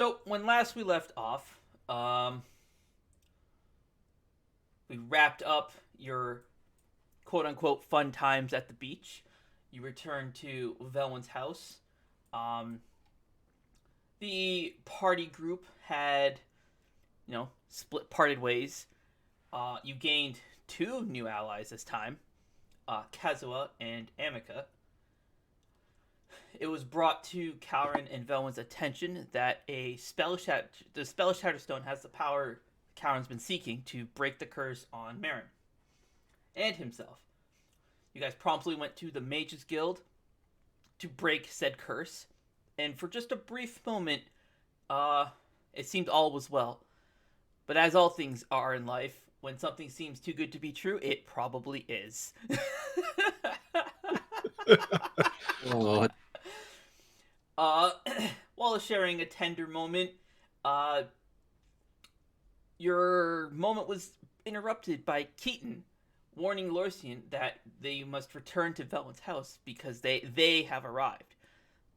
So when last we left off, we wrapped up your quote unquote fun times at the beach. You returned to Veilwen's house. Um, the party group had, split parted ways. You gained two new allies this time, Kazua and Amica. It was brought to Kalren and Veilwen's attention that the Spell Shatterstone has the power Kalren's been seeking to break the curse on Marin and himself. You guys promptly went to the Mages Guild to break said curse, and for just a brief moment, it seemed all was well. But as all things are in life, when something seems too good to be true, it probably is. Oh, While sharing a tender moment, uh, your moment was interrupted by Keaton warning Lorcian that they must return to Veilwen's house because they have arrived.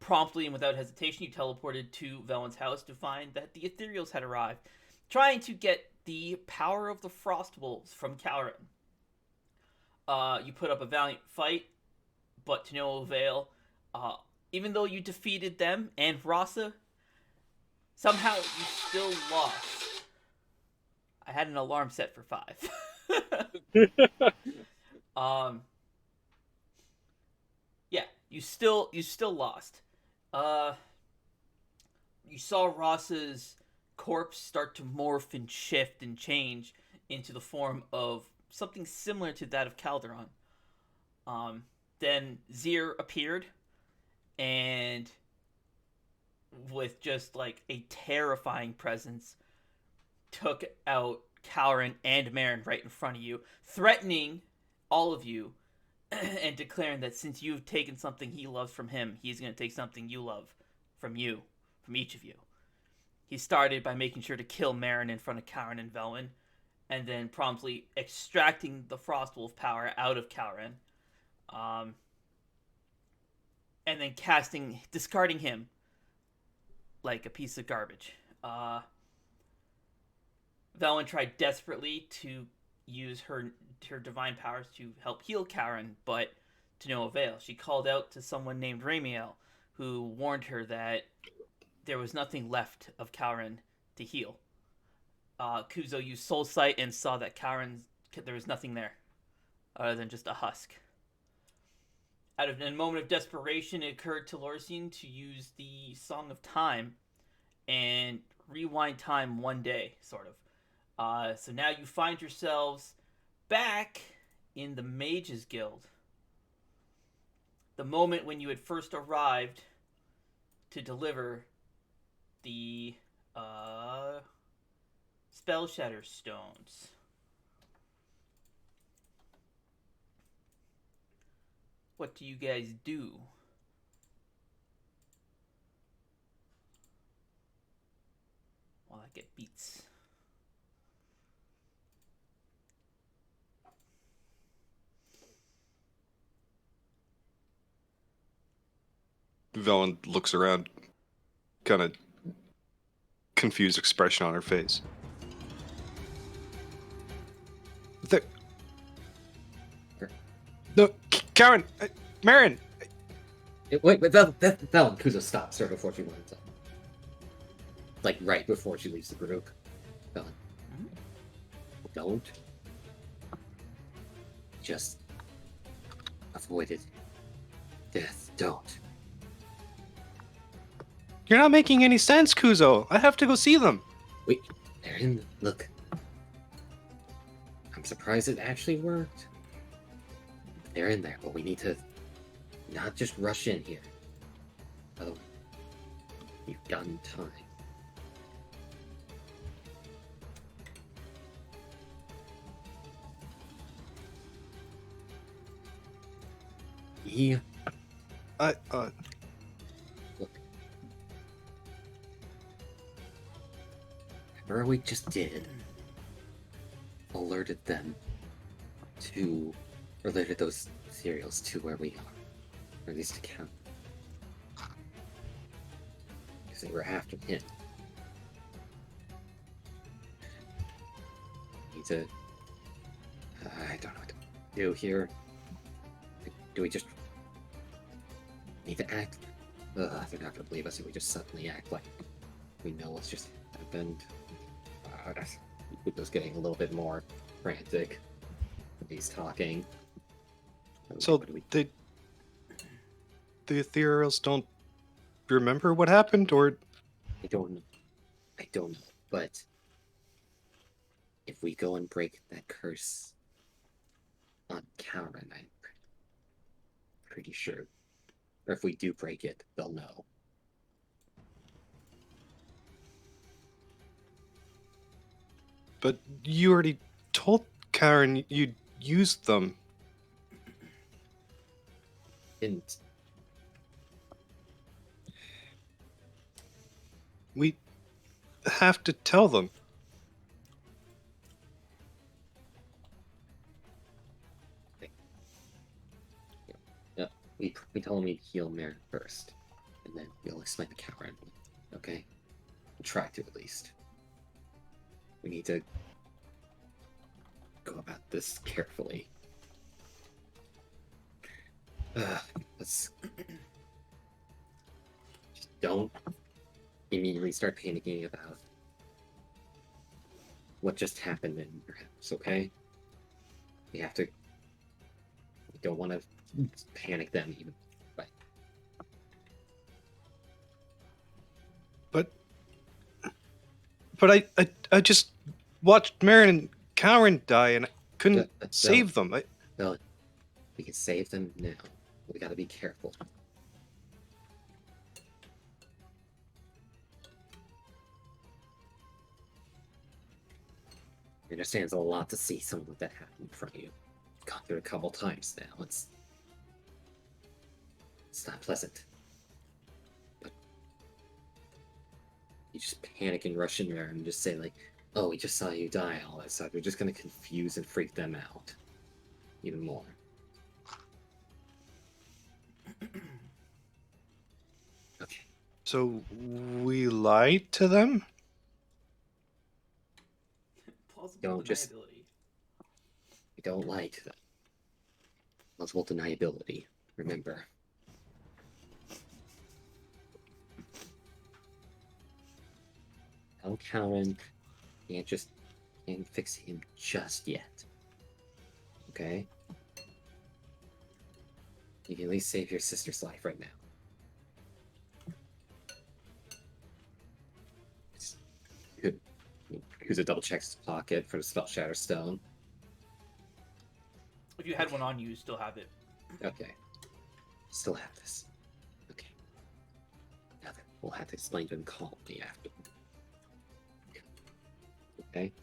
Promptly and without hesitation, you teleported to Veilwen's house to find that the Ethereals had arrived, trying to get the power of the Frost Wolves from Kalren. You put up a valiant fight, but to no avail. Even though you defeated them and Rasa, somehow you still lost. I had an alarm set for 5. Yeah, you still lost. You saw Rasa's corpse start to morph and shift and change into the form of something similar to that of Calderon. Then Zir appeared, and with just like a terrifying presence, took out Kalren and Marin right in front of you, threatening all of you, and declaring that since you've taken something he loves from him, he's going to take something you love from you, from each of you. He started by making sure to kill Marin in front of Kalren and Veilwen, and then promptly extracting the Frostwolf power out of Kalren, and then discarding him like a piece of garbage. Veilwen tried desperately to use her divine powers to help heal Kalren, but to no avail. She called out to someone named Ramiel, who warned her that there was nothing left of Kalren to heal. Kuzo used Soul Sight and saw that there was nothing there other than just a husk. Out of a moment of desperation, it occurred to Lorcian to use the Song of Time and rewind time one day, sort of. So now you find yourselves back in the Mages Guild. The moment when you had first arrived to deliver the Spell Shatter Stones. What do you guys do? While I get beats. Velen looks around, kind of confused expression on her face. No, Karen, Marin. wait, Velen, Kuzo stops her before she winds up. Like right before she leaves the group. Velen. Don't. Just avoid it. Death, don't. You're not making any sense, Kuzo. I have to go see them. Wait, they're in. Look. I'm surprised it actually worked. They're in there, but we need to not just rush in here. Otherwise, you've done time. Yeah. Look. Whatever we just did alerted those cereals to where we are. Or at least to count. Because they were after him. Need to. I don't know what to do here. Do we just need to act? They're not gonna believe us if we just suddenly act like we know what's just happened. Ludo's getting a little bit more frantic when he's talking. So the ethereals don't remember what happened, or I don't know. I don't know. But if we go and break that curse on Kalren, I'm pretty sure. Or if we do break it, they'll know. but you already told Karen you'd used them. Didn't. We have to tell them. No, we told him we'd heal Marin first, and then we'll explain to Kalren. Okay? We'll try to at least. We need to go about this carefully. Let's just don't immediately start panicking about what just happened in your house, okay? We have to. We don't want to panic them even. But I just watched Marin and Karen die, and I couldn't save them. No, we can save them now. We gotta be careful. I understand it's a lot to see something like that happen in front of you. Gone through it a couple times now. It's not pleasant. But you just panic and rush in there and just say like, "Oh, we just saw you die," all that stuff. You're just gonna confuse and freak them out even more. Okay. So we lied to them? Plausible Don't just- deniability. We don't lie to them. Plausible deniability. Remember. Tell Kalren can't fix him just yet. Okay? You can at least save your sister's life right now. Kuza double checks his pocket for the spell shatter stone. If you had one on you, you still have it. Okay. Still have this. Okay. Now then, we'll have to explain to him calmly after. Okay?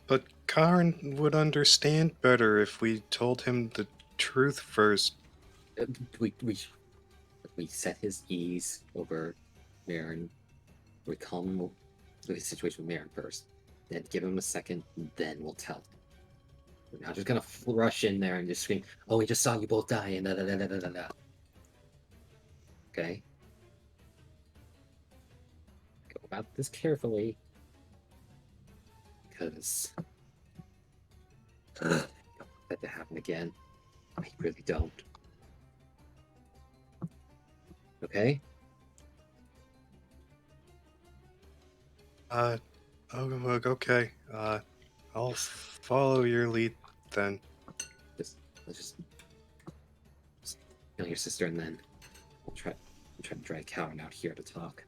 But Karen would understand better if we told him the truth first. We set his ease over Marin. We calm him with his situation with Marin first. Then give him a second, then we'll tell him. We're not just gonna rush in there and just scream, "Oh, we just saw you both die," and da da da da da da. Okay? Go about this carefully. Because I don't want that to happen again. I really don't. Okay? Okay. I'll follow your lead then. Let's just kill your sister and then we'll try to drag Kalren out here to talk.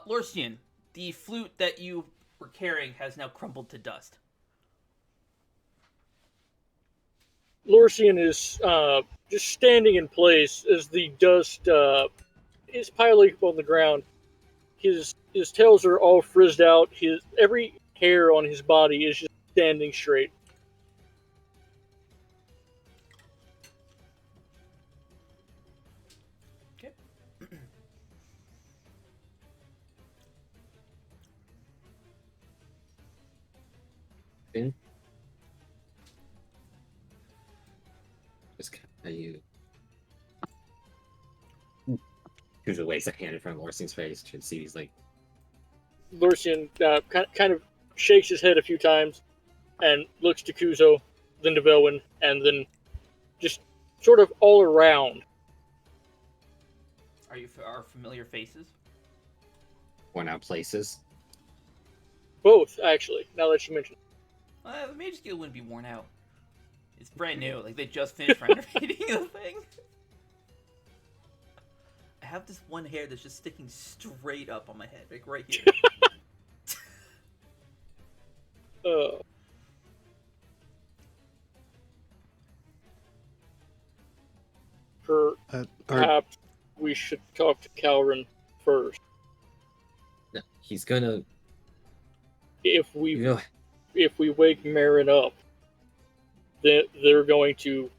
Lorstian, the flute that you were carrying has now crumbled to dust. Lorsian is just standing in place as the dust is piling up on the ground. His tails are all frizzed out. Every hair on his body is just standing straight. Okay. Finn? Just Are you? Kuzo waves a hand in front of Lorsian's face to see he's like, Lursian kind of shakes his head a few times and looks to Kuzo, then to Veilwen, and then just sort of all around. Are familiar faces? worn out places. Both, actually, now that you mention it. The Mage's Guild wouldn't be worn out. It's brand new. Like, they just finished renovating the thing. I have this one hair that's just sticking straight up on my head, like right here. Perhaps we should talk to Kalren first. No, he's gonna. If we wake Marin up, they're going to,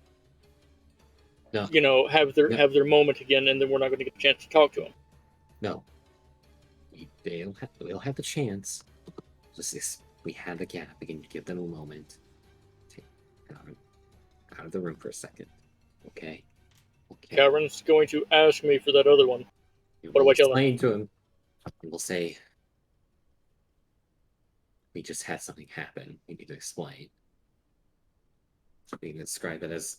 have their moment again, and then we're not going to get a chance to talk to him. No, they'll have the chance. Just we have a gap. We can give them a moment. Take out of the room for a second. Okay. Kalren's going to ask me for that other one. What do I tell him? Explain to him, and we'll say, we just had something happen. We need to explain. We can describe it as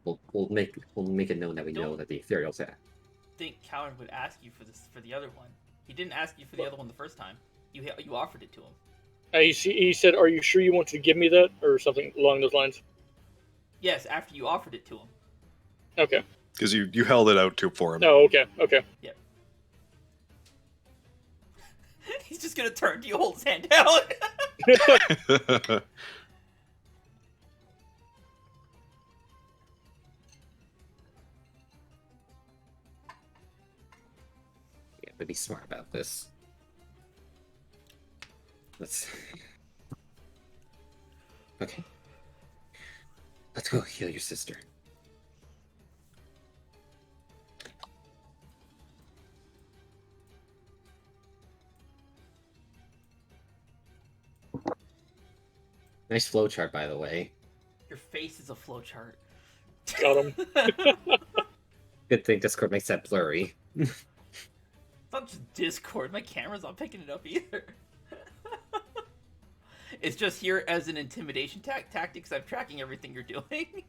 we'll make it known that we know that the ethereal's at. I think Kalren would ask you for the other one. He didn't ask you for the other one the first time. You offered it to him. He said, "Are you sure you want to give me that?" or something along those lines. Yes, after you offered it to him. Okay. Because you held it out for him. Oh, okay. Yep. He's just gonna turn to you, hold his hand out. Yeah, but be smart about this. Okay. Let's go heal your sister. Nice flowchart, by the way. Your face is a flowchart. Got him. Good thing Discord makes that blurry. It's not just Discord. My camera's not picking it up either. It's just here as an intimidation tactic because I'm tracking everything you're doing.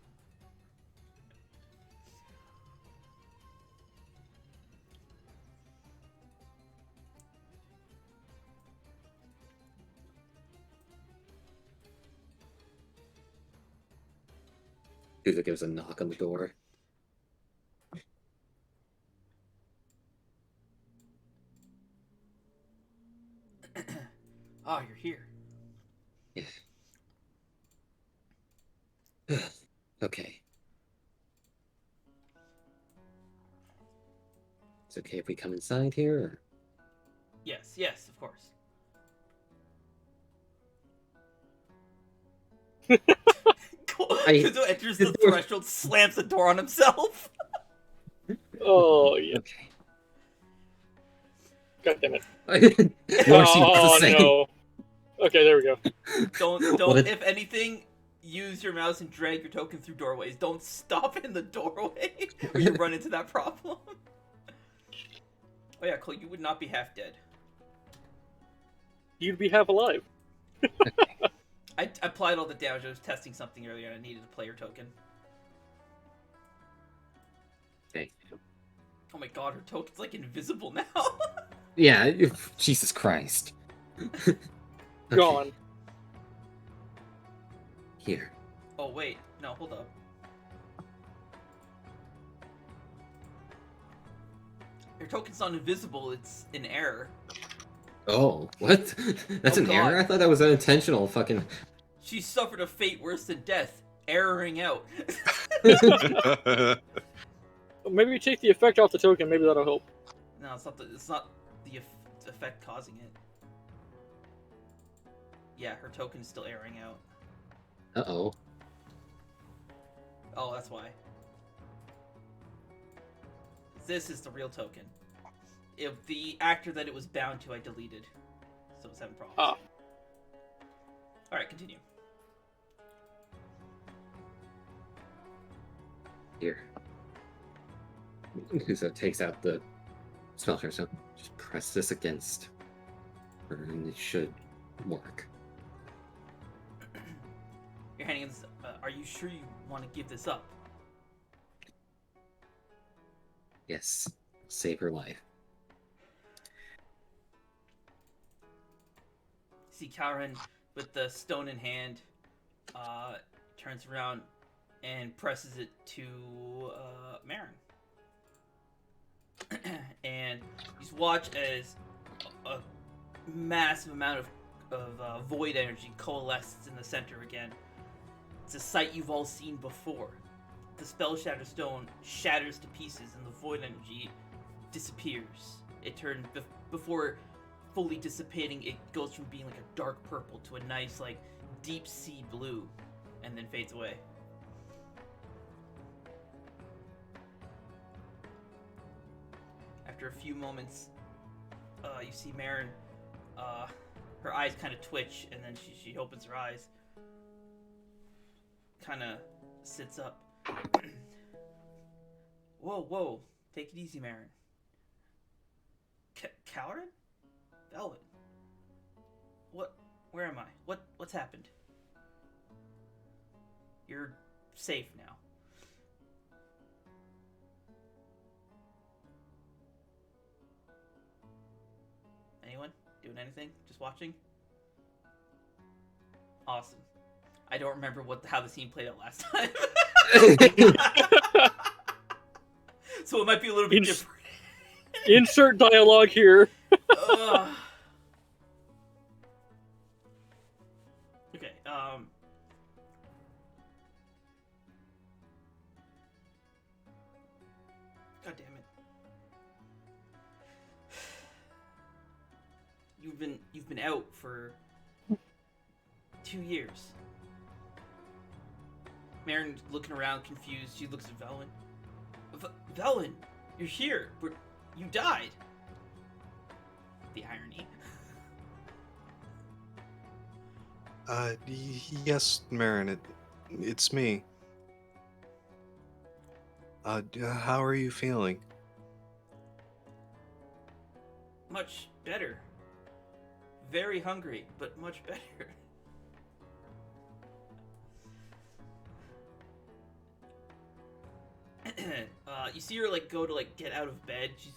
Dude gives a knock on the door. Oh, you're here. Yeah. Okay. It's okay if we come inside here? Or... Yes, of course. Kuzo enters the threshold, slams the door on himself. Oh, yeah. Okay. God damn it. Oh, no. Okay, there we go. Don't. If anything, use your mouse and drag your token through doorways. Don't stop in the doorway, or you run into that problem. Oh yeah, Cole, you would not be half dead. You'd be half alive. I applied all the damage. I was testing something earlier, and I needed a player token. Okay. Oh my god, her token's like invisible now. Yeah, Jesus Christ. Okay. Gone. Here. Oh wait, no, hold up. Your token's not invisible, it's an error. Oh, what? That's an error? I thought that was unintentional fucking... She suffered a fate worse than death. Erroring out. Maybe you take the effect off the token, maybe that'll help. No, it's not the effect causing it. Yeah, her token is still erroring out. Uh-oh. Oh, that's why. This is the real token. If the actor that it was bound to, I deleted. So it's having problems. Ah. Alright, continue. Here. Kuzo takes out the spell charge. So just press this against her, and it should work. You're handing this. Are you sure you want to give this up? Yes, save her life. See Kalren with the stone in hand, turns around and presses it to Marin. And you just watch as a massive amount of void energy coalesces in the center again. It's a sight you've all seen before. The spell shatter stone shatters to pieces and the void energy disappears. It turns, before fully dissipating, it goes from being like a dark purple to a nice like deep sea blue, and then fades away. After a few moments, you see Marin, her eyes kind of twitch, and then she opens her eyes, kind of sits up. Whoa, take it easy, Marin. Kalren? Veilwen? Where am I? What's happened? You're safe now. Anyone? Doing anything? Just watching? Awesome. I don't remember how the scene played out last time. So it might be a little bit different. Insert dialogue here. Okay, God damn it. You've been out for 2 years. Marin's looking around confused. She looks at Veilwen. Veilwen, you're here. You died. The irony. Yes, Marin, it's me. How are you feeling? Much better. Very hungry, but much better. You see her like go to like get out of bed. She's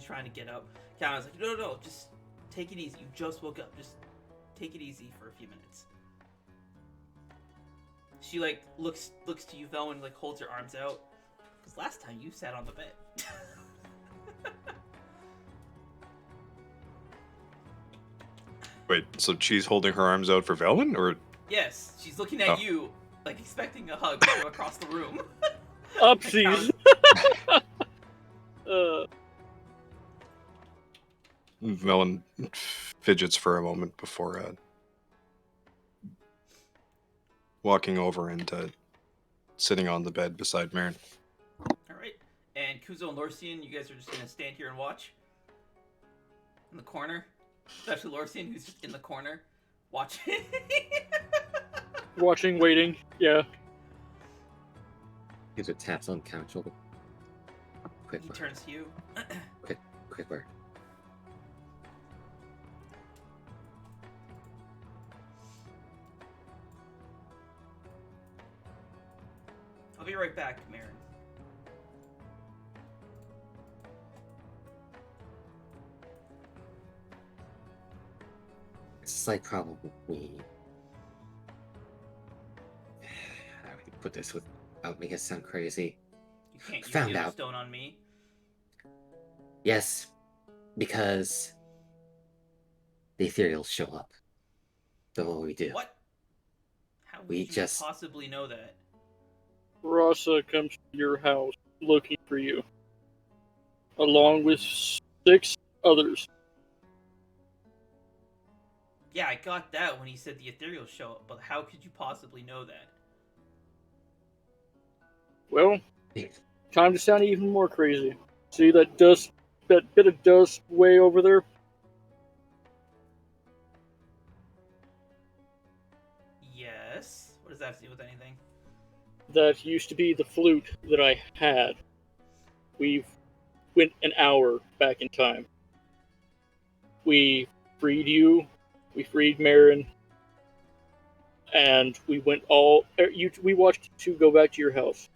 trying to get up. Kalren's like, no, just take it easy. You just woke up. Just take it easy for a few minutes. She like looks to you, Veilwen, like holds her arms out. Because last time you sat on the bed. Wait, so she's holding her arms out for Veilwen, or? Yes, she's looking at you, like expecting a hug from across the room. Upsies. Veilwen fidgets for a moment before walking over and sitting on the bed beside Marin. Alright, and Kuzo and Lorcian, you guys are just gonna stand here and watch? In the corner? Especially Lorcian, who's just in the corner, watching. Watching, waiting, yeah. Gives her taps on the couch shoulder. Quick He word. turns to you. Quick word. I'll be right back, Marin. It's a slight problem. How do we put this without making it sound crazy? You can't use Found the out. stone on me. Yes, because the ethereals show up. So what we do? What? How would We you just- possibly know that? Rasa comes to your house looking for you, along with 6 others. Yeah, I got that when he said the ethereals show up, but how could you possibly know that? Well, time to sound even more crazy. See that dust, that bit of dust way over there? Yes. What does that have to do with anything? that used to be the flute that I had. We went an hour back in time. We freed you, we freed Marin, and we went all. We watched you two go back to your house.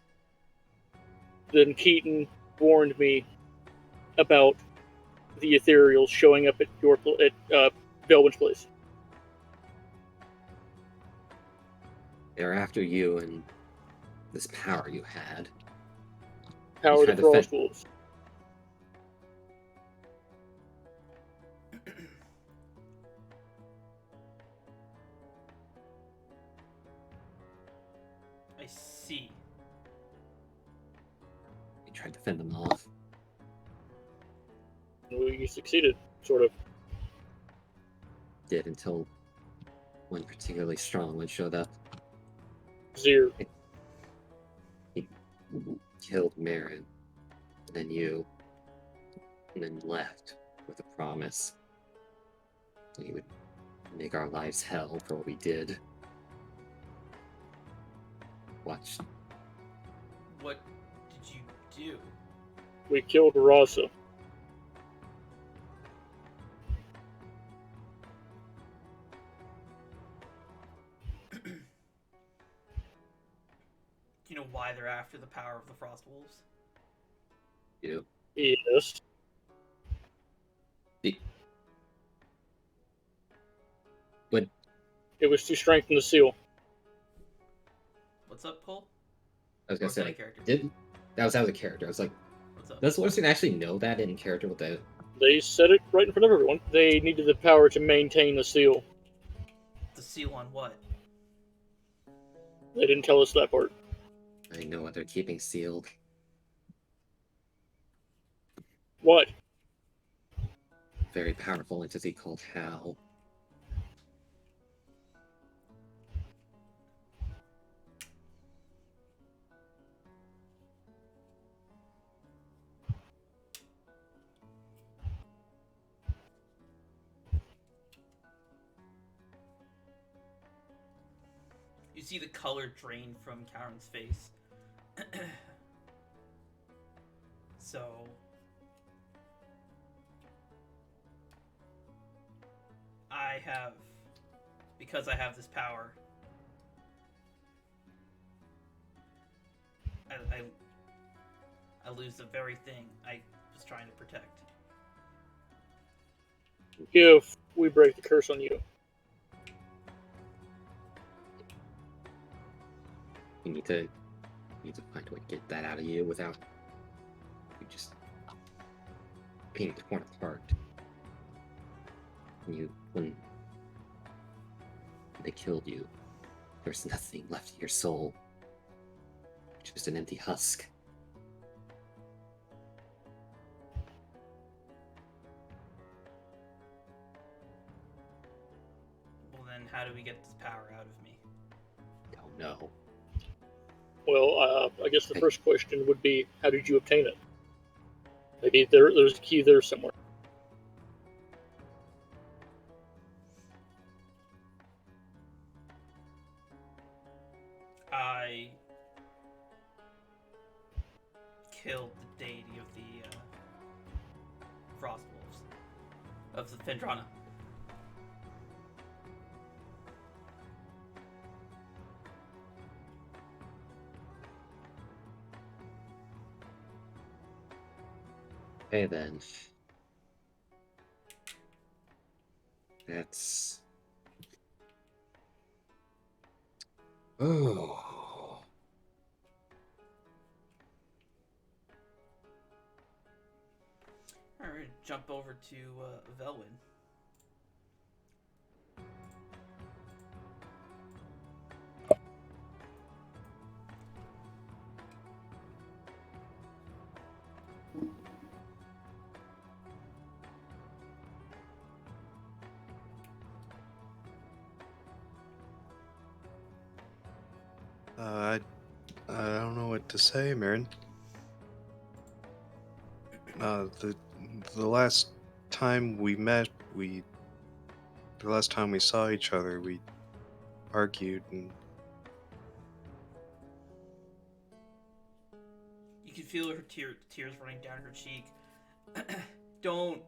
Then Keaton warned me about the ethereals showing up at Veilwen's place. They're after you and this power you had. Power tried the to Frost Wolves. I see. You tried to fend them off. We succeeded, sort of. Did until one particularly strong one showed up. Zir. He killed Marin, and then you, and then left with a promise that he would make our lives hell for what we did. Watch. What did you do? We killed Rasa. Do you know why they're after the power of the Frost Wolves? You. Yes. But It was to strengthen the seal. What's up, Cole? I was gonna Or is that say, a character? that was out of character. I was like, What's up? does Lorson actually know that in character? What the? They said it right in front of everyone. They needed the power to maintain the seal. The seal on what? They didn't tell us that part. I know what they're keeping sealed. What? Very powerful entity called Hal. You see the color drain from Kalren's face. So... because I have this power, I lose the very thing I was trying to protect. If we break the curse on you. You need to find a way to get that out of you without you just being torn apart. When they killed you, there's nothing left of your soul. Just an empty husk. Well then, how do we get this power out of me? Don't know. Well, I guess the first question would be, how did you obtain it? Maybe there's a key there somewhere. I killed the deity of the Frost Wolves. Of the Phendrana. Okay then. That's... Oh. Alright, jump over to Veilwen. I don't know what to say, Marin. The last time we met, the last time we saw each other, we argued, and can feel her tears running down her cheek. Don't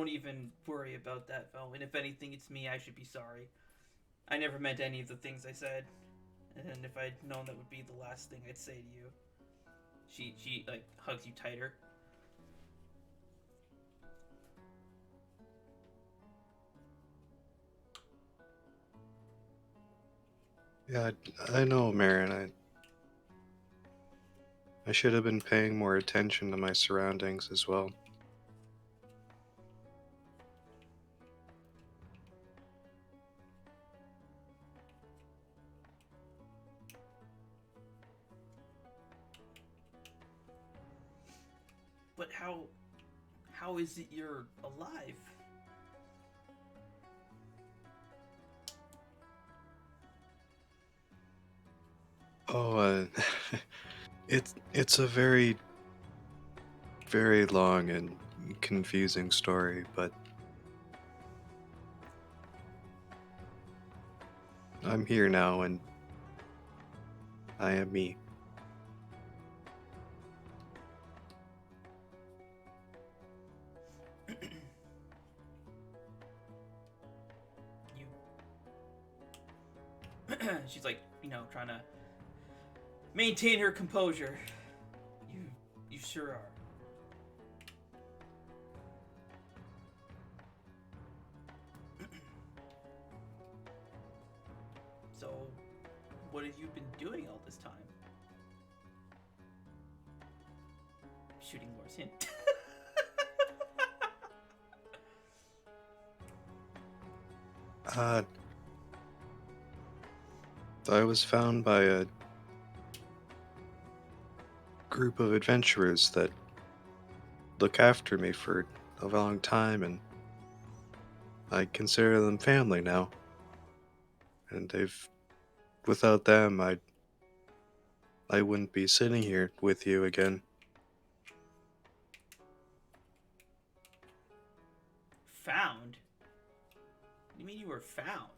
even worry about that, Veilwen. If anything, it's me. I should be sorry. I never meant any of the things I said, and if I'd known that would be the last thing I'd say to you. She like hugs you tighter. Yeah, I know, Marin. I should have been paying more attention to my surroundings as well. But how is it you're alive? Oh, it's a very, very long and confusing story, but I'm here now, and I am me. She's like, trying to maintain her composure. You sure are. So, what have you been doing all this time? Shooting Laura's hint. I was found by a group of adventurers that look after me for a long time, and I consider them family now. And without them, I wouldn't be sitting here with you again. Found? What do you mean you were found?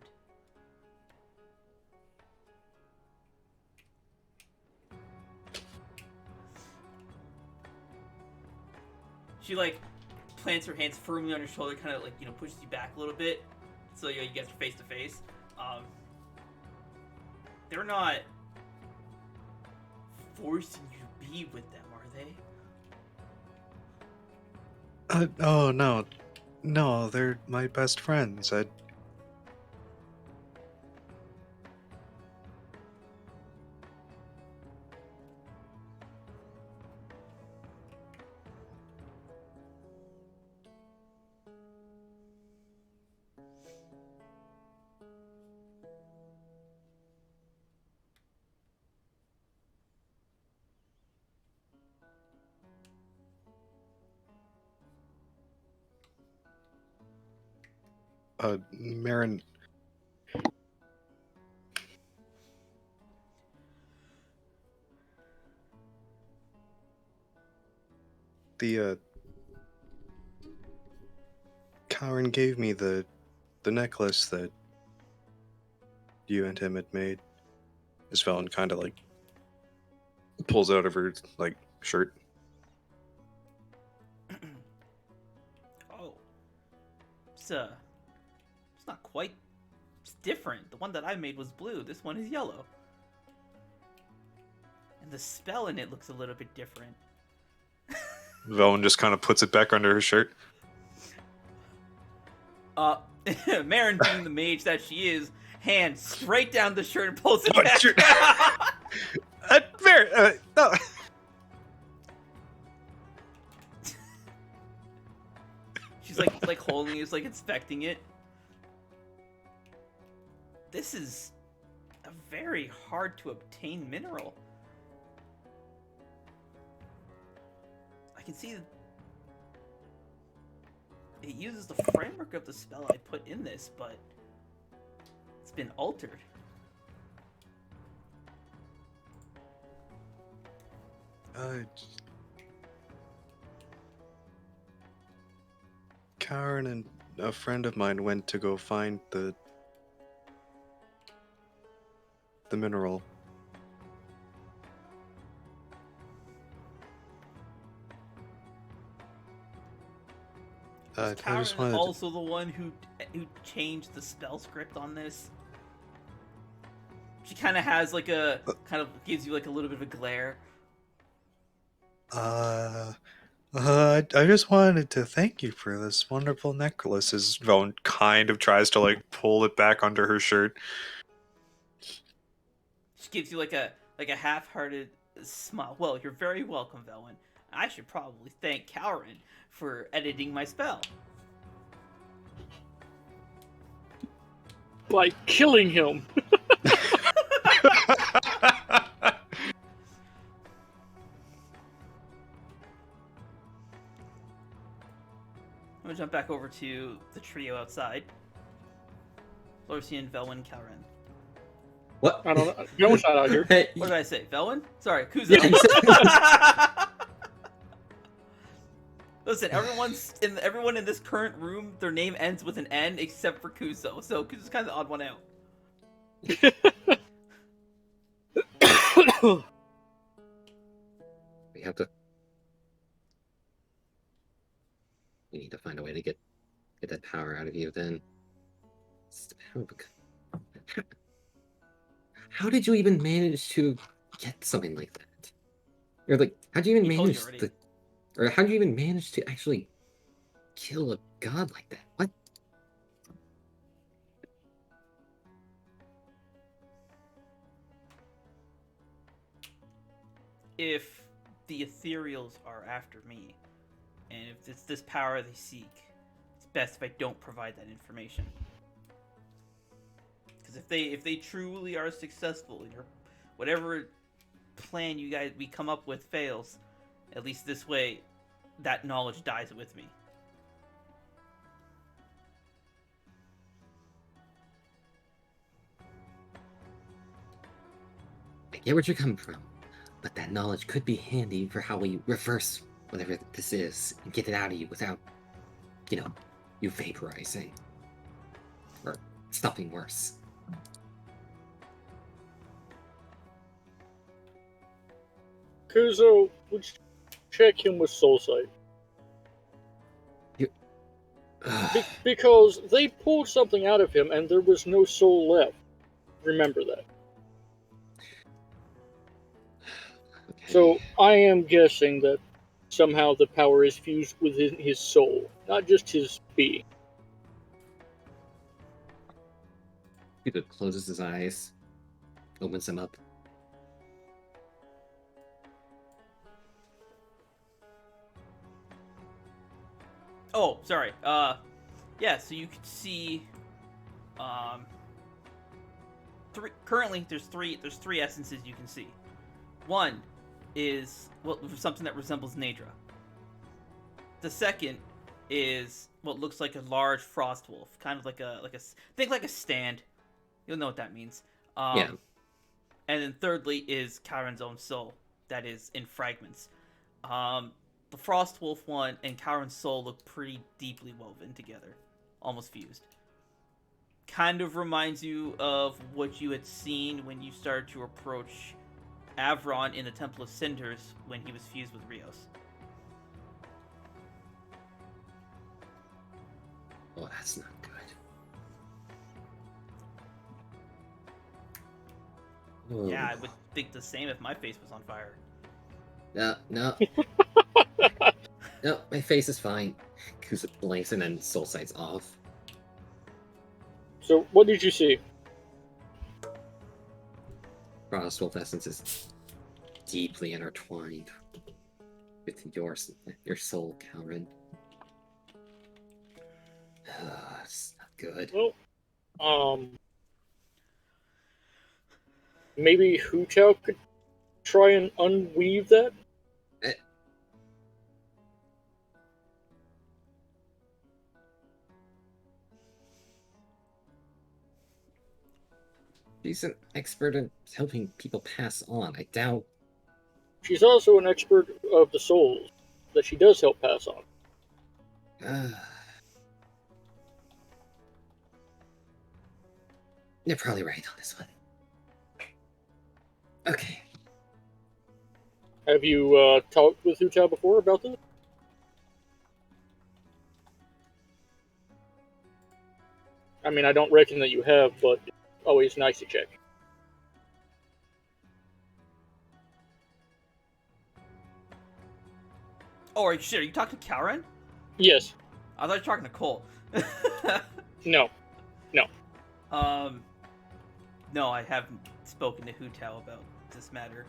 She like plants her hands firmly on your shoulder, kind of like pushes you back a little bit, so you guys are face to face. They're not forcing you to be with them, are they? Oh no, they're my best friends. Marin, the Kalren gave me the necklace that you and him had made. This Velen kind of like pulls out of her like shirt. Oh, it's not quite. It's different. The one that I made was blue. This one is yellow, and the spell in it looks a little bit different. Velen just kind of puts it back under her shirt. Marin, being the mage that she is, hand straight down the shirt and pulls it back. Shirt. No. She's like holding it, like inspecting it. This is a very hard to obtain mineral. I can see that it uses the framework of the spell I put in this, but it's been altered. Karen and a friend of mine went to go find the mineral. Is I Kalren just wanted to, also the one who changed the spell script on this? She kind of has like a gives you like a little bit of a glare. I just wanted to thank you for this wonderful necklace. As Velen kind of tries to like pull it back under her shirt. She gives you like a half-hearted smile. Well, you're very welcome, Veilwen. I should probably thank Kalren for editing my spell. By killing him. I'm gonna jump back over to the trio outside. Lorsian, Veilwen, Kalren. What? I don't know. No one's not out here. Hey, What did I say? Veilwen? Sorry, Kuzo. Yeah, you said- Listen, everyone in this current room, their name ends with an N except for Kuzo. So Kuzo's kind of the odd one out. we have to. We need to find a way to get that power out of you. Then. How did you even manage to get something like that? Or like, how did you even He told you manage already. or how did you even manage to actually kill a god like that? What? If the ethereals are after me, and if it's this power they seek, it's best if I don't provide that information. Because if they truly are successful, in your whatever plan we come up with fails, at least this way, that knowledge dies with me. I get where you're coming from, but that knowledge could be handy for how we reverse whatever this is and get it out of you without, you vaporizing. Or something worse. Kuzo, would you check him with soul sight? Because they pulled something out of him and there was no soul left. Remember that. Okay. So I am guessing that somehow the power is fused within his soul, not just his being. He closes his eyes, opens them up. Oh, sorry. Yeah. So you could see, currently there's three essences you can see. One is something that resembles Nadra. The second is what looks like a large frost wolf, kind of like a think like a stand. You'll know what that means. Yeah. And then thirdly is Kalren's own soul that is in fragments. The frost wolf one and Kalren's soul look pretty deeply woven together, almost fused. Kind of reminds you of what you had seen when you started to approach Avron in the Temple of Cinders when he was fused with Rios. Oh, that's not good. Oh. Yeah, I would think the same if my face was on fire. No. No, my face is fine. Kusa blinks and then soul sight's off. So, what did you see? Frost wolf essence is deeply intertwined with your soul, Kalren. It's not good. Well, maybe Hu Tao could try and unweave that? She's an expert in helping people pass on. I doubt. She's also an expert of the souls that she does help pass on. You're probably right on this one. Okay. Have you talked with Hu Tao before about this? I mean, I don't reckon that you have, but it's always nice to check. Oh, are you talking to Kalren? Yes. I thought you were talking to Cole. No. No, I haven't spoken to Hu Tao about this matter.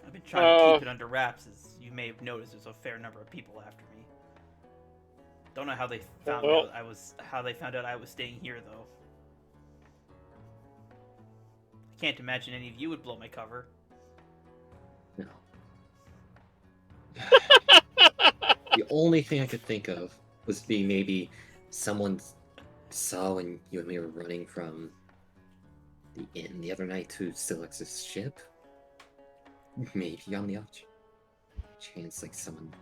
I've been trying to keep it under wraps, as you may have noticed. There's a fair number of people after me. Don't know how they found out I was staying here, though. I can't imagine any of you would blow my cover. No. The only thing I could think of was maybe someone saw when you and me were running from the inn the other night to Stilix's ship. Maybe on the off chance, like, someone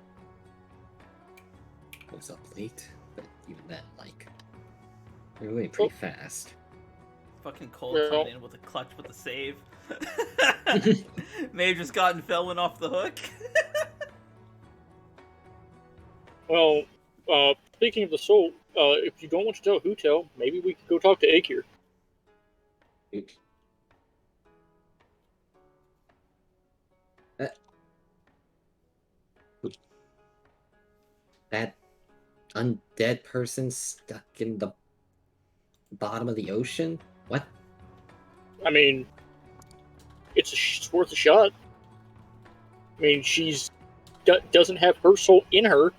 was up late, but even then, like, they're moving pretty fast. Fucking Cole coming in with a clutch with a save. May have just gotten Veilwen off the hook. Well, speaking of the soul, if you don't want to tell Hu Tao, maybe we could go talk to Akyr. That undead person stuck in the bottom of the ocean? What? I mean, it's worth a shot. I mean, she's doesn't have her soul in her.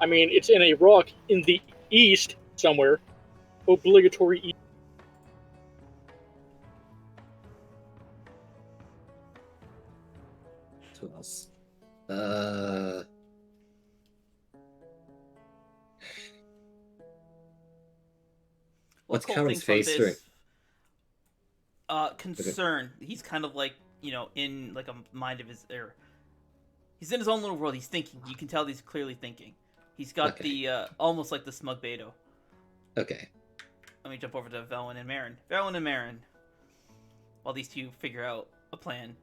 I mean, it's in a rock in the east somewhere. Obligatory east. Who else? What's Cole Kalren's thinks face about doing? this? Concern. He's kind of like, in like a mind of his, or he's in his own little world. He's thinking. You can tell he's clearly thinking. He's got the almost like the smug Beto. Okay. Let me jump over to Veilwen and Marin. Veilwen and Marin. While these two figure out a plan.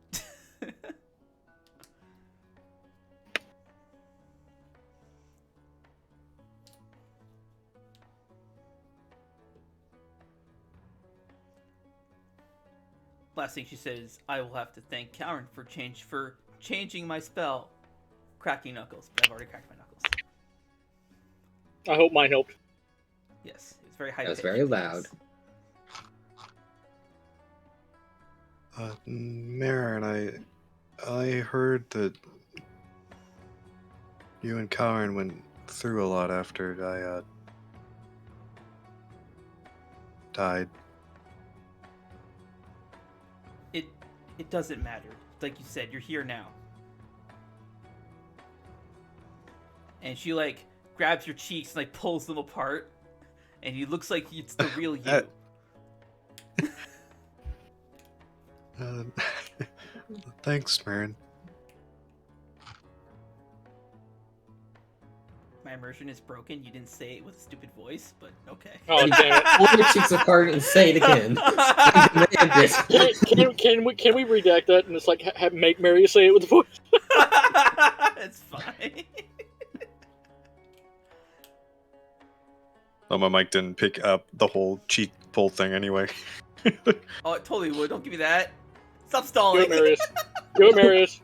Last thing she said is, "I will have to thank Kalren for changing my spell." Cracking knuckles, but I've already cracked my knuckles. I hope mine helped. Yes, it's very high. That was very loud. Marin, I heard that you and Kalren went through a lot after I died. It doesn't matter. Like you said, you're here now. And she like grabs your cheeks and like pulls them apart, and he looks like it's the real you. Thanks, Marin. My immersion is broken. You didn't say it with a stupid voice, but okay. Oh damn it! Pull your cheeks apart and say it again. Can we redact that and just like make Mary say it with the voice? It's fine. Oh, my mic didn't pick up the whole cheek pull thing anyway. Oh, it totally would. Don't give me that. Stop Go, stalling. Marius. Go, Marius.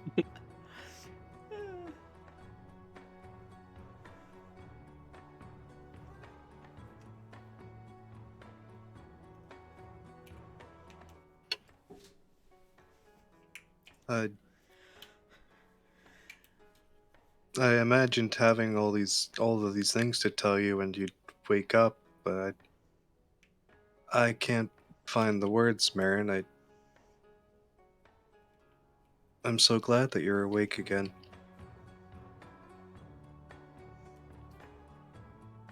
I imagined having all of these things to tell you and you'd wake up, but I can't find the words, Marin. I'm so glad that you're awake again.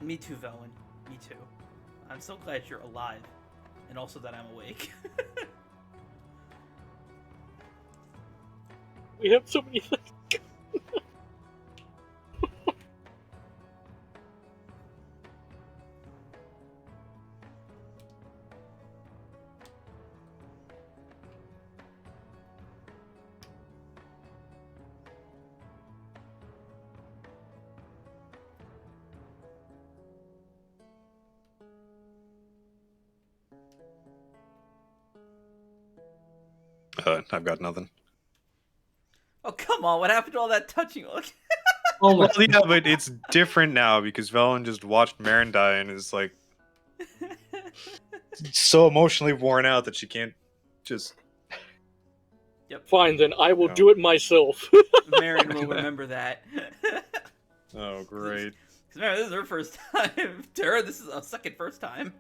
Me too, Veilwen. Me too. I'm so glad you're alive, and also that I'm awake. We have so many things. I've got nothing. Oh, come on. What happened to all that touching? Oh my! Well, yeah, but it's different now because Velen just watched Marin die and is like so emotionally worn out that she can't just. Yep. Fine, then I will No. do it myself. Marin will remember that. Oh, great. Because remember, this is her first time. To her, this is a second first time.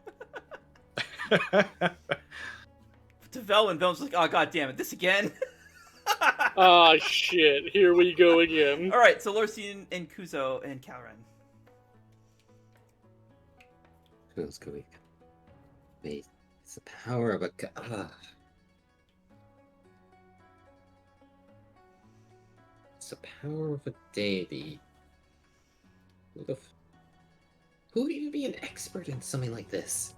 To Veilwen's like, oh, god damn it, this again? Ah, shit. Here we go again. Alright, so Lorsian and Kuzo and Kalren. Who's going? Wait, it's the power of a. It's the power of a deity. Who would even be an expert in something like this?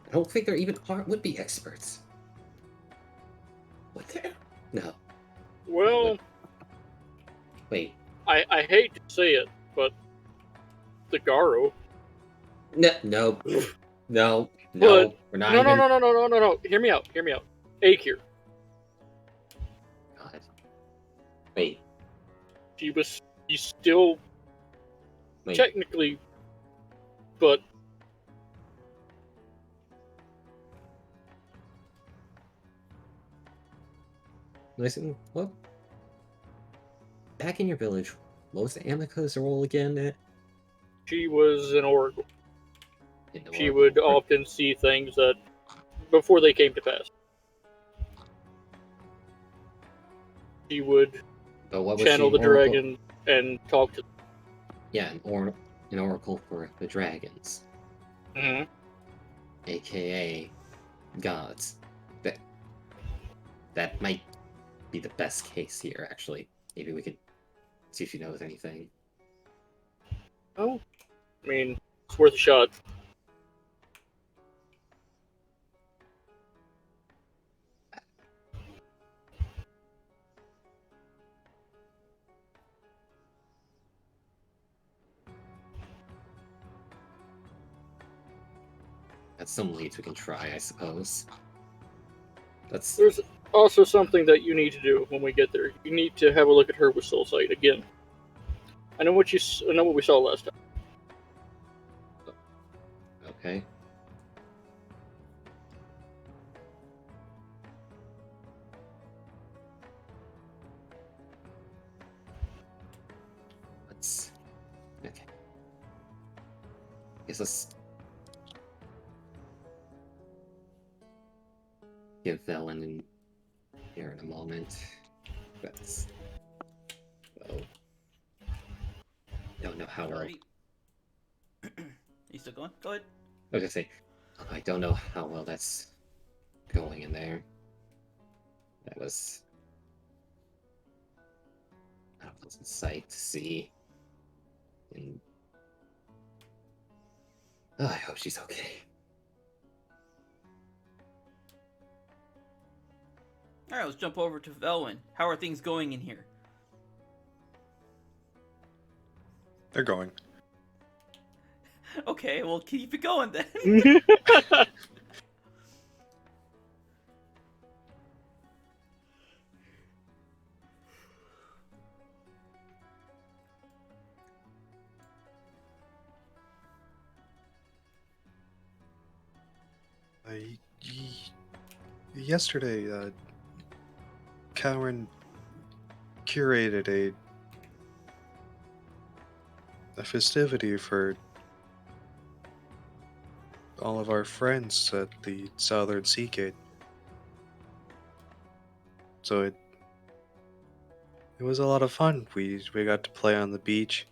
I don't think there even would be experts. What there? No. Well, Wait. I hate to say it, but the Garo. No. No. No. But We're not no, even. no. Hear me out. Akyr. God. Wait. He's still Wait. technically, but Listen. What? Back in your village, what was Amica's role again? she was an oracle. In the She Oracle? would often see things that before they came to pass. She would But what was channel she the an oracle? dragon and talk to Yeah, an oracle for the dragons, them. aka gods. That might be the best case here, actually. Maybe we could see if she knows anything. Oh, I mean, it's worth a shot. That's some leads we can try, I suppose. That's There's also something that you need to do when we get there. You need to have a look at her with Soul Sight again. I know what we saw last time. okay. Okay. Guess let's give Velen and here in a moment. That's don't know how well. Alrighty. You still going? Go ahead. I was gonna say, I don't know how well that's going in there. That was not a pleasant sight to see. And I hope she's okay. Alright, let's jump over to Veilwen. How are things going in here? They're going. Okay, well, keep it going then. Yesterday, Kalren curated a festivity for all of our friends at the Southern Sea Gate. So it was a lot of fun. We got to play on the beach.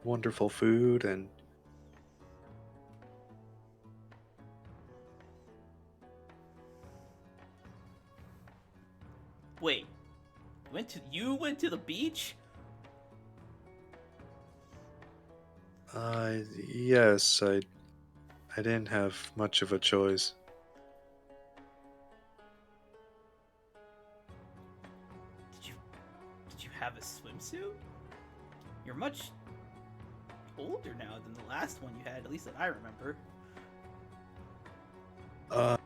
Wonderful food and Wait, you went to the beach? yes, I didn't have much of a choice. Did you have a swimsuit? You're much older now than the last one you had, at least that I remember. Uh,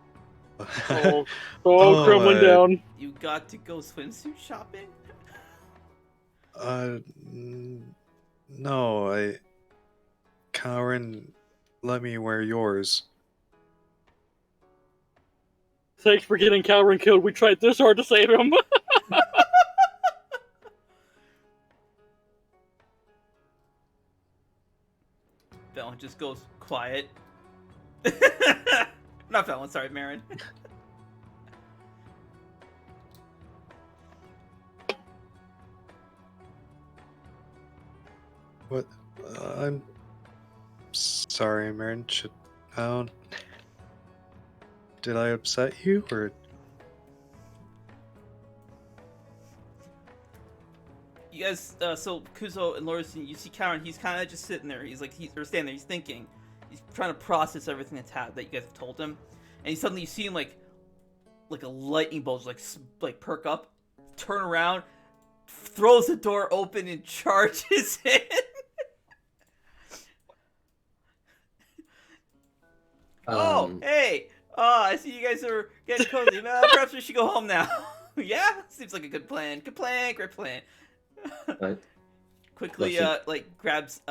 Oh, all crumbling down. You got to go swimsuit shopping? No, Kalren let me wear yours. Thanks for getting Kalren killed. We tried this hard to save him. Veilwen just goes quiet. Not Veilwen, sorry, Marin. What? I'm sorry, Marin. Did I upset you, or? You guys, so Kuzo and Lorison, you see Kalren, he's kind of just sitting there. He's standing there, he's thinking. He's trying to process everything that you guys have told him. And you suddenly see him like a lightning bolt, like perk up, turn around, throws the door open and charges in. Oh, hey! I see you guys are getting cozy. Perhaps we should go home now. Yeah? Seems like a good plan. Good plan, great plan. Quickly, grabs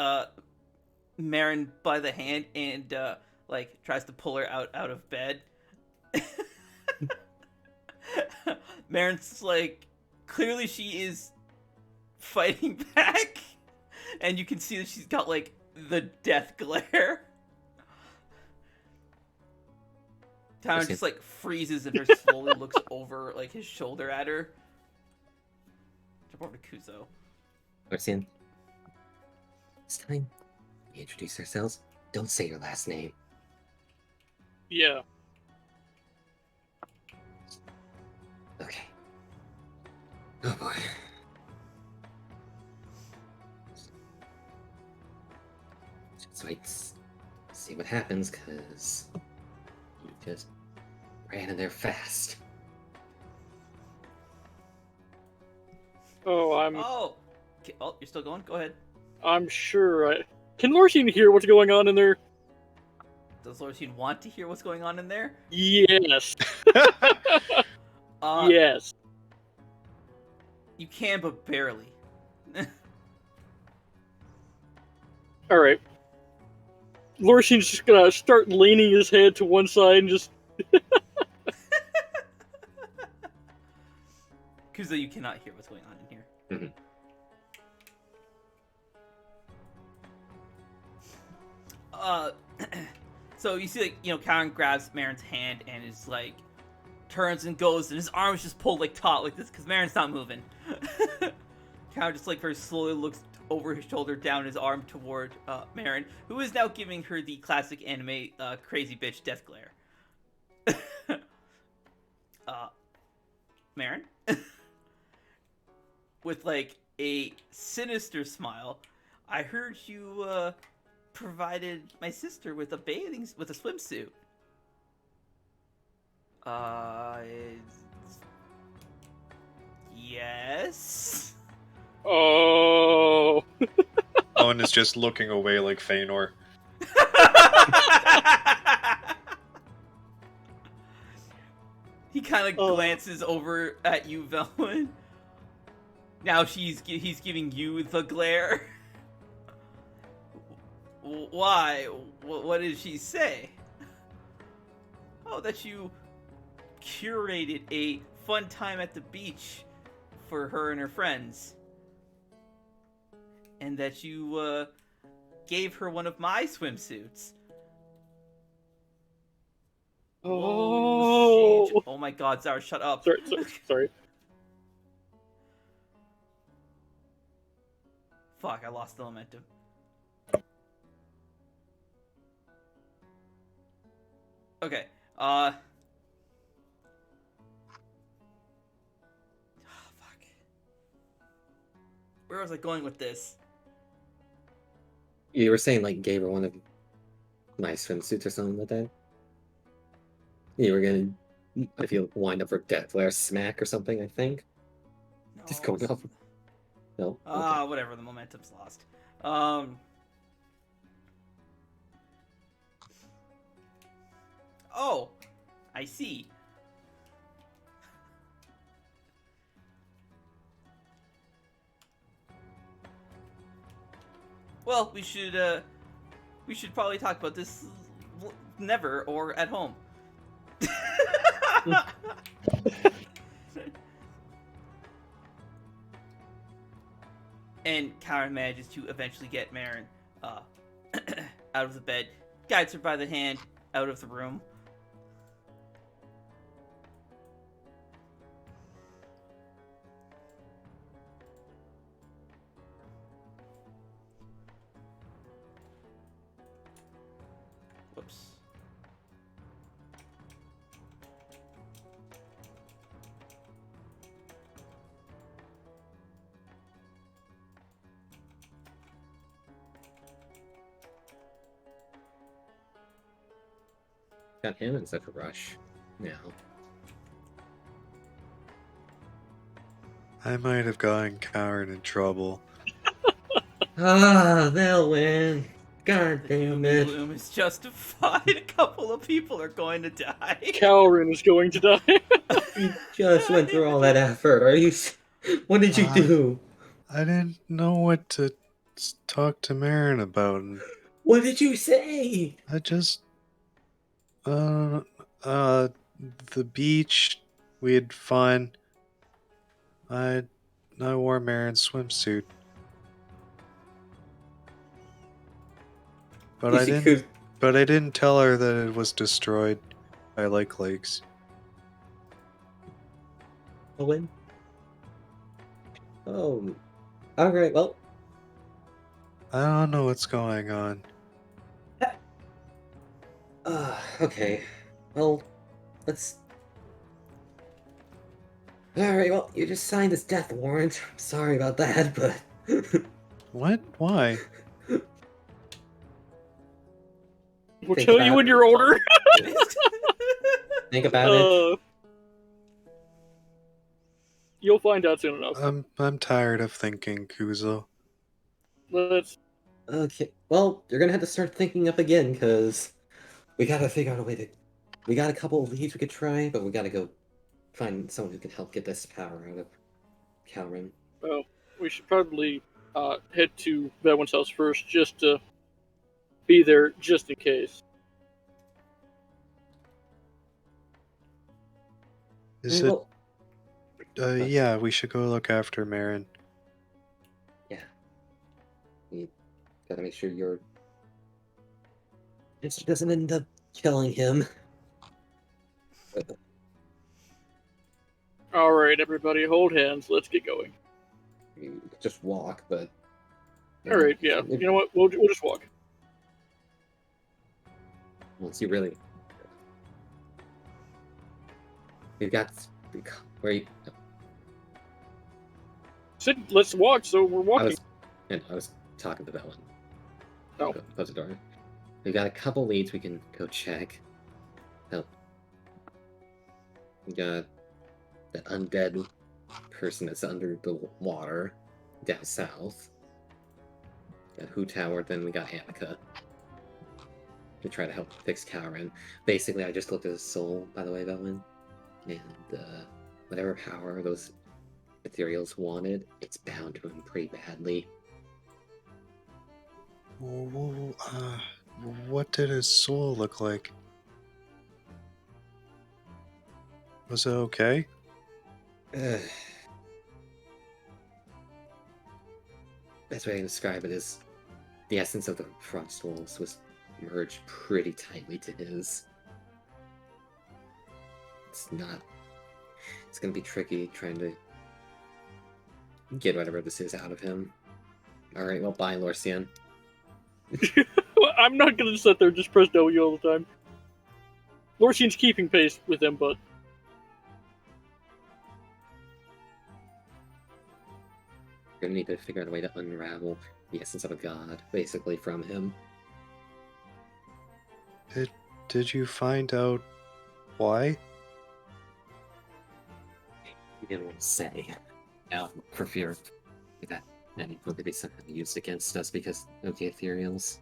Marin by the hand and tries to pull her out of bed. Marin's clearly she is fighting back, and you can see that she's got the death glare. Kalren just freezes and slowly looks over his shoulder at her. Jump over to Kuzo. Marcian, this time we introduce ourselves. Don't say your last name. Yeah. Okay. Oh boy. Just wait, see what happens, cause you just ran in there fast. Oh, Oh, you're still going? Go ahead. I'm sure. Can Lorcine hear what's going on in there? Does Lorcine want to hear what's going on in there? Yes. Yes. You can, but barely. All right. Lorcine's just gonna start leaning his head to one side and just. Kuzo, you cannot hear what's going on in here. Mm-hmm. So you see, Kalren grabs Marin's hand and is turns and goes, and his arm is just pulled taut like this because Marin's not moving. Kalren just very slowly looks over his shoulder, down his arm toward Marin, who is now giving her the classic anime crazy bitch death glare. Marin, with a sinister smile, I heard you provided my sister with a swimsuit. Yes. Oh. Owen is just looking away like Feanor. He kind of glances over at you, Veilwen. Now he's giving you the glare. Why? What did she say? Oh, that you curated a fun time at the beach for her and her friends. And that you gave her one of my swimsuits. Oh. Oh my god, Zara, shut up. Sorry. Fuck, I lost the momentum. Okay, fuck. Where was I going with this? You were saying gave her one of my swimsuits or something like that? You were gonna, I feel, wind up for death glare smack or something, I think. No, Just going off. No? whatever, the momentum's lost. Oh, I see. Well, we should probably talk about this never or at home. And Kalren manages to eventually get Marin out of the bed, guides her by the hand out of the room. Whoops. Got him in such a rush now. I might have gotten Kalren in trouble. Ah, they'll win. God The damn doom it. and gloom is justified. A couple of people are going to die. Kalren is going to die. You just went through all that effort. Are you... What did you do? I didn't know what to talk to Marin about. And What did you say? I just... the beach, we had fun. I wore Marin's swimsuit. But I didn't tell her that it was destroyed by lake lakes. Owen? Oh. Alright, well. I don't know what's going on. Okay. Well, let's... Alright, well, you just signed this death warrant. I'm sorry about that, but... What? Why? We'll Think tell about you in it. your order. Think about it. You'll find out soon enough. I'm tired of thinking, Kuzo. Let's. Okay, well, you're gonna have to start thinking up again, because we gotta figure out a way to... We got a couple of leads we could try, but we gotta go find someone who can help get this power out of Kalren. Well, we should probably head to Veilwen's house first, just to be there, just in case. Is it... yeah, we should go look after Marin. Yeah. You gotta make sure your sister doesn't end up killing him. Alright, everybody, hold hands. Let's get going. You could just walk, but... Alright, yeah. You know what? We'll just walk. Once you really... We've got... Where you... Sid, let's walk, so we're walking. I was talking to Veilwen. Oh. Close the door. We've got a couple leads we can go check. Help. We got that undead person that's under the water down south. Got Hu Tower, then we got Akyr. To try to help fix Kalren. Basically, I just looked at his soul, by the way, Veilwen. And whatever power those ethereals wanted, it's bound to him pretty badly. What did his soul look like? Was it okay? Best way I can describe it is the essence of the Frost Wolves was merged pretty tightly to his. It's gonna be tricky trying to get whatever this is out of him. Alright, well, bye, Lorcian. I'm not gonna sit there and just press W all the time. Lorcian's keeping pace with him, but... We're gonna need to figure out a way to unravel the essence of a god, basically, from him. Did you find out why? He didn't want to say. Now, for fear that any would be somehow used against us because of the ethereals.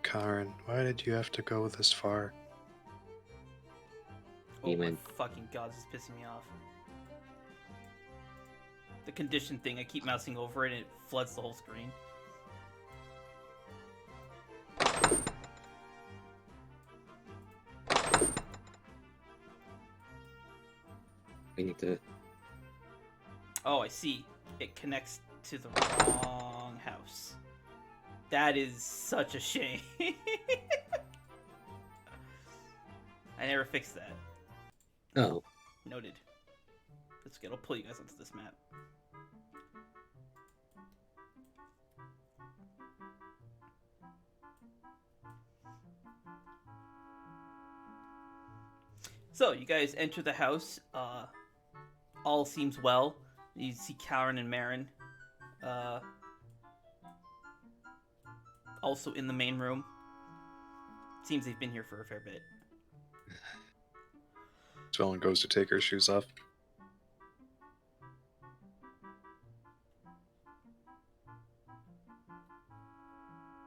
Kalren, why did you have to go this far? Oh my Even- fucking god, this is pissing me off. The condition thing, I keep mousing over it and it floods the whole screen. We need to. Oh, I see. It connects to the wrong house. That is such a shame. I never fixed that. Oh, Noted. Let's get. I'll pull you guys onto this map. So you guys enter the house. All seems well. You see Kalren and Marin. Also in the main room. Seems they've been here for a fair bit. Veilwen goes to take her shoes off.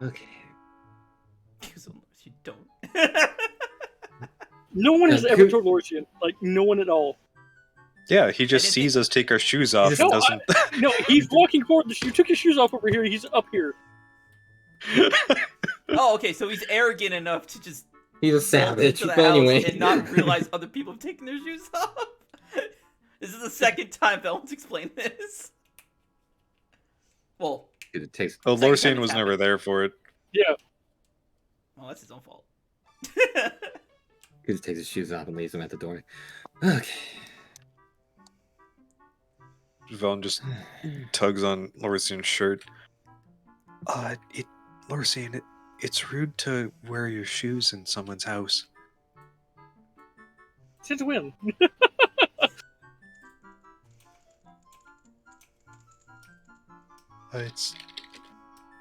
okay. You don't. No one has Uh, ever who- told Lorsian. Like, no one at all. Yeah, he just didn't sees think- us take our shoes off and No, doesn't. No, he's walking forward. You took your shoes off over here. He's up here. Oh, okay, so he's arrogant enough to just He's a walk savage. into the But house anyway. and not realize other people have taken their shoes off. This is the second time Veilwen's explained this. Well, Oh, It takes. Second time Lorsian it's was never happened. there for it. Yeah. well, that's his own fault. He just takes his shoes off and leaves them at the door. Okay. Veilwen just tugs on Lorsian's shirt. Lorsian, it's rude to wear your shoes in someone's house. Since when?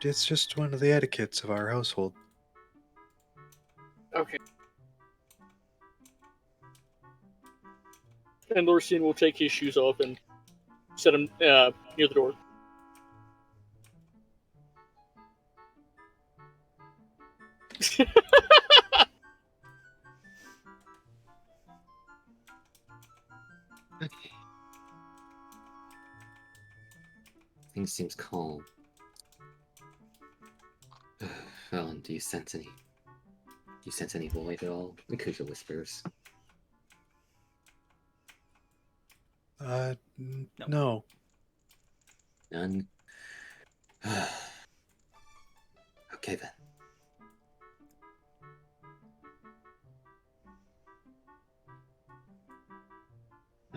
It's just one of the etiquettes of our household. Okay. And Lorsian will take his shoes off and set them near the door. Okay. Things seems calm. Veilwen, do you sense any? Do you sense any void at all? Akyr whispers. No. None. Okay then.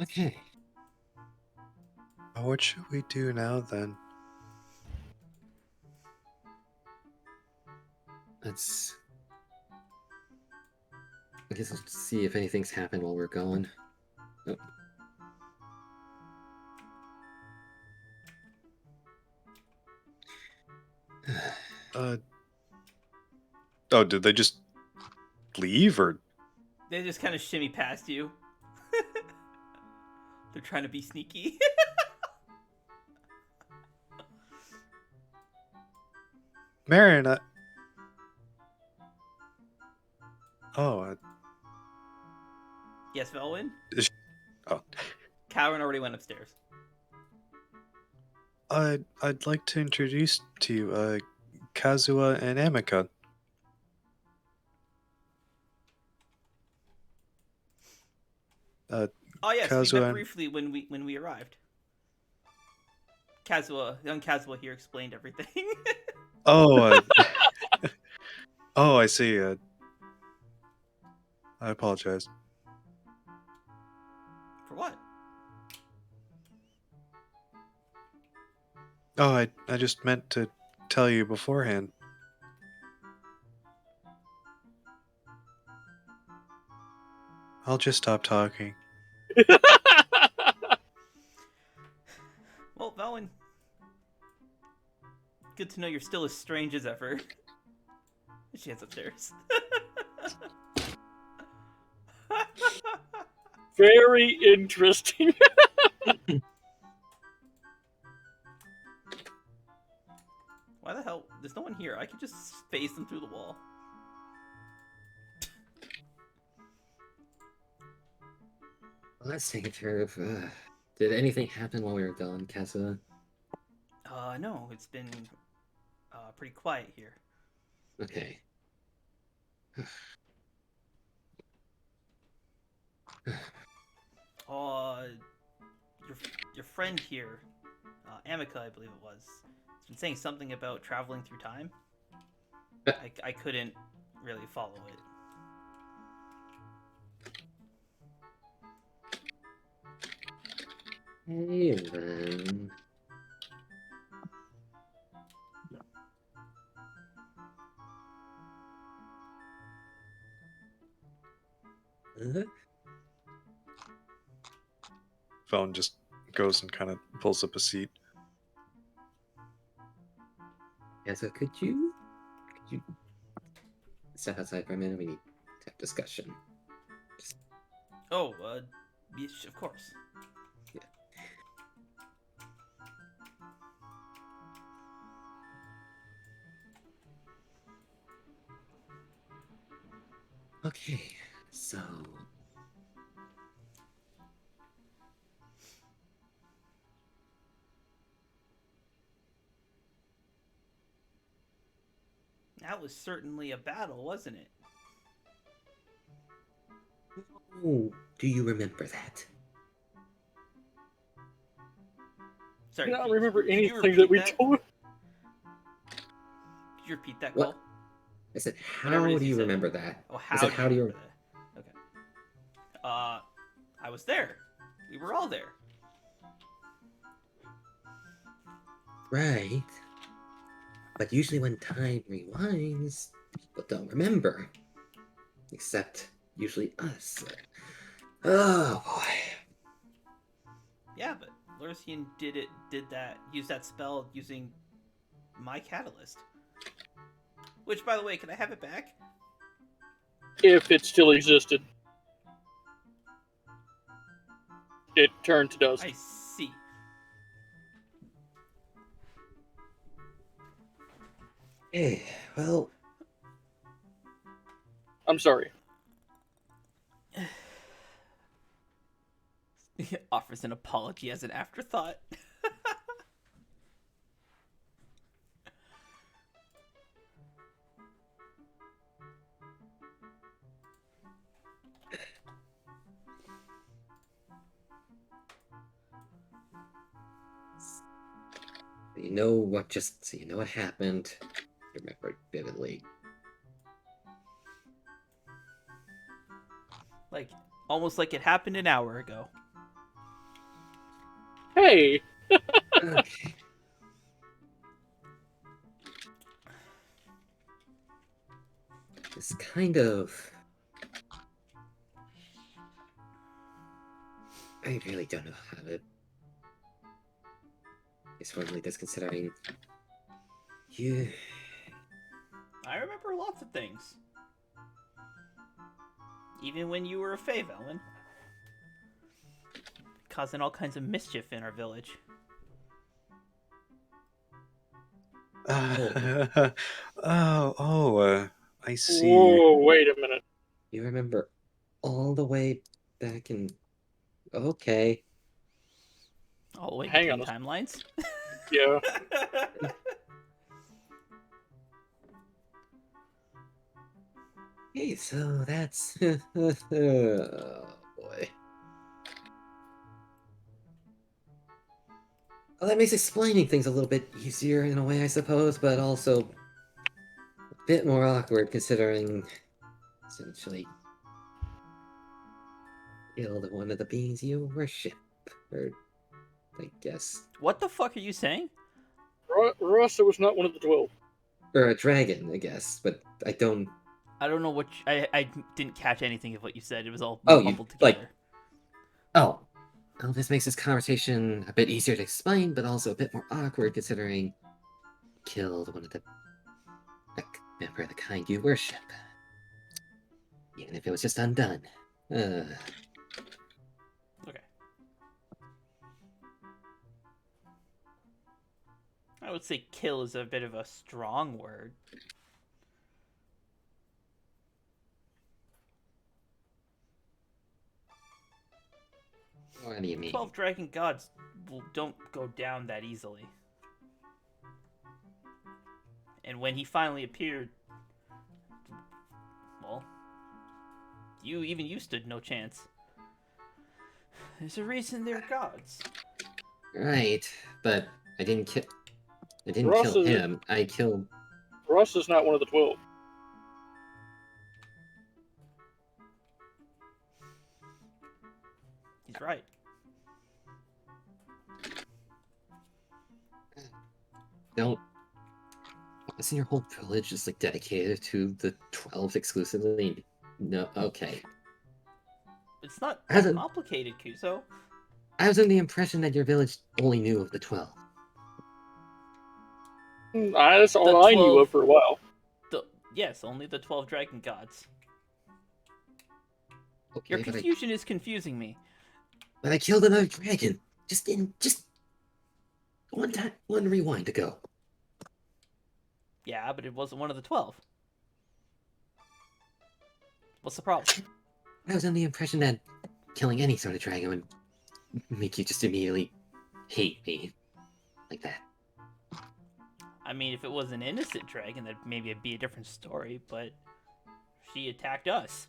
Okay. What should we do now then? Let's. I guess let's see if anything's happened while we're gone. Oh. Oh, did they just leave or? They just kind of shimmy past you. They're trying to be sneaky. Marin, Yes, Veilwen? oh. Kalren already went upstairs. I'd like to introduce to you, Kazuha and Amika. Oh yes, we Kazuha met and- briefly when we arrived. Young Kazuha here explained everything. Oh, oh, I see. I apologize. For what? Oh, I just meant to tell you beforehand. I'll just stop talking. Well, Veilwen, good to know you're still as strange as ever. She heads upstairs. Very interesting. Why the hell? There's no one here. I could just phase them through the wall. Well, let's take care of. Did anything happen while we were gone, Kessa? No, it's been pretty quiet here. Okay. Uh, your friend here, Amica, I believe it was, has been saying something about traveling through time. I couldn't really follow it. Hey, then. Velen just goes and kind of pulls up a seat. Kessa, could you step outside for a minute? We need to have discussion. Oh, yes, of course. Yeah. Okay, so That was certainly a battle, wasn't it? oh, do you remember that? I Sorry, do not could remember you anything that repeat we that? told. Could you repeat that, What? Cole? I said, Whatever it how is do you you said. remember that? Oh, I how said, do how you do you? remember that? Okay. I was there. We were all there. Right. But usually when time rewinds, people don't remember. Except usually us. Oh boy. Yeah, but Lursian used that spell using my catalyst. Which, by the way, can I have it back? If it still existed. It turned to dust. I see. Hey, well, I'm sorry. He offers an apology as an afterthought. so you know what happened. Remember it vividly. Like, almost like it happened an hour ago. Hey! Okay. It's kind of. I really don't know how to. It's formally this considering. You. I remember lots of things. Even when you were a Fae, Veilwen. Causing all kinds of mischief in our village. I see. Whoa, wait a minute. You remember all the way back in. Okay. All the way Hang between on. timelines. Yeah. Hey, so that's. Oh boy. Well, that makes explaining things a little bit easier in a way, I suppose, but also a bit more awkward considering essentially killed one of the beings you worship. Or, I guess. What the fuck are you saying? Rasa was not one of the 12. Or a dragon, I guess, but I don't. I don't know what I didn't catch anything of what you said. It was all Oh, mumbled like- together. Oh. Well, this makes this conversation a bit easier to explain, but also a bit more awkward considering killed one of the member of the kind you worship. Even if it was just undone. Okay. I would say kill is a bit of a strong word. What do you mean? 12 dragon gods don't go down that easily. And when he finally appeared, well, you stood no chance. There's a reason they're gods. Right, but I didn't kill. I didn't Ross kill is- him. I killed. Ross is not one of the 12. He's right. Don't. Isn't your whole village just like dedicated to the 12 exclusively? No. Okay. It's not As that a- complicated, Kuso. I was under the impression that your village only knew of the 12. That's all The I knew 12 of for a while. Yes, only the 12 dragon gods. Okay, Your confusion is confusing me. but I killed another dragon. Just one time, one rewind to go. Yeah, but it wasn't one of the 12. What's the problem? I was under the impression that killing any sort of dragon would make you just immediately hate me. Like that. I mean, if it was an innocent dragon, that maybe it'd be a different story, but she attacked us.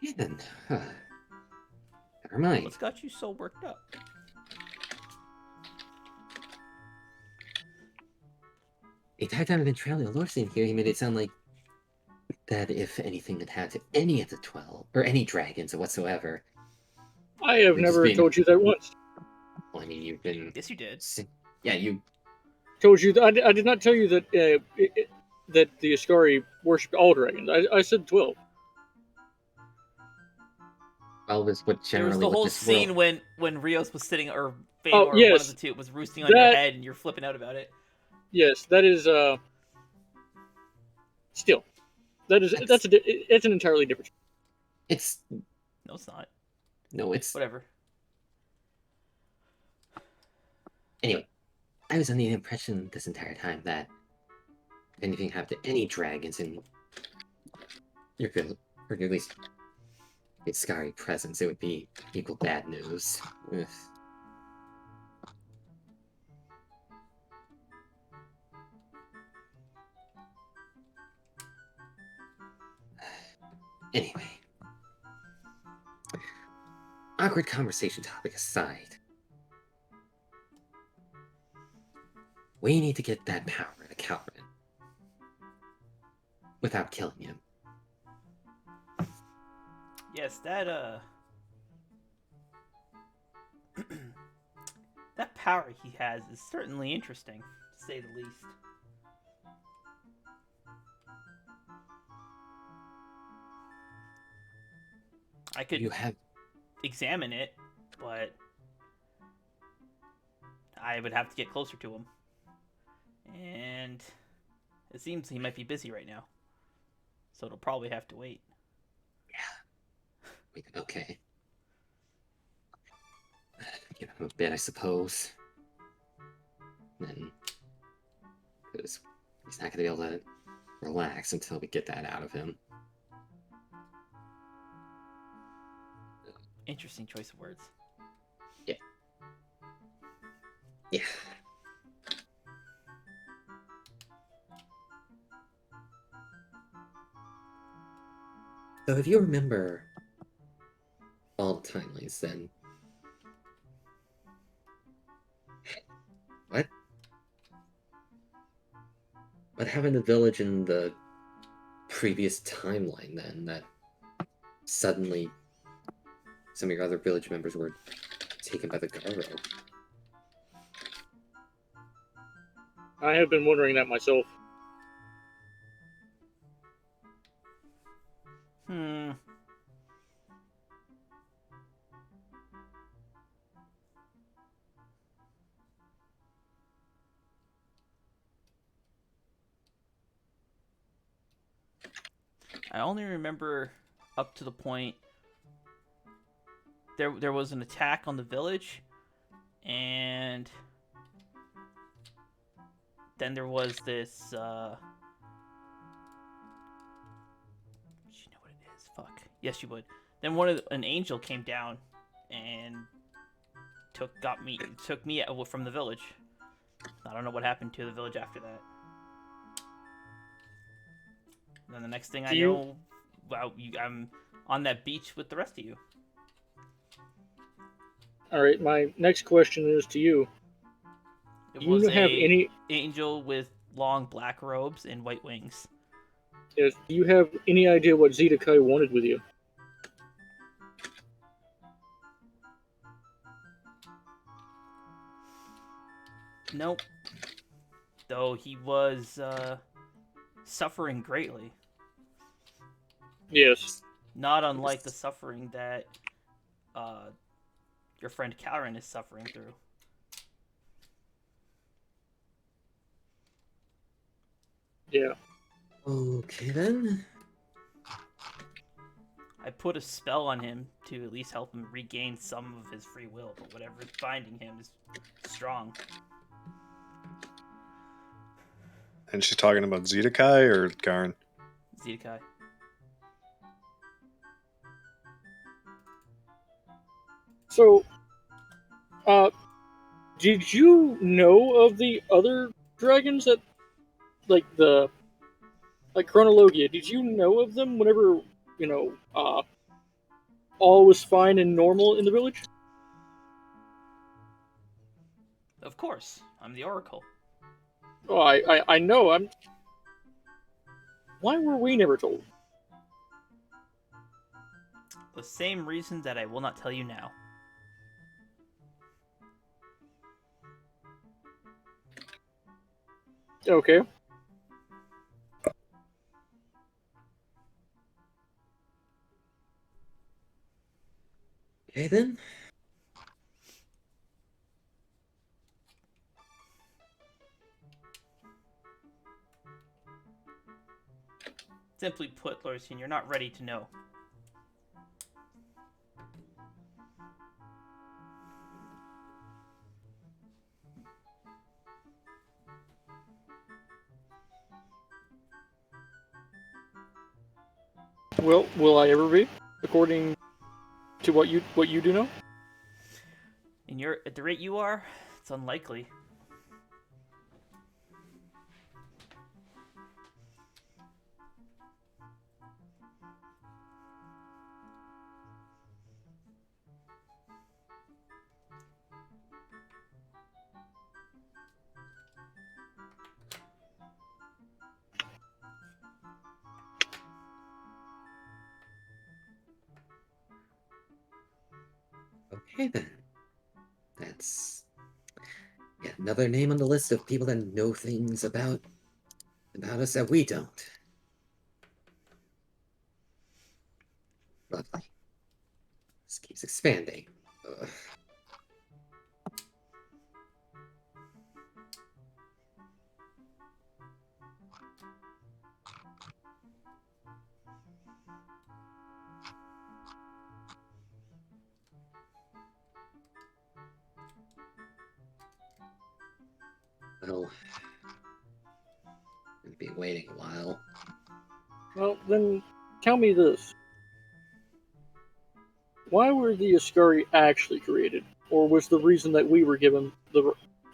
Yeah, then. Never mind. What's got you so worked up? The entire time I've been trailing Elysia here, he made it sound like that if anything had happened to any of the 12, or any dragons or whatsoever. I have We've just never been- told you that once. Well, I mean, you've been. Yes, you did. Yeah, you. Told you that I did not tell you that that the Ascari worship all dragons. I said 12. Well, was what There was generally the what whole this scene world. when Rios was sitting, or Feanor, Oh, or one yes. of the two, was roosting on your That- head, and you're flipping out about it. Yes, that is still it's an entirely different. It's No, it's not. no, it's Whatever. anyway. I was under the impression this entire time that if anything happened to any dragons in your village, or at least its scary presence, it would be equal bad news. Ugh. Anyway, awkward conversation topic aside, we need to get that power to Kalren without killing him. Yes, that that power he has is certainly interesting, to say the least. I could You have examine it, but I would have to get closer to him. And it seems he might be busy right now. So it'll probably have to wait. okay. Give him a bit, I suppose. Then, because he's not gonna be able to relax until we get that out of him. Interesting choice of words. Yeah. So if you remember all the timelines, then what? What happened to the village in the previous timeline then that suddenly some of your other village members were taken by the Garo? I have been wondering that myself. I only remember up to the point there was an attack on the village, and then there was this you know what it is, fuck. Yes, you would. Then an angel came down and took me from the village. I don't know what happened to the village after that. And then the next thing I know, I'm on that beach with the rest of you. All right, my next question is to you. It Do was you have a any? angel with long black robes and white wings. Do you have any idea what Zedekiah wanted with you? Nope. Though he was suffering greatly. Yes. Not unlike the suffering that your friend Kalren is suffering through. Yeah. Okay then. I put a spell on him to at least help him regain some of his free will, but whatever's binding him is strong. And she's talking about Zedekiah or Garen? Zedekiah. So, did you know of the other dragons that, like Chronologia? Did you know of them whenever all was fine and normal in the village? Of course, I'm the Oracle. Oh, I know. Why were we never told? The same reason that I will not tell you now. Okay. Okay then. Simply put, Lorisian, you're not ready to know. Well, will I ever be, according to what you do know? At the rate you are, it's unlikely. Okay then. That's yet another name on the list of people that know things about us that we don't. Lovely. This keeps expanding. Ugh. Well, I'm gonna be waiting a while. Well, then tell me this. Why were the Ascari actually created? Or was the reason that we were given the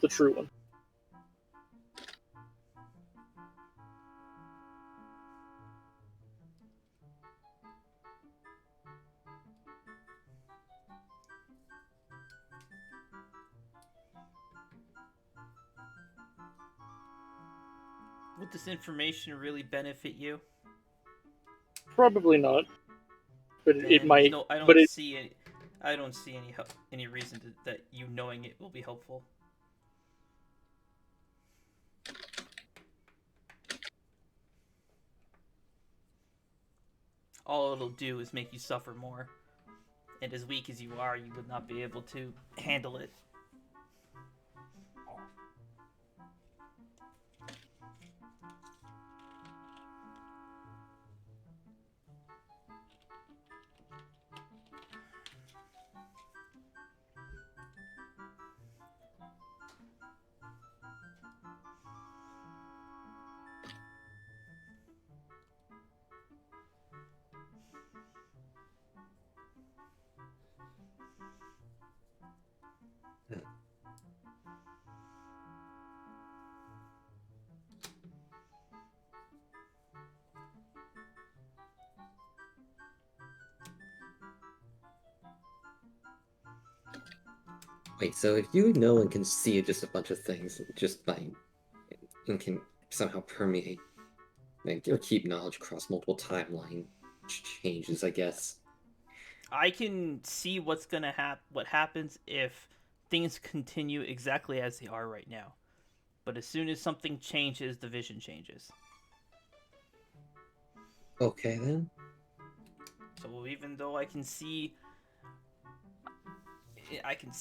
true one? Would this information really benefit you? Probably not. But Then it might. No, I don't but it, see any reason that you knowing it will be helpful. All it'll do is make you suffer more. And as weak as you are, you would not be able to handle it. Wait, so if you know and can see just a bunch of things just by and can somehow permeate or keep knowledge across multiple timeline changes, I guess. I can see what's gonna what happens if things continue exactly as they are right now. But as soon as something changes, the vision changes. Okay then. So even though I can see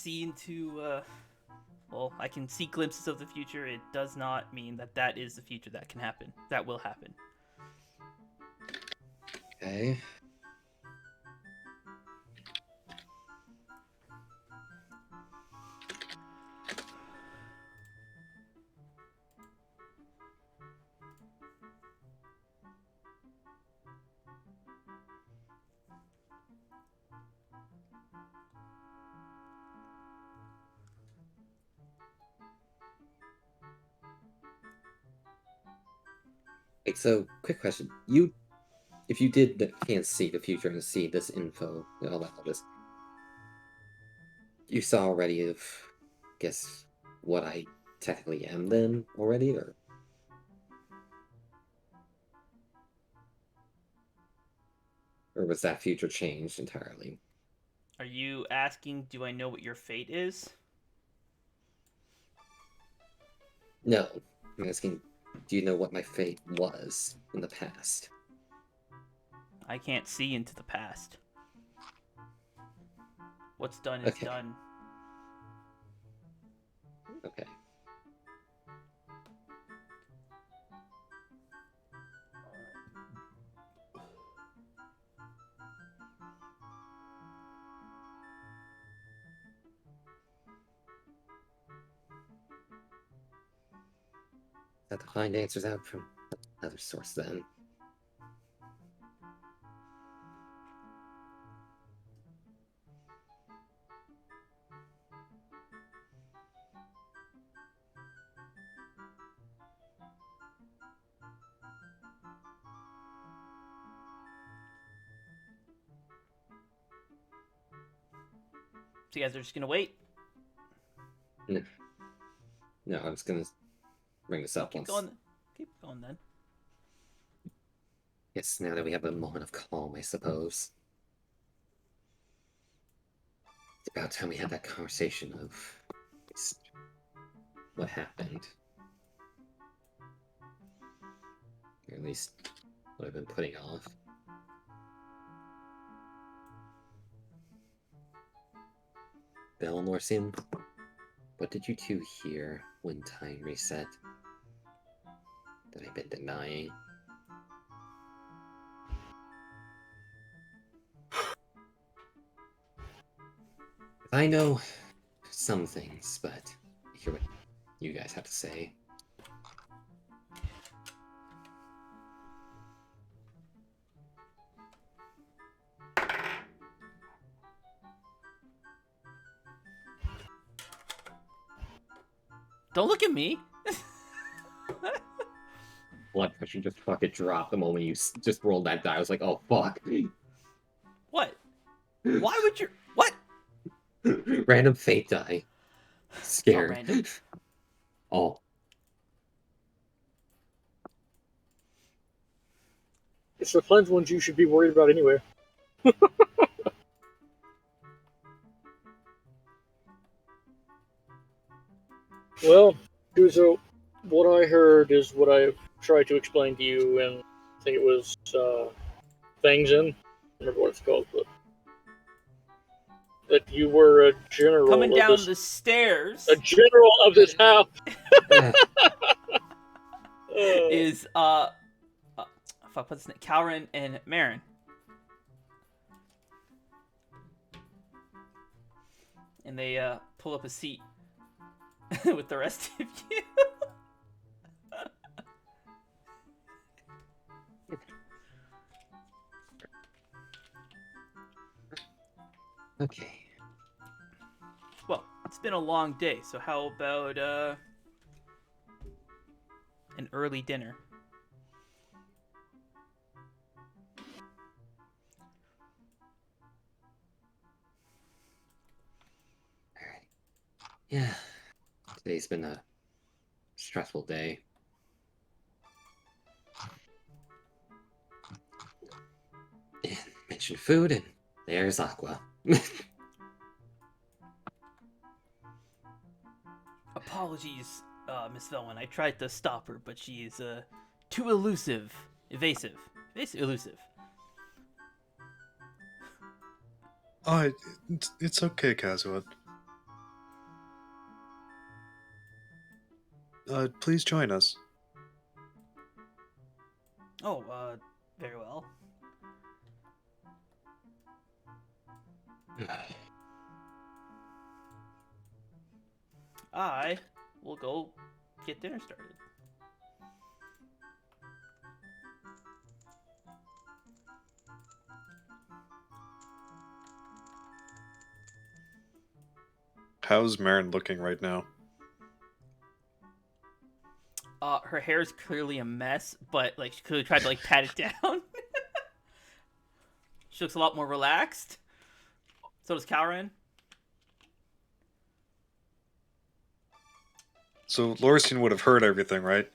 into I can see glimpses of the future, it does not mean that that is the future that can happen. That will happen. Okay. Wait, so quick question. If you can't see the future and see this info and all this, you saw already of, guess, what I technically am then already, or was that future changed entirely? Are you asking, do I know what your fate is? No, I'm asking, do you know what my fate was in the past? I can't see into the past. What's done is Okay. done. Okay. Have to find answers out from another source then. So you guys are just gonna wait? No, I'm just gonna bring this up Keep once. going. Keep going then. Yes, now that we have a moment of calm, I suppose. It's about time we had that conversation of what happened. Or at least what I've been putting off. Belmorsian, what did you two hear when time reset? That I've been denying? I know some things, but I hear what you guys have to say. Don't look at me. Blood pressure just fucking dropped the moment you just rolled that die. I was like, oh fuck. What? Why would you? What? Random fate die. It's not Scared. random. Oh. It's the cleansed ones you should be worried about anyway. Well, Kuzo, what I heard is what I tried to explain to you, and I think it was Fangs In. I don't remember what it's called, but that you were a general Coming of down this, the stairs a general of this house. is fuck, what's his name? Kalren and Marin. And they pull up a seat with the rest of you. Okay. Well, it's been a long day, so how about an early dinner? Alright. Yeah, today's been a stressful day. And mention food, and there's Aqua. Apologies, Miss Veilwen. I tried to stop her, but she is too evasive. Elusive. Oh, it's okay, Kazuha. Please join us. Oh, very well. I will go get dinner started. How's Marin looking right now? Her hair is clearly a mess, but like she clearly tried to like pat it down. She looks a lot more relaxed. So does Kalren. So Lorsian would have heard everything, right?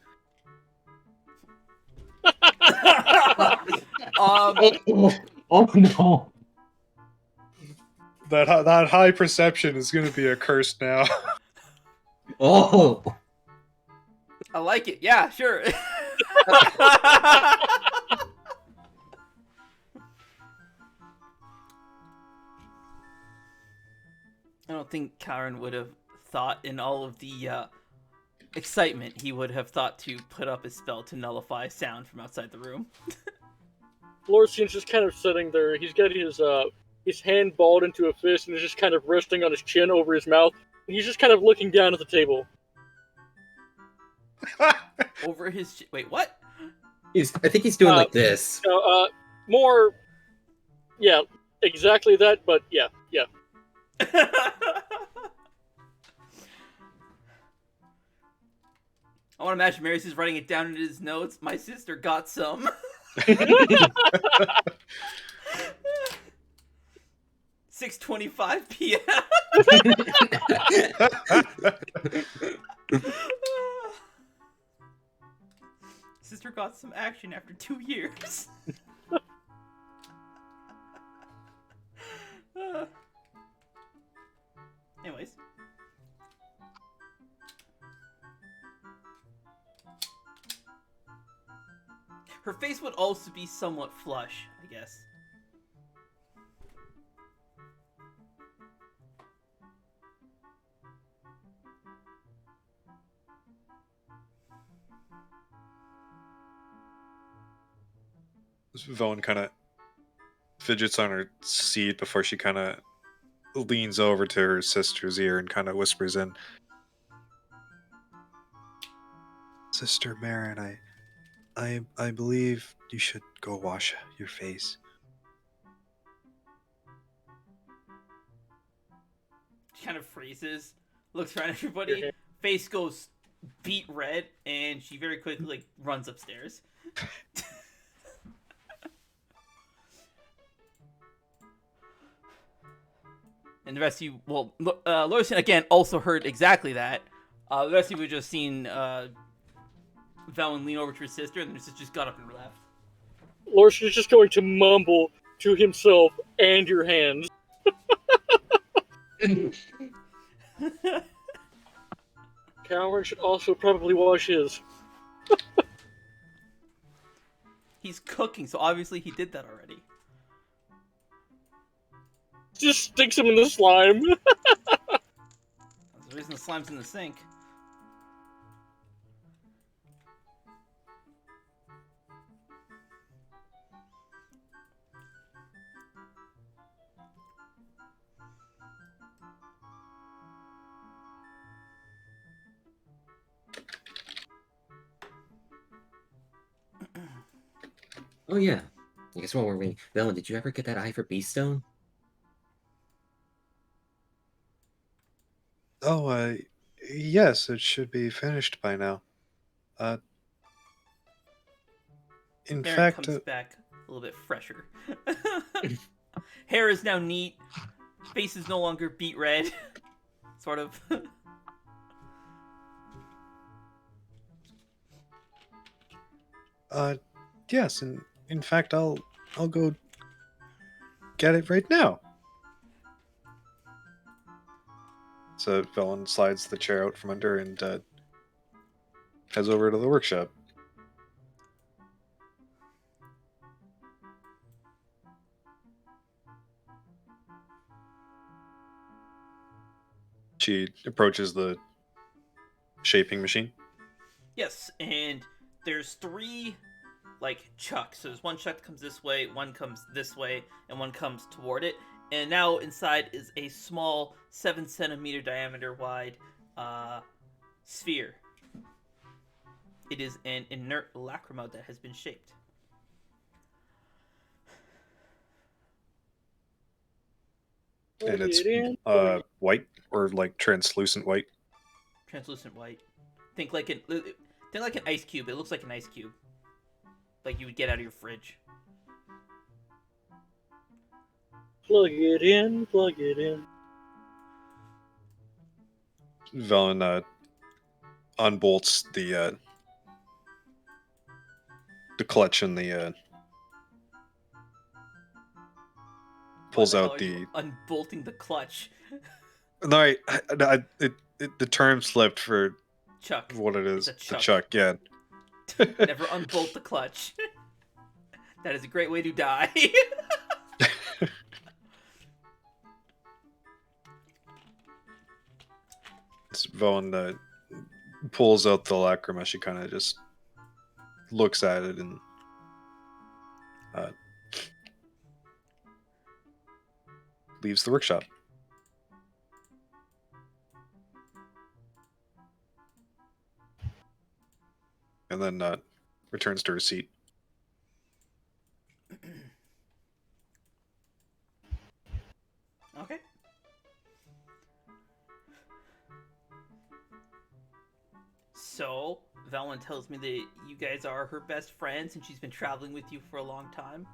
Oh no! That high perception is going to be a curse now. Oh! I like it. Yeah, sure. I don't think Kalren would have thought in all of the excitement he would have thought to put up his spell to nullify sound from outside the room. Lorsian's just kind of sitting there. He's got his hand balled into a fist and is just kind of resting on his chin over his mouth. And he's just kind of looking down at the table. Over his wait, what? I think he's doing like this. More, yeah, exactly that, but yeah. I want to imagine Marius is writing it down in his notes. My sister got some. 6:25 p.m. Sister got some action after 2 years. Anyways. Her face would also be somewhat flush, I guess. Vaughn kind of fidgets on her seat before she kind of leans over to her sister's ear and kind of whispers in, "Sister Marin, I believe you should go wash your face." She kind of freezes, looks around at everybody, face goes beet red, and she very quickly like runs upstairs. And the rest of you, well, Lorsian again also heard exactly that. The rest of you just seen Veilwen lean over to her sister, and then just got up and left. Lorsian is just going to mumble to himself and your hands. Kalren should also probably wash his. He's cooking, so obviously he did that already. Just sticks him in the slime. That's the reason the slime's in the sink. Oh yeah. I guess while we're waiting, Velen, did you ever get that eye for Beast Stone? Oh, yes, it should be finished by now. In Marin fact, comes back a little bit fresher. Hair is now neat. Face is no longer beet red. Sort of. Yes, and in fact, I'll go get it right now. So Velen slides the chair out from under and heads over to the workshop. She approaches the shaping machine. Yes, and there's 3 like chucks. So there's one chuck that comes this way, one comes this way, and one comes toward it. And now inside is a small 7 centimeter diameter wide sphere. It is an inert lacrima that has been shaped. And it's white or like translucent white. Translucent white. Think like an ice cube. It looks like an ice cube, like you would get out of your fridge. Plug it in, plug it in. Velen unbolts the clutch and the pulls out the unbolting the clutch. No, the term slipped for Chuck. What it is. It's a The chuck, yeah. Never unbolt the clutch. That is a great way to die. Velen pulls out the lacrima. She kind of just looks at it and leaves the workshop. And then returns to her seat. Okay. So, Veilwen tells me that you guys are her best friends and she's been traveling with you for a long time.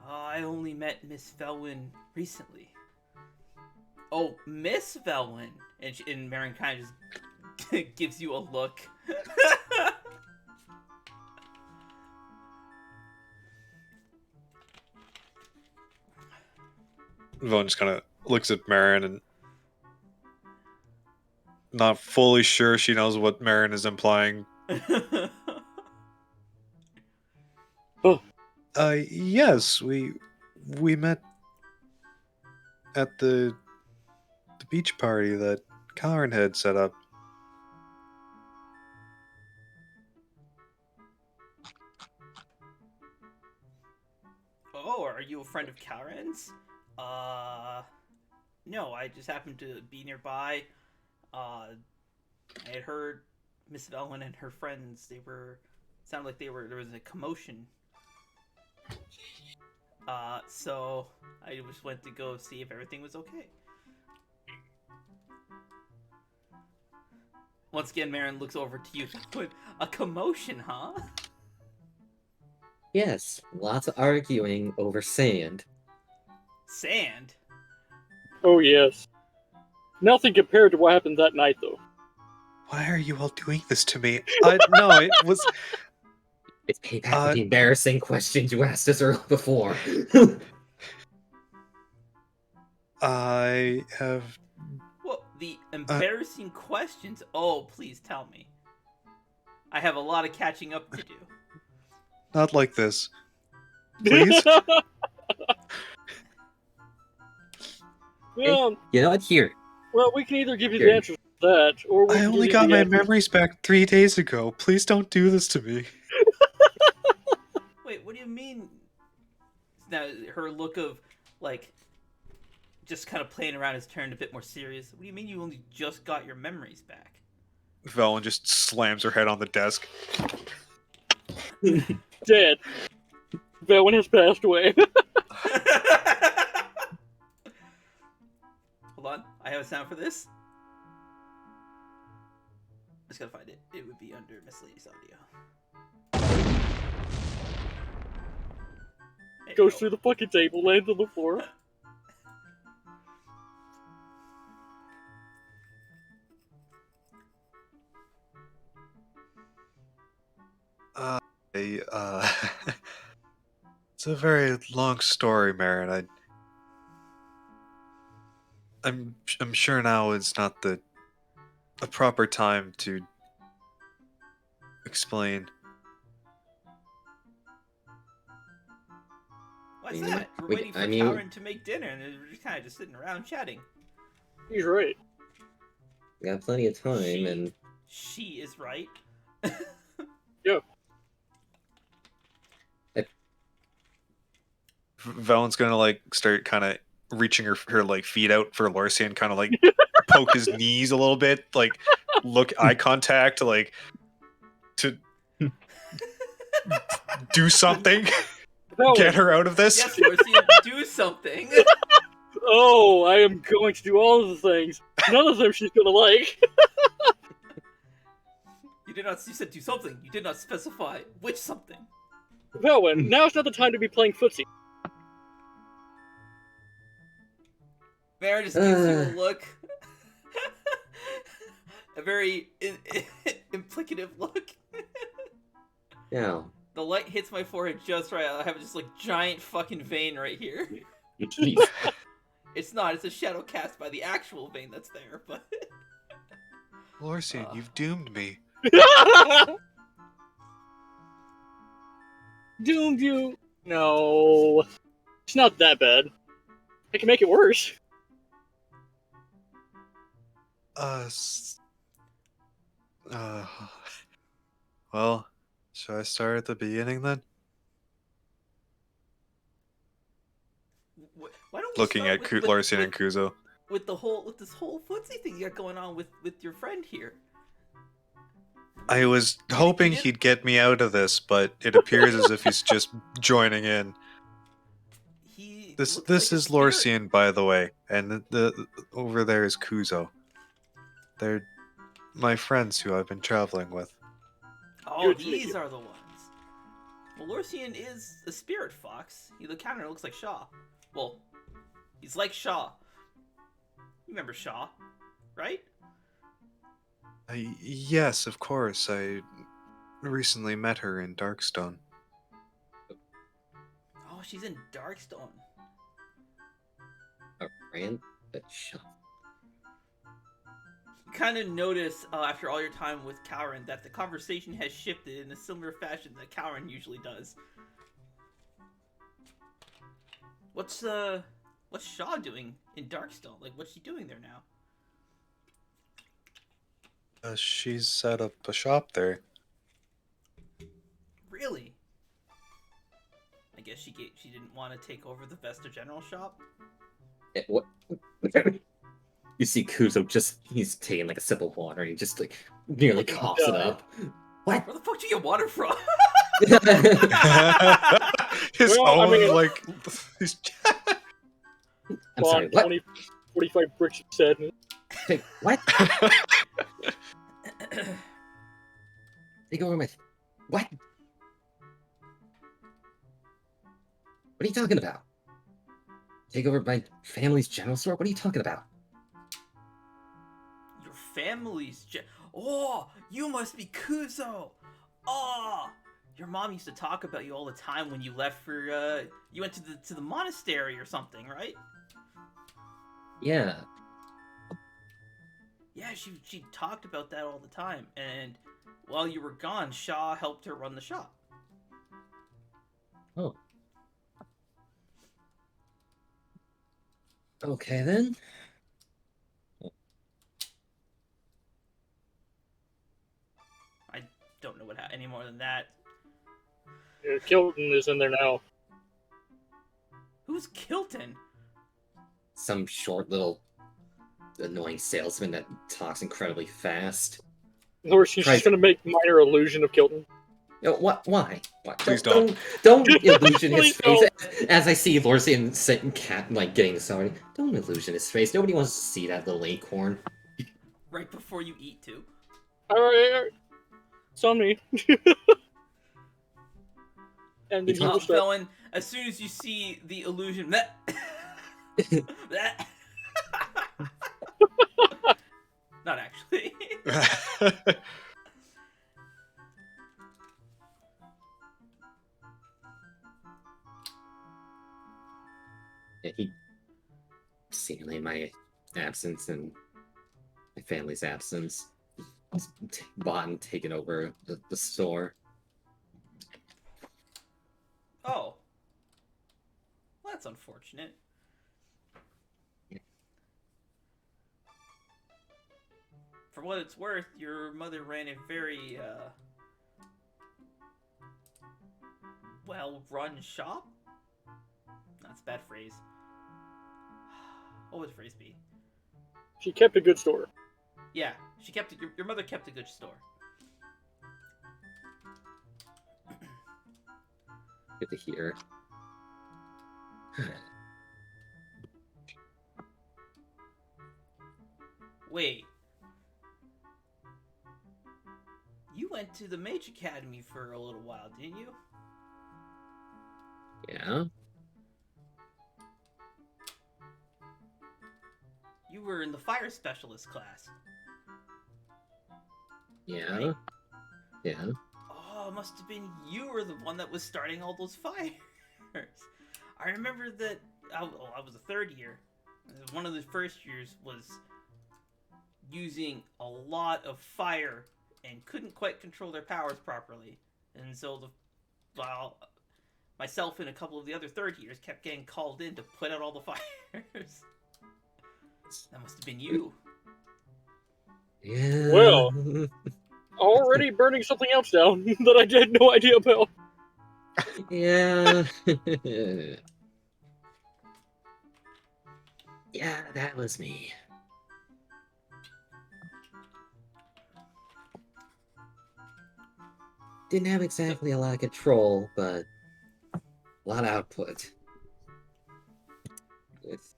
I only met Miss Veilwen recently. Oh, Miss Veilwen! And Marin kind of just gives you a look. Velen just kind of looks at Marin and not fully sure she knows what Marin is implying. Oh. Yes, we met at the beach party that Kalren had set up. Oh, are you a friend of Kalren's? No, I just happened to be nearby. I had heard Miss Veilwen and her friends, sounded like there was a commotion. So I just went to go see if everything was okay. Once again, Marin looks over to you. A commotion, huh? Yes, lots of arguing over sand. Sand? Oh, yes. Nothing compared to what happened that night, though. Why are you all doing this to me? No, it was... It's payback for the embarrassing questions you asked us before. I have... Well, the embarrassing questions? Oh, please tell me. I have a lot of catching up to do. Not like this. Please? Well, you know what? Here. Well, we can either give you the answers to that, or we I can only give got you the my answers. memories back 3 days ago. Please don't do this to me. Wait, what do you mean? Now, her look of, like, just kind of playing around has turned a bit more serious. What do you mean you only just got your memories back? Velen just slams her head on the desk. Dead. Veilwen has passed away. Hold on, I have a sound for this. I just gotta find it. It would be under miscellaneous audio. Goes through the fucking table, lands on the floor. It's a very long story, Marin. I'm sure now is not the proper time to explain. What's I mean, that? We're we- waiting for I mean- Kalren to make dinner, and we're just kind of just sitting around chatting. He's right. We got plenty of time, She- and She is right. Valen's gonna like start kind of reaching her like feet out for Lorcy and kind of like poke his knees a little bit, like look eye contact, like to do something, Veilwen, get her out of this. Yes, Lucian, do something. oh, I am going to do all of the things. None of them she's gonna like. You did not. You said do something. You did not specify which something. Veilwen, now's not the time to be playing footsie. Marin just gives you a look. A very implicative look. yeah. The light hits my forehead just right. I have just like giant fucking vein right here. Jeez. It's not. It's a shadow cast by the actual vein that's there. But Lorcy, you've doomed me. Doomed you? No. It's not that bad. I can make it worse. Well, should I start at the beginning then? why don't we Looking start at with, Lorcy and Kuzo. with this whole footsie thing you got going on with your friend here? I was hoping didn't- he'd get me out of this, but it appears as if he's just joining in. He This looks this like a is spirit. Lorcian, by the way, and the over there is Kuzo. They're my friends who I've been traveling with. Oh, Good to meet these you. are the ones. Well, Lorcian is a spirit fox. He kind of looks like Shaw. Well, he's like Shaw. You remember Shaw, right? Yes, of course. I recently met her in Darkstone. Oh, she's in Darkstone. A rant, but shut. You kind of notice after all your time with Kalren that the conversation has shifted in a similar fashion that Kalren usually does. What's Shaw doing in Darkstone? Like, what's she doing there now? She's set up a shop there. Really? I guess she didn't want to take over the Vesta General shop. What? You see Kuzo he's taking like a sip of water and he just like nearly coughs it up. What? Where the fuck did you get water from? His Well, I own mean- like. His... I'm sorry, what? 20, 45 bricks of sadness. Wait, what? Take over my... What? What are you talking about? Take over my family's general store? What are you talking about? Your family's Oh, you must be Kuzo. Oh, your mom used to talk about you all the time when you left for you went to the monastery or something, right? Yeah. Yeah, she talked about that all the time, and while you were gone, Shaw helped her run the shop. Oh. Okay, then. I don't know what any more than that. Yeah, Kilton is in there now. Who's Kilton? Some short little annoying salesman that talks incredibly fast. Or she's Christ. just gonna make minor illusion of Kilton. No, what? Why? What? Please don't illusion his Please face. As I see Lorcian sitting cat like getting this already. Don't illusion his face. Nobody wants to see that little acorn. Right before you eat, too. Alright. It's on me. And then It's you not will start. Felon, as soon as you see the illusion, not actually. seemingly my absence and my family's absence, bought and taken over the store. Oh. Well, that's unfortunate. For what it's worth, your mother ran a very, well-run shop? That's a bad phrase. What would the phrase be? She kept a good store. Yeah, she kept it. Your mother kept a good store. Good to hear. Wait. You went to the Mage Academy for a little while, didn't you? Yeah. You were in the fire specialist class. Yeah. Right? Yeah. Oh, it must have been you were the one that was starting all those fires. I remember that I was a third year. One of the first years was using a lot of fire and couldn't quite control their powers properly. And so myself and a couple of the other third years kept getting called in to put out all the fires. That must have been you. Yeah. Well, already burning something else down that I had no idea about. Yeah. Yeah, that was me. Didn't have exactly a lot of control, but a lot of output. With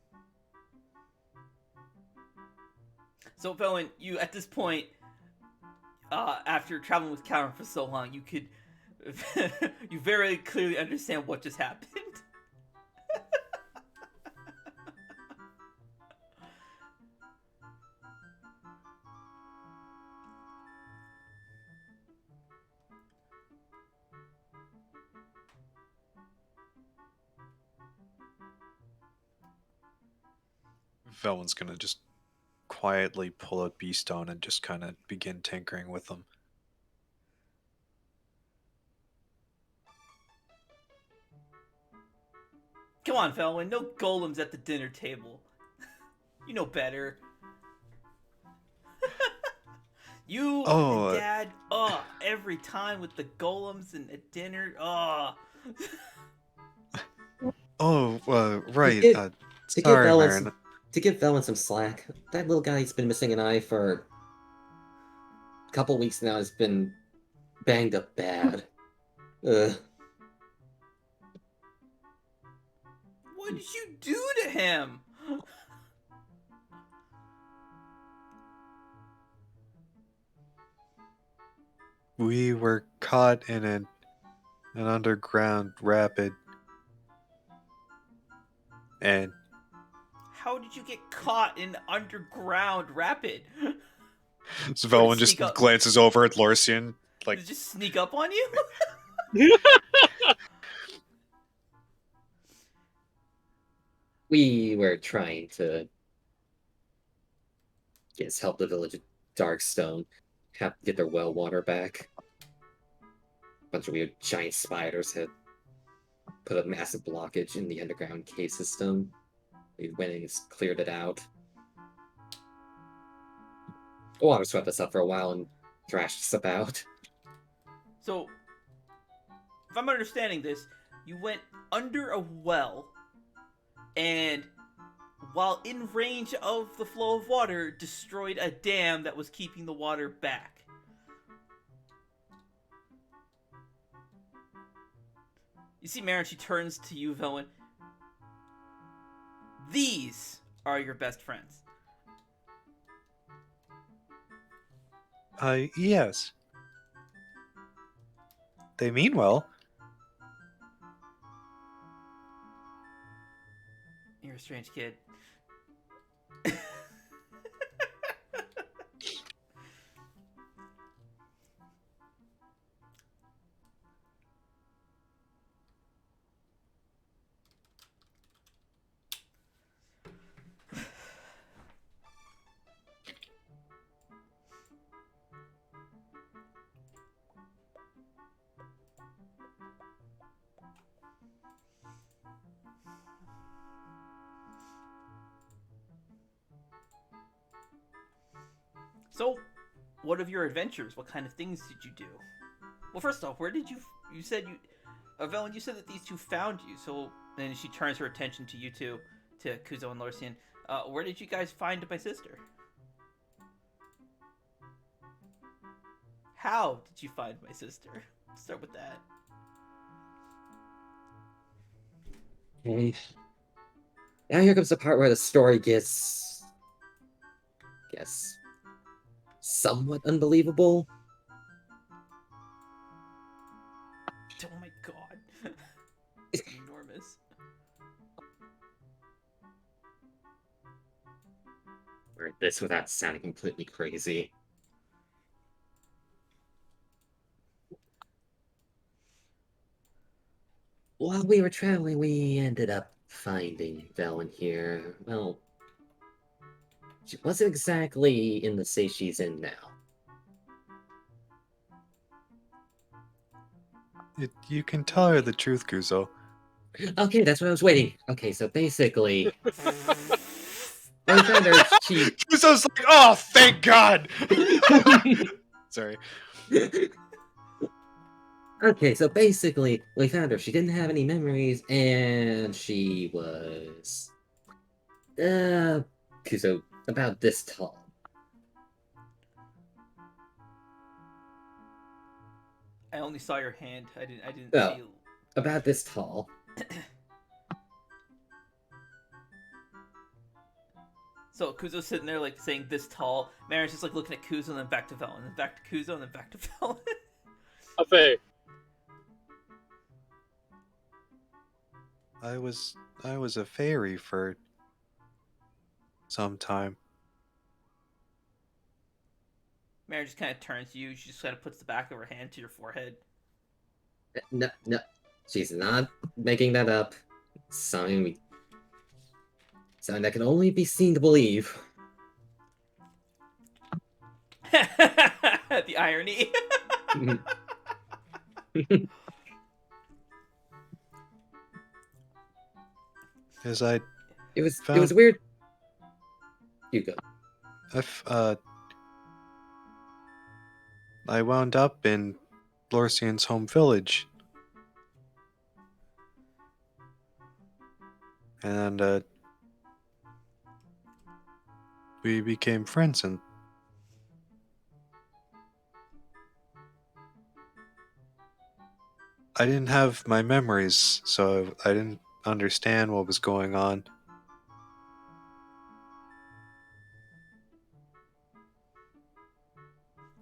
So, Bowen, you at this point, after traveling with Kalren for so long, you could, you very clearly understand what just happened. Veilwen's gonna just quietly pull a bee stone and just kind of begin tinkering with them. Come on, Veilwen, no golems at the dinner table. You know better. You Oh, and Dad, every time with the golems and at dinner, right. to give Sorry, Velen Marin. to give Velen some slack. That little guy's been missing an eye for a couple weeks now. Has been banged up bad. Ugh. what did you do to him? We were caught in an underground rapid, and How did you get caught in underground rapid? so Or Veilwen to just sneak up. glances over at Lorcian, like, Did it just sneak up on you? We were trying to help the village of Darkstone get their well water back. A bunch of weird giant spiders had put a massive blockage in the underground cave system. We went and cleared it out. The water swept us up for a while and thrashed us about. So, if I'm understanding this, you went under a well, and while in range of the flow of water, destroyed a dam that was keeping the water back. You see Marin, she turns to you, Veilwen. These are your best friends. yes. They mean well. You're a strange kid. So, what of your adventures? What kind of things did you do? Well, first off, where did you said you... Veilwen, you said that these two found you, so... Then she turns her attention to you two, to Kuzo and Lorsian. Where did you guys find my sister? How did you find my sister? Start with that. Okay. Now here comes the part where the story gets, I guess, somewhat unbelievable. Oh my god. It's enormous. Or this without sounding completely crazy. While we were traveling, we ended up finding Veilwen here. Well, she wasn't exactly in the state she's in now. You can tell her the truth, Kuzo. Okay, that's what I was waiting. Okay, so basically, I found her. She. Kuzo's like, oh, thank God. Sorry. Okay, so basically, we found her. She didn't have any memories, and she was, Kuzo, about this tall. I only saw your hand. I didn't Oh. see... About this tall. So Kuzo's sitting there like saying this tall. Marin's just like looking at Kuzo and then back to Veilwen, then back to Kuzo and then back to Veilwen. Afe. I was a fairy for some time. Marin just kind of turns to you. She just kind of puts the back of her hand to your forehead. No, she's not making that up. Something that can only be seen to believe. The irony. As It was weird. You go. I wound up in Lorsian's home village. And we became friends, and I didn't have my memories, so I didn't understand what was going on.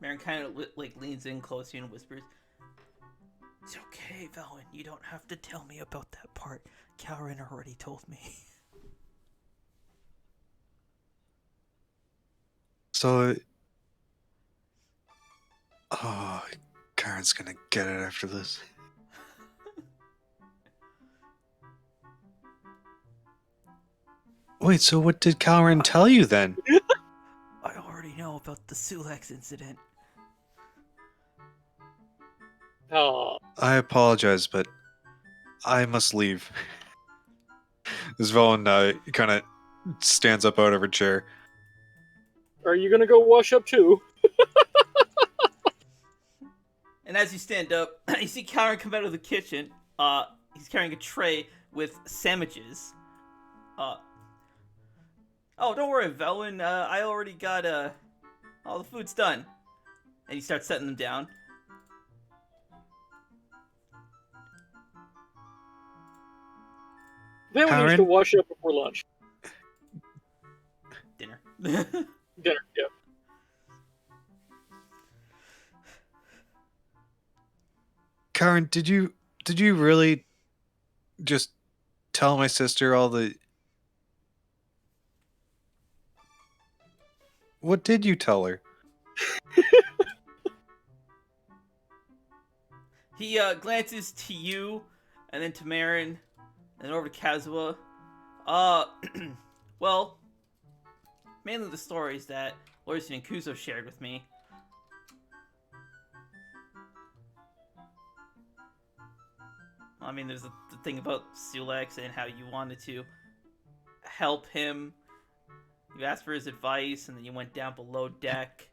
Marin kind of like leans in close to you and whispers, "It's okay, Veilwen. You don't have to tell me about that part. Kalren already told me." So, oh, Karen's gonna get it after this. Wait, so what did Kalren tell you then? I already know about the Sulex incident. Oh, I apologize, but I must leave. This Veilwen kind of stands up out of her chair. are you gonna go wash up too? And as you stand up, you see Kalren come out of the kitchen. He's carrying a tray with sandwiches. Oh, don't worry, Veilwen. I already got all the food's done. And he starts setting them down. Then we need Karen? to wash up before lunch. Dinner. Dinner, yeah. Karen, did you really just tell my sister all the... What did you tell her? He glances to you, and then to Marin, and then over to Kazuha. Well, mainly the stories that Lorsian and Kuzo shared with me. I mean, there's the thing about Sulex and how you wanted to help him. You asked for his advice, and then you went down below deck.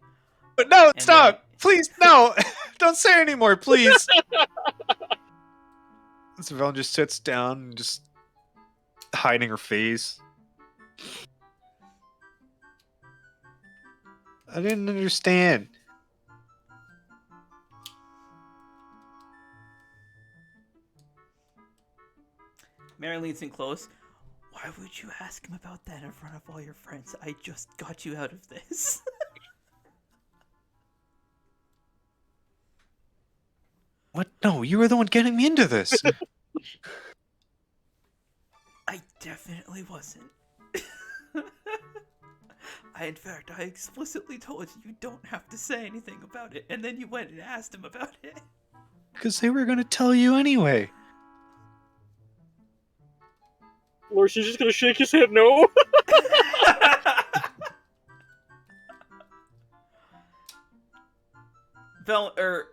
But no, And stop! Please, no! Don't say anymore, please! So Veilwen just sits down and just hiding her face. I didn't understand. Marin leans in close. Why would you ask him about that in front of all your friends? I just got you out of this. What? No, you were the one getting me into this. I definitely wasn't. In fact, I explicitly told you don't have to say anything about it, and then you went and asked him about it. Because they were going to tell you anyway. Lorcy's just gonna shake his head no.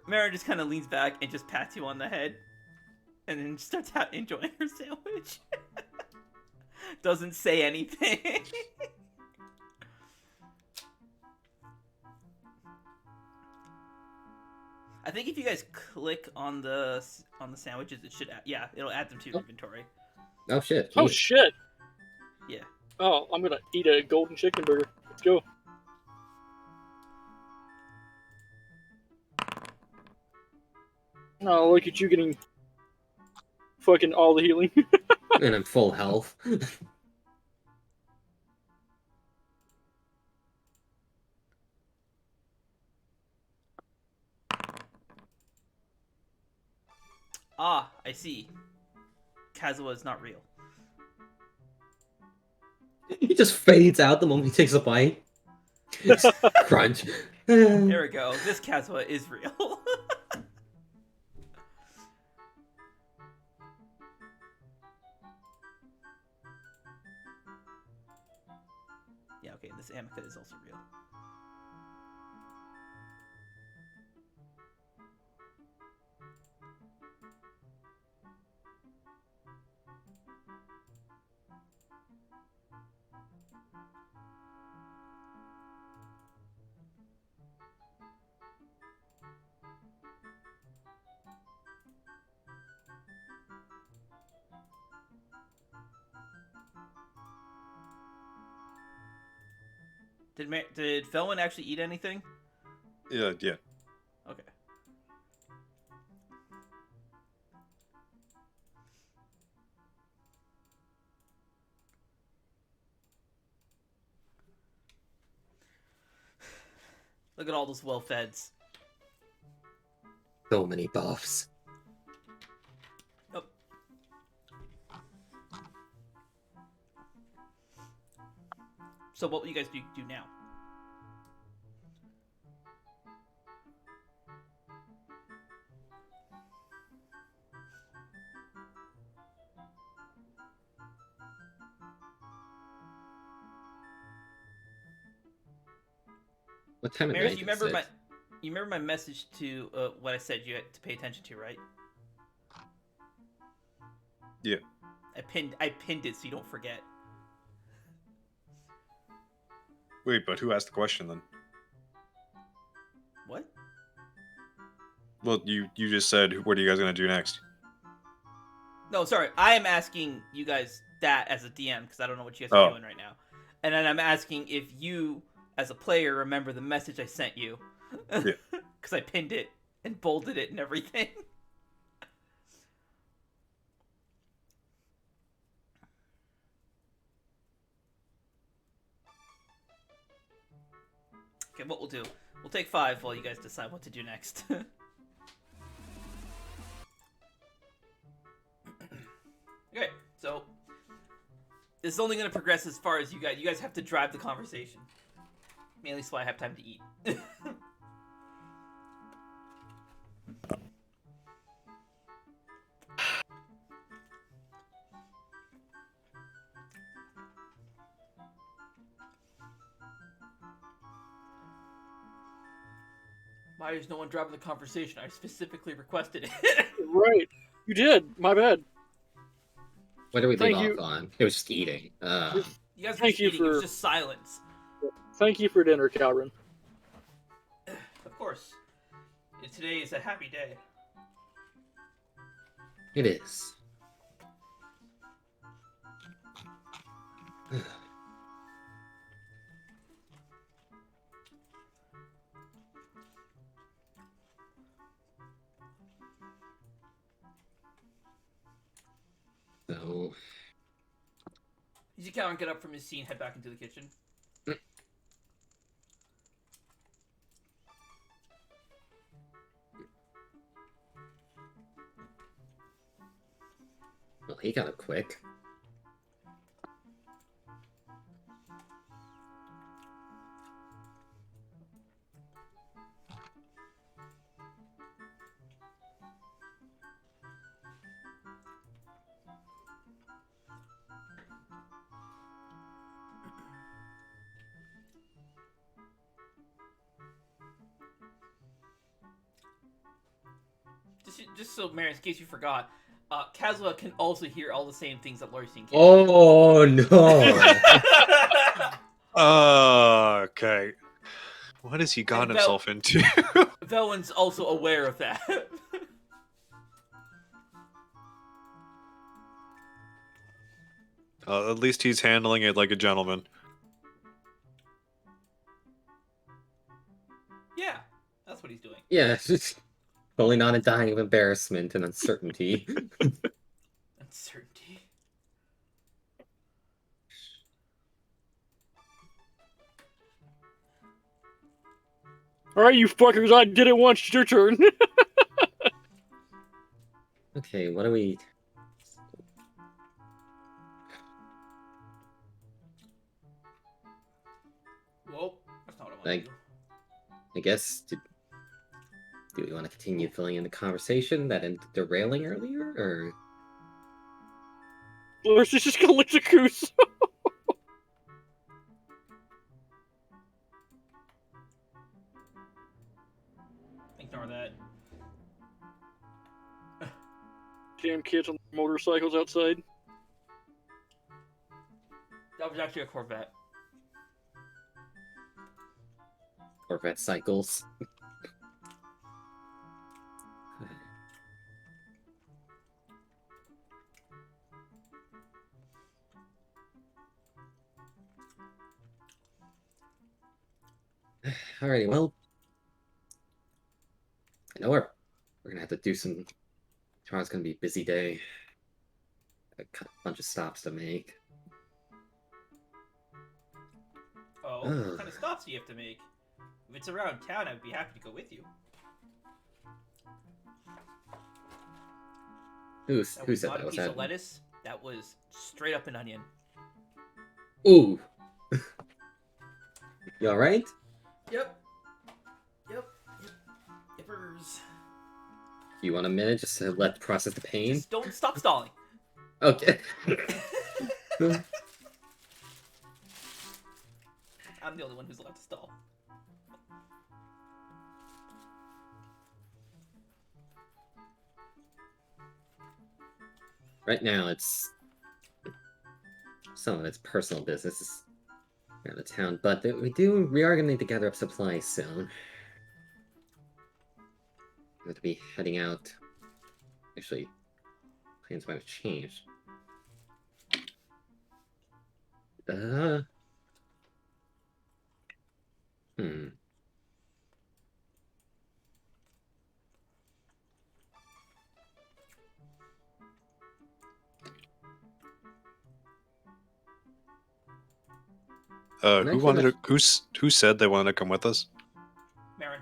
Marin just kind of leans back and just pats you on the head, and then starts enjoying her sandwich. Doesn't say anything. I think if you guys click on the sandwiches, it should it'll add them to your inventory. Oh shit. Oh geez. shit. Yeah. Oh, I'm gonna eat a golden chicken burger. Let's go. Oh, look at you getting fucking all the healing. And I'm full health. Ah, I see. Kazuha is not real. He just fades out the moment he takes a bite. Crunch. There we go. This Kazuha is real. Yeah, okay, this Amica is also real. Did Veilwen actually eat anything? Yeah. Okay. Look at all those well-feds. So many buffs. Oh. So what will you guys do now? What time of Maris, night you is remember it? you remember my message to what I said you had to pay attention to, right? Yeah. I pinned it so you don't forget. Wait, but who asked the question then? What? Well, you just said, what are you guys going to do next? No, sorry. I am asking you guys that as a DM because I don't know what you guys are doing right now. And then I'm asking if you, as a player, remember the message I sent you. Yeah. Because I pinned it and bolded it and everything. Okay, what we'll do. We'll take 5 while you guys decide what to do next. Okay, so this is only going to progress as far as you guys. You guys have to drive the conversation. Mainly so I have time to eat. Why is no one driving the conversation? I specifically requested it. Right. You did. My bad. What did we leave Thank you. off on? It was just eating. You guys were Thank just you eating. It was for- just silence. Thank you for dinner, Kalren. course. Today is a happy day. It is. So, You see Kalren get up from his seat and head back into the kitchen. well, he got up quick. Just so, Marin, in case you forgot, Kazuma can also hear all the same things that Larcian can. Oh no! Okay. What has he gotten And himself into? Veilwen's also aware of that. At least he's handling it like a gentleman. Yeah, that's what he's doing. Yeah, only not dying of embarrassment and uncertainty. Uncertainty. Alright, you fuckers, I did it once, it's your turn. Okay, what do we... Well, that's not what I want to do. I guess... Do we want to continue filling in the conversation that ended derailing earlier, or... Larcian's just gonna lick the goose. Ignore that. Damn kids on motorcycles outside. That was actually a Corvette. Corvette cycles? Alrighty, well... I know we're gonna have to do some... Tomorrow's gonna be a busy day. A bunch of stops to make. Oh, what kind of stops do you have to make? If it's around town, I'd be happy to go with you. Who That said was that? not a Was piece that... of lettuce. That was straight up an onion. Ooh! You alright? Yep. Yippers. You want a minute just to process the pain? Just don't stop stalling. Okay. I'm the only one who's allowed to stall. Right now, it's... Some of it's personal business around the town, but we are gonna need to gather up supplies soon. We're going to be heading out. Actually, plans might have changed. Who said they wanted to come with us? Marin.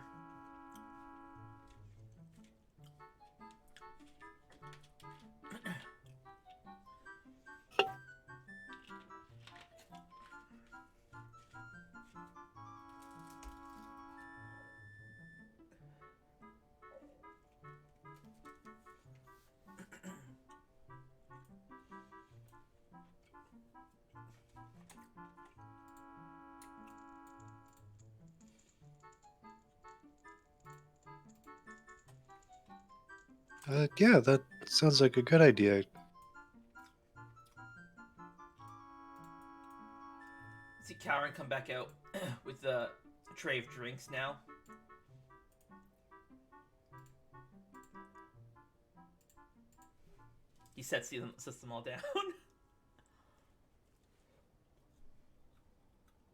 Yeah, that sounds like a good idea. See Kalren come back out with a tray of drinks now. He sets them all down.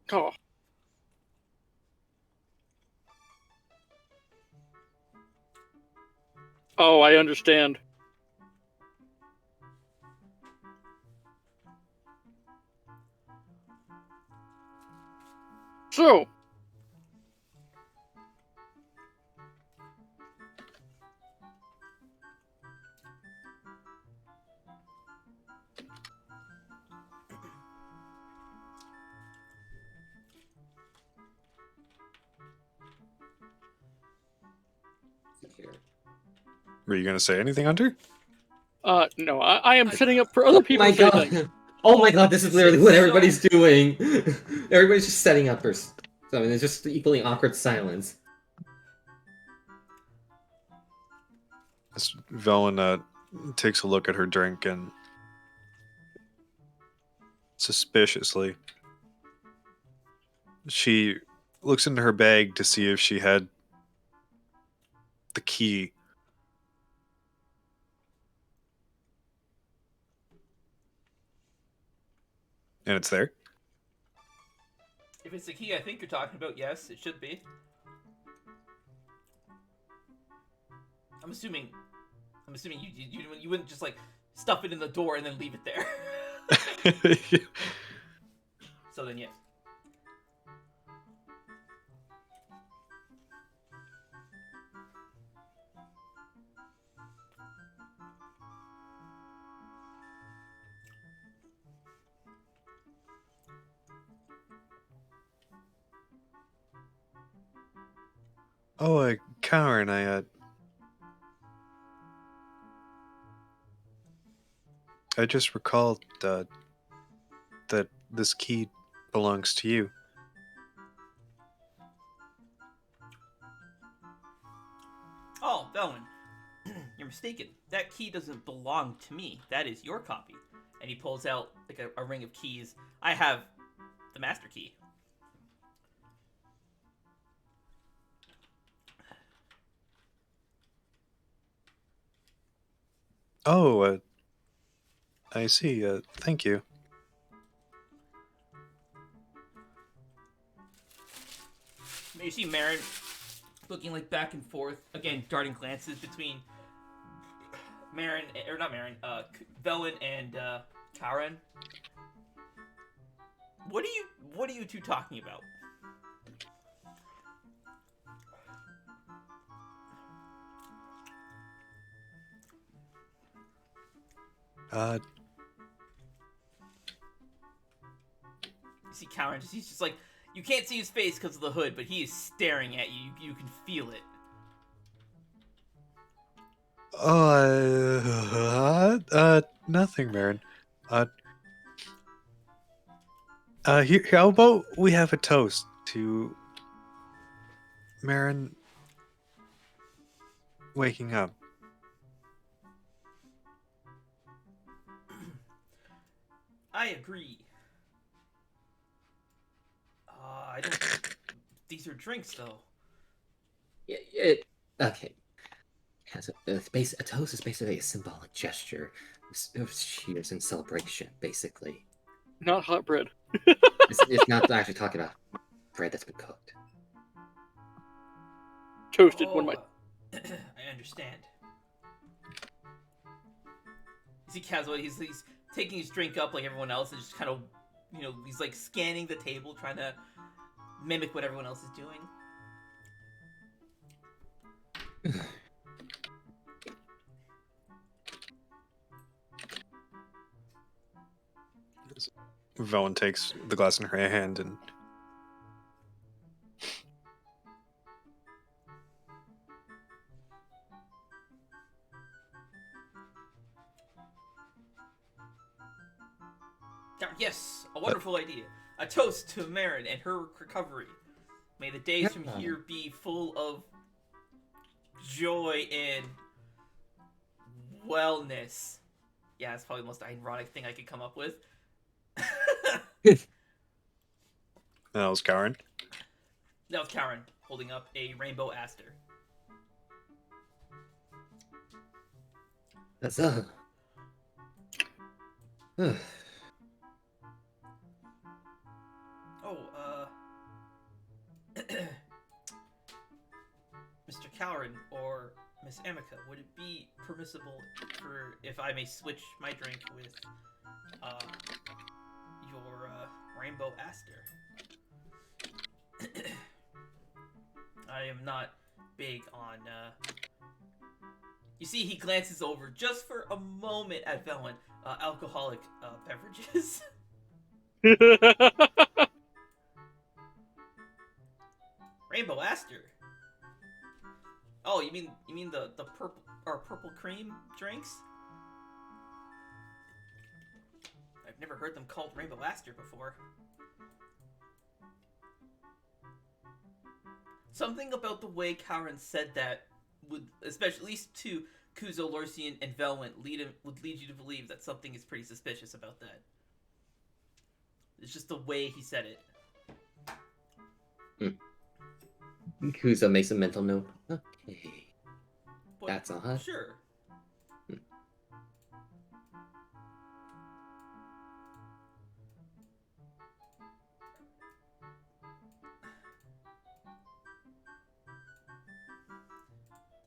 Oh. Oh, I understand. So, Here. Were you gonna say anything, Hunter? no, I am setting up for other people My to say god. things. Oh my god, this is This literally is what so- everybody's doing. Everybody's just setting up for something. It's just equally awkward silence. As Veilwen takes a look at her drink and suspiciously, she looks into her bag to see if she had the key. And it's there. If it's the key I think you're talking about, yes, it should be. I'm assuming you wouldn't just like stuff it in the door and then leave it there. So then yes. Oh, Kalren, I just recalled that this key belongs to you. Oh, Veilwen, you're mistaken. That key doesn't belong to me. That is your copy. And he pulls out like a ring of keys. I have the master key. Oh, I see. Thank you. You see Marin looking like back and forth, again darting glances between Marin, or not Marin, Veilwen and Kalren. What are you two talking about? You see Kalren, he's just like, you can't see his face because of the hood, but he is staring at you. You can feel it. Nothing, Marin. Here, how about we have a toast to Marin waking up? I agree. I don't. These are drinks, though. Okay. A toast is basically a symbolic gesture of cheers and celebration, basically. Not hot bread. It's not actually talking about bread that's been cooked. Toasted one might. I understand. You see Caswell, he's taking his drink up like everyone else and just kind of, he's like scanning the table, trying to mimic what everyone else is doing. Veilwen takes the glass in her hand and Yes, a wonderful idea. A toast to Marin and her recovery. May the days from here be full of joy and wellness. Yeah, that's probably the most ironic thing I could come up with. that was Kalren. That was Kalren holding up a rainbow aster. That's Oh, Mr. Kalren or Miss Amica, would it be permissible for if I may switch my drink with your rainbow aster? I am not big on. You see, he glances over just for a moment at Veilwen. Alcoholic beverages. Rainbow aster. Oh, you mean the purple cream drinks? I've never heard them called rainbow aster before. Something about the way Kalren said that would, especially at least to Kuzo, Lorcian, and Veilwen, would lead you to believe that something is pretty suspicious about that. It's just the way he said it. Kuzo makes a mental note. Okay. But That's odd. Sure.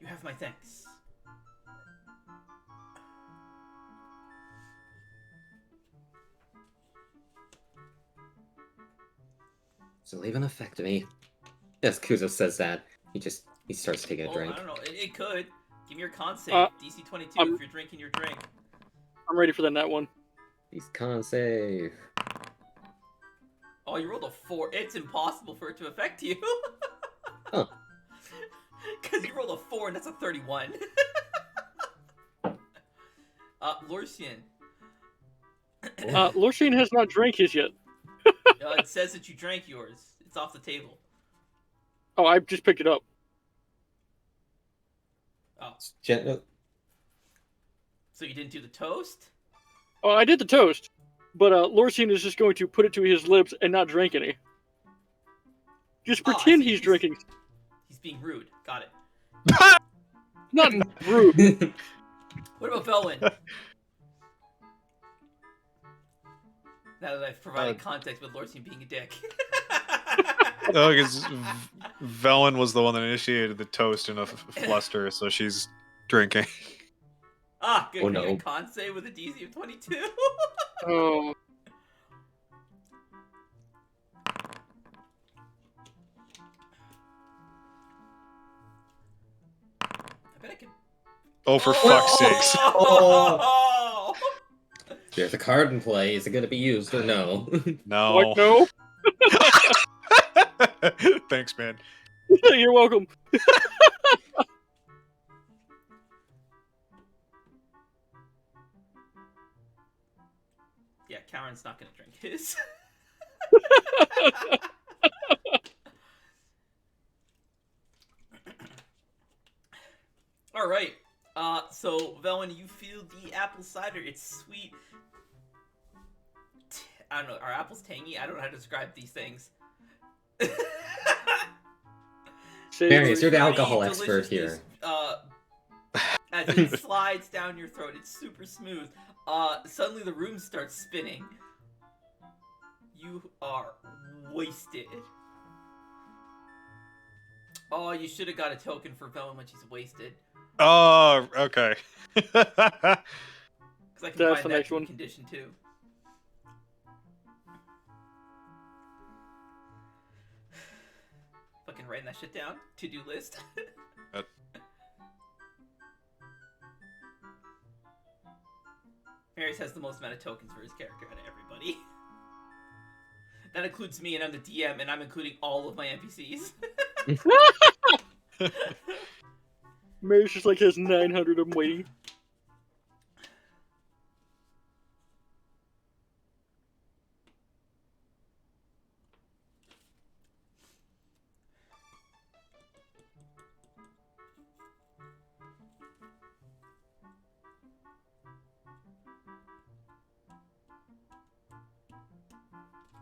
You have my thanks. So leave an effect to me. Yes, Kuzo says that. He starts taking a Well, drink. I don't know. It could. Give me your con save. DC 22 if you're drinking your drink. I'm ready for the net one. He's con save. Oh, you rolled a 4. It's impossible for it to affect you. Huh. Because you rolled a 4 and that's a 31. Lorcian. Lorcian has not drank his yet. It says that you drank yours. It's off the table. Oh, I just picked it up. Oh. So you didn't do the toast? Oh, I did the toast, but Lorcian is just going to put it to his lips and not drink any. Just pretend he's drinking. He's being rude. Got it. Not rude. What about Veilwen? Now that I've provided context with Lorcian being a dick. Oh, because Veilwen was the one that initiated the toast in a fluster, so she's drinking. Good. Oh, Can you no. con save with a DC of 22? Oh. I bet I can. Oh, for fuck's sakes. Oh! There's a card in play. Is it going to be used or no? No. What? No? Thanks, man. You're welcome. Yeah, Kalren's not gonna drink his. All right. So Veilwen, you feel the apple cider. It's sweet. I don't know. Are apples tangy? I don't know how to describe these things. Marius, you're the Fruity alcohol expert here. deliciousness, as it slides down your throat, it's super smooth. Suddenly the room starts spinning. You are wasted. Oh, you should have got a token for Veilwen when she's wasted. Oh, okay. Because I can That's find the that next to a one. condition too. Fucking writing that shit down. To-do list. Marius has the most amount of tokens for his character out of everybody. That includes me, and I'm the DM, and I'm including all of my NPCs. Mary's just like has 900 of them waiting.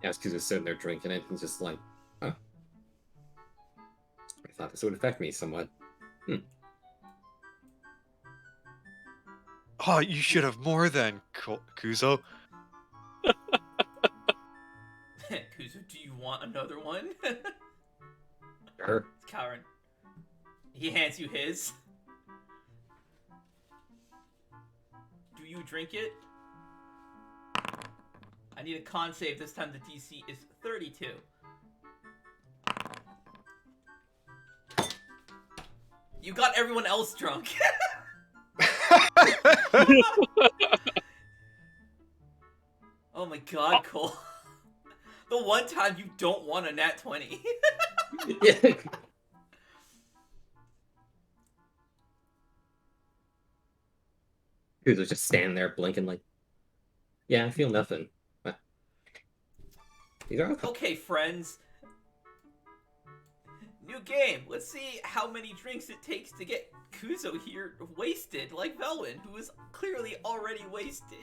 Yeah, it's because he's sitting there drinking it. He's just like, huh. I thought this would affect me somewhat. Oh, you should have more then, Kuzo. Kuzu, do you want another one? Sure. It's Kalren. He hands you his. Do you drink it? I need a con save. This time the DC is 32. You got everyone else drunk. Oh my god, Cole. The one time you don't want a nat 20. Yeah. Who's just standing there blinking like, yeah, I feel nothing. These are Okay, friends. New game. Let's see how many drinks it takes to get Kuzo here wasted, like Veilwen, who is clearly already wasted.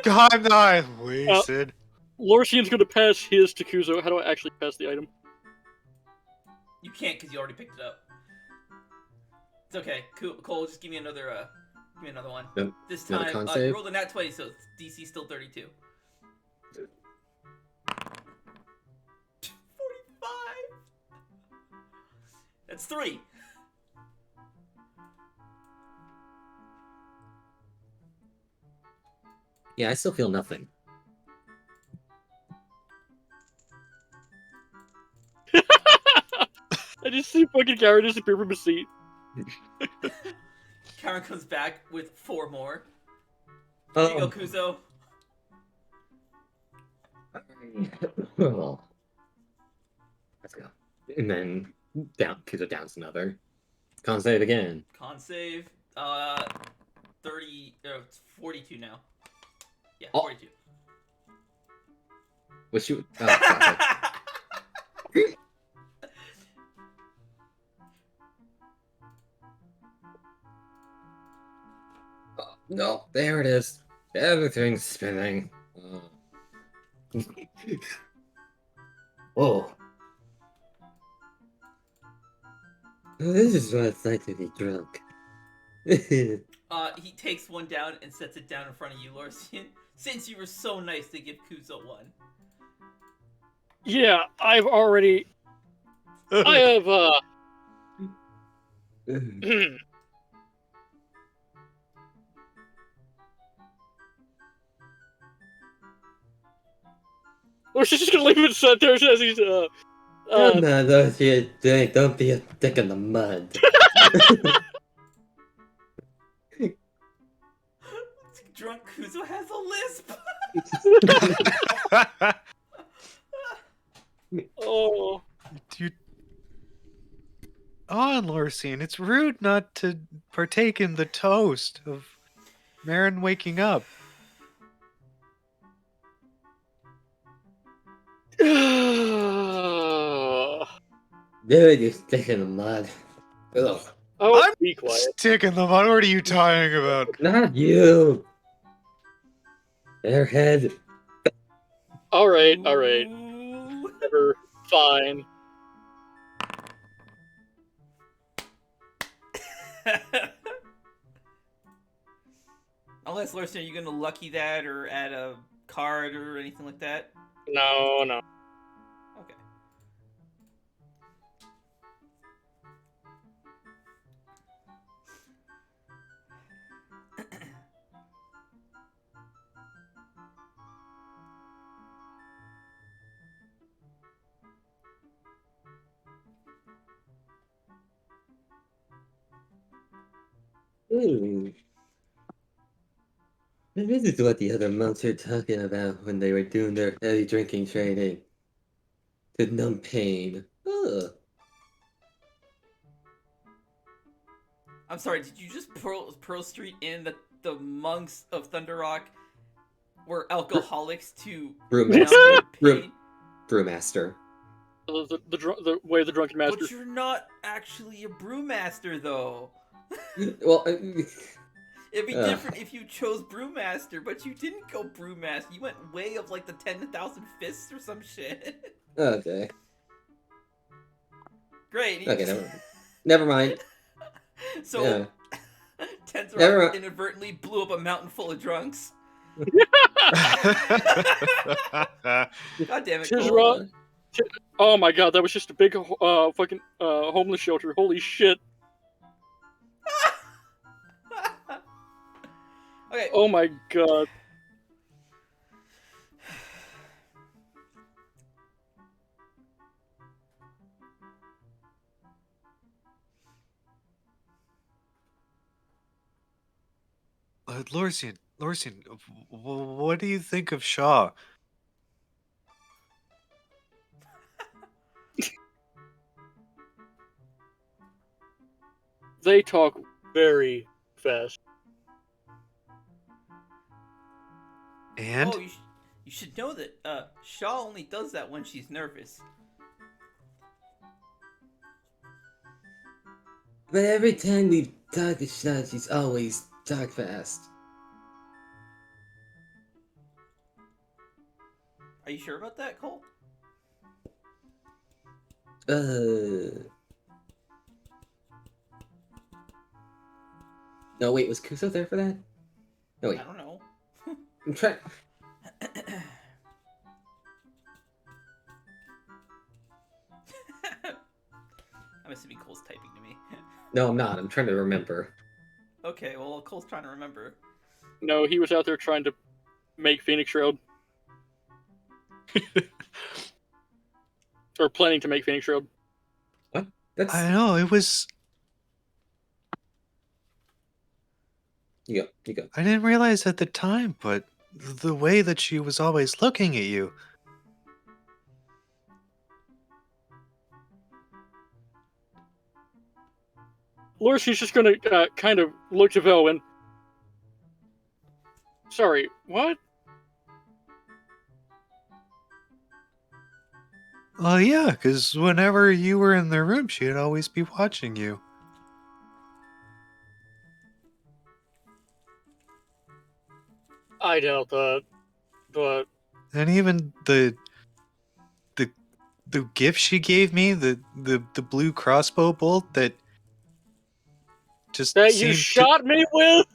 I'm not wasted. Lorcian's going to pass his to Kuzo. How do I actually pass the item? You can't because you already picked it up. It's okay. Cole, just give me another one. Yep. This Another time, con you save? rolled a nat 20, so DC still 32. 45. That's 3. Yeah, I still feel nothing. I just see fucking Kalren disappear from his seat. Kalren comes back with 4 more. Here you go, Kuzo. Oh. Let's go. And then Kuzo downs another. Con save again. Con save. 30. It's 42 now. Yeah, Oh. 42. Wish you. Oh, God. Oh, no, there it is. Everything's spinning. Oh. This is what it's like to be drunk. He takes one down and sets it down in front of you, Lorcian. Since you were so nice to give Kuzo one. Yeah, I've already... I have, Or she's just gonna leave it set there as he's, Come on, those you think. Don't be a dick in the mud. Drunk Kuzo has a lisp. oh. On, Lorcian, it's rude not to partake in the toast of Marin waking up. Dude, you stick in the mud. Ugh. Oh, I'm be quiet. Stick in the mud. What are you talking about? Not you. Airhead. Alright. Ooh. Whatever. Fine. Unless, Lorcian, are you gonna lucky that or add a card or anything like that? No. Okay. Ooh. This is what the other monks were talking about when they were doing their heavy drinking training. To numb pain. Ugh. I'm sorry, did you just Pearl Street in the monks of Thunder Rock were alcoholics to Brewmaster. numb pain? Brewmaster. The way the drunken master. But you're not actually a brewmaster, though. Well, It'd be different if you chose brewmaster, but you didn't go brewmaster. You went way of like the 10,000 fists or some shit. okay. Great. Okay, never mind. So, Yeah. Tensor inadvertently blew up a mountain full of drunks. God damn it, Tis Cole. raw. Oh my god, that was just a big fucking homeless shelter. Holy shit. Okay. Oh my god. Lorsian, what do you think of Shaw? They talk very fast. And Oh, you should know that Shaw only does that when she's nervous. But every time we talk to Shaw, she's always talk fast. Are you sure about that, Cole? No, wait, was Kuso there for that? No, wait. I don't know. I'm trying. I'm assuming Cole's typing to me. No, I'm not. I'm trying to remember. Okay, well, Cole's trying to remember. No, he was out there trying to make Phoenix Shroud. Or planning to make Phoenix Shroud. What? That's. I know it was. You go. I didn't realize at the time, but the way that she was always looking at you. Lorsi's just gonna kind of look to Veilwen. Sorry, what? Oh yeah, because whenever you were in the room, she'd always be watching you. I doubt that. But And even the gift she gave me, the blue crossbow bolt that just that seemed you shot me with?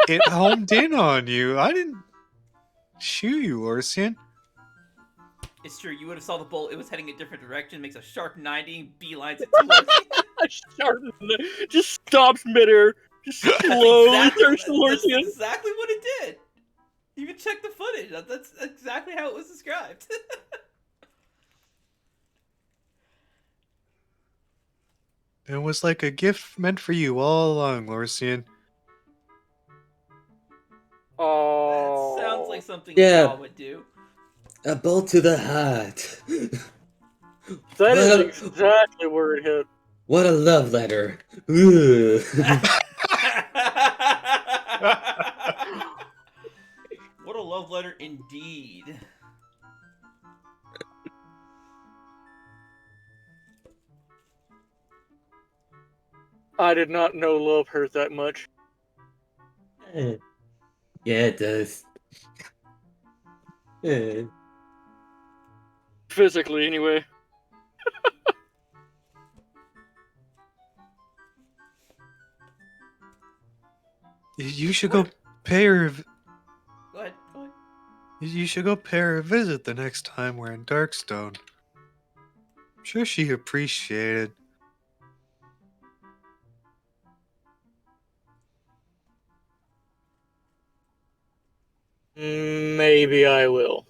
it homed in on you. I didn't shoot you, Orsian. It's true, you would have saw the bolt, it was heading a different direction, makes a sharp 90 and beelines it towards you. Just stops midair. Just slowly turns to That's Lorsian. exactly what it did. You can check the footage. That's exactly how it was described. It was like a gift meant for you all along, Lorsian. Oh. That sounds like something Yeah. Shaw would do. A bolt to the heart. That is Well- exactly where it hit. What a love letter. Ugh. What a love letter indeed. I did not know love hurt that much. Yeah, it does. Yeah. Physically, anyway. You should go pay her. Go ahead. You should go pay her a visit the next time we're in Darkstone. I'm sure she appreciated. Maybe I will.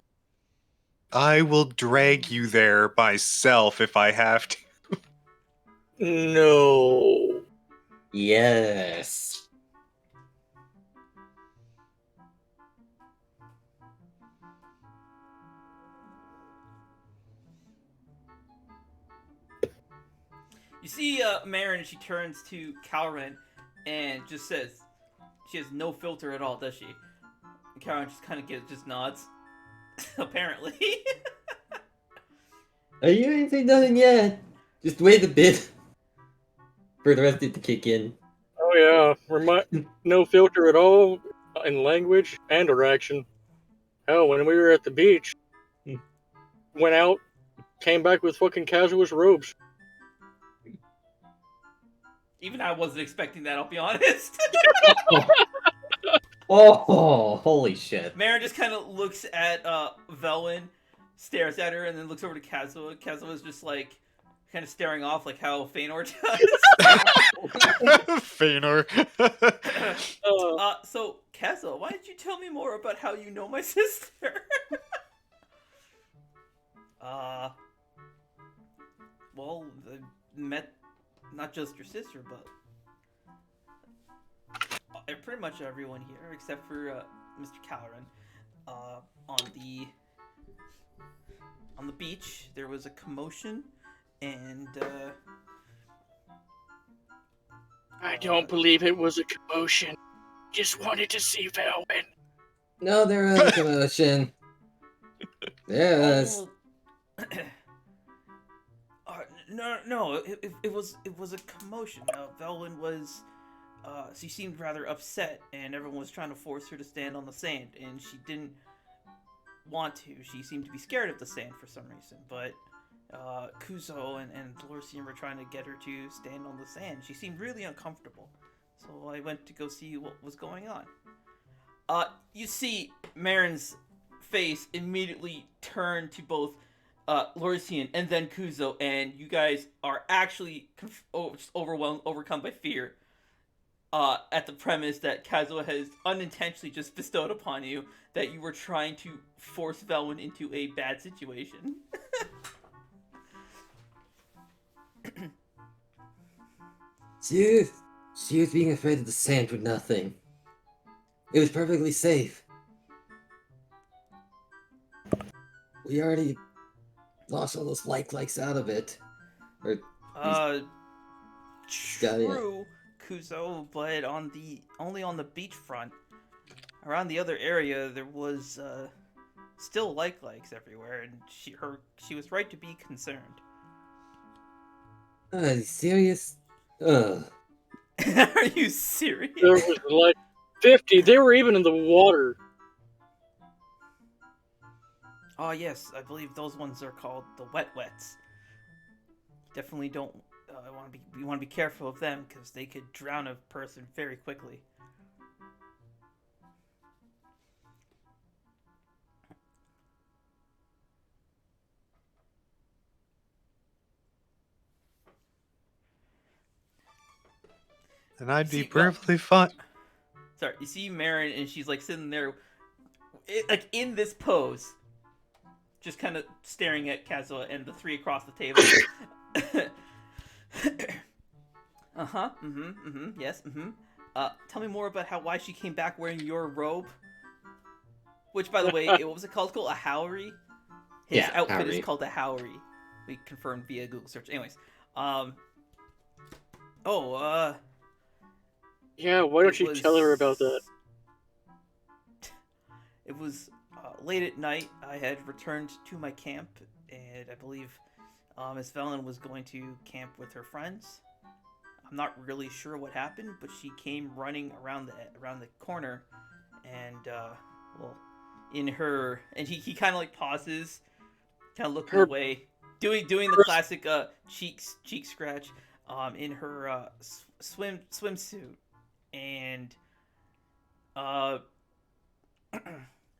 I will drag you there myself if I have to. No. Yes. You see Marin, she turns to Kalren and just says, she has no filter at all, does she? And Kalren just kind of just nods. Apparently. Are you ain't saying nothing yet? Just wait a bit for the rest of it to kick in. Oh yeah. No filter at all in language and direction. Hell, when we were at the beach, went out, came back with fucking casualist robes. Even I wasn't expecting that, I'll be honest. Oh, holy shit. Marin just kind of looks at Veilwen, stares at her, and then looks over to Kazuha. Kazuha's just like kind of staring off, like how Feanor does. Feanor. So Kazuha, why didn't you tell me more about how you know my sister? Well, I met not just your sister, but pretty much everyone here except for Mr. Kalren. On the beach, there was a commotion, and I don't believe it was a commotion. Just wanted to see Veilwen. No, there was a commotion. Yes. No. It was a commotion. Veilwen was. She seemed rather upset, and everyone was trying to force her to stand on the sand, and she didn't want to. She seemed to be scared of the sand for some reason, but Kuzo and Lorsian were trying to get her to stand on the sand. She seemed really uncomfortable, so I went to go see what was going on. You see Marin's face immediately turn to both Lorsian and then Kuzo, and you guys are actually just overcome by fear. At the premise that Kazuha has unintentionally just bestowed upon you that you were trying to force Veilwen into a bad situation. She was being afraid of the sand for nothing. It was perfectly safe. We already lost all those likes out of it. True, Kuzo, but only on the beachfront. Around the other area, there was still likes everywhere, and she was right to be concerned. Are you serious? Are you serious? There was like 50. They were even in the water. Oh yes, I believe those ones are called the wets. Definitely don't. You want to be careful of them because they could drown a person very quickly. And I'd be perfectly fine. Sorry, you see Marin, and she's like sitting there, like in this pose, just kind of staring at Kazuha and the three across the table. Yes. Tell me more about why she came back wearing your robe. Which, by the way, what was it called? It's called a Howry. His outfit Howry. is called a Howry. We confirmed via Google search. Anyways, Yeah, why don't you tell her about that? It was late at night. I had returned to my camp, and I believe Miss Veilwen was going to camp with her friends. I'm not really sure what happened, but she came running around the corner, and he kind of like pauses, kind of looking away, doing the classic cheek scratch, in her swimsuit, and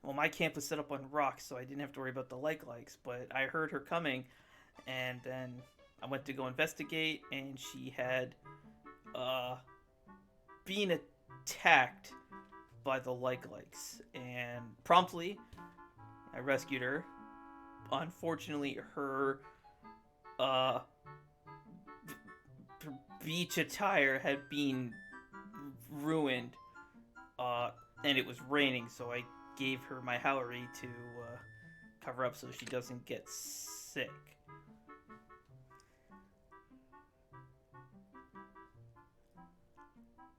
well, my camp was set up on rocks, so I didn't have to worry about the likes, but I heard her coming, and then I went to go investigate, and she had been attacked by the likes, and promptly I rescued her. Unfortunately, her beach attire had been ruined, and it was raining, so I gave her my Howry to cover up so she doesn't get sick.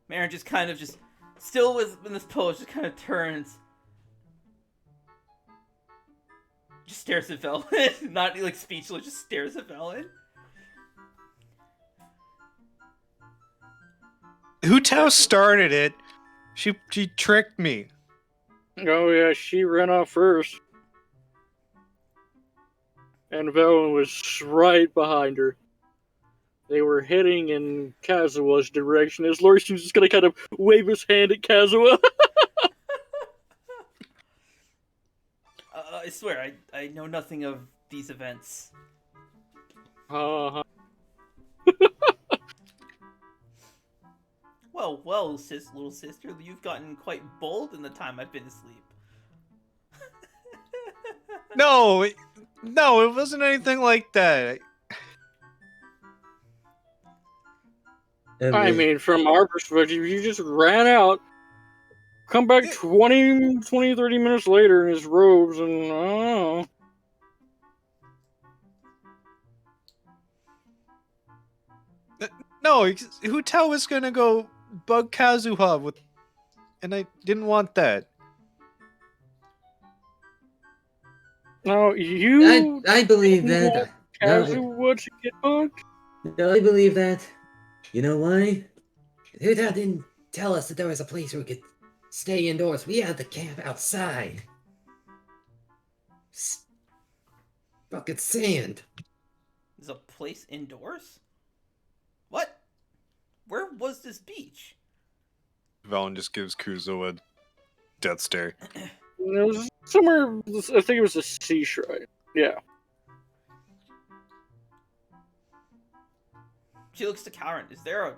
Marin just kind of still in this pose, just kind of turns, just stares at Veilwen, not like speechless, just stares at Veilwen. Hutao started it. She tricked me. Oh yeah, she ran off first. And Veilwen was right behind her. They were heading in Kazuha's direction as Lorsian was just gonna kind of wave his hand at Kazuha. I swear, I know nothing of these events. Uh, Well, little sister, you've gotten quite bold in the time I've been asleep. No, no, it wasn't anything like that. I mean, from our perspective, you just ran out, come back 20, 30 minutes later in his robes, and No, Hu was gonna go bug Kazuha with, and I didn't want that. no, you I believe didn't that. want No, Kazuha to get bugged? no, I believe that. You know why? Huda didn't tell us that there was a place where we could stay indoors. We had to camp outside. Bucket sand. There's a place indoors? What? Where was this beach? Valen just gives Kuzo a death stare. It was somewhere, I think it was a sea shrine. Yeah. She looks to Kalren. Is there a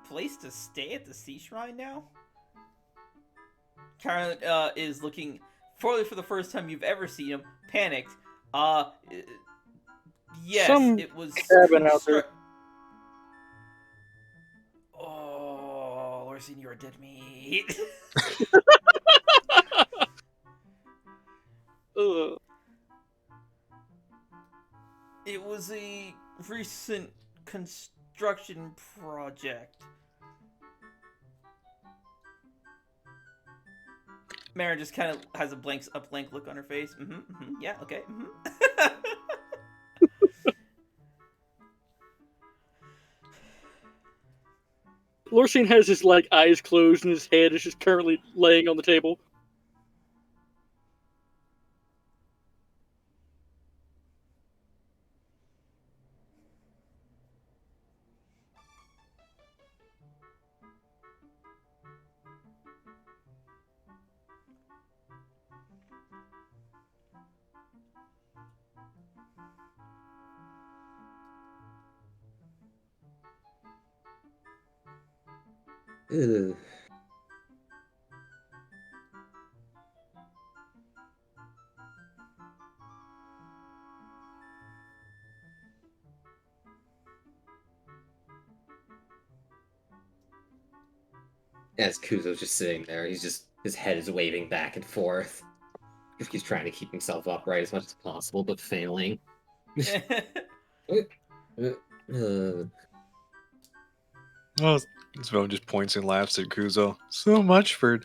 place to stay at the sea shrine now? Kalren is looking, for the first time you've ever seen him, panicked. Yes, Some it was cabin out there. Oh, Larson, you're dead meat. Ugh. It was a recent construction project. Marin just kind of has a blank look on her face. Yeah, okay. Lorcine has his eyes closed and his head is just currently laying on the table. Ugh. As Kuzo's just sitting there, his head is waving back and forth. He's trying to keep himself upright as much as possible, but failing. Well, Valen just points and laughs at Kuzo. So much for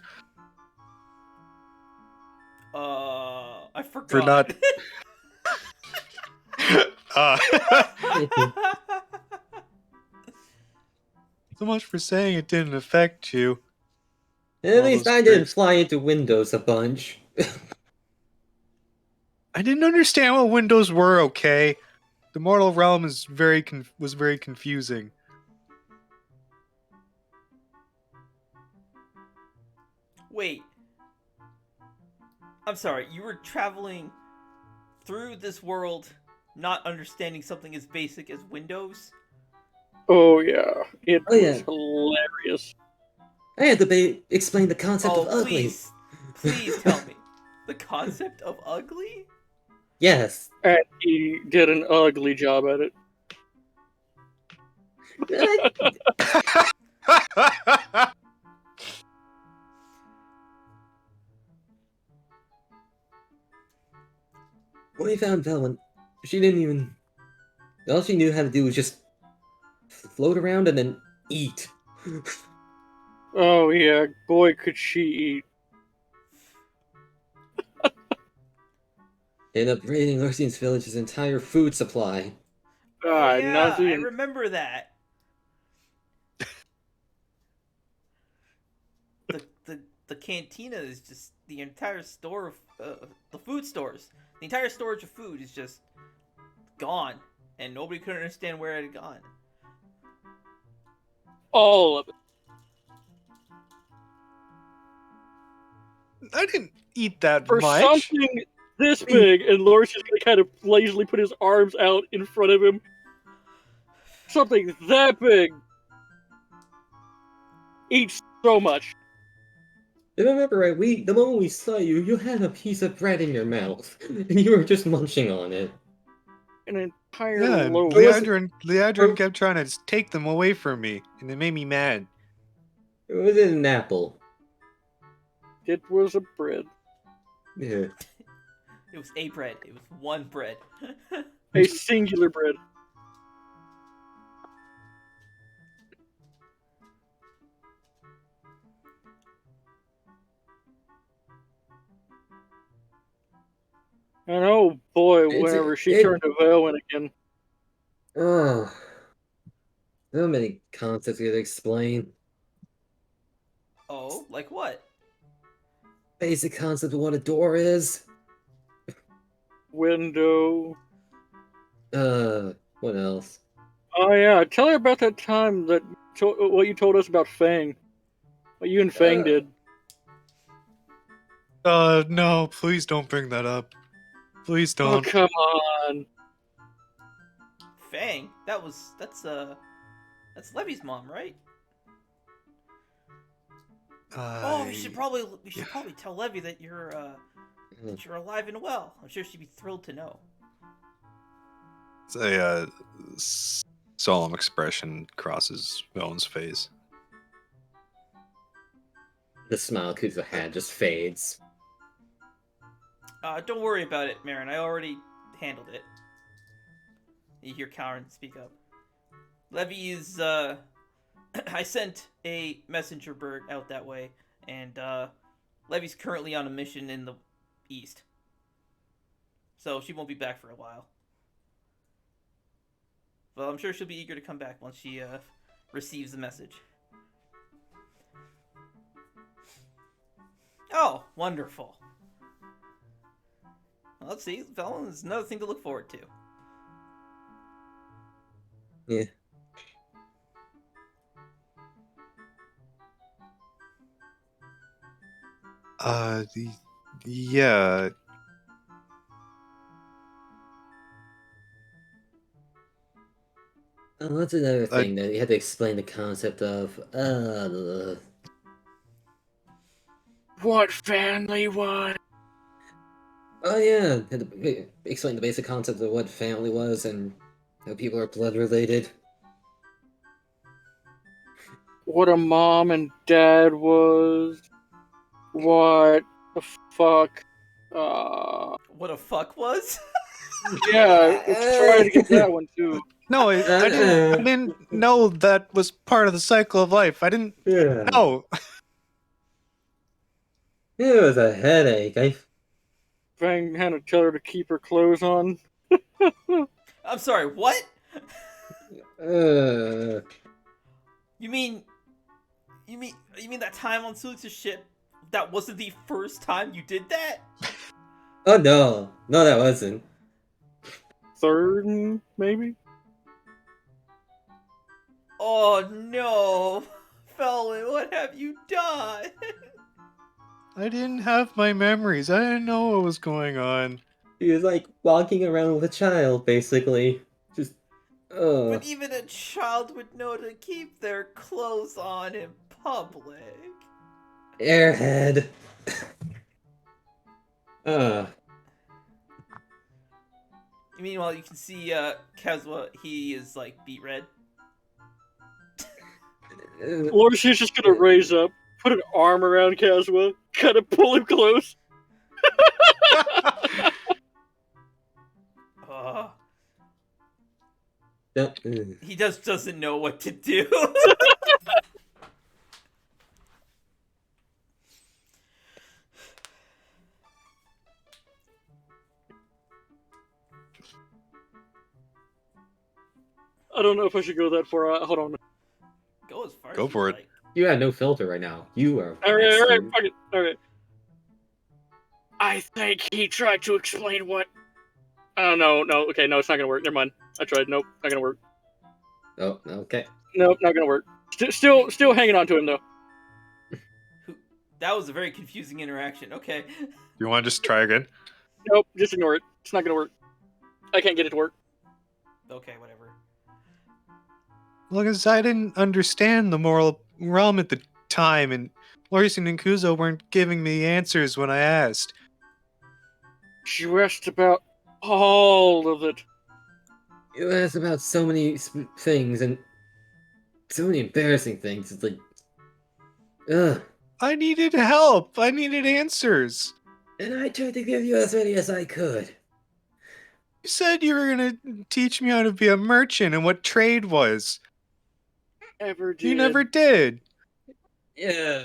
I forgot. For not- so much for saying it didn't affect you. At least I didn't fly into windows a bunch. I didn't understand what windows were. Okay, the mortal realm is was very confusing. Wait. I'm sorry, you were traveling through this world not understanding something as basic as windows? Oh yeah, it Oh, was yeah. hilarious. I had to explain the concept Oh, of ugly. please tell me. The concept of ugly? Yes. And he did an ugly job at it. When we found Veilwen, she didn't even... All she knew how to do was just float around and then eat. Oh yeah, boy could she eat. Ended up raiding Lucian's village's entire food supply. Oh, yeah, nothing. I remember that. The cantina is just the entire store of the food stores. The entire storage of food is just gone, and nobody could understand where it had gone. All of it. I didn't eat that For much. something this big, and Lor's just gonna kind of lazily put his arms out in front of him. Something that big eats so much. If I remember right, the moment we saw you, you had a piece of bread in your mouth, and you were just munching on it. An entire Yeah, and loaf. Leandrin kept trying to just take them away from me, and it made me mad. It was an apple. It was a bread. Yeah. It was a bread. It was one bread. A singular bread. And oh boy, whenever she turned to Veilwen again. Oh. So many concepts you gotta explain. Oh, like what? Basic concept of what a door is. Window. What else? Oh yeah, tell her about that time that what you told us about Fang. What you and Fang did. No, please don't bring that up. Please Oh don't. come on. Fang? That's Levy's mom, right? We should probably tell Levy that you're alive and well. I'm sure she'd be thrilled to know. It's a solemn expression crosses Melon's face. The smile Kuzo had just fades. Don't worry about it, Marin. I already handled it. You hear Kalren speak up. Levy is, I sent a messenger bird out that way, and, Levy's currently on a mission in the east. So she won't be back for a while. Well, I'm sure she'll be eager to come back once she, receives the message. Oh, wonderful. Well, let's see. Veilwen is another thing to look forward to. Yeah. Yeah. That's another thing that you had to explain the concept of, What family was? Oh yeah, had to explain the basic concept of what family was and how people are blood related. What a mom and dad was. What the fuck? What a fuck was? Yeah, let's try to get that one too. No, I didn't know that was part of the cycle of life. I didn't know. It was a headache. Fang had to tell her to keep her clothes on. I'm sorry, what? Uh, You mean that time on Felix's ship? That wasn't the first time you did that? oh no, that wasn't. Third, maybe? Oh no, Veilwen, what have you done? I didn't have my memories. I didn't know what was going on. He was like walking around with a child, basically. Just, But even a child would know to keep their clothes on in public. Airhead. Meanwhile, you can see Kazwa, he is like beet red. Or she's just gonna raise up, put an arm around Kazwa, kind of pull him close. He doesn't know what to do. I don't know if I should go that far. Hold on. Go as far. Go as for it. like. You have no filter right now. You are. Alright, fuck it. Alright. I think he tried to explain what. Oh, no, okay, no, it's not gonna work. Never mind. I tried. Nope, not gonna work. Oh, okay. Nope, not gonna work. Still hanging on to him, though. That was a very confusing interaction. Okay. You want to just try again? Nope, just ignore it. It's not gonna work. I can't get it to work. Okay, whatever. Well, because I didn't understand the moral realm at the time, and Lorison and Kuzo weren't giving me answers when I asked. You asked about all of it. You asked about so many things and so many embarrassing things. It's like, ugh. I needed help. I needed answers. And I tried to give you as many as I could. You said you were gonna teach me how to be a merchant and what trade was. Ever did. You never did. Yeah.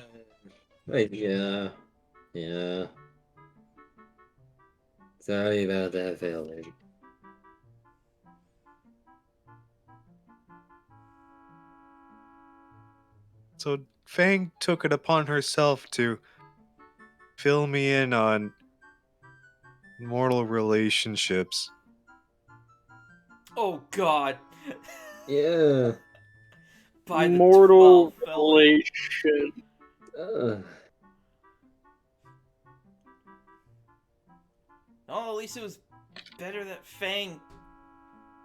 Wait, yeah. Sorry about that, Veilwen. So Fang took it upon herself to fill me in on mortal relationships. Oh God. Yeah. By the Mortal 12 felon. relation. Oh, at least it was better that Fang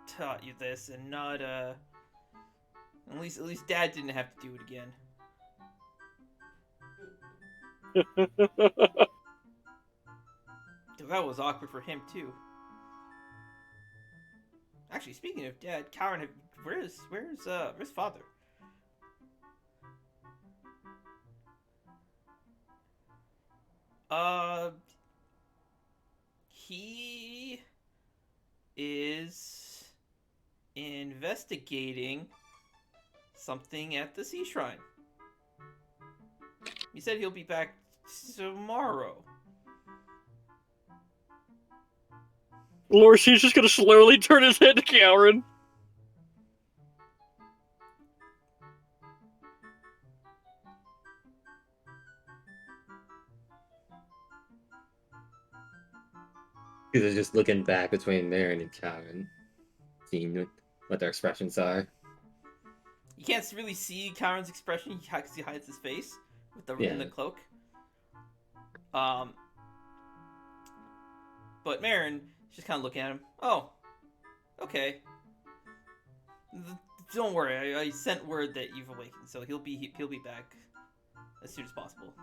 taught you this and not at least Dad didn't have to do it again. That was awkward for him too. Actually, speaking of Dad, Kalren, where's Father? He is investigating something at the Sea Shrine. He said he'll be back tomorrow. Lorcy's just gonna slowly turn his head to Kalren. Because just looking back between Marin and Kalren, seeing what their expressions are. You can't really see Kalren's expression because he hides his face with in the cloak. But Marin just kind of looking at him. Oh, okay. Don't worry, I sent word that you've awakened, so he'll be back as soon as possible.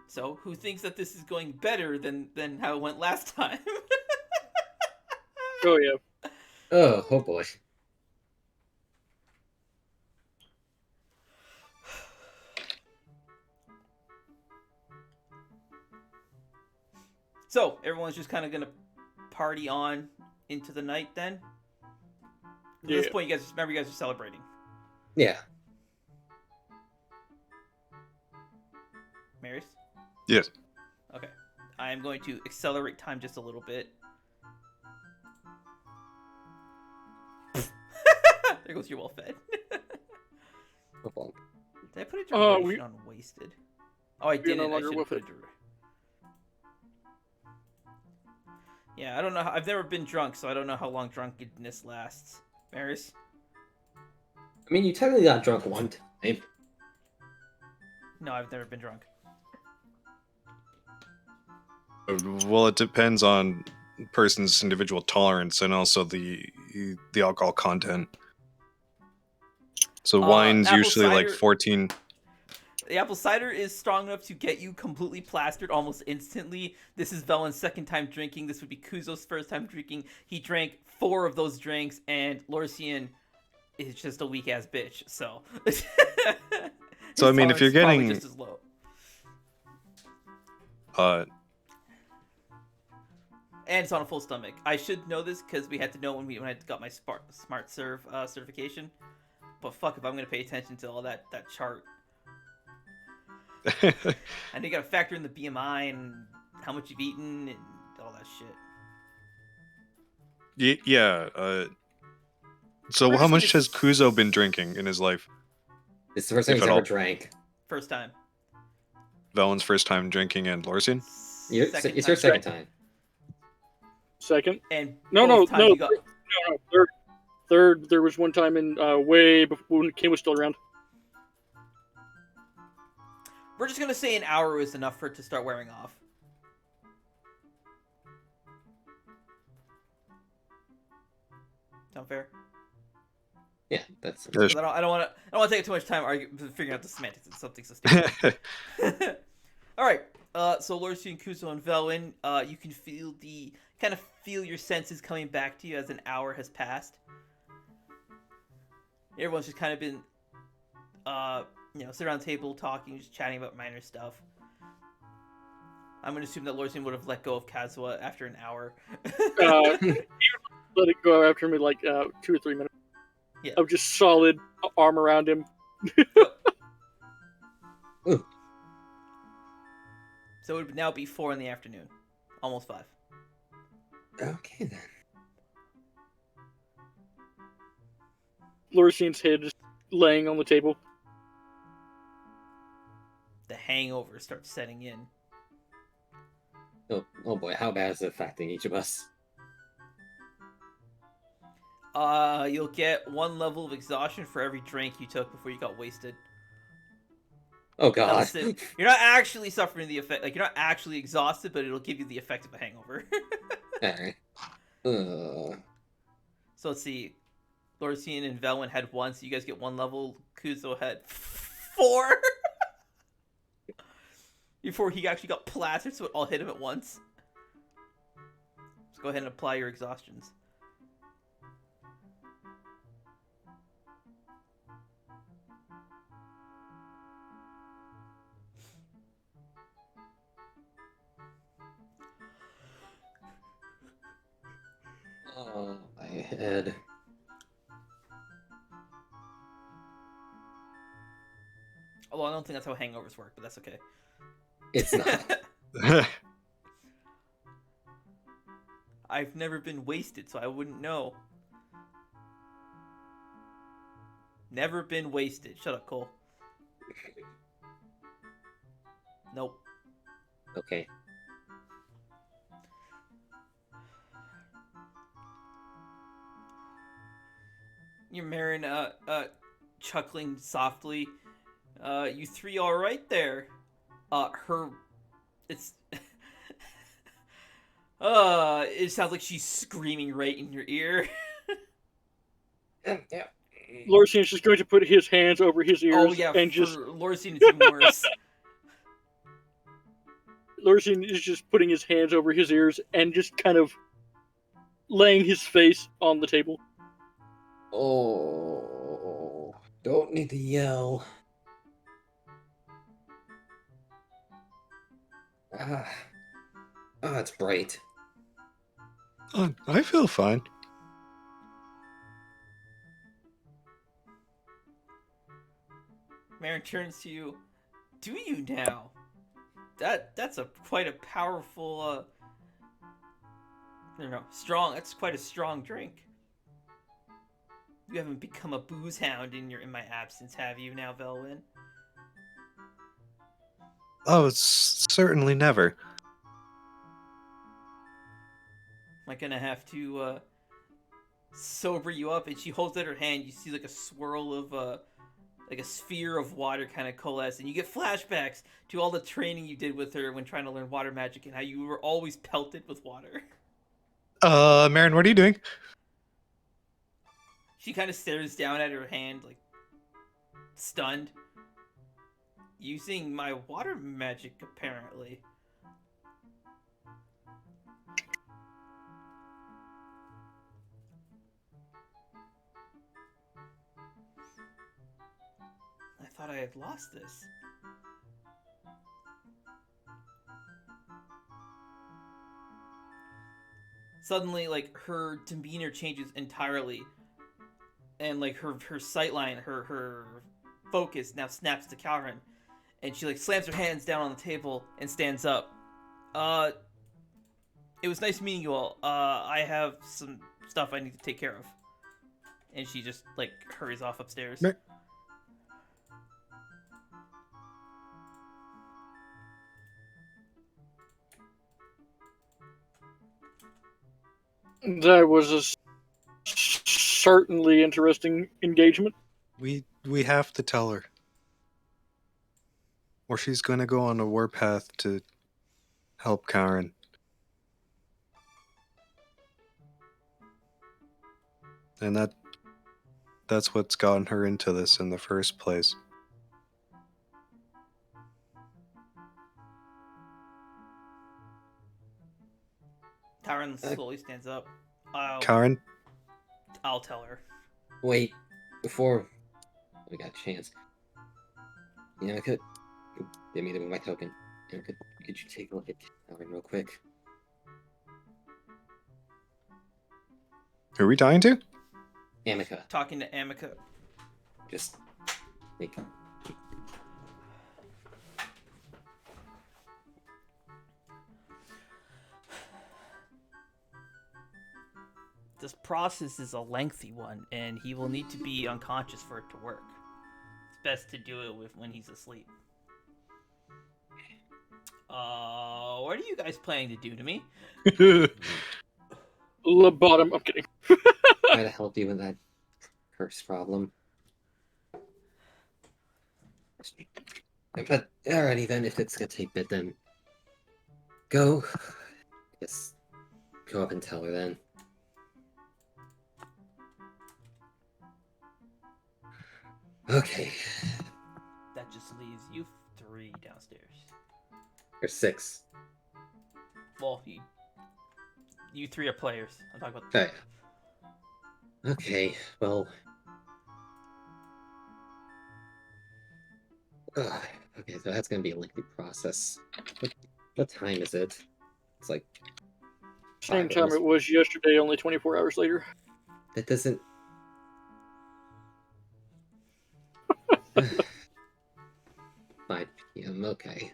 So, who thinks that this is going better than how it went last time? Oh yeah. Oh boy. So, everyone's just kind of gonna party on into the night then? At this point, you guys are celebrating. Yeah. Maris? Yes. Okay. I am going to accelerate time just a little bit. There goes your well fed. No problem. Did I put a duration on wasted? Oh, I didn't. No I should put a Yeah, I don't know. I've never been drunk, so I don't know how long drunkenness lasts. Maris? I mean, you technically got drunk one time. No, I've never been drunk. Well, it depends on person's individual tolerance and also the alcohol content. So wine's usually cider, like 14. The apple cider is strong enough to get you completely plastered almost instantly. This is Velen's second time drinking. This would be Kuzo's first time drinking. He drank 4 of those drinks, and Lorcian is just a weak ass bitch. So, so I mean, if you're getting just as low. And it's on a full stomach. I should know this because we had to know when I got my smart serve certification. But fuck if I'm gonna pay attention to all that chart. And you gotta factor in the BMI and how much you've eaten and all that shit. Yeah. So how much has Kuzo been drinking in his life? It's the first time he's ever drank. First time. Velen's first time drinking and Lorcian? It's your second time. Second. And No. Third. Third, there was one time in way before when Kim was still around. We're just gonna say an hour is enough for it to start wearing off. Sound fair? Yeah, that's Because I don't want to take too much time figuring out the semantics of something so stupid. All right. So Lorsi and Kuzo and Veilwen, you can feel your senses coming back to you as an hour has passed. Everyone's just kind of been, sit around the table talking, just chatting about minor stuff. I'm gonna assume that Lorsi would have let go of Kazuha after an hour. He would let it go after me like 2 or 3 minutes. Yeah. Of just solid arm around him. So it would now be 4 in the afternoon, almost 5. okay then. Lorsian's head just laying on the table. The hangover starts setting in. Oh boy, how bad is it affecting each of us? You'll get 1 level of exhaustion for every drink you took before you got wasted. Oh god. You're not actually suffering the effect, like you're not actually exhausted, but it'll give you the effect of a hangover. Alright. So let's see. Lorsian and Veilwen had 1, so you guys get 1 level. Kuzo had 4. Before he actually got plastered, so it all hit him at once. Let's go ahead and apply your exhaustions. Oh, my head. Although I don't think that's how hangovers work, but that's okay. It's not. I've never been wasted, so I wouldn't know. Never been wasted. Shut up, Cole. Nope. Okay. You're Marin, chuckling softly. You 3 all right there? It's... it sounds like she's screaming right in your ear. Yeah. Lorsian's just going to put his hands over his ears and just... Lorsian, it's even worse. Lorsian is just putting his hands over his ears and just kind of laying his face on the table. Oh, don't need to yell. Oh, it's bright. I feel fine. Marin turns to you. Do you now? That's quite a powerful, strong. That's quite a strong drink. You haven't become a booze hound in my absence, have you now, Veilwen? Oh, it's certainly never. Am I gonna have to sober you up? And she holds out her hand. You see like a swirl of like a sphere of water kind of coalesce, and you get flashbacks to all the training you did with her when trying to learn water magic and how you were always pelted with water. Marin, what are you doing? She kind of stares down at her hand, like, stunned. Using my water magic, apparently. I thought I had lost this. Suddenly, like, her demeanor changes entirely. And, like, her sightline, her focus now snaps to Kalren. And she, like, slams her hands down on the table and stands up. It was nice meeting you all. I have some stuff I need to take care of. And she just, like, hurries off upstairs. That was a certainly interesting engagement. We have to tell her. Or she's going to go on a warpath to help Kalren. And that's what's gotten her into this in the first place. Tyron slowly stands up. Kalren? I'll tell her. Wait, before we got a chance. I could give me my token. Could you take a look at Kalren real quick? Who are we talking to? Amica. Talking to Amica. Just like This process is a lengthy one, and he will need to be unconscious for it to work. It's best to do it when he's asleep. What are you guys planning to do to me? Lobotom. I'm kidding. try to help you with that curse problem. But alrighty then, if it's gonna take a bit, then go. Just go up and tell her then. Okay. That just leaves you 3 downstairs. Or 6. Well, you 3 are players. I'm talking about. Okay. Okay. Well. Okay, so that's gonna be a lengthy process. What time is it? It's like Same 5 time hours. it was yesterday, only 24 hours later. That doesn't. 5 p.m. Okay.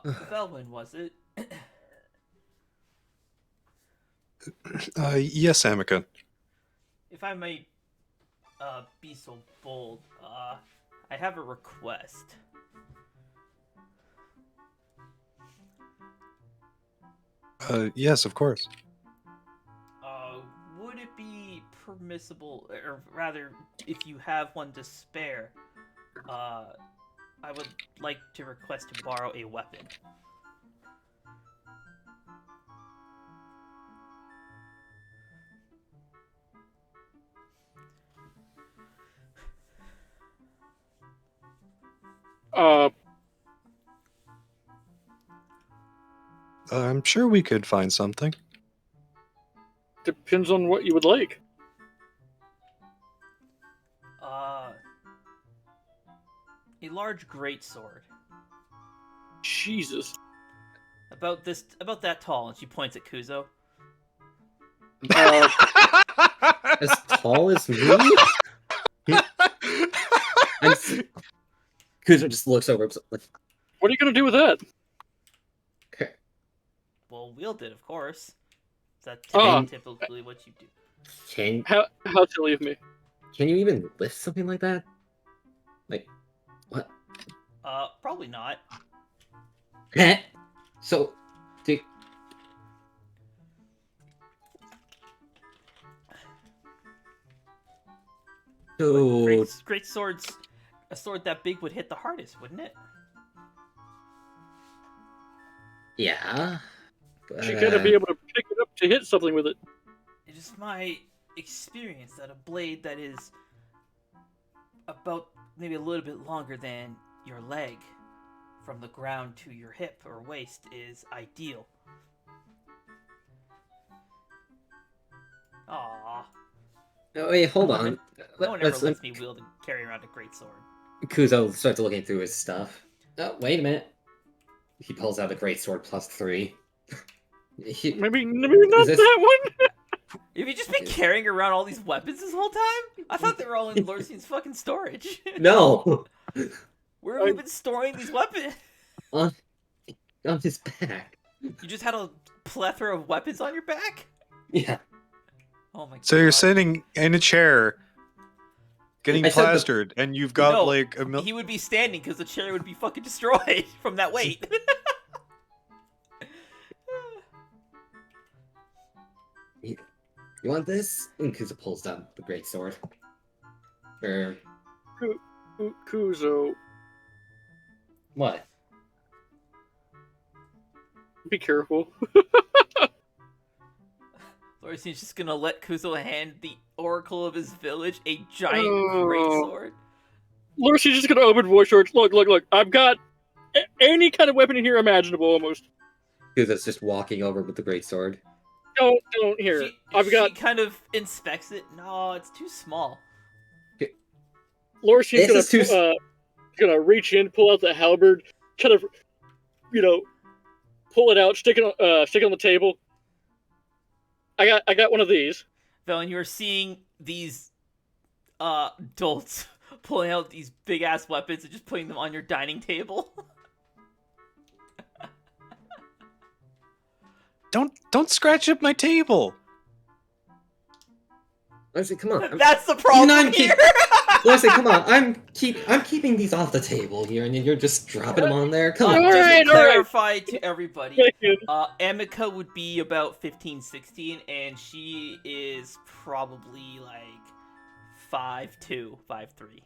Veilwen, was it? Yes, Amica. If I may be so bold, I have a request. Yes, of course. Would it be permissible, or rather, if you have one to spare, I would like to request to borrow a weapon. I'm sure we could find something. Depends on what you would like. A large greatsword. Jesus. About that tall, and she points at Kuzo. As tall as me? Kuzo just looks over. Like, What are you going to do with that? okay. Well, wield it, of course. That's Ah. typically what you do. How silly of me. Can you even lift something like that? Like, what? Probably not. So, dude. Dude. Great swords. A sword that big would hit the hardest, wouldn't it? Yeah. You gotta be able to pick it up to hit something with it. It is my experience that a blade that is about maybe a little bit longer than your leg from the ground to your hip or waist is ideal. Aww. Oh, wait, hold on. No one ever lets me wield and carry around a great sword. Kuzo starts looking through his stuff. Oh, wait a minute. He pulls out a great sword +3. Maybe not that one. Have you just been carrying around all these weapons this whole time? I thought they were all in Lorcian's fucking storage. No! Where have you been storing these weapons? On his back. You just had a plethora of weapons on your back? Yeah. Oh my god. So you're sitting in a chair, getting I said the- plastered, and you've got No, like a he would be standing because the chair would be fucking destroyed from that weight. You want this? And Kuza pulls down the great sword. Or Kuzo, what? be careful. Lorisian's just gonna let Kuzo hand the oracle of his village a giant Oh. greatsword. Lurcy's just gonna open voice shorts. Look. I've got any kind of weapon in here imaginable almost. Kuza's just walking over with the great sword. Don't hear. She kind of inspects it. No, it's too small. Lurcy's gonna reach in, pull out the halberd, kind of, pull it out, stick it on the table. I got one of these. Velen, you're seeing these dolts pulling out these big ass weapons and just putting them on your dining table. Don't scratch up my table. Leslie, come on. That's the problem here. Leslie, come on. I'm keeping these off the table here, and you're just dropping them on there. Come on. All Just right, to all right. clarify to everybody, Amika would be about 15, 16, and she is probably like 5'2", 5'3".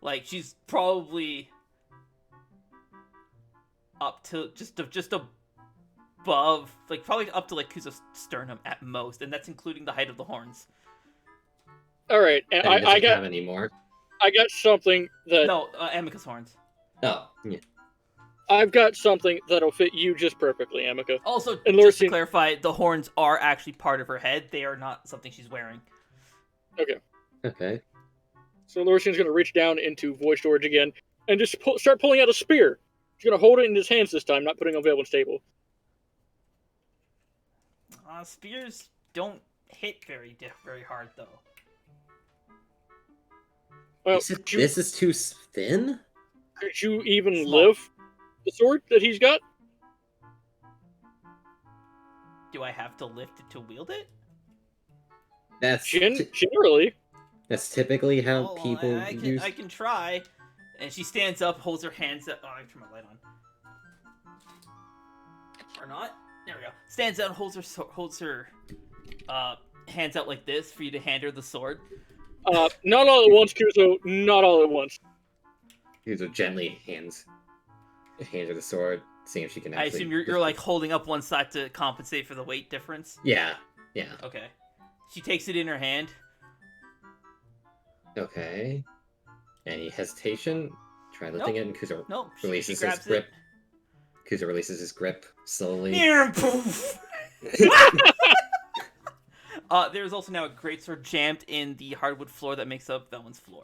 Like, she's probably up to just above, like probably up to like Kuzo's sternum at most, and that's including the height of the horns. All right, and I got have any more. I got something that No, Amika's horns. Oh, yeah. I've got something that'll fit you just perfectly, Amika. Also, And just to Lorisian- clarify, the horns are actually part of her head. They are not something she's wearing. Okay. So Lurcy's gonna reach down into voice storage again and just start pulling out a spear. He's gonna hold it in his hands this time, not putting it on Veilwen's table. Spears don't hit very hard, though. Well, You said this is too thin? could you even Small. lift the sword that he's got? Do I have to lift it to wield it? That's Generally. that's typically how Well, people use. I can try. And she stands up, holds her hands up. Oh, I turn my light on. Or not. There we go. Stands up, holds her hands out like this for you to hand her the sword. Not all at once, Kuzo. Not all at once. Kuza gently hands her the sword, seeing if she can actually. I assume you're like holding up one side to compensate for the weight difference. Yeah. Okay. She takes it in her hand. Okay. Any hesitation? Try lifting it, and Kuza Nope. She releases his grabs grip. Kuza releases his grip slowly. Here, poof. There's also now a greatsword jammed in the hardwood floor that makes up Veilwen's floor.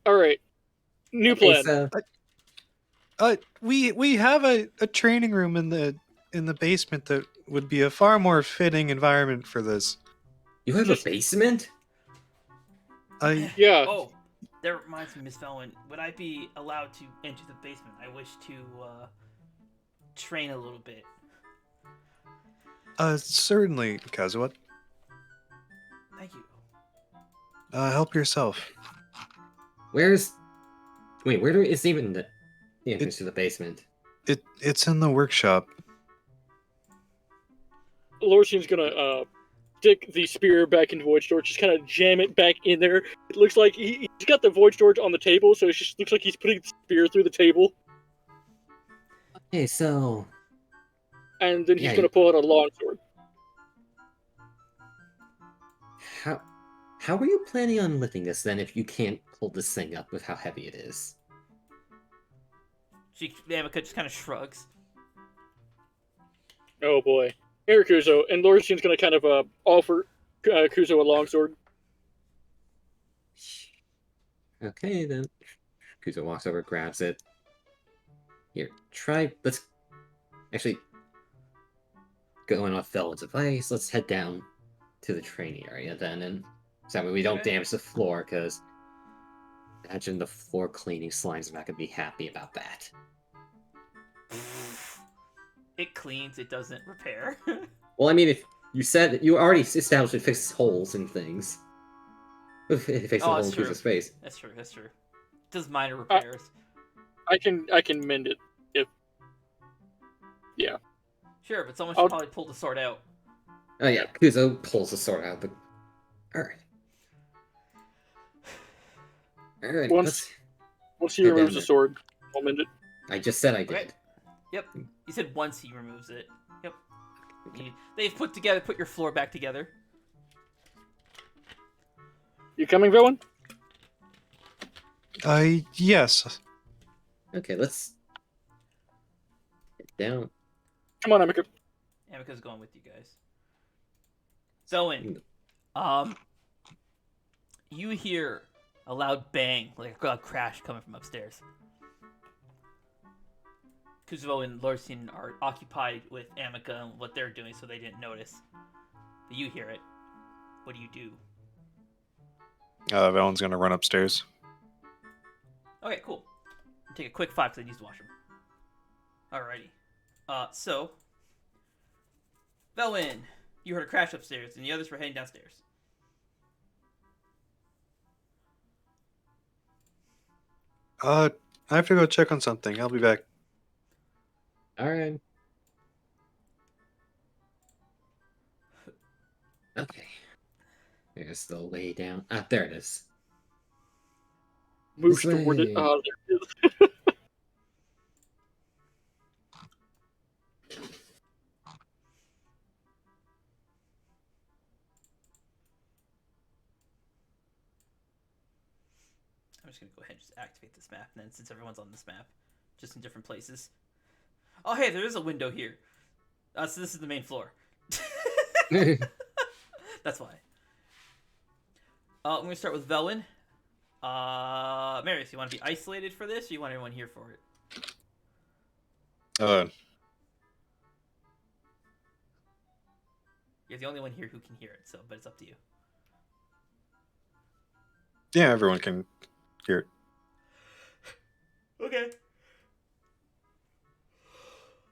All right. New plan. We have a training room in the basement that would be a far more fitting environment for this. You have a basement? Yeah. Oh, that reminds me, Miss Veilwen. Would I be allowed to enter the basement? I wish to train a little bit. Certainly, Kazuha. Thank you. Help yourself. Where is even the entrance to the basement? It's in the workshop. Lorcian's gonna stick the spear back into Void Storage, just kind of jam it back in there. It looks like he's got the Void Storage on the table, so it just looks like he's putting the spear through the table. Okay, so And then he's gonna pull out a longsword. how are you planning on lifting this then if you can't pull this thing up with how heavy it is? Amika just kind of shrugs. Oh boy. Here, Kuzo. And Lorcian's gonna kind of offer Kuzo a longsword. Okay, then. Kuzo walks over, grabs it. Here, let's actually going off Veilwen's advice. Let's head down to the training area then, and so that way we don't damage the floor, because imagine the floor cleaning slimes are not going to be happy about that. It cleans, it doesn't repair. Well, I mean, if you said that you already established it fixes holes in things. It fixes Oh, a hole that's in true. Cruiser's face. That's true, that's true. It does minor repairs. I can mend it if. Yeah. Sure, but someone should I'll- probably pull the sword out. Oh yeah, Kuzo pulls the sword out, but alright. Alright, Once he head down removes the there. sword, I'll mend it. I just said I did. Okay. Yep. You said once he removes it. Yep. They've put your floor back together. You coming, Veilwen? Yes. Okay, let's get down. Come on, Akyr. Amika's going with you guys. Zoin, you hear a loud bang, like a loud crash coming from upstairs. Kuzuo and Lorsin are occupied with Amica and what they're doing, so they didn't notice. But you hear it. What do you do? Valen's gonna run upstairs. Okay, cool. Take a quick 5 because I need to wash them. Alrighty. So, Veilwen, you heard a crash upstairs, and the others were heading downstairs. I have to go check on something. I'll be back. Alright. Okay. There's the lay down. Ah, there it is. Moves This toward it. way. There it is. I'm just gonna go ahead and just activate this map, and then since everyone's on this map, just in different places. Oh, hey, there is a window here. So this is the main floor. That's why. I'm gonna start with Veilwen. Marius, you want to be isolated for this, or you want everyone here for it? You're the only one here who can hear it, so but it's up to you. Yeah, everyone can hear it. Okay.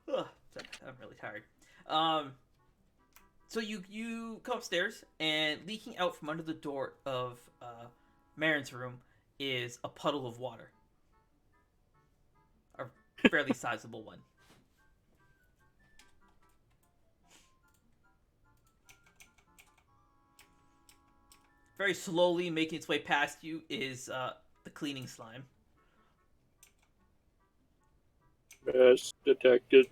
Ugh, sorry, I'm really tired. So you come upstairs, and leaking out from under the door of Marin's room is a puddle of water. A fairly sizable one. Very slowly making its way past you is the cleaning slime. As detected.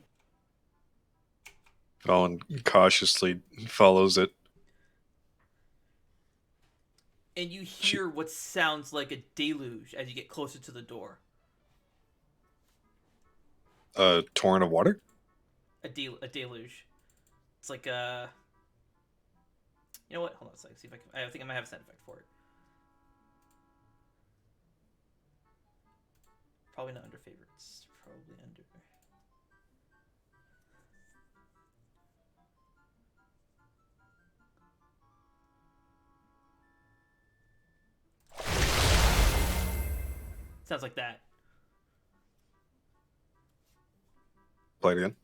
Valen cautiously follows it. And you hear what sounds like a deluge as you get closer to the door. A torrent of water? A deluge. It's like a... You know what? Hold on a second. See if I can... I think I might have a sound effect for it. Probably not under favorites. Probably under... Sounds like that. Play it again.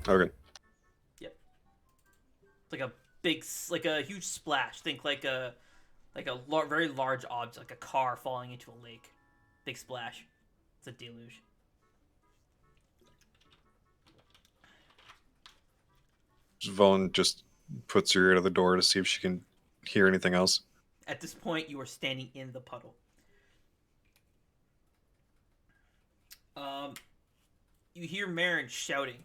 Okay. Yep. It's like a big, like a huge splash. Think like a very large object, like a car falling into a lake. Big splash. It's a deluge. Valen just puts her ear to the door to see if she can hear anything else. At this point, you are standing in the puddle. You hear Marin shouting,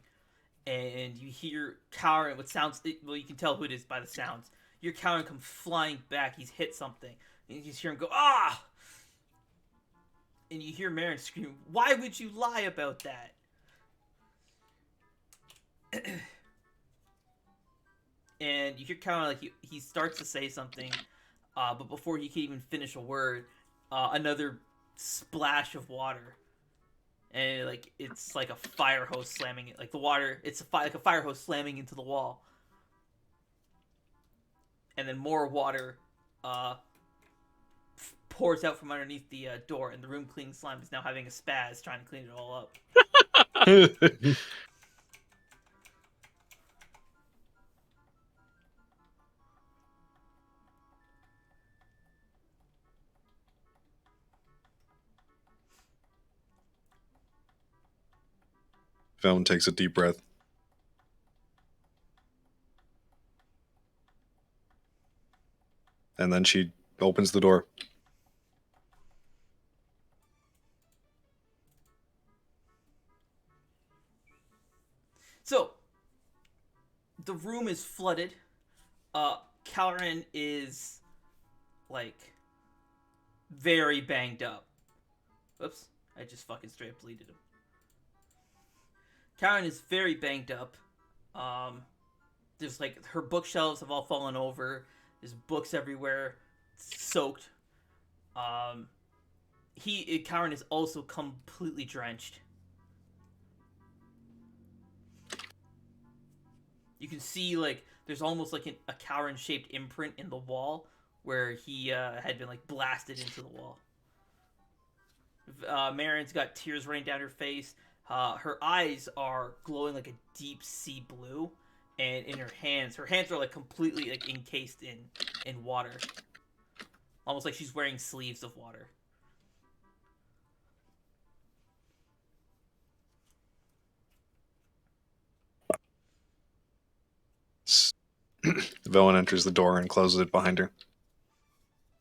and you hear Kalren. What sounds? Well, you can tell who it is by the sounds. You hear Kalren come flying back. He's hit something, and you just hear him go, "Ah!" And you hear Marin scream, "Why would you lie about that?" And you hear Kalren like he starts to say something, but before he can even finish a word, another splash of water, and like it's like a fire hose slamming it, like the water. It's like a fire hose slamming into the wall, and then more water pours out from underneath the door, and the room cleaning slime is now having a spaz trying to clean it all up. Veilwen takes a deep breath. And then she opens the door. So, the room is flooded. Kalren is, like, very banged up. Oops, I just fucking straight up deleted him. Kalren is very banged up. There's, like, her bookshelves have all fallen over. There's books everywhere, soaked. Kalren is also completely drenched. You can see, like, there's almost like a Kalren-shaped imprint in the wall where he had been, like, blasted into the wall. Marin's got tears running down her face. Her eyes are glowing like a deep sea blue, and in her hands are, like, completely, like, encased in water. Almost like she's wearing sleeves of water. Veilwen enters the door and closes it behind her.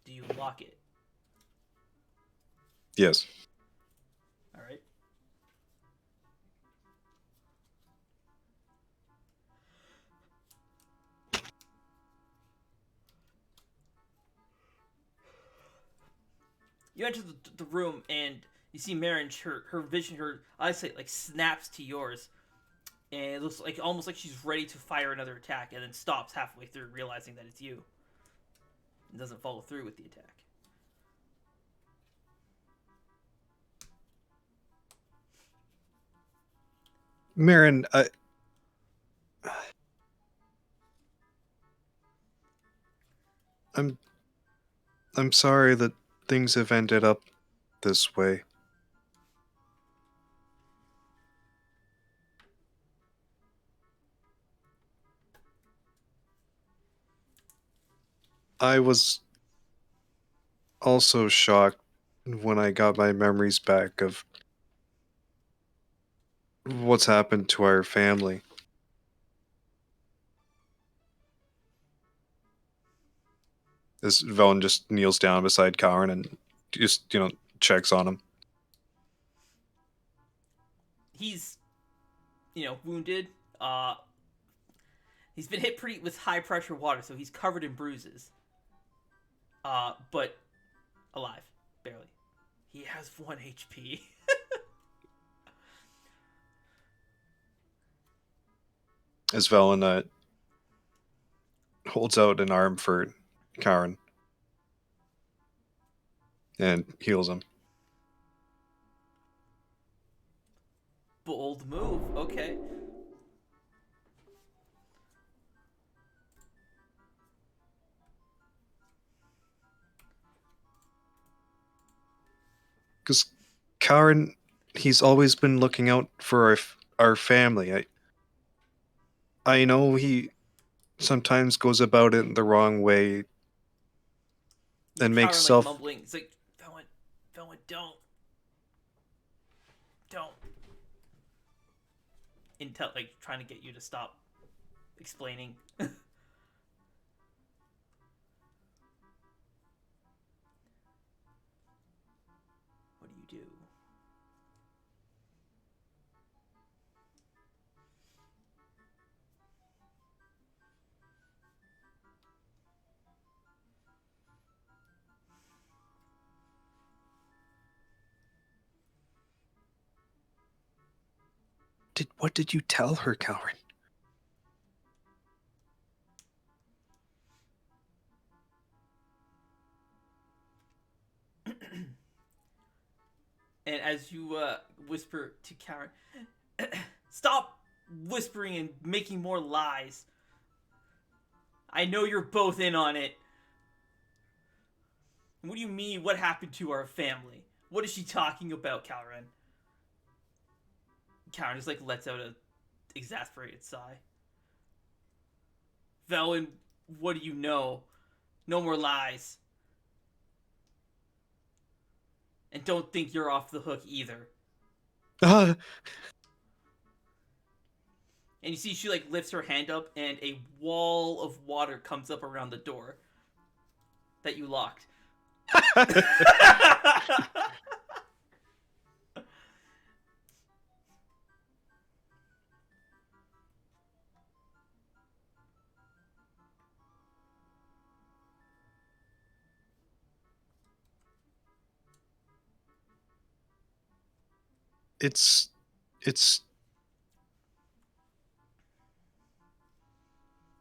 Do you lock it? Yes. All right. You enter the room and you see Marin. Her vision, her eyesight, like, snaps to yours, and it looks like almost like she's ready to fire another attack, and then stops halfway through, realizing that it's you, and doesn't follow through with the attack. Marin, I'm sorry that things have ended up this way. I was also shocked when I got my memories back of what's happened to our family. As Veilwen just kneels down beside Kalren and just, checks on him. He's, wounded. He's been hit with high pressure water, so he's covered in bruises. But alive, barely. He has 1 HP. As Veilwen holds out an arm for Kalren and heals him. Bold move. Okay. Because Kalren, he's always been looking out for our family. I know he sometimes goes about it the wrong way and makes Kalren, self... like, mumbling. It's like, Veilwen, don't. Intel, like, trying to get you to stop explaining. What do you do? What did you tell her, Kalren? And as you whisper to Kalren, stop whispering and making more lies. I know you're both in on it. What do you mean, what happened to our family? What is she talking about, Kalren? Kalren just, like, lets out a exasperated sigh. Veilwen, what do you know? No more lies. And don't think you're off the hook either. Ah, And you see she, like, lifts her hand up and a wall of water comes up around the door that you locked. it's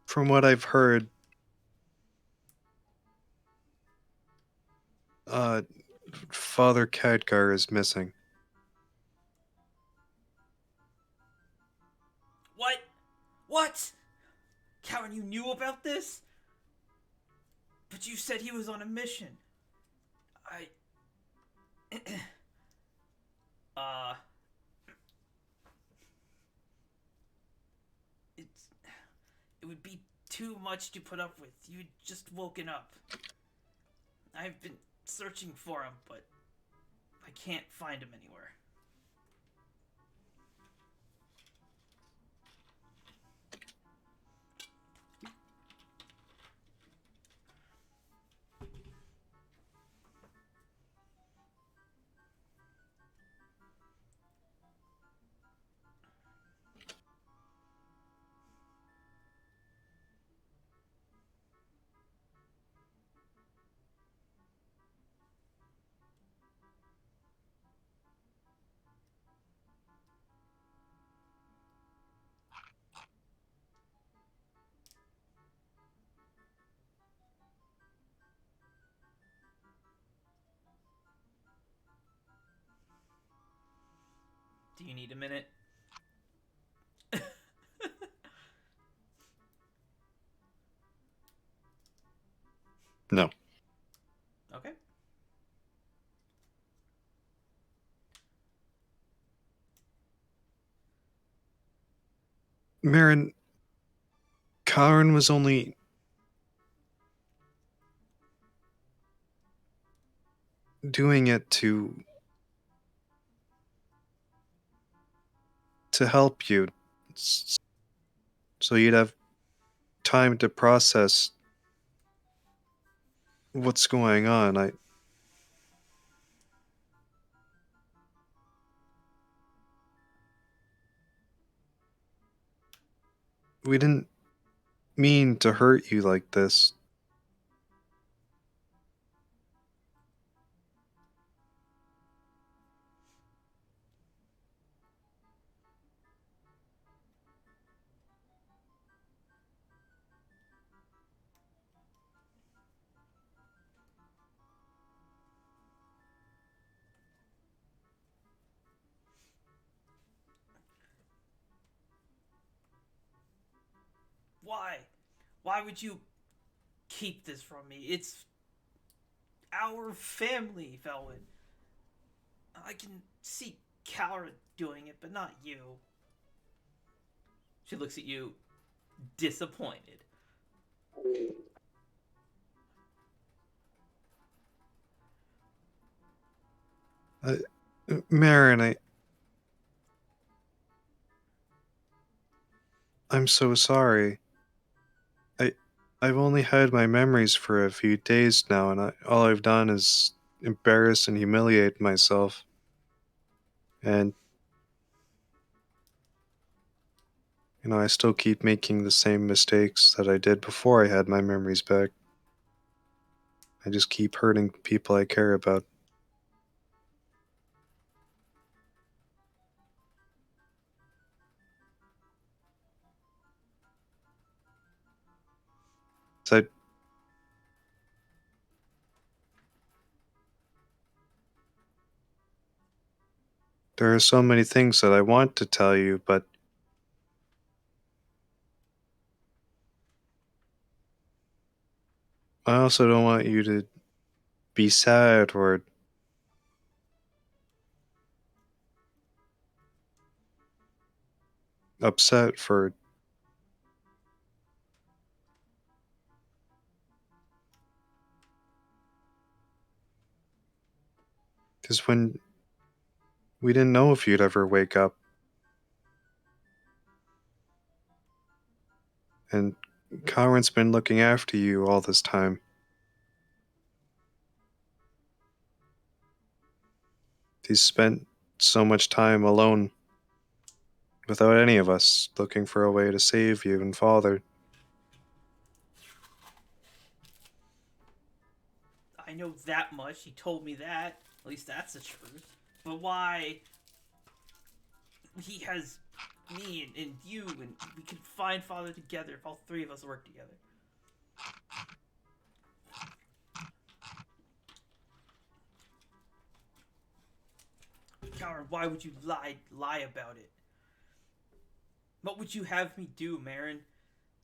from what I've heard, Father Khadgar is missing. What? What? Kalren, you knew about this? But you said he was on a mission. uh... It would be too much to put up with. You'd just woken up. I've been searching for him, but I can't find him anywhere. Do you need a minute? No. Okay. Marin, Kalren was only doing it to help you, so you'd have time to process what's going on. We didn't mean to hurt you like this. Why? Why would you keep this from me? It's our family, Veilwen. I can see Kalren doing it, but not you. She looks at you, disappointed. Marin, I'm so sorry. I've only had my memories for a few days now, and all I've done is embarrass and humiliate myself. And, I still keep making the same mistakes that I did before I had my memories back. I just keep hurting people I care about. So there are so many things that I want to tell you, but I also don't want you to be sad or upset for because when we didn't know if you'd ever wake up, and Kalren's been looking after you all this time. He's spent so much time alone without any of us, looking for a way to save you and Father. I know that much. He told me that. At least that's the truth. But why? He has me and you, and we can find Father together if all three of us work together. Kalren, why would you lie about it? What would you have me do, Marin?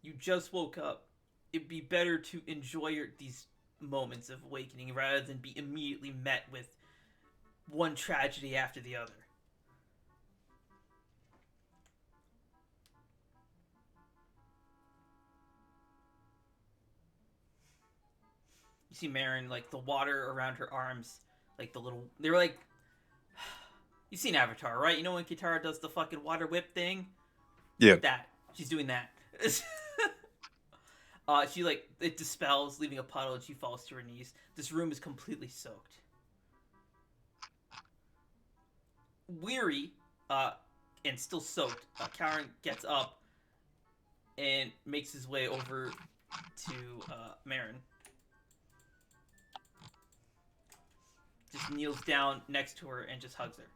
You just woke up. It'd be better to enjoy these moments of awakening rather than be immediately met with one tragedy after the other. You see Marin, like, the water around her arms, like, they're like, you've seen Avatar, right? You know when Katara does the fucking water whip thing? Yeah. That. She's doing that. She, like, it dispels, leaving a puddle, and she falls to her knees. This room is completely soaked. Weary, and still soaked, Kalren gets up and makes his way over to, Marin. Just kneels down next to her and just hugs her.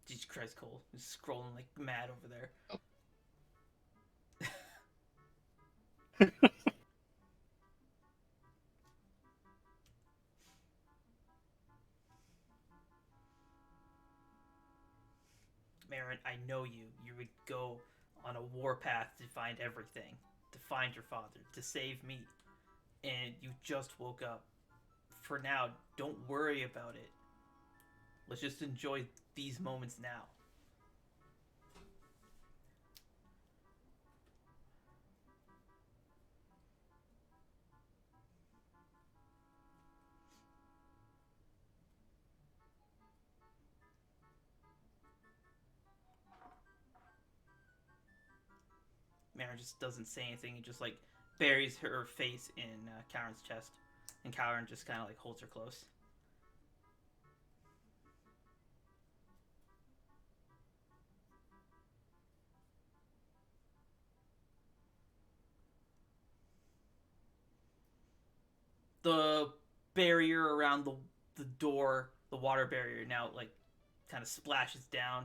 Jesus Christ, Cole. He's scrolling like mad over there. Marin, I know you. You would go on a warpath to find everything. To find your father. To save me. And you just woke up. For now, don't worry about it. Let's just enjoy these moments now. Marin just doesn't say anything. He just, like, buries her face in Kalren's chest. And Kalren just kind of, like, holds her close. The barrier around the door, the water barrier, now, like, kind of splashes down.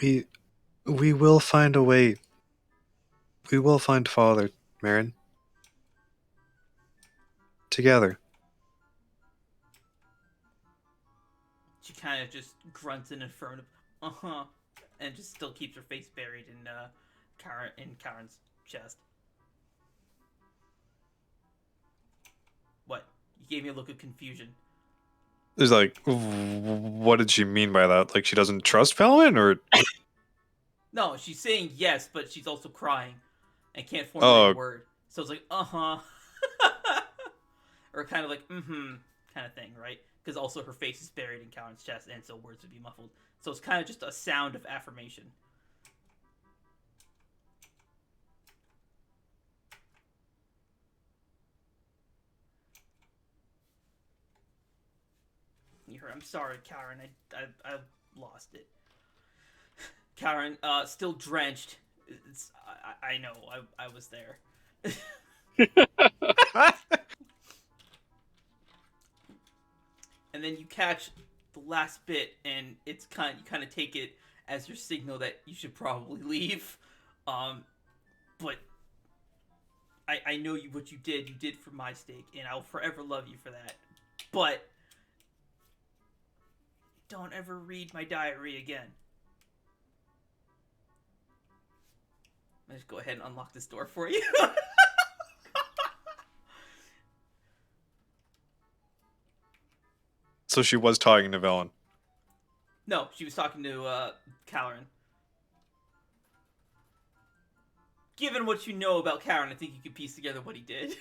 We will find a way. We will find Father, Marin. Together. She kind of just grunts an affirmative, and just still keeps her face buried in Kalren's chest. What? You gave me a look of confusion. It's like, what did she mean by that? Like she doesn't trust Veilwen, or? No, she's saying yes, but she's also crying and can't formulate a word. So it's like, or kind of like, kind of thing, right? Because also her face is buried in Kalren's chest, and so words would be muffled. So it's kind of just a sound of affirmation. You heard, I'm sorry, Kalren. I lost it. Kalren, still drenched. I know. I was there. And then you catch the last bit, and you kind of take it as your signal that you should probably leave. But I know what you did for my sake, and I'll forever love you for that. But don't ever read my diary again. I'll just go ahead and unlock this door for you. So she was talking to Velen. No, she was talking to Kalren. Given what you know about Kalren, I think you could piece together what he did.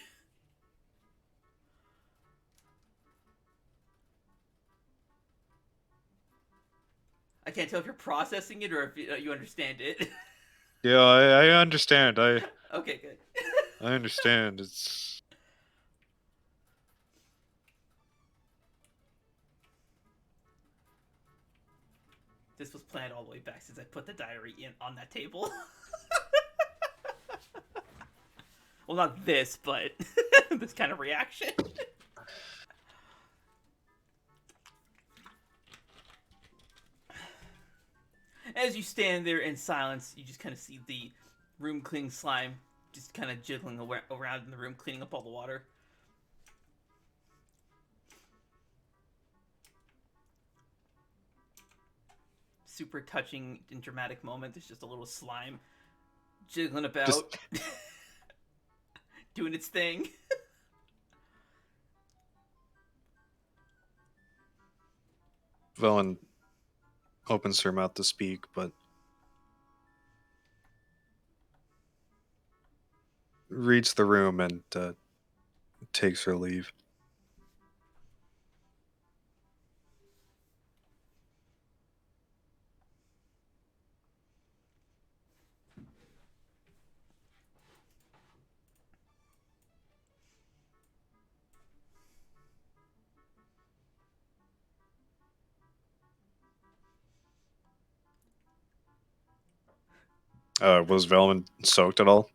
I can't tell if you're processing it or if you understand it. Yeah, I understand. Okay, good. I understand. It's This was planned all the way back since I put the diary on that table. Well, not this, but this kind of reaction. As you stand there in silence, you just kind of see the room cleaning slime just kind of jiggling around in the room, cleaning up all the water. Super touching and dramatic moment. There's just a little slime jiggling about, doing its thing. Velen opens her mouth to speak, but reads the room and takes her leave. Was Velen soaked at all?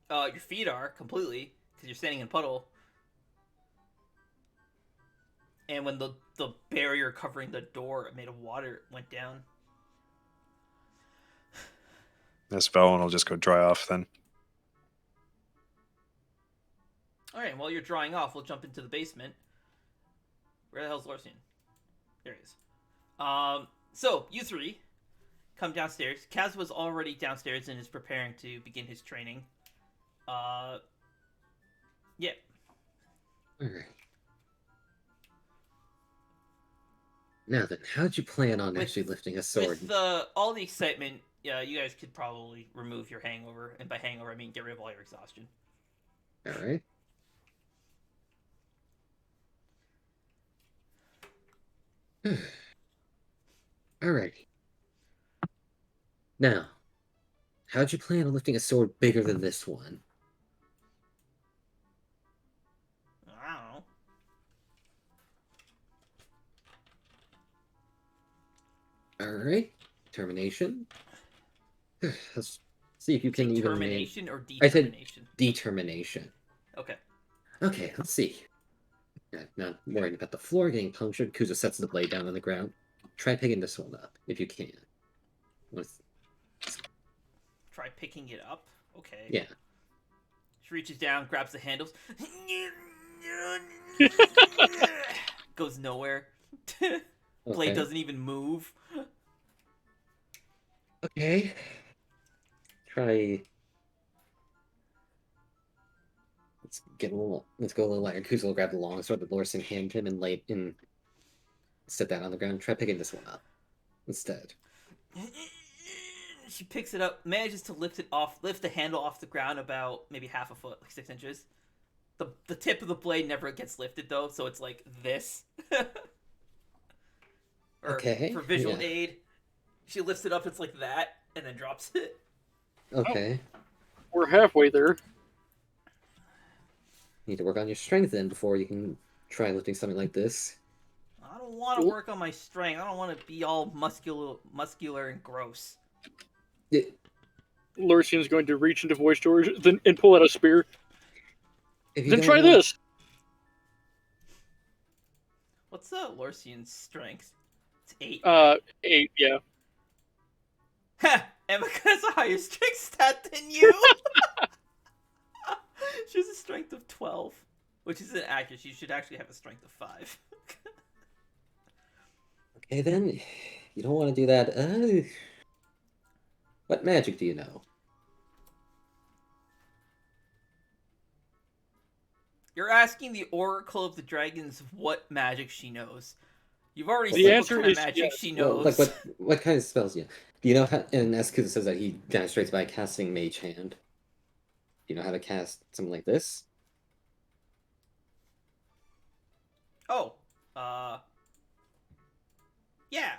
Your feet are completely, because you're standing in a puddle. And when the barrier covering the door made of water went down. This Velen will just go dry off then. Alright, while you're drying off, we'll jump into the basement. Where the hell's Lorsian? There he is. So, you three come downstairs. Kaz was already downstairs and is preparing to begin his training. Yeah. Alright. Now then, how'd you plan on actually lifting a sword? With all the excitement, yeah, you guys could probably remove your hangover. And by hangover, I mean get rid of all your exhaustion. Alright. Alrighty. Now, how'd you plan on lifting a sword bigger than this one? I don't know. Alright. Determination. Let's see if you can even Determination or I said determination? determination. Okay. Okay, let's see. Not worrying about the floor getting punctured. Kuzo sets the blade down on the ground. Try picking this one up, if you can. Try picking it up? Okay. Yeah. She reaches down, grabs the handles. Goes nowhere. Blade Okay. doesn't even move. Okay. Try. Let's go a little lighter. Kuzo will grab the long sword that Lorson handed him and set that on the ground. Try picking this one up instead. She picks it up, manages to lift the handle off the ground about maybe half a foot, like 6 inches. The tip of the blade never gets lifted though, so it's like this. Okay, for visual yeah. aid, she lifts it up, it's like that, and then drops it. Okay. We're halfway there. You need to work on your strength then before you can try lifting something like this. I don't want to work on my strength. I don't want to be all muscular and gross. Lursian's going to reach into voice storage and pull out a spear. If you Then don't try want- this. What's Lorcian's strength? It's 8. 8, yeah. Ha! Emeka has a higher strength stat than you! She has a strength of 12, which isn't accurate. She should actually have a strength of 5. Okay, then. You don't want to do that. What magic do you know? You're asking the Oracle of the Dragons what magic she knows. You've already The said answer what kind of is magic yes. she Well, knows. like what kind of spells? Yeah. Do you know how? And Eskuza says that he demonstrates by casting Mage Hand. Do you know how to cast something like this? Oh, yeah.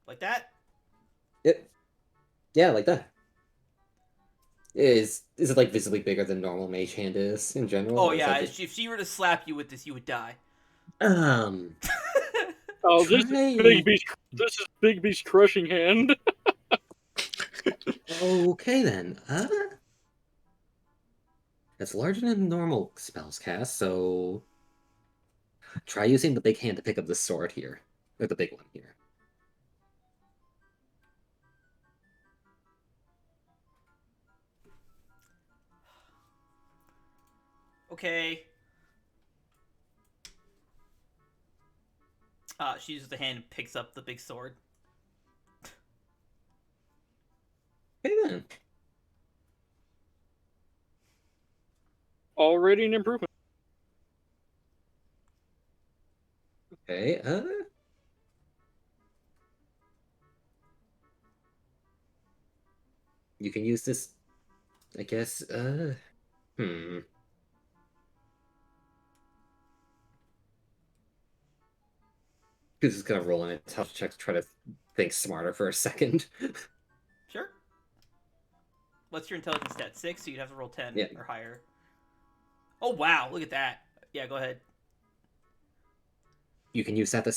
Like that? Yep. Yeah, like that. Is it like visibly bigger than normal Mage Hand is in general? Oh or is yeah, that just... if she were to slap you with this, you would die. Oh, Try... this is Bigby's crushing hand. Okay then. It's larger than normal spells cast, so try using the big hand to pick up the sword here, or the big one here. Okay. She uses the hand and picks up the big sword. Okay then. Already an improvement. Okay. You can use this, I guess. Who's just gonna roll in a tough check to try to think smarter for a second. Sure. What's your intelligence stat? 6, so you'd have to roll 10 Yeah. or higher. Oh wow, look at that. Yeah, go ahead. You can use that to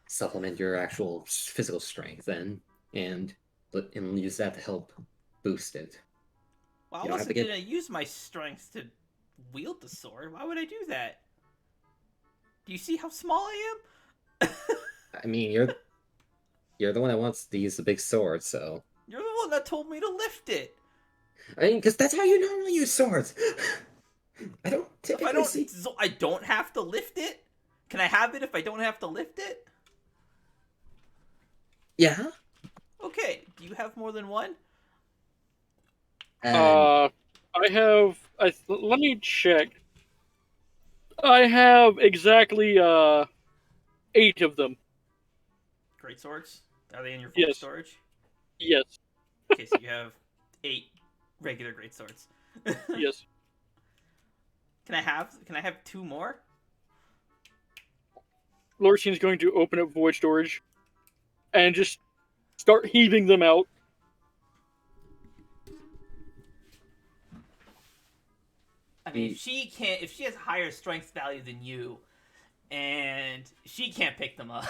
supplement your actual physical strength then, and use that to help boost it. Well, I You don't have wasn't to get- gonna use my strength to wield the sword. Why would I do that? Do you see how small I am? I mean, you're the one that wants to use the big sword, so... You're the one that told me to lift it. I mean, because that's how you normally use swords. I don't If typically see... so I don't have to lift it? Can I have it if I don't have to lift it? Yeah? Okay, do you have more than one? And Let me check. I have exactly 8 of them. Great swords? Are they in your full Yes. storage? Yes. Okay, so you have 8 regular great swords. Yes. Can I have 2 more? Lorcian's going to open up void storage and just start heaving them out. I mean, if she has higher strength value than you, and she can't pick them up.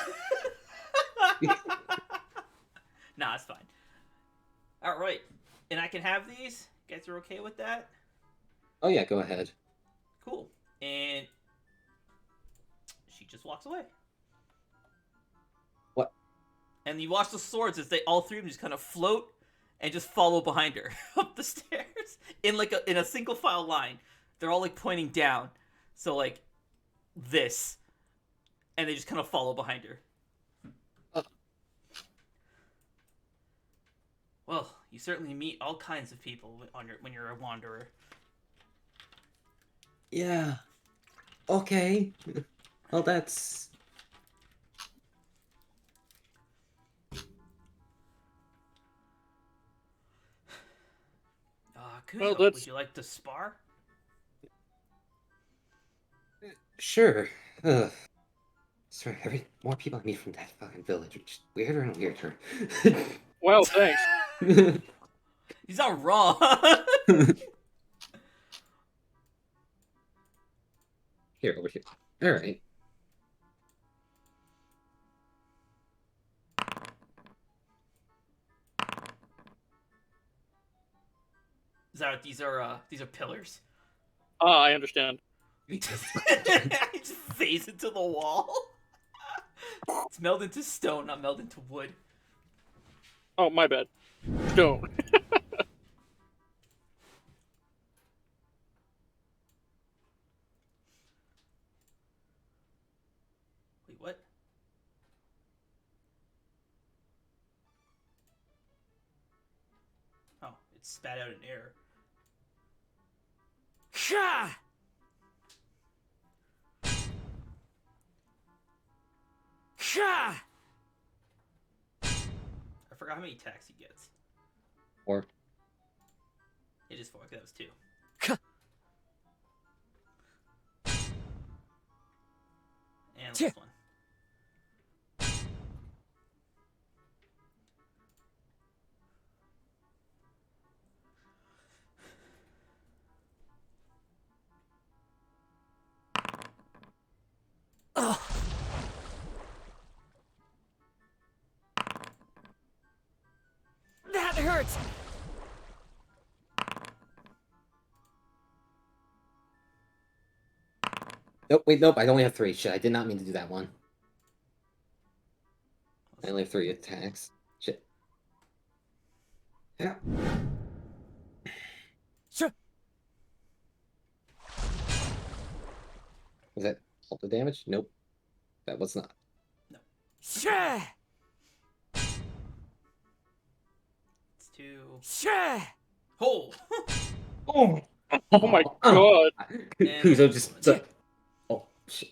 Nah, it's fine. Alright. And I can have these? You guys are okay with that? Oh yeah, go ahead. Cool. And she just walks away. What? And you watch the swords as all 3 of them just kind of float and just follow behind her up the stairs in a single file line. They're all like pointing down, so like this, and they just kind of follow behind her. Well, you certainly meet all kinds of people when you're a wanderer. Yeah. Okay. Well, that's... Kuyo, that's- would you like to spar? Sure. Sorry, more people I meet from that fucking village are just weirder and weirder. Wow, thanks. He's not wrong. Here, over here. Alright. These are pillars. Ah, I understand. I just phase into the wall. It's meld into stone, not meld into wood. Oh, my bad. Stone. Wait, what? Oh, it spat out an error. Sha! Sha! I forgot how many attacks he gets. Or It just 4, 'cause that was 2. And last one. Oh. That hurts! nope, wait, nope. I only have 3. Shit, I did not mean to do that one. I only have 3 attacks. Shit. Yeah. Sure. Was that all the damage? Nope. That was not. Sure. It's 2. Sure. Oh! Oh! Oh my god. Kuzo just. Oh, shit.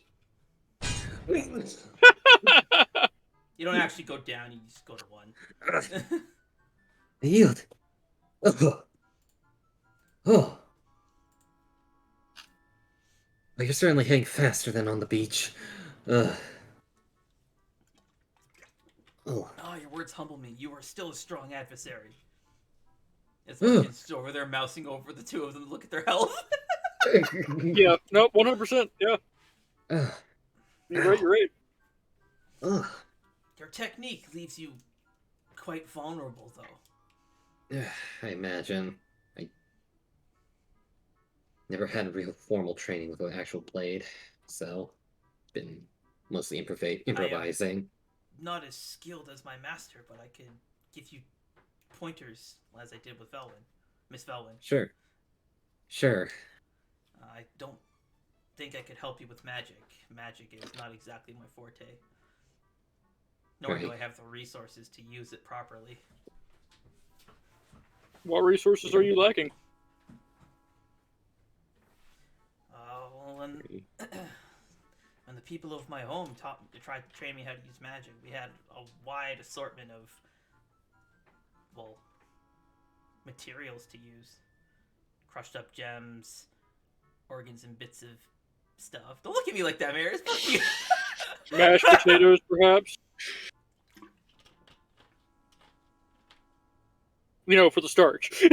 You don't actually go down, you just go to 1. Healed. Oh. Oh. Well, you're certainly hitting faster than on the beach. Oh. Oh, your words humble me. You are still a strong adversary. As Morgan's still over there mousing over the two of them to look at their health. Yeah, no, 100%. Yeah. You're right, you're right. Ugh. Your technique leaves you quite vulnerable, though. I imagine. I never had real formal training with an actual blade, so been mostly improvising. Not as skilled as my master, but I can give you pointers as I did with Veilwen. Miss Veilwen. Sure. Sure. I don't think I could help you with magic. Magic is not exactly my forte. Nor do I have the resources to use it properly. What resources are you lacking? When the people of my home tried to train me how to use magic, we had a wide assortment of, well, materials to use. Crushed up gems, organs and bits of stuff. Don't look at me like that, Maris. Fuck you. Mashed potatoes, perhaps? You know, for the starch.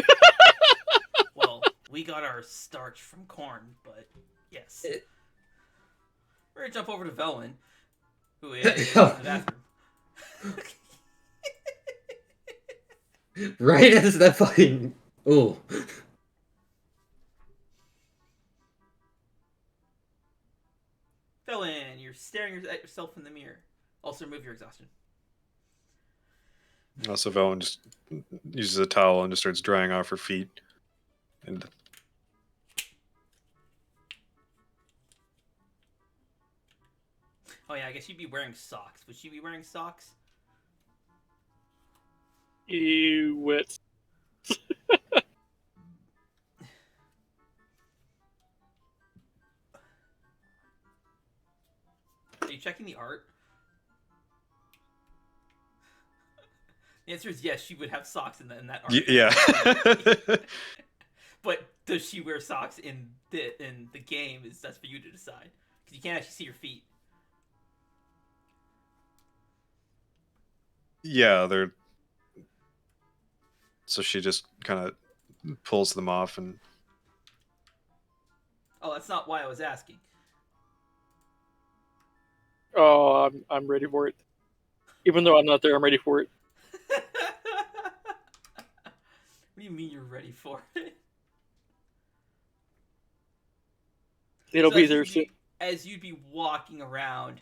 Well, we got our starch from corn, but yes. We're gonna jump over to Veilwen, who is in the bathroom. Right as that fucking. Oh. Veilwen, you're staring at yourself in the mirror. Also, remove your exhaustion. Also, Velen just uses a towel and just starts drying off her feet. And Oh yeah, I guess you'd be wearing socks. Would she be wearing socks? You wit. Are you checking the art? The answer is yes, she would have socks in that art. yeah. But does she wear socks in the game? That's for you to decide. Because you can't actually see her feet. Yeah, they're. So she just kind of pulls them off and. Oh, that's not why I was asking. Oh, I'm ready for it. Even though I'm not there, I'm ready for it. What do you mean you're ready for it? It'll So be as there you'd soon. as you'd be walking around.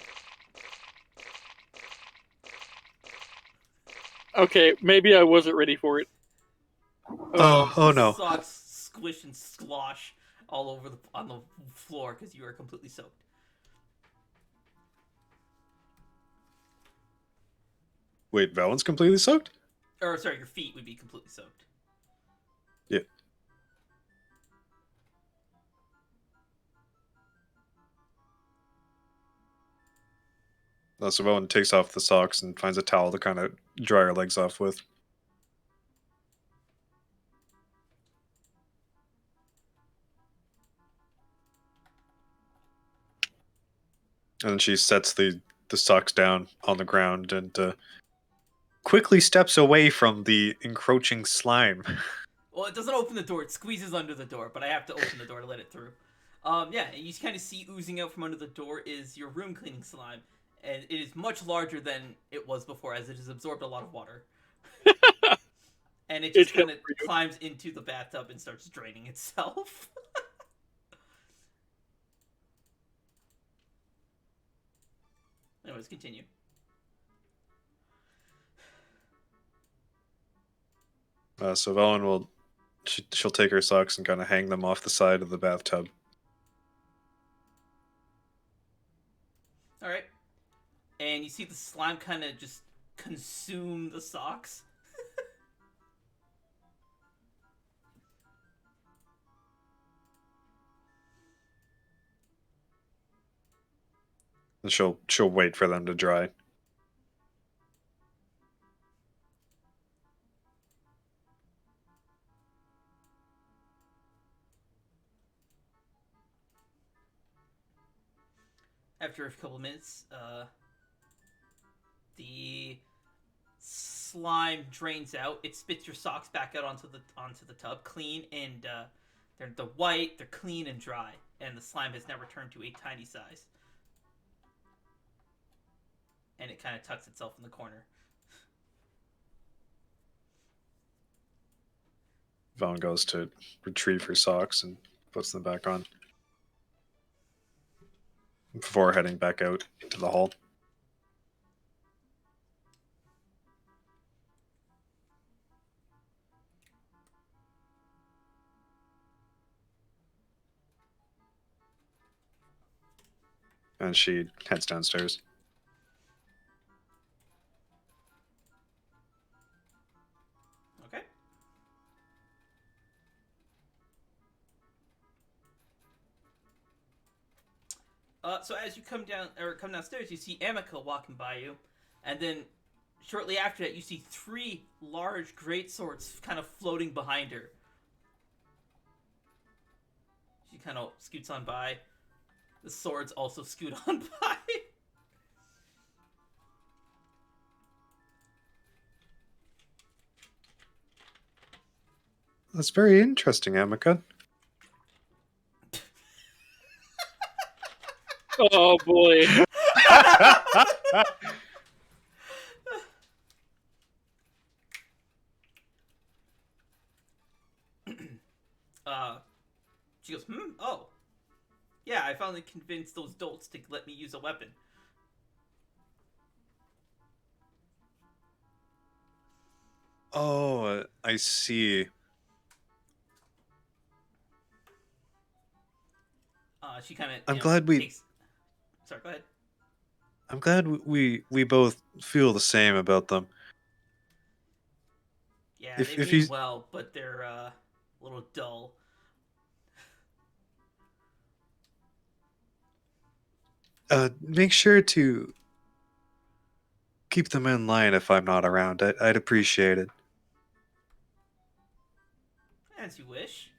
Okay, maybe I wasn't ready for it. Oh no. Socks squish and slosh all over on the floor because you are completely soaked. Wait, Valen's completely soaked? Or sorry, your feet would be completely soaked. Yeah. So Valen takes off the socks and finds a towel to kind of dry her legs off with. And then she sets the socks down on the ground and quickly steps away from the encroaching slime. Well, it doesn't open the door; it squeezes under the door. But I have to open the door to let it through. Yeah, and you kind of see oozing out from under the door is your room cleaning slime, and it is much larger than it was before, as it has absorbed a lot of water. And it just It's kind of coming for you. climbs into the bathtub and starts draining itself. Anyways, continue. So Valen will she'll take her socks and kind of hang them off the side of the bathtub. All right, and you see the slime kind of just consume the socks. And she'll wait for them to dry. After a couple minutes, the slime drains out. It spits your socks back out onto the tub, clean and they're white, they're clean and dry, and the slime has now returned to a tiny size. And it kind of tucks itself in the corner. Valen goes to retrieve her socks and puts them back on before heading back out into the hall. And she heads downstairs. Okay. So as you come downstairs, you see Amica walking by you, and then shortly after that, you see 3 large greatswords kind of floating behind her. She kind of scoots on by. The swords also scoot on by. That's very interesting, Amica. Oh boy. She goes, oh. Yeah, I finally convinced those dolts to let me use a weapon. Oh, I see. She kind of. I'm glad we. Takes... Sorry, go ahead. I'm glad we both feel the same about them. Yeah, If they you mean well, but they're a little dull. Make sure to keep them in line if I'm not around. I'd appreciate it. As you wish.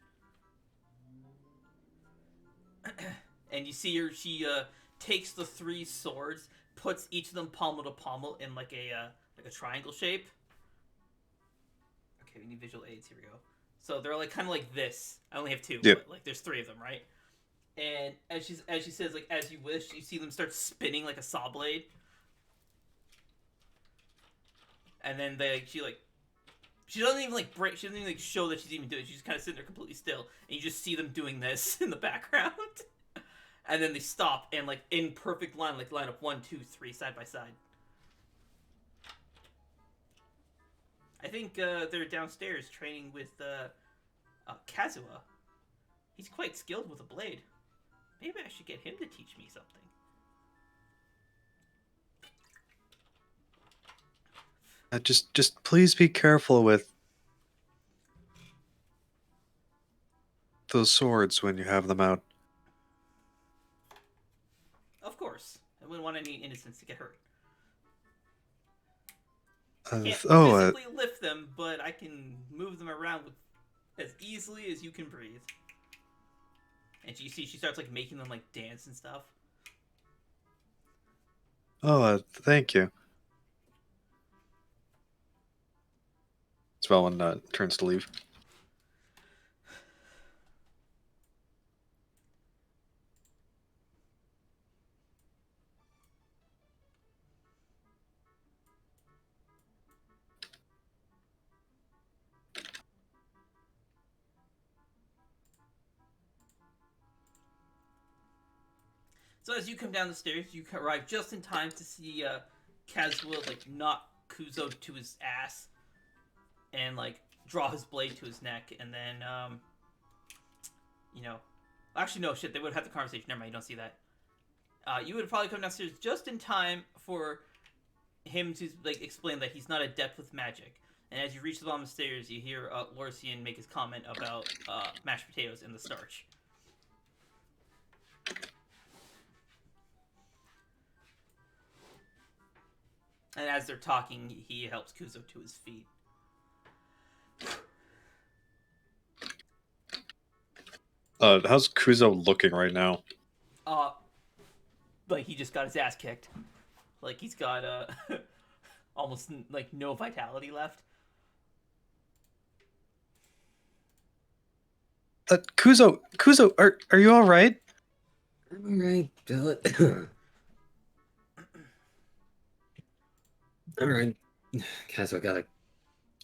And you see her. She takes the 3 swords, puts each of them pommel to pommel in like a triangle shape. Okay, we need visual aids. Here we go. So they're like kind of like this. I only have 2, Yep. but like there's 3 of them, right? And as she says, like, as you wish, you see them start spinning like a saw blade. And then she doesn't even like break. She doesn't even like show that she's even doing it. She's just kind of sitting there completely still, and you just see them doing this in the background. and then they stop and like in perfect line, like line up 1, 2, 3 side by side. I think they're downstairs training with Kazuha. He's quite skilled with a blade. Maybe I should get him to teach me something. Just please be careful with those swords when you have them out. Of course. I wouldn't want any innocents to get hurt. Uh, Can't oh, physically lift them, but I can move them around with as easily as you can breathe. And you see, she starts like making them like dance and stuff. thank you. Veilwen turns to leave. So as you come down the stairs, you arrive just in time to see Kazuha like knock Kuzo to his ass and like draw his blade to his neck, and then actually no shit, they would have had the conversation. Never mind, you don't see that. You would probably come downstairs just in time for him to like explain that he's not adept with magic. And as you reach the bottom of the stairs, you hear Lorsian make his comment about mashed potatoes and the starch. And as they're talking, he helps Kuzo to his feet. How's Kuzo looking right now? Like he just got his ass kicked. Like he's got almost like no vitality left. Kuzo, are you all right? I'm alright, Bill. Alright. Kazuha got a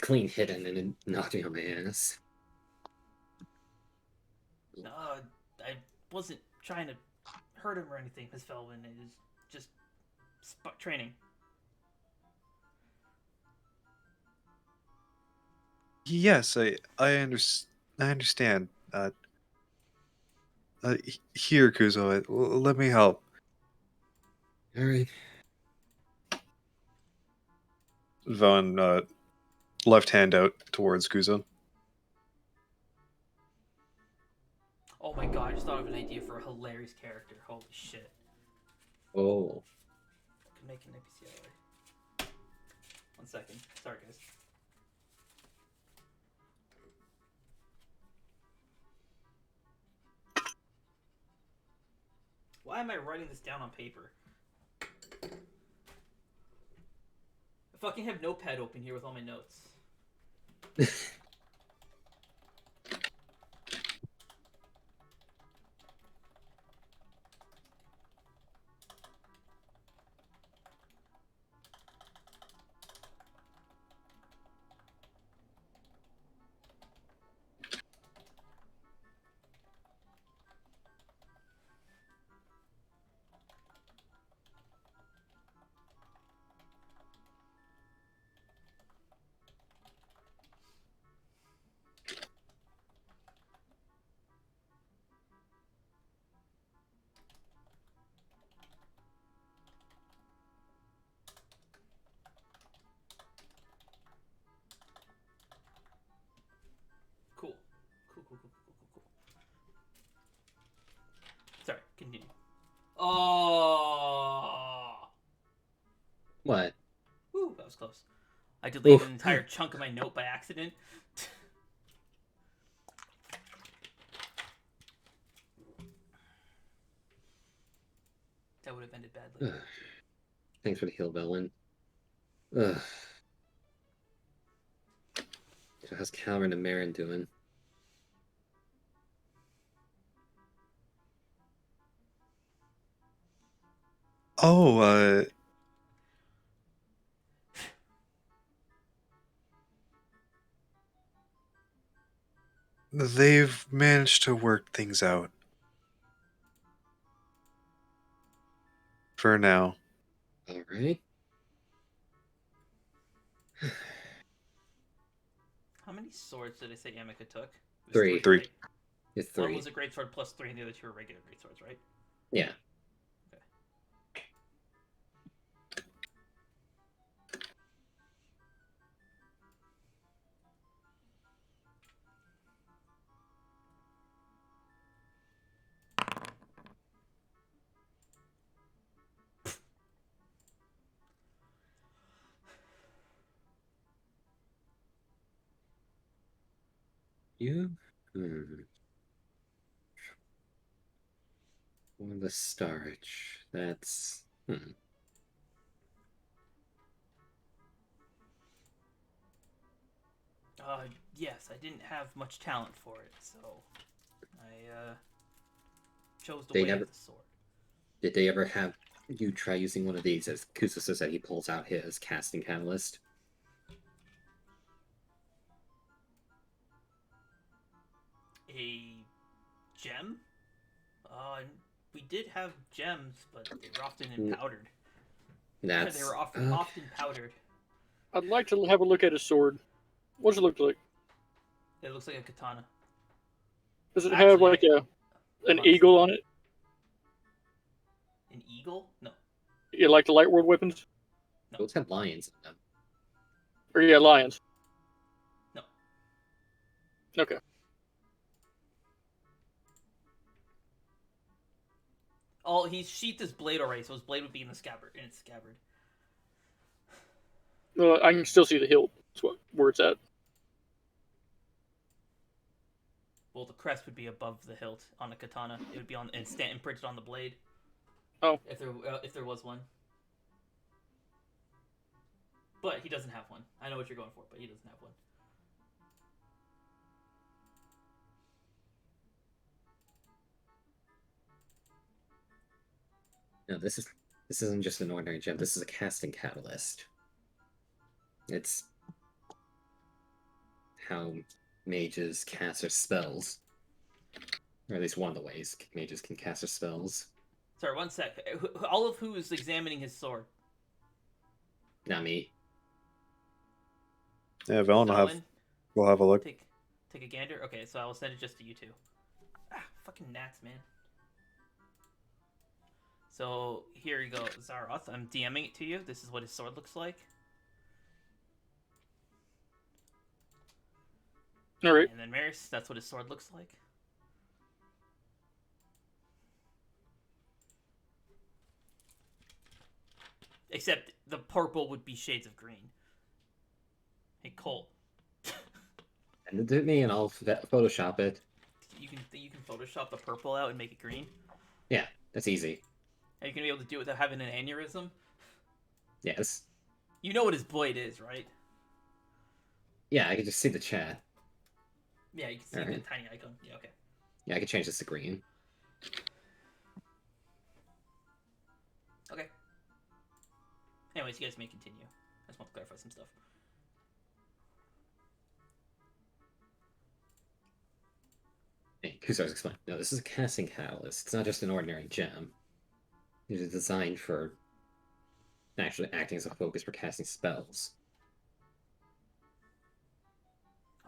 clean hit in and it knocked me on my ass. I wasn't trying to hurt him or anything, Miss Veilwen. It was just training. Yes, I understand. Here, Kuzo, let me help. Alright. Veilwen, left hand out towards Kuzo. Oh my god, I just thought of an idea for a hilarious character. Holy shit. Oh. Can make an NPC out of it. 1 second. Sorry, guys. Why am I writing this down on paper? I fucking have Notepad open here with all my notes. Cool. Cool. Sorry, continue. Oh. What? Woo, that was close. I deleted Oof. an entire chunk of my note by accident. That would have ended badly. Thanks for the heal, Veilwen. Ugh. So how's Kalren and Marin doing? Oh, they've managed to work things out. for now. All right. How many swords did I say Amica took? It was Three. Three. right? It's One three. was a greatsword plus 3, and the other 2 are regular greatswords, right? Yeah. You? One of the starch. That's. Yes, I didn't have much talent for it, so I chose the They way never- of the sword. Did they ever have you try using one of these? As Kusa says that he pulls out his casting catalyst. A gem? We did have gems, but they were often powdered. That's. They were often powdered. I'd like to have a look at his sword. What does it look like? It looks like a katana. Does it have Actually, like an eagle on it? An eagle? No. Yeah, like the Light World weapons? Those have lions in them. Or yeah, lions. No. Okay. Oh, he's sheathed his blade already, so his blade would be in its scabbard. Well, I can still see the hilt. That's where it's at. Well, the crest would be above the hilt on a katana. It would be on imprinted on the blade. Oh. If there was one. But he doesn't have one. I know what you're going for, but he doesn't have one. No, this isn't just an ordinary gem. This is a casting catalyst. It's how mages cast their spells. Or at least one of the ways mages can cast their spells. Sorry, one sec. All of who is examining his sword? Not me. Yeah, Velen will have a look. Take a gander? Okay, so I will send it just to you two. Ah, fucking gnats, man. So, here you go, Zaroth. I'm DMing it to you. This is what his sword looks like. Alright. And then Maris, that's what his sword looks like. Except the purple would be shades of green. Hey, Cole. Send it to me and I'll Photoshop it. You can Photoshop the purple out and make it green? Yeah, that's easy. Are you going to be able to do it without having an aneurysm? Yes. You know what his blade is, right? Yeah, I can just see the chat. Yeah, you can see the tiny icon. Yeah, okay. Yeah, I can change this to green. Okay. Anyways, you guys may continue. I just want to clarify some stuff. Hey, Kusar's explain. No, this is a casting catalyst. It's not just an ordinary gem. It is designed for actually acting as a focus for casting spells.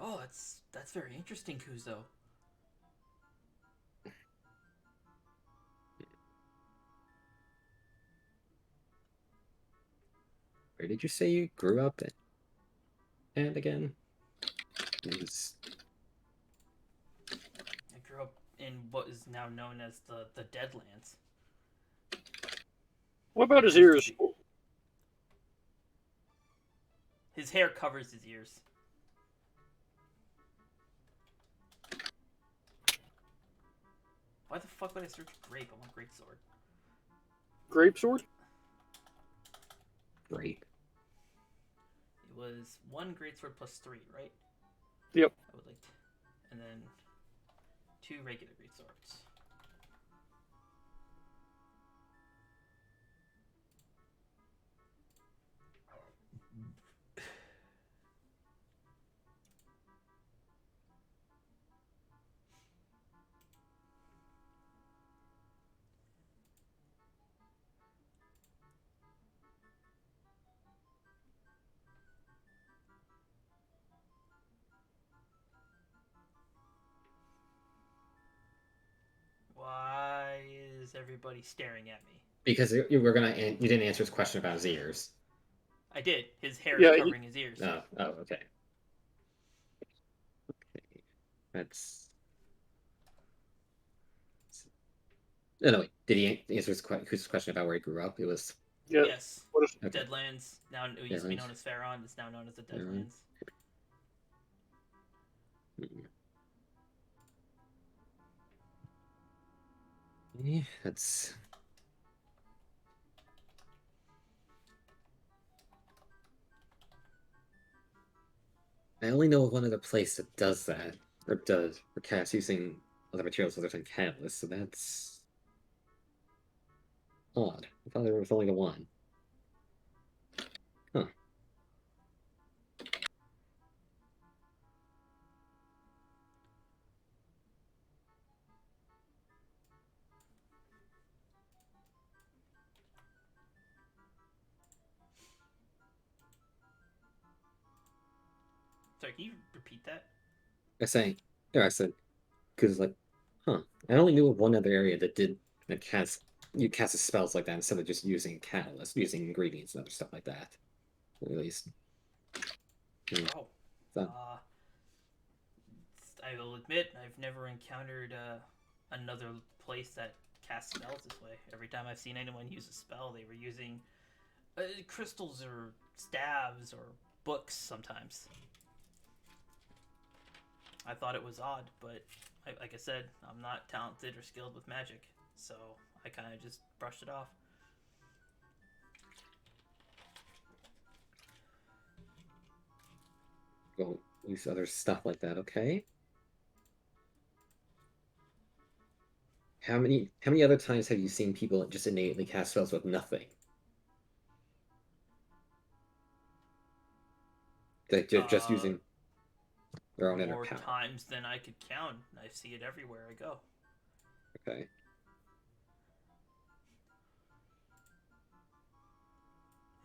Oh, that's very interesting, Kuzo. Where did you say you grew up? And again? It was... I grew up in what is now known as the Deadlands. What about his ears? His hair covers his ears. Why the fuck would I search grape? I want greatsword. Grape sword? Great. It was 1 greatsword plus 3, right? Yep. I would like to, and then 2 regular greatswords. everybody staring at me? Because you were gonna, you didn't answer his question about his ears. I did. His hair Yeah, is he- covering his ears. Oh, okay. Okay, that's. No, wait. Did he answer his question about where he grew up? It was. Yeah. Yes. What if, Okay. Deadlands. Now it used to be Deadlands. known as Faron. It's now known as the Faron. Deadlands. Yeah, that's. I only know of one other place that does that, or casts using other materials other than catalyst, so that's odd. I thought there was only the one. Huh. Sorry, can you repeat that? I said, because like, I only knew of one other area that casts spells like that instead of just using catalyst, using ingredients and other stuff like that. At least. Oh. So- I will admit, I've never encountered another place that casts spells this way. Every time I've seen anyone use a spell, they were using crystals or staves or books sometimes. I thought it was odd, but like I said, I'm not talented or skilled with magic, so I kind of just brushed it off. Go use other stuff like that, okay? How many other times have you seen people just innately cast spells with nothing? Like just using their own inner More power. times than I could count. I see it everywhere I go. Okay.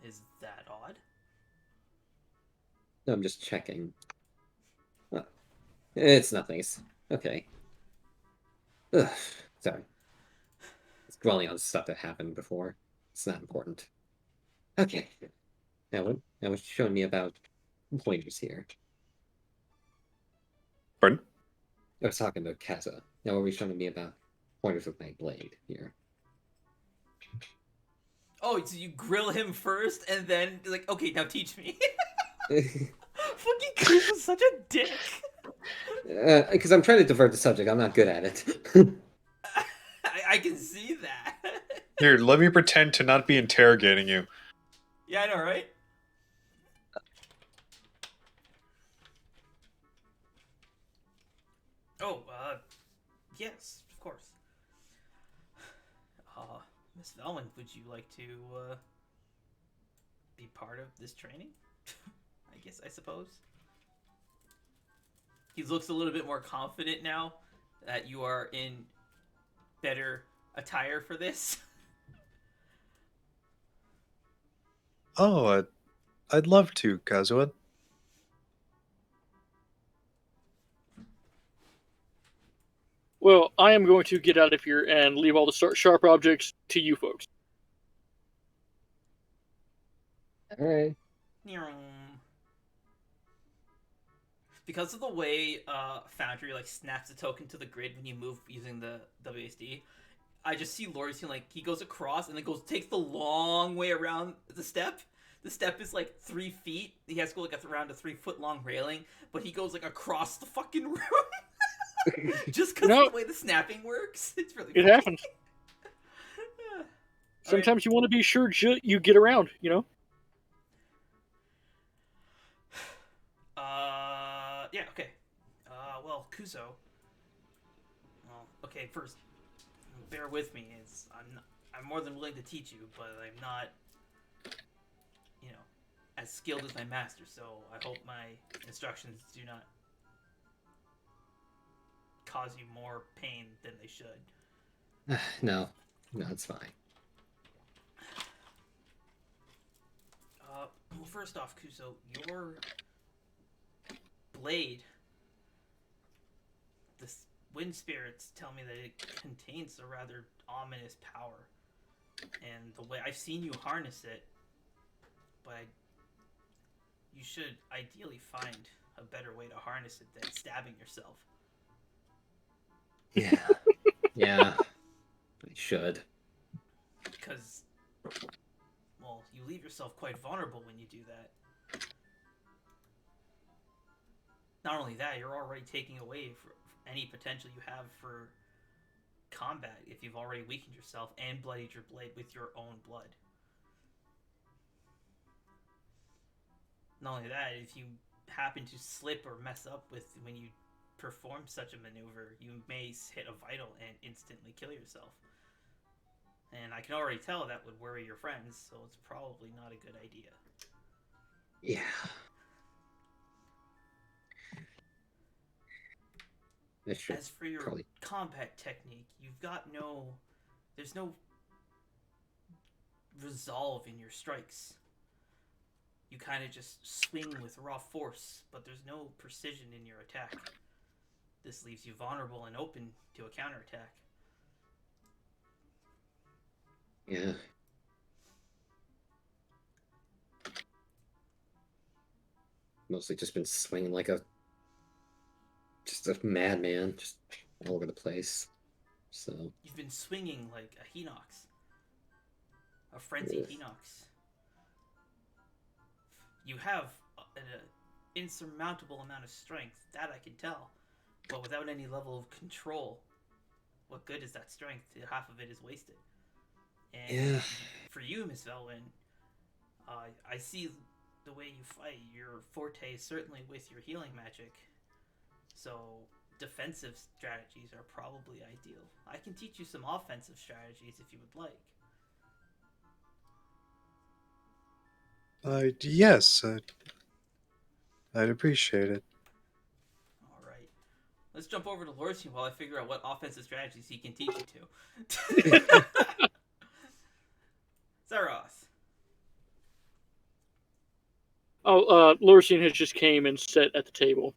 Is that odd? No, I'm just checking. Oh, it's nothing. It's okay. Ugh, sorry. It's dwelling on stuff that happened before. It's not important. Okay. Now what you're showing me about pointers here. Pardon? I was talking to Kaza. Now what were you showing me about pointers with my blade here? Oh, so you grill him first, and then like, okay, now teach me. Fucking Coop is such a dick. Because I'm trying to divert the subject. I'm not good at it. I can see that. Here, let me pretend to not be interrogating you. Yeah, I know, right? Oh, yes, of course. Miss Veilwen, would you like to, be part of this training? I suppose. He looks a little bit more confident now that you are in better attire for this. Oh, I'd love to, Kazuha. well, I am going to get out of here and leave all the sharp objects to you folks. All right. Because of the way Foundry like snaps a token to the grid when you move using the WSD, I just see Lorisian like he goes across and then takes the long way around the step. The step is like 3 feet. He has to go like around a 3-foot long railing, but he goes like across the fucking room. Just because of the way the snapping works. It's really It funny. happens. Sometimes you want to be sure you get around, you know? Yeah, okay. Well, Kuzo. Well, okay, first, bear with me. I'm more than willing to teach you, but I'm not, as skilled as my master, so I hope my instructions do not cause you more pain than they should. No, it's fine. Well, first off, Kuzo, your blade, wind spirits tell me that it contains a rather ominous power. And the way I've seen you harness it, but you should ideally find a better way to harness it than stabbing yourself. Yeah. Yeah. I should. Because, well, you leave yourself quite vulnerable when you do that. Not only that, you're already taking away for any potential you have for combat if you've already weakened yourself and bloodied your blade with your own blood. Not only that, if you happen to slip or mess up with when you perform such a maneuver, you may hit a vital and instantly kill yourself. And I can already tell that would worry your friends, so it's probably not a good idea. Yeah. As for your combat technique, there's no resolve in your strikes. You kind of just swing with raw force, but there's no precision in your attack. This leaves you vulnerable and open to a counterattack. Yeah. Mostly just been swinging like a madman, just all over the place. So you've been swinging like a Hinox, a frenzied Hinox. You have an insurmountable amount of strength, that I can tell, but without any level of control, what good is that strength? Half of it is wasted. And for you, Miss Veilwen, I see the way you fight. Your forte is certainly with your healing magic. So defensive strategies are probably ideal. I can teach you some offensive strategies if you would like. Yes, I'd appreciate it. All right. Let's jump over to Lorsian while I figure out what offensive strategies he can teach you to. Zaros. Lorsian has just came and sat at the table.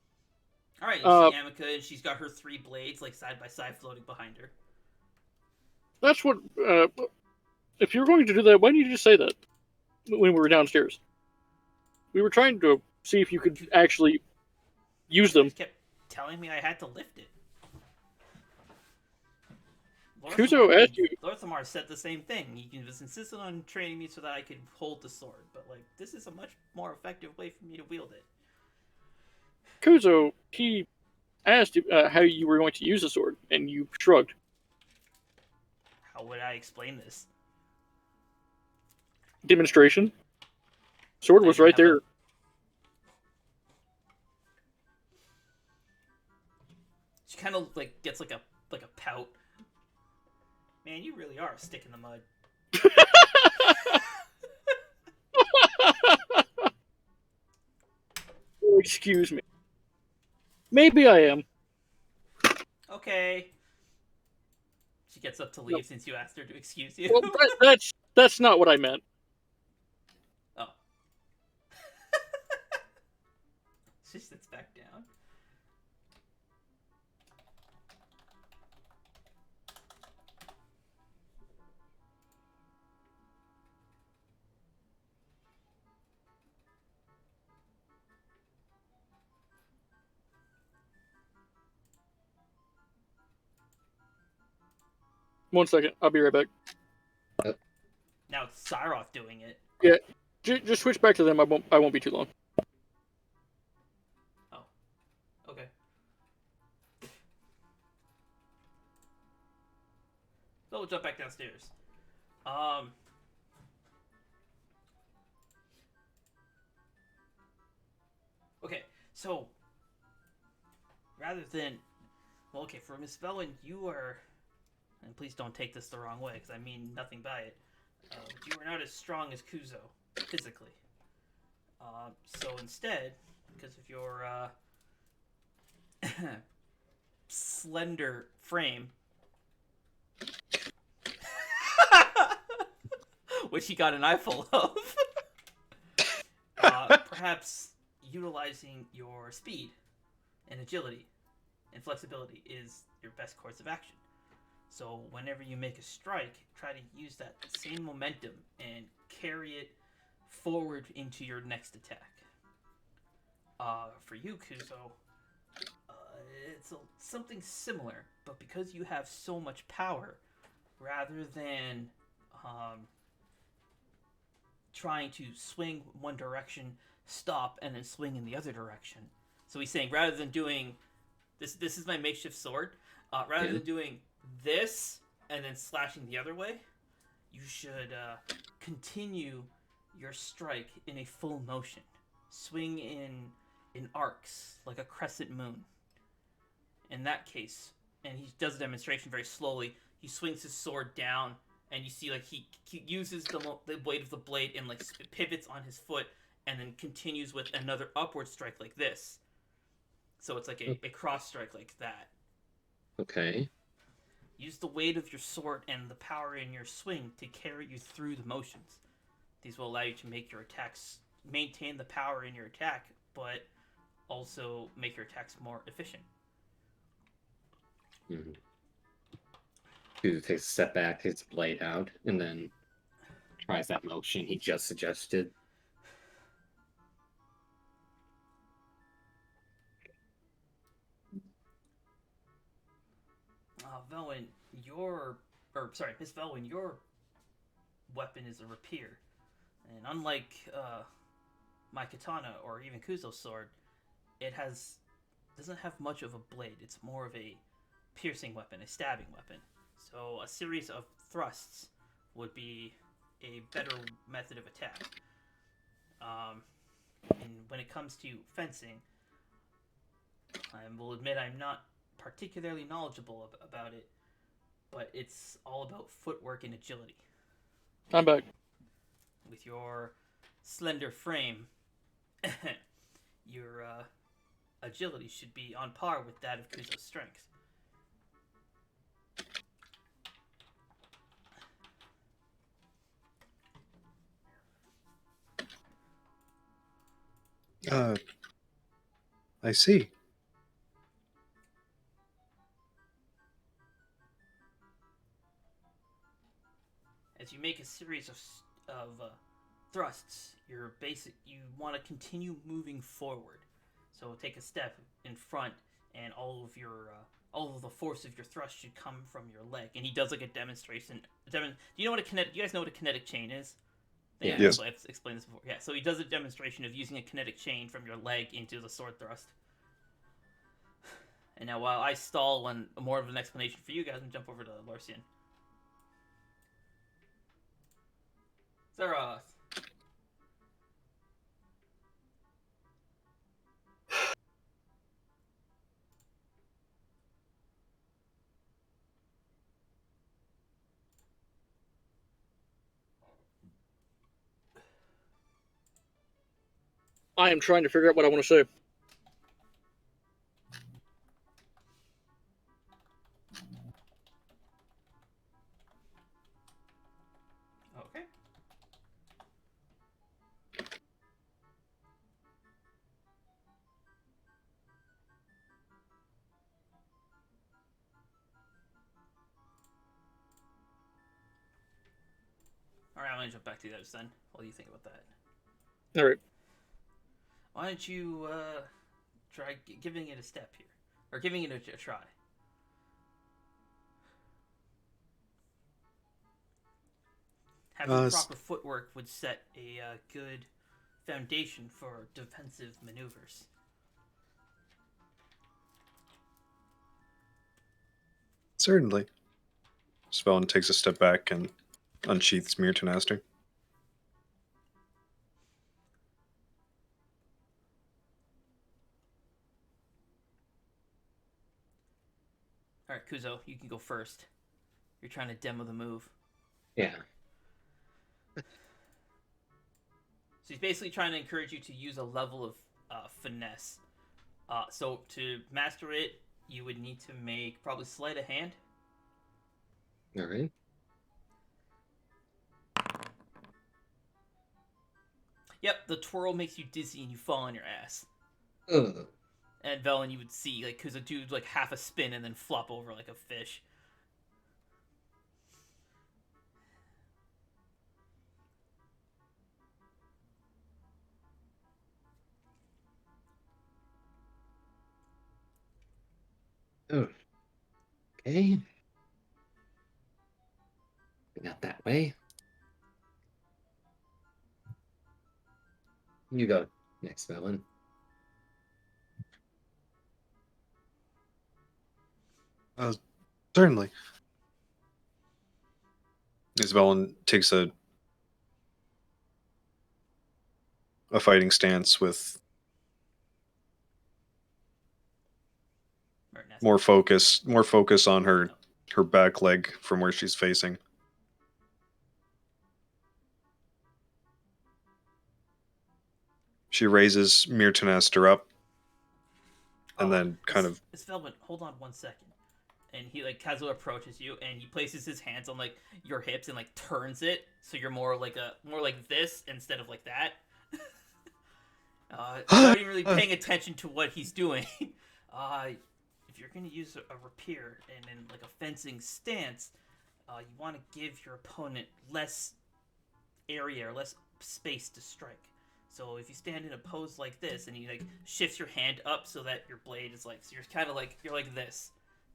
All right, you see Amica, and she's got her 3 blades like side by side floating behind her. That's what. If you were going to do that, why didn't you just say that when we were downstairs? We were trying to see if you could actually use them. You kept telling me I had to lift it. Kuzo asked you. Lorthamar said the same thing. He was insistent on training me so that I could hold the sword, but like this is a much more effective way for me to wield it. Kuzo, he asked how you were going to use the sword, and you shrugged. How would I explain this? Demonstration. Sword was right there. She kind of like gets like a pout. Man, you really are a stick in the mud. Excuse me. Maybe I am. Okay. She gets up to leave since you asked her to excuse you. Well, that's not what I meant. Oh. She sits back down. One second, I'll be right back. Now it's Cyroth doing it. Yeah, just switch back to them. I won't be too long. Oh, okay. So we'll jump back downstairs. Okay, so rather than, well, okay, for Miss Veilwen, you are, and please don't take this the wrong way, because I mean nothing by it. You are not as strong as Kuzo, physically. So instead, because of your slender frame, which he got an eyeful of, perhaps utilizing your speed and agility and flexibility is your best course of action. So whenever you make a strike, try to use that same momentum and carry it forward into your next attack. For you, Kuzo, it's something similar, but because you have so much power, rather than trying to swing one direction, stop, and then swing in the other direction. So he's saying rather than doing this is my makeshift sword. Rather than doing this and then slashing the other way, you should continue your strike in a full motion. Swing in arcs like a crescent moon. In that case, and he does a demonstration very slowly. He swings his sword down, and you see like he uses the weight of the blade and like pivots on his foot, and then continues with another upward strike like this. So it's like a cross strike like that. Okay. Use the weight of your sword and the power in your swing to carry you through the motions. These will allow you to make your attacks, maintain the power in your attack, but also make your attacks more efficient. Mm-hmm. Kuzu takes a step back, takes the blade out, and then tries that motion he just suggested. Veilwen, Miss Veilwen, your weapon is a rapier. And unlike my katana or even Kuzo's sword, it doesn't have much of a blade. It's more of a piercing weapon, a stabbing weapon. So a series of thrusts would be a better method of attack. And when it comes to fencing, I will admit I'm not particularly knowledgeable about it, but it's all about footwork and agility. I'm back. With your slender frame, your agility should be on par with that of Kuzo's strength. I see. As you make a series of thrusts, you want to continue moving forward. So take a step in front, and all of the force of your thrust should come from your leg. And he does like a demonstration. Do you guys know what a kinetic chain is? Yeah. Yes. I've explained this before. Yeah. So he does a demonstration of using a kinetic chain from your leg into the sword thrust. And now, while I stall on more of an explanation for you guys, and jump over to Larcian. Zeroth. I am trying to figure out what I want to say. Okay. Alright, I'm gonna jump back to the others then, while you think about that. All right. Why don't you try giving it a step here? Or giving it a try. Having proper footwork would set a good foundation for defensive maneuvers. Certainly. Spellin takes a step back and unsheaths Mere Tenacity. Alright, Kuzo, you can go first. You're trying to demo the move. Yeah. So he's basically trying to encourage you to use a level of finesse. So to master it, you would need to make probably sleight of hand. All right. Yep, the twirl makes you dizzy and you fall on your ass. Ugh. And Veilwen, you would see like Kuzo do like half a spin and then flop over like a fish. Oh, okay. Not that way. You go next, Veilwen. Certainly. Isabella takes a fighting stance with Marin has- more focus on her back leg from where she's facing. She raises Mirtanester up and then kind of It's Veilwen, hold on 1 second. And he like Kazuo approaches you and he places his hands on like your hips and like turns it so you're more like this instead of like that. Not even really paying attention to what he's doing. If you're gonna use a rapier and in like a fencing stance, you want to give your opponent less area or less space to strike. So if you stand in a pose like this and you like shift your hand up so that your blade is like, so you're kind of like you're like this.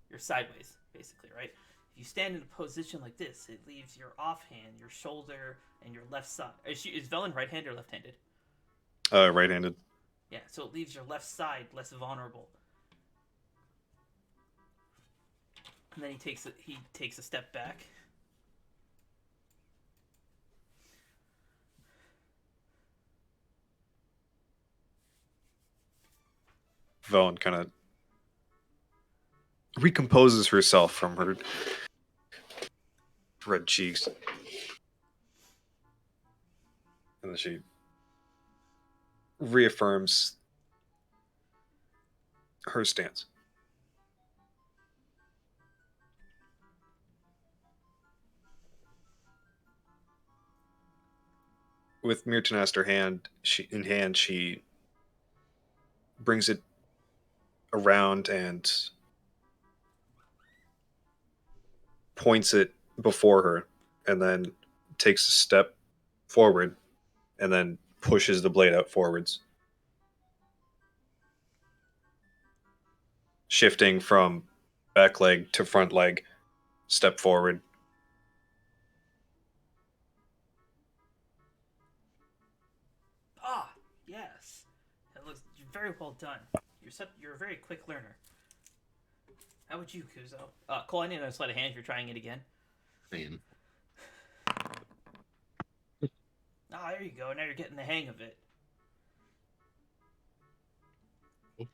You're sideways, basically, right? If you stand in a position like this, it leaves your offhand, your shoulder, and your left side. Is Veilwen right-handed or left-handed? right-handed. Yeah, so it leaves your left side less vulnerable. And then he takes a step back. Velen kind of recomposes herself from her red cheeks. And then she reaffirms her stance. With Mirtanaster in hand, she brings it around and points it before her, and then takes a step forward, and then pushes the blade out forwards, shifting from back leg to front leg, step forward. Ah, yes. That looks very well done. You're a very quick learner. How about you, Kuzo? Cole, I need a sleight of hand if you're trying it again. I am. Ah, there you go. Now you're getting the hang of it. Give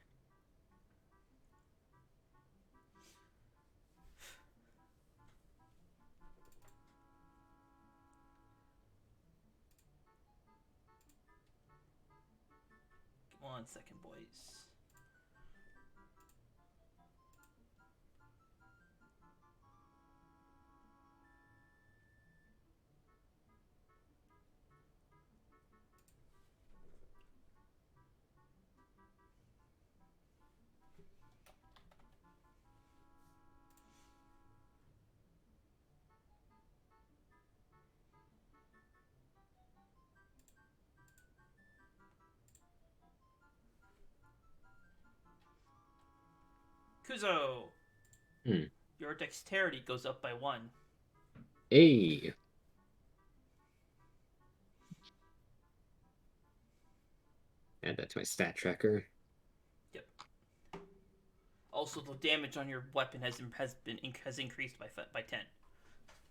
1 second, boys. Kuzo! Your dexterity goes up by 1. Hey. Add that to my stat tracker. Yep. Also, the damage on your weapon has increased by 10.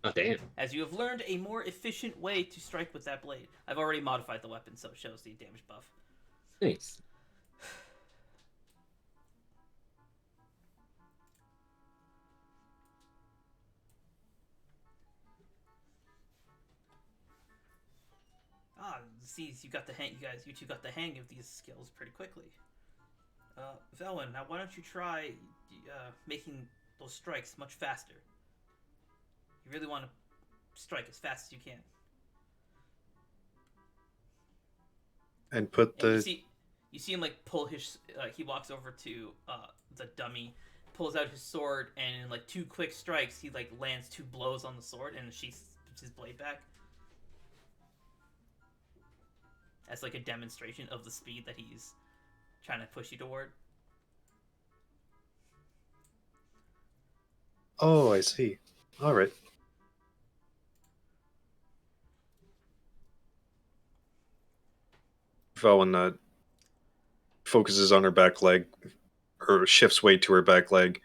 Oh, damn. As you have learned a more efficient way to strike with that blade. I've already modified the weapon, so it shows the damage buff. Nice. See, you got the hang. You two got the hang of these skills pretty quickly. Veilwen, now why don't you try making those strikes much faster? You really want to strike as fast as you can. And put And the You see him like pull his. He walks over to the dummy, pulls out his sword, and in like 2 quick strikes, he like lands 2 blows on the sword, and she puts his blade back. As like a demonstration of the speed that he's trying to push you toward. Oh, I see. All right. Veilwen focuses on her back leg, or shifts weight to her back leg.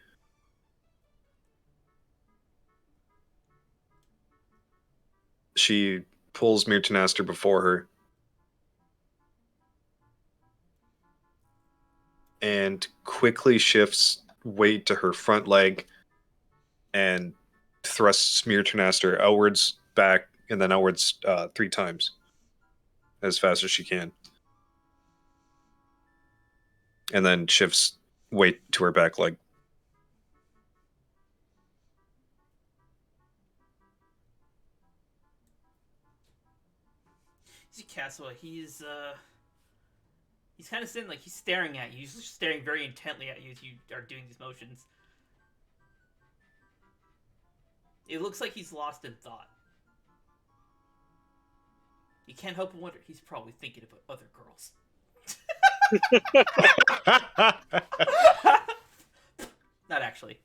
She pulls Mirtanaster before her and quickly shifts weight to her front leg and thrusts Mirtanaster outwards, back, and then outwards 3 times as fast as she can. And then shifts weight to her back leg. See Castle, he's kind of sitting like he's staring at you. He's just staring very intently at you as you are doing these motions. It looks like he's lost in thought. You can't help but wonder, he's probably thinking about other girls. Not actually.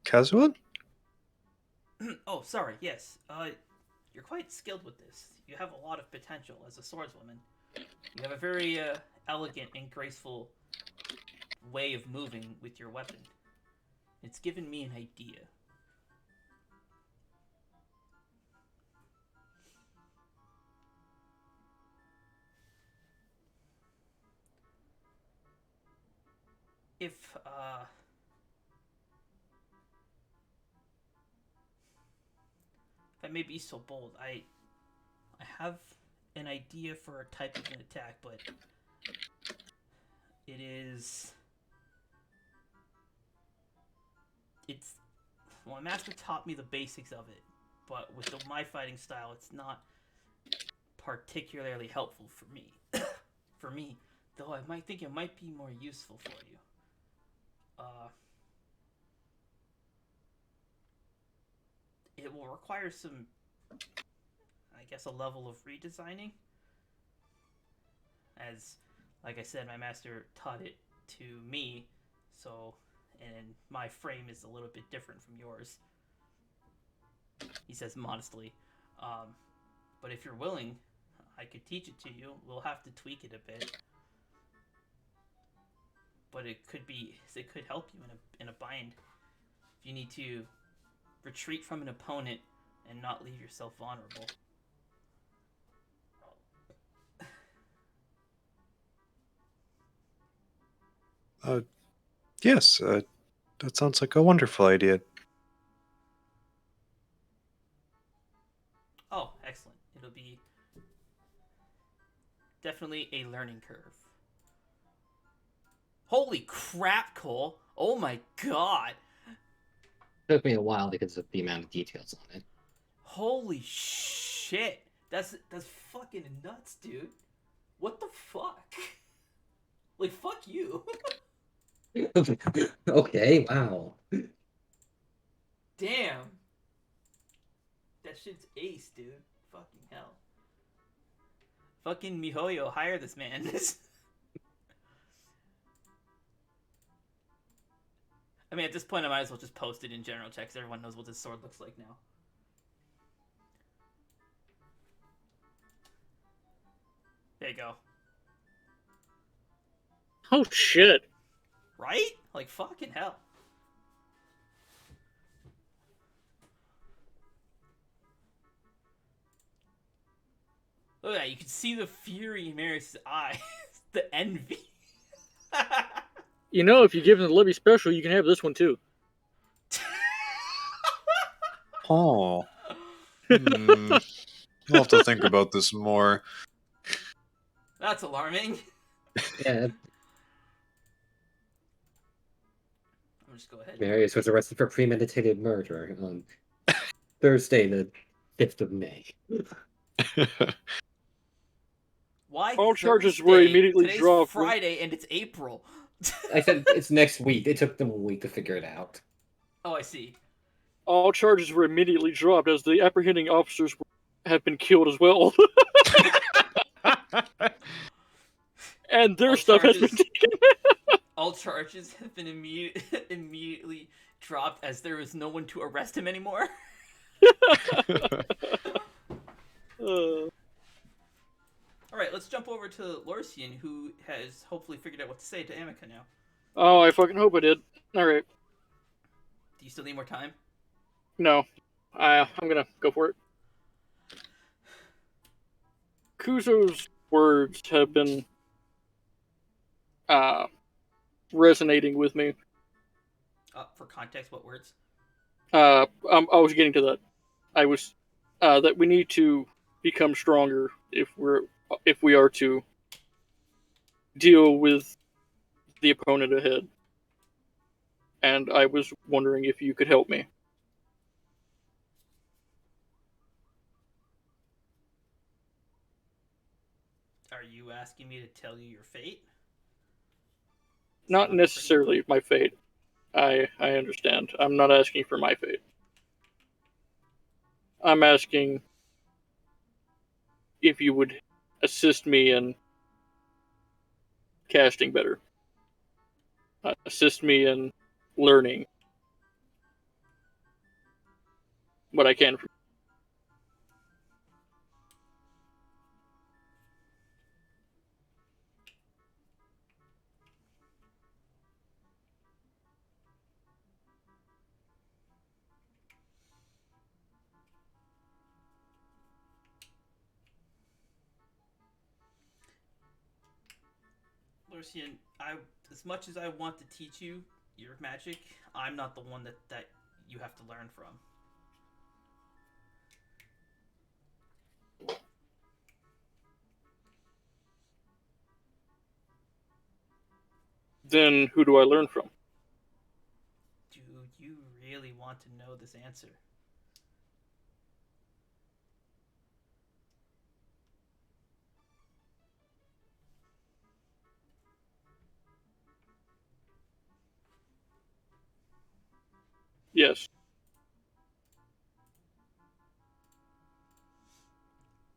Kazuan? Oh, sorry, yes. You're quite skilled with this. You have a lot of potential as a swordswoman. You have a very elegant and graceful way of moving with your weapon. It's given me an idea. If I may be so bold, I have an idea for a type of an attack, but it's my master taught me the basics of it, but with my fighting style, it's not particularly helpful for me. For me, though, I might think it might be more useful for you. It will require some, I guess, a level of redesigning. As, like I said, my master taught it to me, so, and my frame is a little bit different from yours. He says modestly. But if you're willing, I could teach it to you. We'll have to tweak it a bit. But it could help you in a bind. If you need to retreat from an opponent and not leave yourself vulnerable. Yes, that sounds like a wonderful idea. Oh, excellent. It'll be definitely a learning curve. Holy crap, Cole! Oh my god! Took me a while because of the amount of details on it. Holy shit! That's fucking nuts, dude. What the fuck? Like, fuck you. Okay, wow. Damn. That shit's ace, dude. Fucking hell. Fucking MiHoYo, hire this man. I mean, at this point, I might as well just post it in general checks. Everyone knows what this sword looks like now. There you go. Oh shit! Right? Like, fucking hell. Look at that. You can see the fury in Marius' eyes. The envy. You know, if you give him the Libby special, you can have this one too. Oh. I'll have to think about this more. That's alarming. Yeah, I'm just go ahead. Marius was arrested for premeditated murder on Thursday, the 5th of May. Why All charges Thursday? were immediately Today's dropped. Friday and it's April. I said it's next week. It took them a week to figure it out. Oh, I see. All charges were immediately dropped as the apprehending officers have been killed as well. And their All stuff has been charges- taken. All charges have been immediately dropped as there is no one to arrest him anymore. All right, let's jump over to Lorcian, who has hopefully figured out what to say to Amica now. Oh, I fucking hope I did. Alright. Do you still need more time? No. I'm gonna go for it. Kuzo's words have been resonating with me. For context, what words? I was getting to that. I was that we need to become stronger if we are to deal with the opponent ahead. And I was wondering if you could help me. Are you asking me to tell you your fate? Not necessarily my fate. I understand. I'm not asking for my fate. I'm asking if you would assist me in casting better. Assist me in learning what I can from. Lorcian, as much as I want to teach you your magic, I'm not the one that you have to learn from. Then who do I learn from? Do you really want to know this answer? Yes.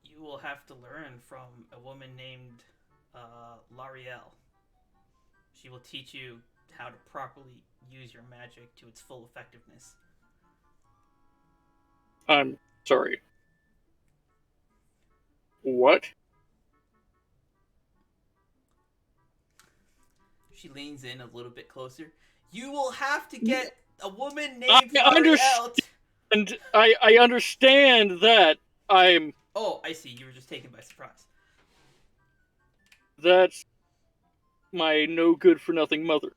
You will have to learn from a woman named L'Ariel. She will teach you how to properly use your magic to its full effectiveness. I'm sorry. What? She leans in a little bit closer. You will have to get a woman named I L'Ariel. And I understand that. Oh, I see. You were just taken by surprise. That's my no good for nothing mother.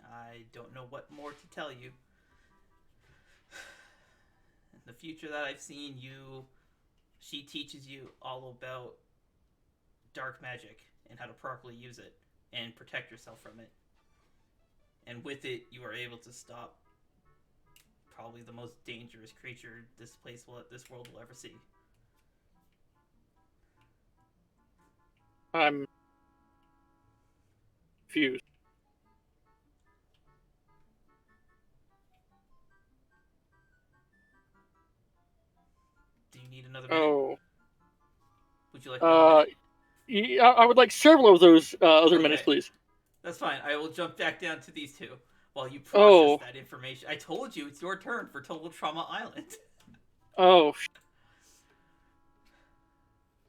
I don't know what more to tell you. In the future that I've seen she teaches you all about dark magic and how to properly use it and protect yourself from it. And with it, you are able to stop probably the most dangerous creature this world will ever see. I'm confused. Do you need another minute? Oh. Would you like another minute? Yeah, I would like several of those other Okay. minutes, please. That's fine. I will jump back down to these two while you process that information. I told you it's your turn for Total Trauma Island. Oh.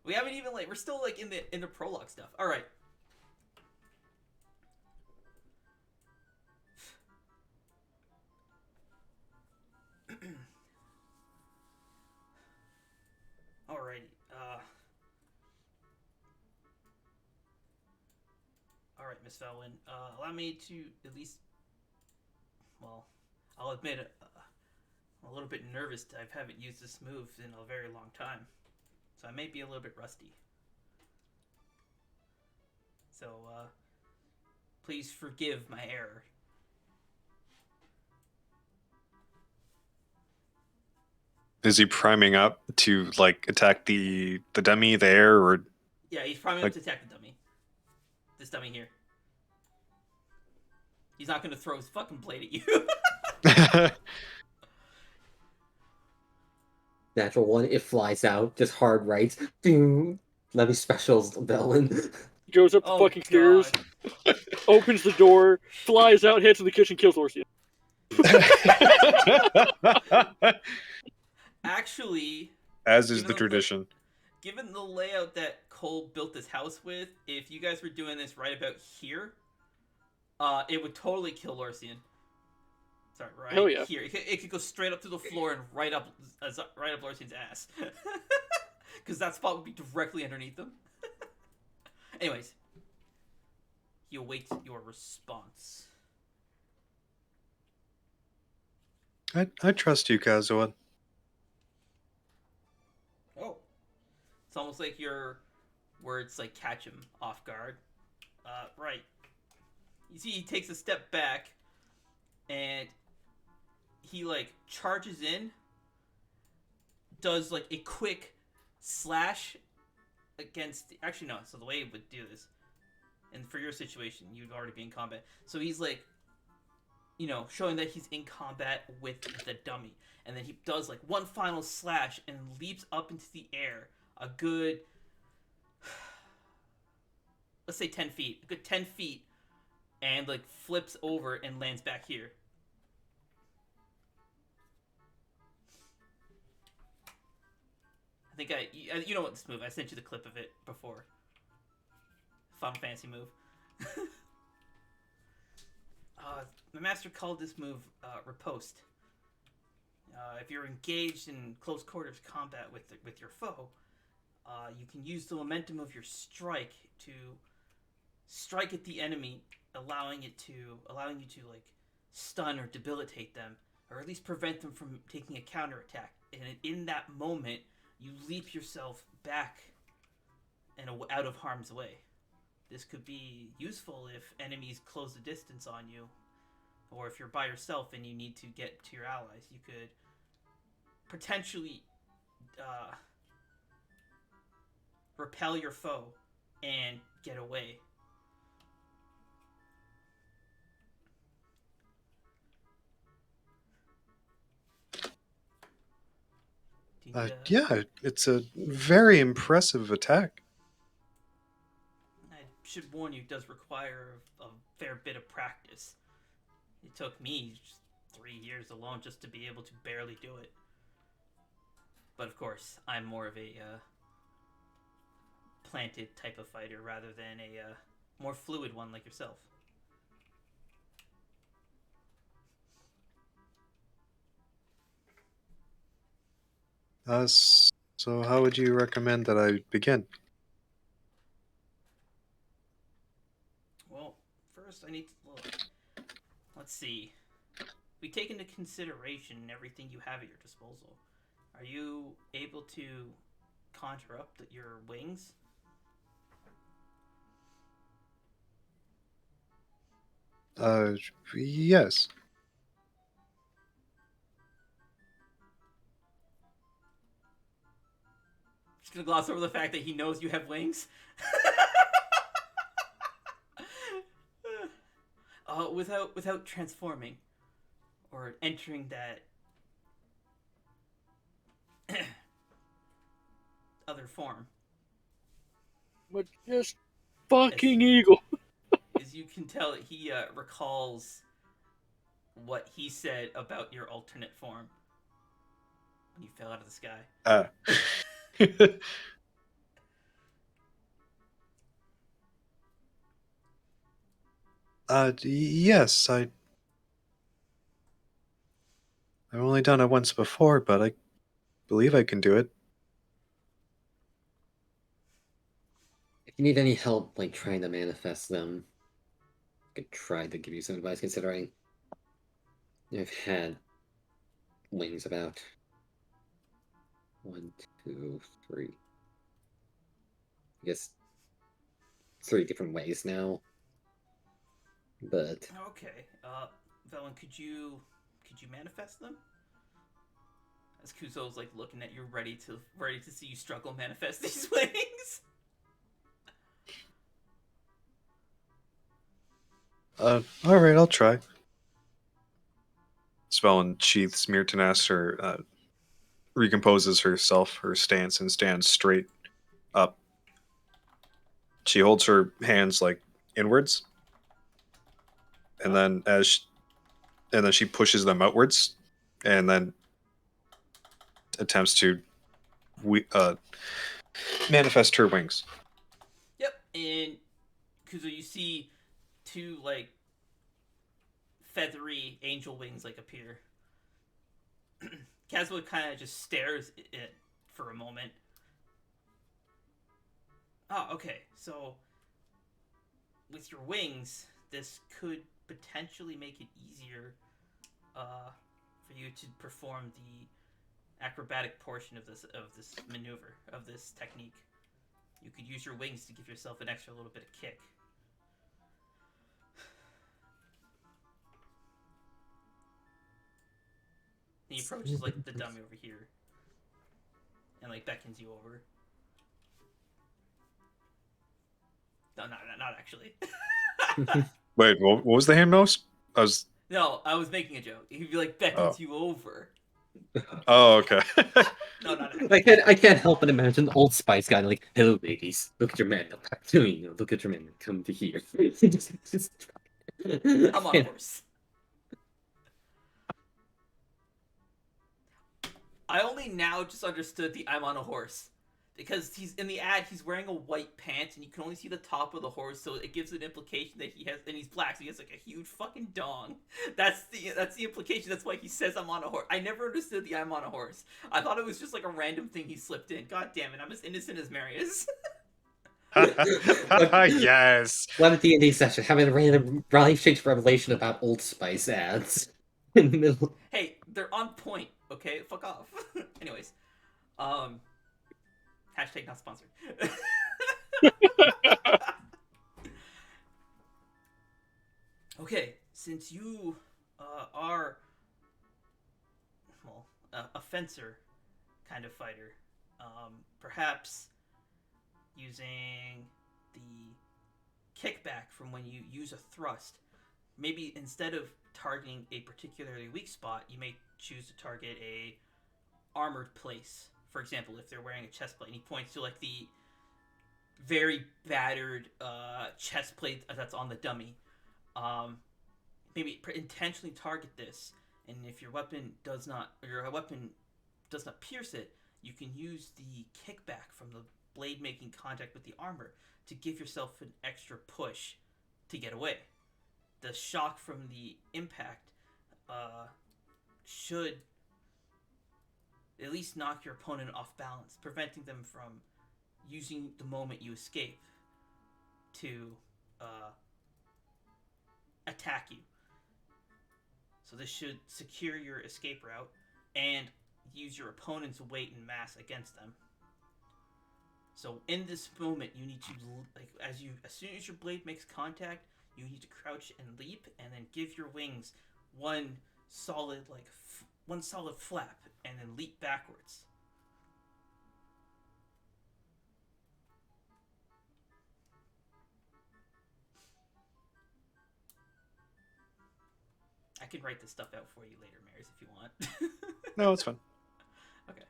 We haven't even we're still in the prologue stuff. All right. Alrighty. All right, Miss Veilwen. Allow me to at least. Well, I'll admit I'm a little bit nervous. I haven't used this move in a very long time, so I may be a little bit rusty. So, please forgive my error. Is he priming up to like attack the dummy there, or Yeah, he's probably Like- going to attack the dummy. This dummy here. He's not going to throw his fucking blade at you. Natural one, it flies out, just hard right. Ding. Levy specials, Veilwen. Goes up the Oh, fucking stairs, God. opens the door, flies out, heads to the kitchen, kills Orsian. Actually, as is Even the though, tradition? given the layout that Cole built this house with, if you guys were doing this right about here, it would totally kill Lorcian. Sorry, right Hell yeah. here. It could go straight up to the floor and right up Lorcian's ass. Because that spot would be directly underneath them. Anyways, he awaits your response. I trust you, Kazuha. Oh. It's almost like your words like catch him off guard. Right. You see he takes a step back and he like charges in, does like a quick slash against actually no, so the way it would do this, and for your situation, you'd already be in combat. So he's like, you know, showing that he's in combat with the dummy. And then he does like one final slash and leaps up into the air. A good, let's say 10 feet. A good 10 feet. And like flips over and lands back here. I think you know what this move. I sent you the clip of it before. Final Fantasy move. My master called this move riposte. If you're engaged in close quarters combat with your foe, you can use the momentum of your strike to strike at the enemy, allowing you to like stun or debilitate them, or at least prevent them from taking a counterattack. And in that moment, you leap yourself back and out of harm's way. This could be useful if enemies close the distance on you, or if you're by yourself and you need to get to your allies. You could potentially repel your foe and get away. Yeah, it's a very impressive attack. I should warn you, it does require a fair bit of practice. It took me just 3 years alone just to be able to barely do it. But of course, I'm more of a planted type of fighter rather than a more fluid one like yourself. So how would you recommend that I begin? Well, first I need to look. Let's see. We take into consideration everything you have at your disposal. Are you able to conjure up your wings? Yes. Just gonna gloss over the fact that he knows you have wings. Without transforming or entering that other form. But just fucking eagle. As you can tell, he recalls what he said about your alternate form when you fell out of the sky. Yes, I've only done it once before, but I believe I can do it. If you need any help, like trying to manifest them, I could try to give you some advice. Considering I've had wings about 1, 2, 3. I guess 3 different ways now. But Okay. Veilwen, could you manifest them? As Kuzo's like looking at you, ready to see you struggle manifest these wings. Alright, I'll try. Spellin sheaths Mirtanaster, recomposes herself, her stance, and stands straight up. She holds her hands like inwards, and then and then she pushes them outwards, and then attempts to manifest her wings. Yep. And Kuzo, you see 2 like feathery angel wings like appear. Kazuma kind of just stares at it for a moment. Oh, okay. So with your wings, this could potentially make it easier for you to perform the acrobatic portion of this maneuver, of this technique. You could use your wings to give yourself an extra little bit of kick. He approaches like the dummy over here and like beckons you over. No, not actually. Wait, what was the hand mouse? No, I was making a joke. He'd be like beckons you over. Oh, okay. No, not actually. I can't help but imagine the Old Spice guy like, "Hello, ladies. Look at your man. Look at your man. Come to here." I'm on a horse. I only now just understood the "I'm on a horse" because he's in the ad. He's wearing a white pants, and you can only see the top of the horse, so it gives an implication that he has, and he's black, so he has like a huge fucking dong. That's the implication. That's why he says "I'm on a horse." I never understood the "I'm on a horse." I thought it was just like a random thing he slipped in. God damn it! I'm as innocent as Mary is. Yes. One D&D session having a random life-changing revelation about Old Spice ads in the middle. Hey, they're on point. Okay, fuck off. Anyways, hashtag not sponsored. Okay, since you are a fencer kind of fighter, perhaps using the kickback from when you use a thrust, maybe instead of targeting a particularly weak spot, you may choose to target a armored place. For example, if they're wearing a chest plate, and he points to like the very battered chest plate that's on the dummy. Maybe intentionally target this, and if your weapon does not pierce it, you can use the kickback from the blade making contact with the armor to give yourself an extra push to get away. The shock from the impact should at least knock your opponent off balance, preventing them from using the moment you escape to attack you. So this should secure your escape route and use your opponent's weight and mass against them. So in this moment, you need to, like, as soon as your blade makes contact, you need to crouch and leap, and then give your wings one solid flap, and then leap backwards. I can write this stuff out for you later, Maris, if you want. No, it's fine. Okay.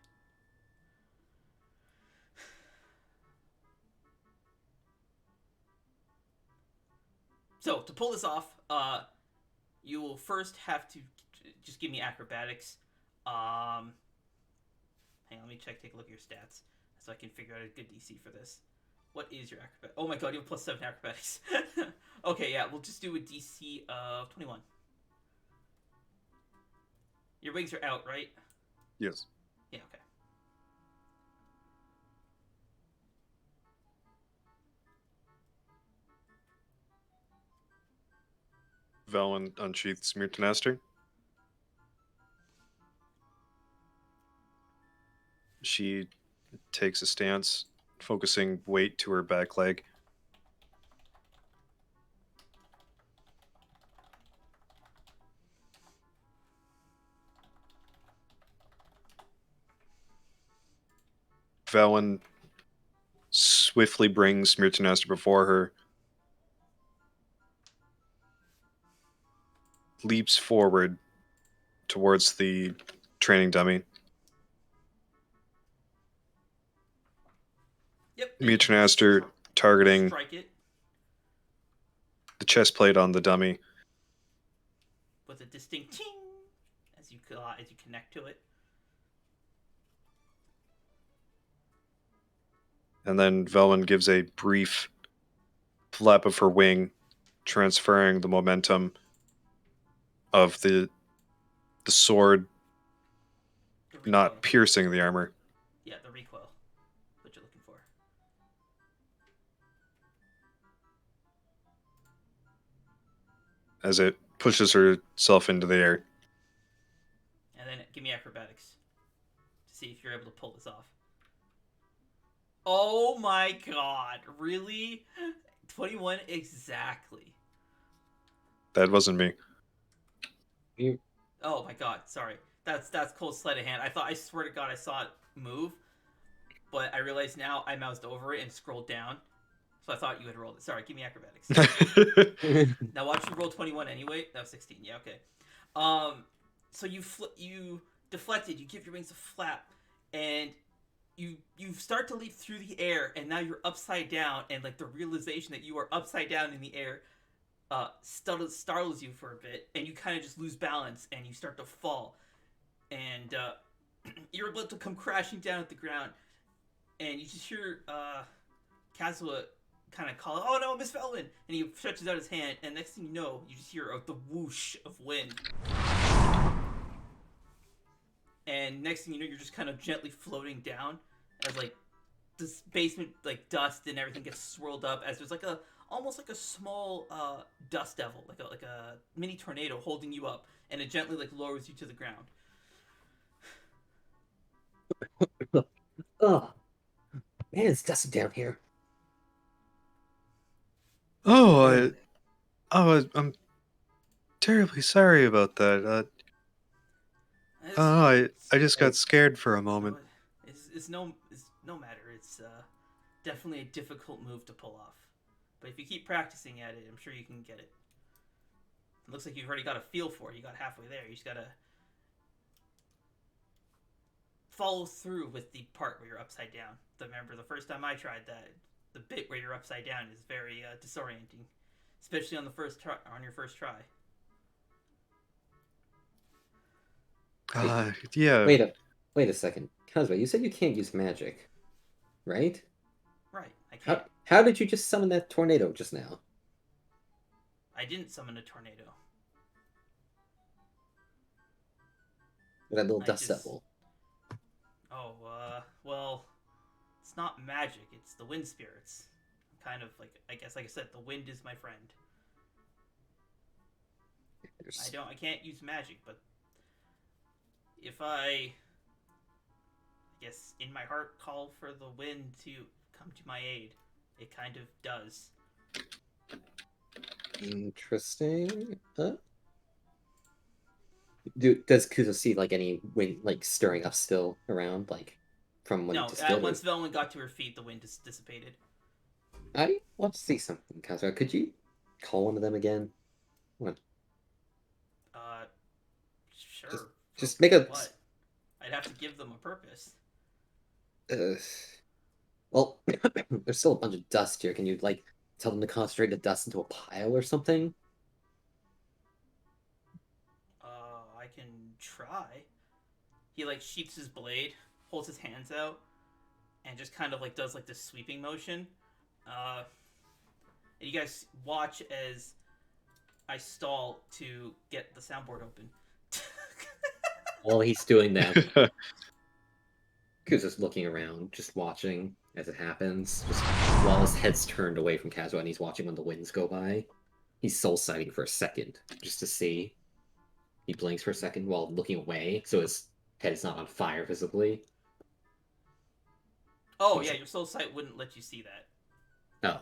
So, to pull this off, you will first have to just give me acrobatics. Hang on, let me take a look at your stats so I can figure out a good DC for this. What is your acrobatics? Oh my god, you have +7 acrobatics. Okay, yeah, we'll just do a DC of 21. Your wings are out, right? Yes. Yeah, okay. Veilwen unsheaths Mirtanaster. She takes a stance, focusing weight to her back leg, Veilwen swiftly brings Mirtanaster before her, leaps forward towards the training dummy. Yep. Mirtanaster targeting Strike it the chest plate on the dummy. with a distinct ting as you connect to it. And then Veilwen gives a brief flap of her wing, transferring the momentum of the sword, The recoil. not piercing the armor. Yeah, the recoil. What you're looking for. As it pushes herself into the air. And then give me acrobatics to see if you're able to pull this off. Oh my god, really? 21 exactly. That wasn't me. You Oh my god, sorry. That's cold sleight of hand. I swear to god I saw it move, but I realize now I moused over it and scrolled down. So I thought you had rolled it. Sorry, give me acrobatics. Now watch you roll 21 anyway. That was 16. Yeah, okay. So you deflected, you give your wings a flap, and you start to leap through the air, and now you're upside down, and like the realization that you are upside down in the air startles you for a bit, and you kind of just lose balance, and you start to fall, and you're about to come crashing down at the ground, and you just hear Kazuha kind of call, "Oh no, Miss Veilwen!" And he stretches out his hand, and next thing you know, you just hear the whoosh of wind. And next thing you know, you're just kind of gently floating down as like this basement, like dust and everything gets swirled up as there's like almost like a small dust devil, like a mini tornado holding you up, and it gently like lowers you to the ground. Oh, man, it's dusty down here. I'm terribly sorry about that. I just got scared for a moment. It's no matter. It's definitely a difficult move to pull off, but if you keep practicing at it, I'm sure you can get it. It looks like you've already got a feel for it. You got halfway there. You just gotta follow through with the part where you're upside down. Remember, the first time I tried that, the bit where you're upside down is very disorienting, especially on your first try. Yeah. Wait a second. Kazuha, you said you can't use magic, right? Right, I can't. How did you just summon that tornado just now? I didn't summon a tornado. That little dust devil. Oh, well, it's not magic. It's the wind spirits. Kind of like, I guess, like I said, the wind is my friend. I can't use magic, but if I guess in my heart call for the wind to come to my aid, it kind of does. Interesting. Does Kuzo see like any wind like stirring up still around, like from when No, once Veilwen got to her feet, the wind just dissipated. I want to see something, Kazuha. Could you call one of them again? What? Sure. Just make a. What? I'd have to give them a purpose. Well, there's still a bunch of dust here. Can you like tell them to concentrate the dust into a pile or something? I can try. He like sheaths his blade, holds his hands out, and just kind of like does like this sweeping motion. And you guys watch as I stall to get the soundboard open. While he's doing that, Kuzo's looking around, just watching as it happens. Just while his head's turned away from Kazuha and he's watching when the winds go by. He's soul sighting for a second, just to see. He blinks for a second while looking away, so his head is not on fire visibly. Oh, yeah, your soul sight wouldn't let you see that. Oh.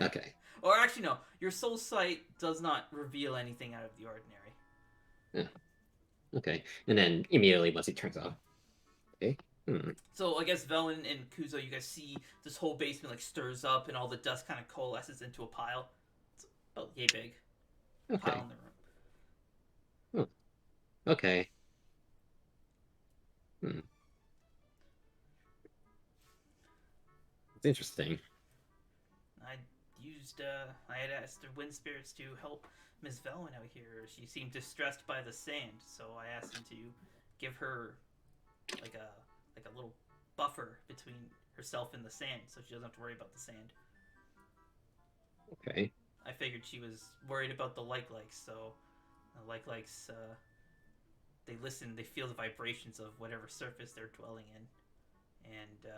Okay. Or actually, no. Your soul sight does not reveal anything out of the ordinary. Yeah. Okay. And then immediately once he turns off. Okay. Hmm. So I guess Velen and Kuzo, you guys see this whole basement like stirs up, and all the dust kind of coalesces into a pile. It's about yay big pile Okay. in the room. Hmm. Okay. Hmm. It's interesting. I had asked the wind spirits to help Miss Velen out here. She seemed distressed by the sand, so I asked them to give her like a little buffer between herself and the sand, so she doesn't have to worry about the sand. Okay. I figured she was worried about the likes, so the likes they listen, they feel the vibrations of whatever surface they're dwelling in, and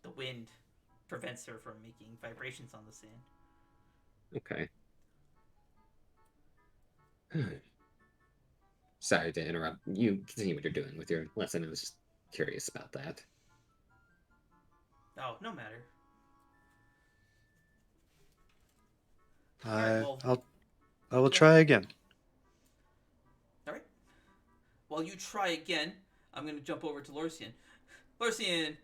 the wind prevents her from making vibrations on the sand. Okay. Sorry to interrupt. You continue what you're doing with your lesson. I was just curious about that. Oh, no matter. All right, I well, I will go ahead. try again. All right. While you try again, I'm going to jump over to Lorcian. Lorcian,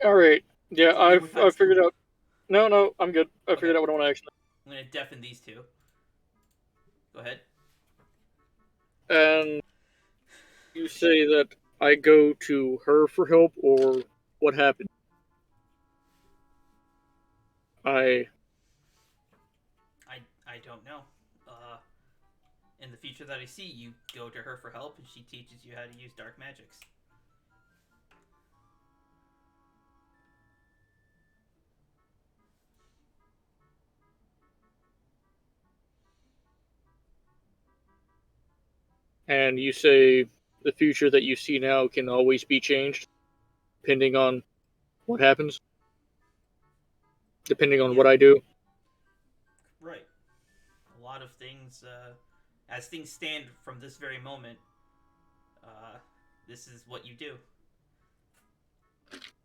All right. Yeah, do you need more time I've still? figured out. No, I'm good. I Okay. figured out what I want to actually. I'm going to deafen these two. Go ahead. And you say that I go to her for help, or what happened? I I don't know. In the future that I see, you go to her for help, and she teaches you how to use dark magics. and you say the future that you see now can always be changed, depending on what happens, depending on Yeah, what I do. right. A lot of things, as things stand from this very moment, uh, this is what you do.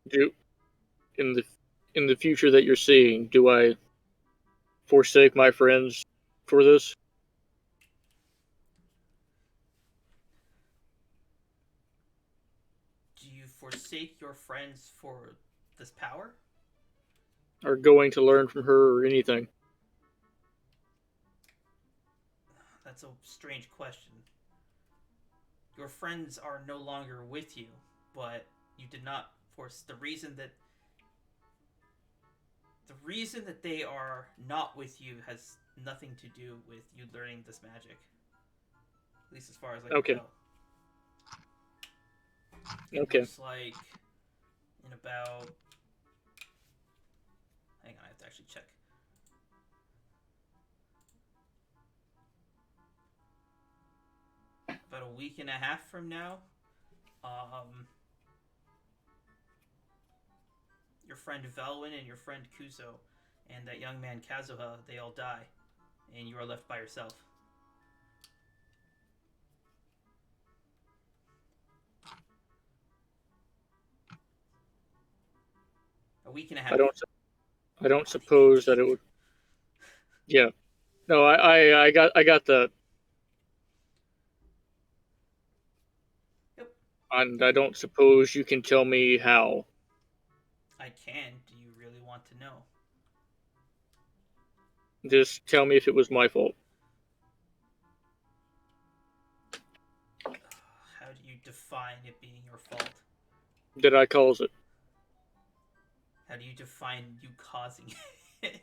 Do in the future that you're seeing, do I forsake my friends for this? Do you forsake your friends for this power? Or going to learn from her or anything? That's a strange question. Your friends are no longer with you, but you did not force the reason that they are not with you has nothing to do with you learning this magic. At least as far as I can Okay, tell. It okay. looks like in about, hang on, I have to actually check. About a week and a half from now, um, your friend Veilwen and your friend Kuzo and that young man Kazuha, they all die, and you are left by yourself. A week and a I half. don't I don't On the suppose that it 18th. would. Yeah. No, I got the. Yep. And I don't suppose you can tell me how. I can. Do you really want to know? Just tell me if it was my fault. How do you define it being your fault? Did I cause it? How do you define you causing it?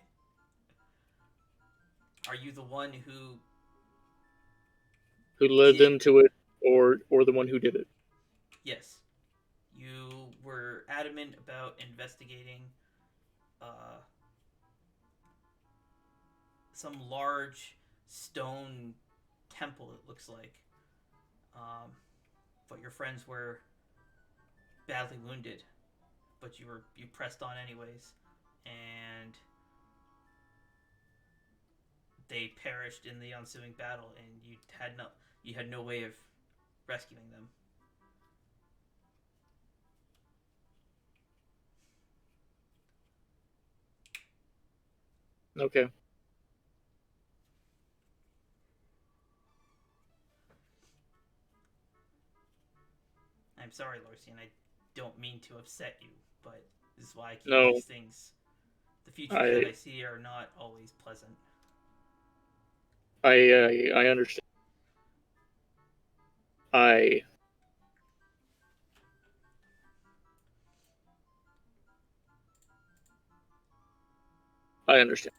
Are you the one who Who led did? them to it, or the one who did it? Yes. You were adamant about investigating uh, some large stone temple, it looks like. But your friends were badly wounded, but you pressed on anyways, and they perished in the ensuing battle, and you had no way of rescuing them. Okay. sorry, Lorsian. I don't mean to upset you, but this is why I keep No. these things. The futures that I see are not always pleasant. I understand. I understand.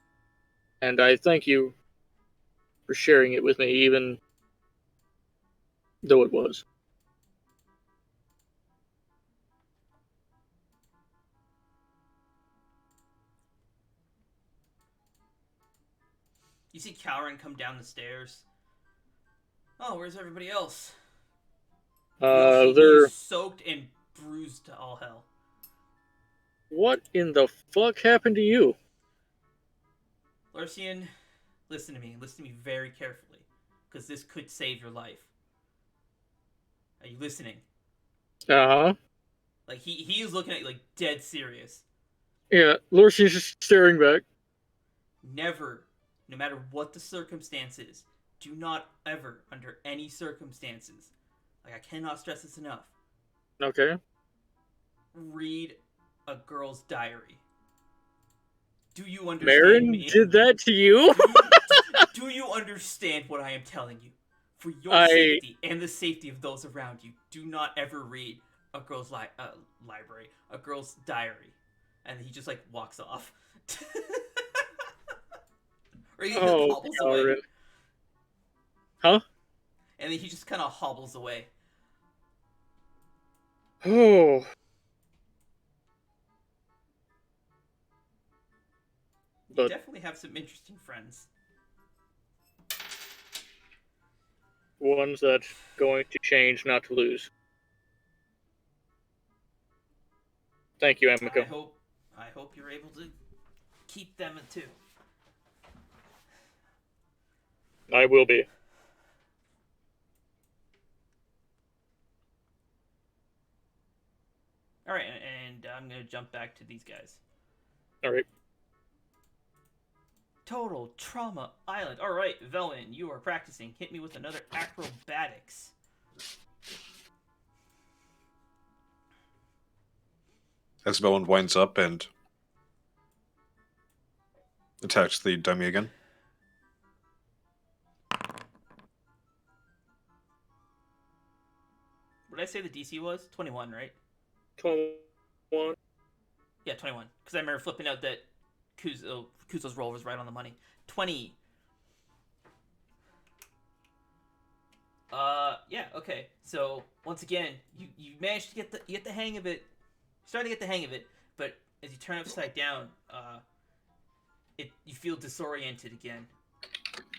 And I thank you for sharing it with me, even though it was. You see Kalren come down the stairs. Oh, where's everybody else? They're... He's soaked and bruised to all hell. What in the fuck happened to you? Lorsian, listen to me. Listen to me very carefully, because this could save your life. Are you listening? Uh-huh. Like, he is looking at you, like, dead serious. Yeah, Lorsi's just staring back. Never, no matter what the circumstances, do not ever, under any circumstances, like, I cannot stress this enough, Okay. read a girl's diary. Do you understand Marin me? did that to you? Do you understand what I am telling you? For your safety and the safety of those around you, do not ever read a girl's library, a girl's diary. And he just, like, walks off. Or he just hobbles away. Huh? And then he just kind of hobbles away. Oh. You definitely have some interesting friends. Ones that's going to change, not to lose. Thank you, Emiko. I hope you're able to keep them too. I will be. Alright, and I'm going to jump back to these guys. Alright. Total Trauma Island. Alright, Veilwen, you are practicing. Hit me with another acrobatics. As Veilwen winds up and attacks the dummy again. What did I say the DC was? 21, right? 21. Yeah, 21. Because I remember flipping out that Kuzo's roll was right on the money. 20. Yeah, okay. So, once again, you managed to get the hang of it. You're starting to get the hang of it, but as you turn upside down, you feel disoriented again.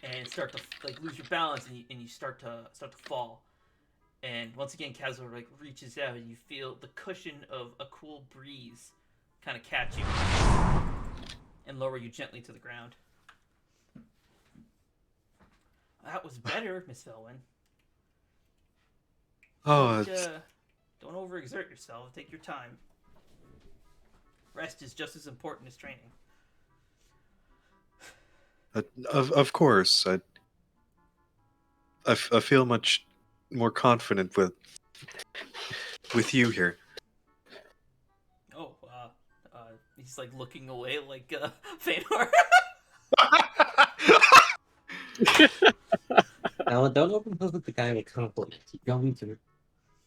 And start to, like, lose your balance, and you start to fall. And once again, Kazuo, like, reaches out, and you feel the cushion of a cool breeze kind of catch you and lower you gently to the ground. That was better, Miss Veilwen. Oh, Don't overexert yourself. Take your time. Rest is just as important as training. of course. I feel much more confident with you here. Oh, he's like looking away like Feanor. Now, don't overlook the guy with compliment.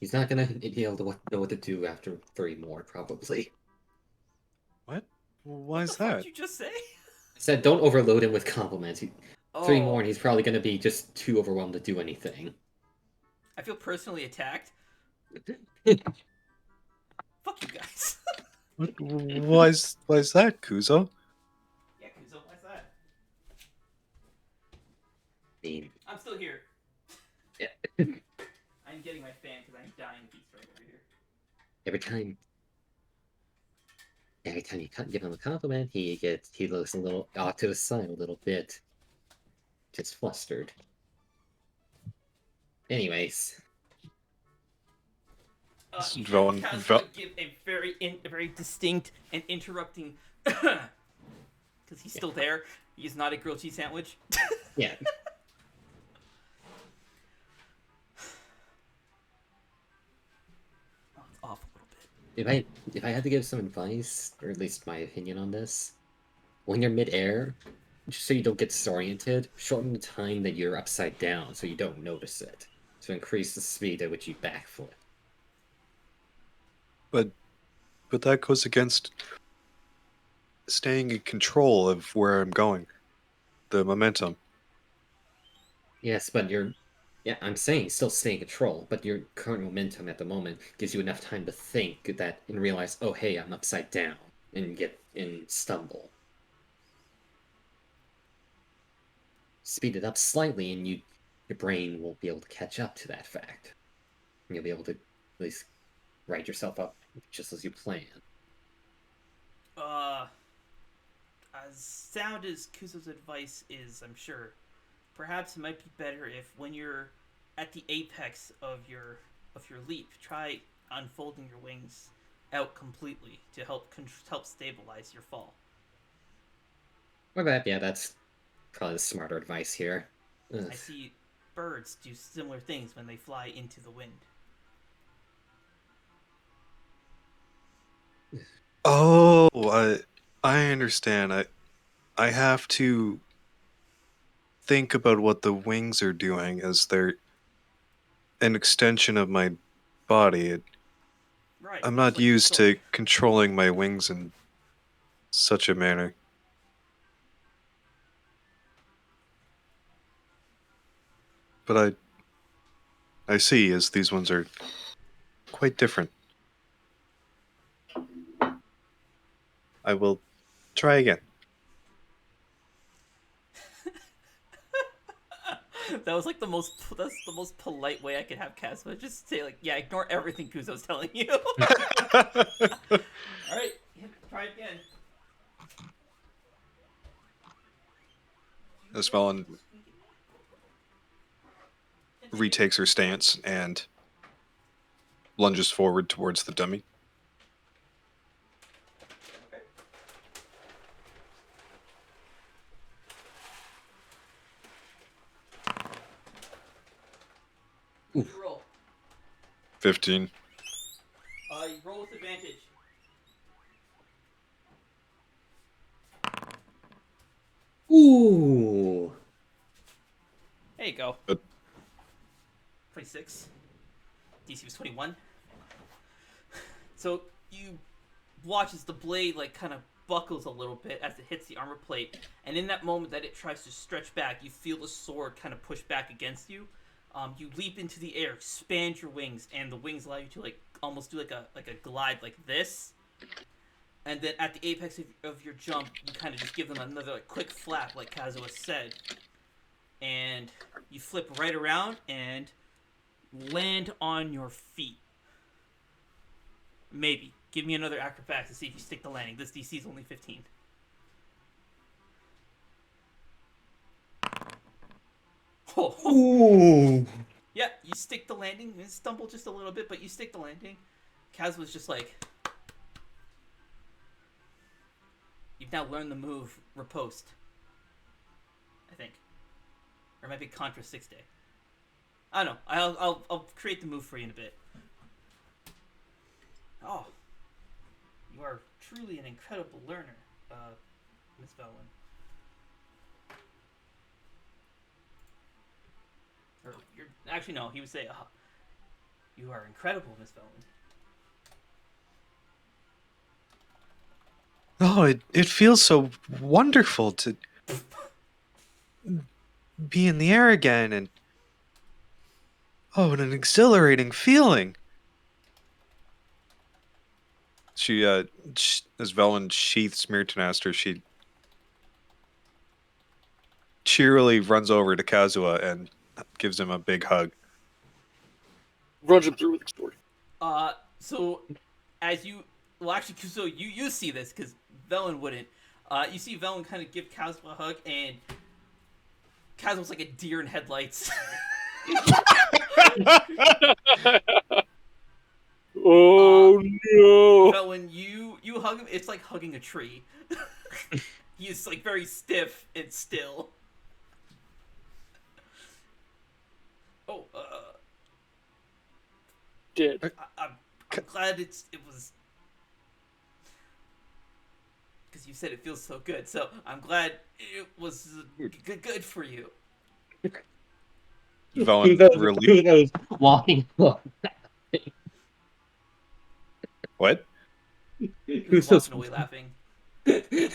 He's not gonna be able to know what to do after 3 more, probably. What? Why is What that? did you just say? I said don't overload him with compliments. 3 more Oh, and he's probably gonna be just too overwhelmed to do anything. I feel personally attacked. Fuck you guys. Why is that, Kuzo? Yeah, Kuzo, why's that? mean, I'm still here. Yeah. I'm getting my fan because I'm dying of heat stroke over here. every time you give him a compliment, he looks a little off to the side a little bit. Just flustered. Anyways. Kazuo give a very distinct and interrupting, because he's still there. He's not a grilled cheese sandwich. Yeah. if I had to give some advice, or at least my opinion on this, when you're midair, just so you don't get disoriented, shorten the time that you're upside down so you don't notice it. To increase the speed at which you backflip. But that goes against staying in control of where I'm going. The momentum. Yes, but yeah, I'm saying still stay in control, but your current momentum at the moment gives you enough time to think that and realize, oh hey, I'm upside down, and stumble. Speed it up slightly, and your brain won't be able to catch up to that fact. And you'll be able to at least write yourself up just as you plan. As sound as Kuzo's advice is, I'm sure, perhaps it might be better if when you're at the apex of your leap, try unfolding your wings out completely to help stabilize your fall. Or that, yeah, that's probably the smarter advice here. Ugh. I see birds do similar things when they fly into the wind. Oh, I understand. I have to think about what the wings are doing as they're an extension of my body. Right. I'm Just not like your used soul. to controlling my wings in such a manner. But I see as these ones are quite different. I will try again. That was like that's the most polite way I could have Casma just say like, yeah, ignore everything Kuzo's telling you. Alright, try it again. As Velen retakes her stance and lunges forward towards the dummy. What'd you roll? 15. You roll with advantage. Ooh. There you go. But 26. DC was 21. So you watch as the blade like kind of buckles a little bit as it hits the armor plate, and in that moment that it tries to stretch back, you feel the sword kind of push back against you. You leap into the air, expand your wings, and the wings allow you to like almost do like a glide like this. And then at the apex of your jump, you kind of just give them another like quick flap, like Kazuha said, and you flip right around and land on your feet. Maybe. Give me another acrobatics to see if you stick the landing. This DC is only 15. Oh. Ooh. Yeah, you stick the landing. You stumble just a little bit, but you stick the landing. Kaz was just like, you've now learned the move riposte. I think. Or it might be Contra 6 Day. I don't know. I'll create the move for you in a bit. Oh. You are truly an incredible learner, Miss Veilwen. Or you're actually no. He would say, "You are incredible, Miss Veilwen." oh, it feels so wonderful to be in the air again, and oh, what an exhilarating feeling. She, as Velen sheaths Mirtanaster, she cheerily runs over to Kazuha and gives him a big hug. Runs him through with the sword. So as you, well, actually, so you see this because Velen wouldn't. You see Velen kind of give Kazuha a hug, and Kazuha's like a deer in headlights. Oh no! Velen, you hug him. It's like hugging a tree. He is like very stiff and still. Dead. I'm glad it was because you said it feels so good. So I'm glad it was good for you. Velen really. Kuzo's walking along. What? Who's walking away laughing? This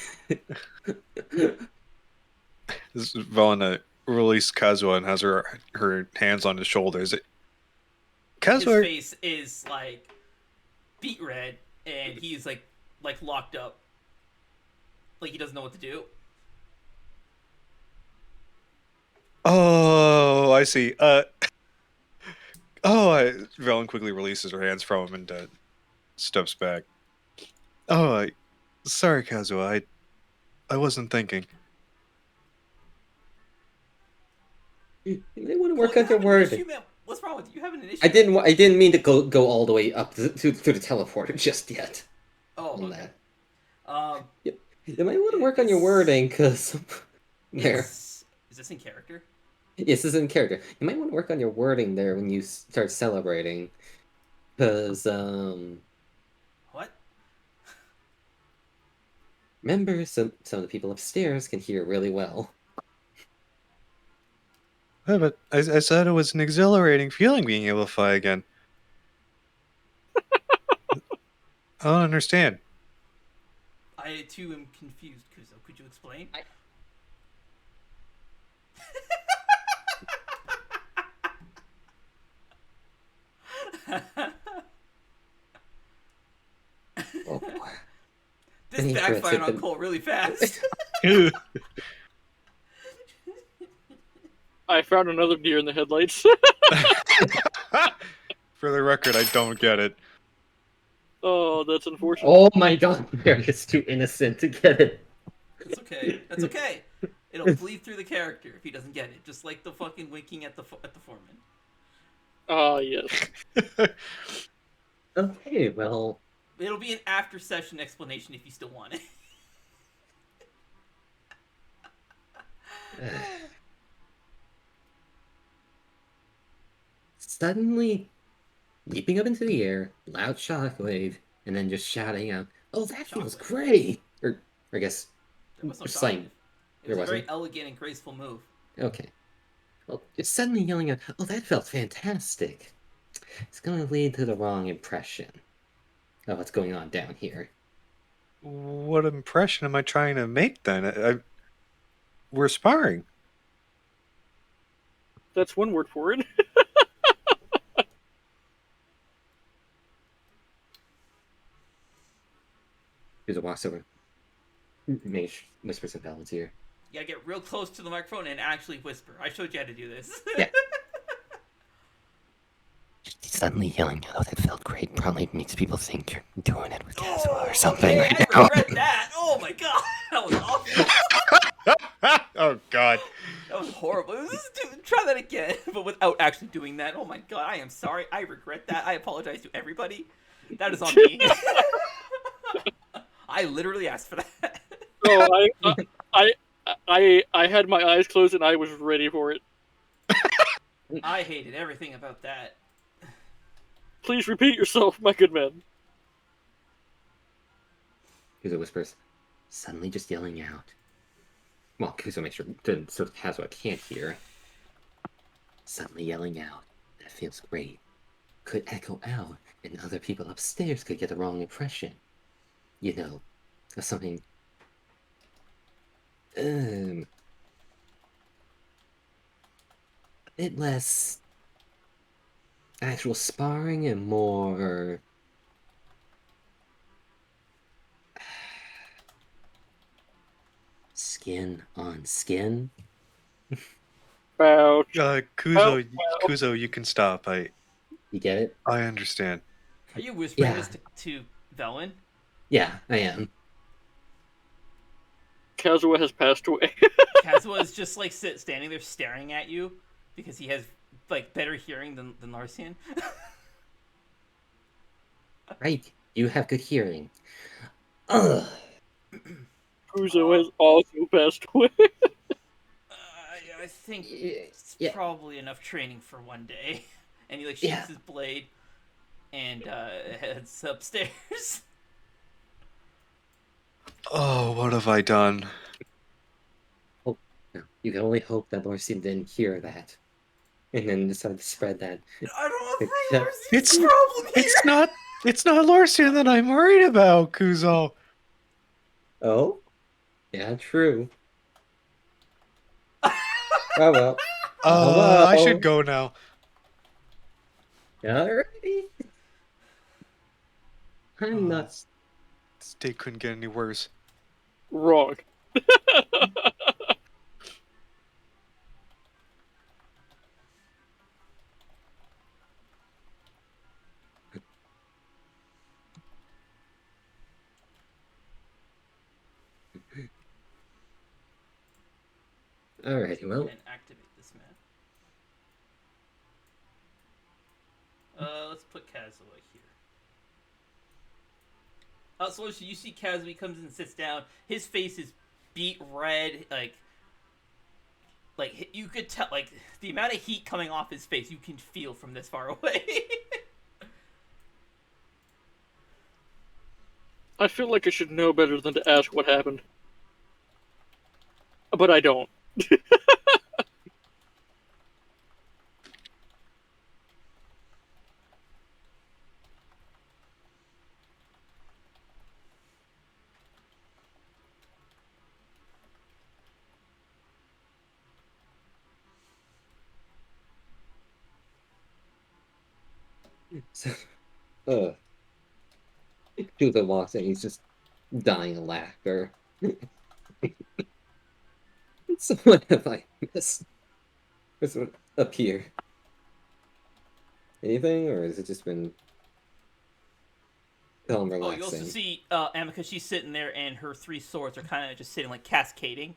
is Velen release Kazuha and has her hands on his shoulders. His Kazuha, face is like beet red, and he's like locked up, like he doesn't know what to do. oh, I see. Velen quickly releases her hands from him and steps back. Oh, sorry, Kazuha. I wasn't thinking. You may want to work Cole, on your you have an word. issue, man. What's wrong with you? You have an issue. I didn't mean to go all the way up to the teleporter just yet. Oh, On okay. that. You might want to work on your wording, because there. Is this in character? Yes, this is in character. You might want to work on your wording there when you start celebrating, because What? remember, some of the people upstairs can hear really well. Yeah, but I said it was an exhilarating feeling being able to fly again. I don't understand. I too am confused, Kuzo. Could you explain? Oh. This Any backfired threats on have Cole really fast. I found another deer in the headlights. For the record, I don't get it. Oh, that's unfortunate. Oh my god, Mary is too innocent to get it. That's okay. That's okay. It'll bleed through the character if he doesn't get it, just like the fucking winking at the foreman. Ah, yes. Okay, well, It'll be an after session explanation if you still want it. suddenly leaping up into the air, loud shockwave, and then just shouting out, "Oh, that feels Shockwave. great!" Or I guess, There was no slight. shockwave. It There was a very wasn't? elegant and graceful move. Okay. Well, just suddenly yelling out, "Oh, that felt fantastic!" It's going to lead to the wrong impression of what's going on down here. What impression am I trying to make then? We're sparring. That's one word for it. Here's a walks over. Mage whispers in Valen's ear. You gotta get real close to the microphone and actually whisper. I showed you how to do this. Yeah. Suddenly yelling, "Oh, that felt great," probably makes people think you're doing it with Kazuha or something okay, right I now. regret that. Oh my god, that was awful. Oh God. That was horrible. Try that again, but without actually doing that. Oh my god, I am sorry. I regret that. I apologize to everybody. That is on me. I literally asked for that. No, I had my eyes closed and I was ready for it. I hated everything about that. Please repeat yourself, my good man. Kuzo whispers, suddenly just yelling out. Well, Kuzo makes sure so Kazuha can't hear. Suddenly yelling out. That feels great. Could echo out, and other people upstairs could get the wrong impression. You know, of something. A bit less actual sparring and more skin on skin. Ouch. Kuzo, you can stop. You get it? I understand. Are you whispering Yeah. this to Veilwen? Yeah, I am. Kazuha has passed away. Kazuha is just like standing there staring at you because he has like better hearing than Larcian. Right, you have good hearing. Ugh. Kuzo has also passed away. I think Yeah. it's probably enough training for one day. And he like shakes his blade and heads upstairs. Oh, what have I done? Hope, no, you can only hope that Lorsian didn't hear that, and then decided to spread that. I don't It's- think there's It's a problem here. it's not Lorsian that I'm worried about, Kuzo. Oh, yeah, true. Oh well. Oh I should well. go now. Alrighty. I'm Oh, not. this day couldn't get any worse. Wrong. Alrighty, well. And activate this map. Let's put Kazuha here. So you see Kazuha, he comes and sits down. His face is beet red, like you could tell, like the amount of heat coming off his face, you can feel from this far away. I feel like I should know better than to ask what happened. But I don't. So, uh, Kuzo walks in, he's just dying of laughter. So what have I missed? This would appear. Anything, or has it just been calm, Oh, relaxing? you also see Amika, she's sitting there, and her three swords are kind of just sitting like cascading,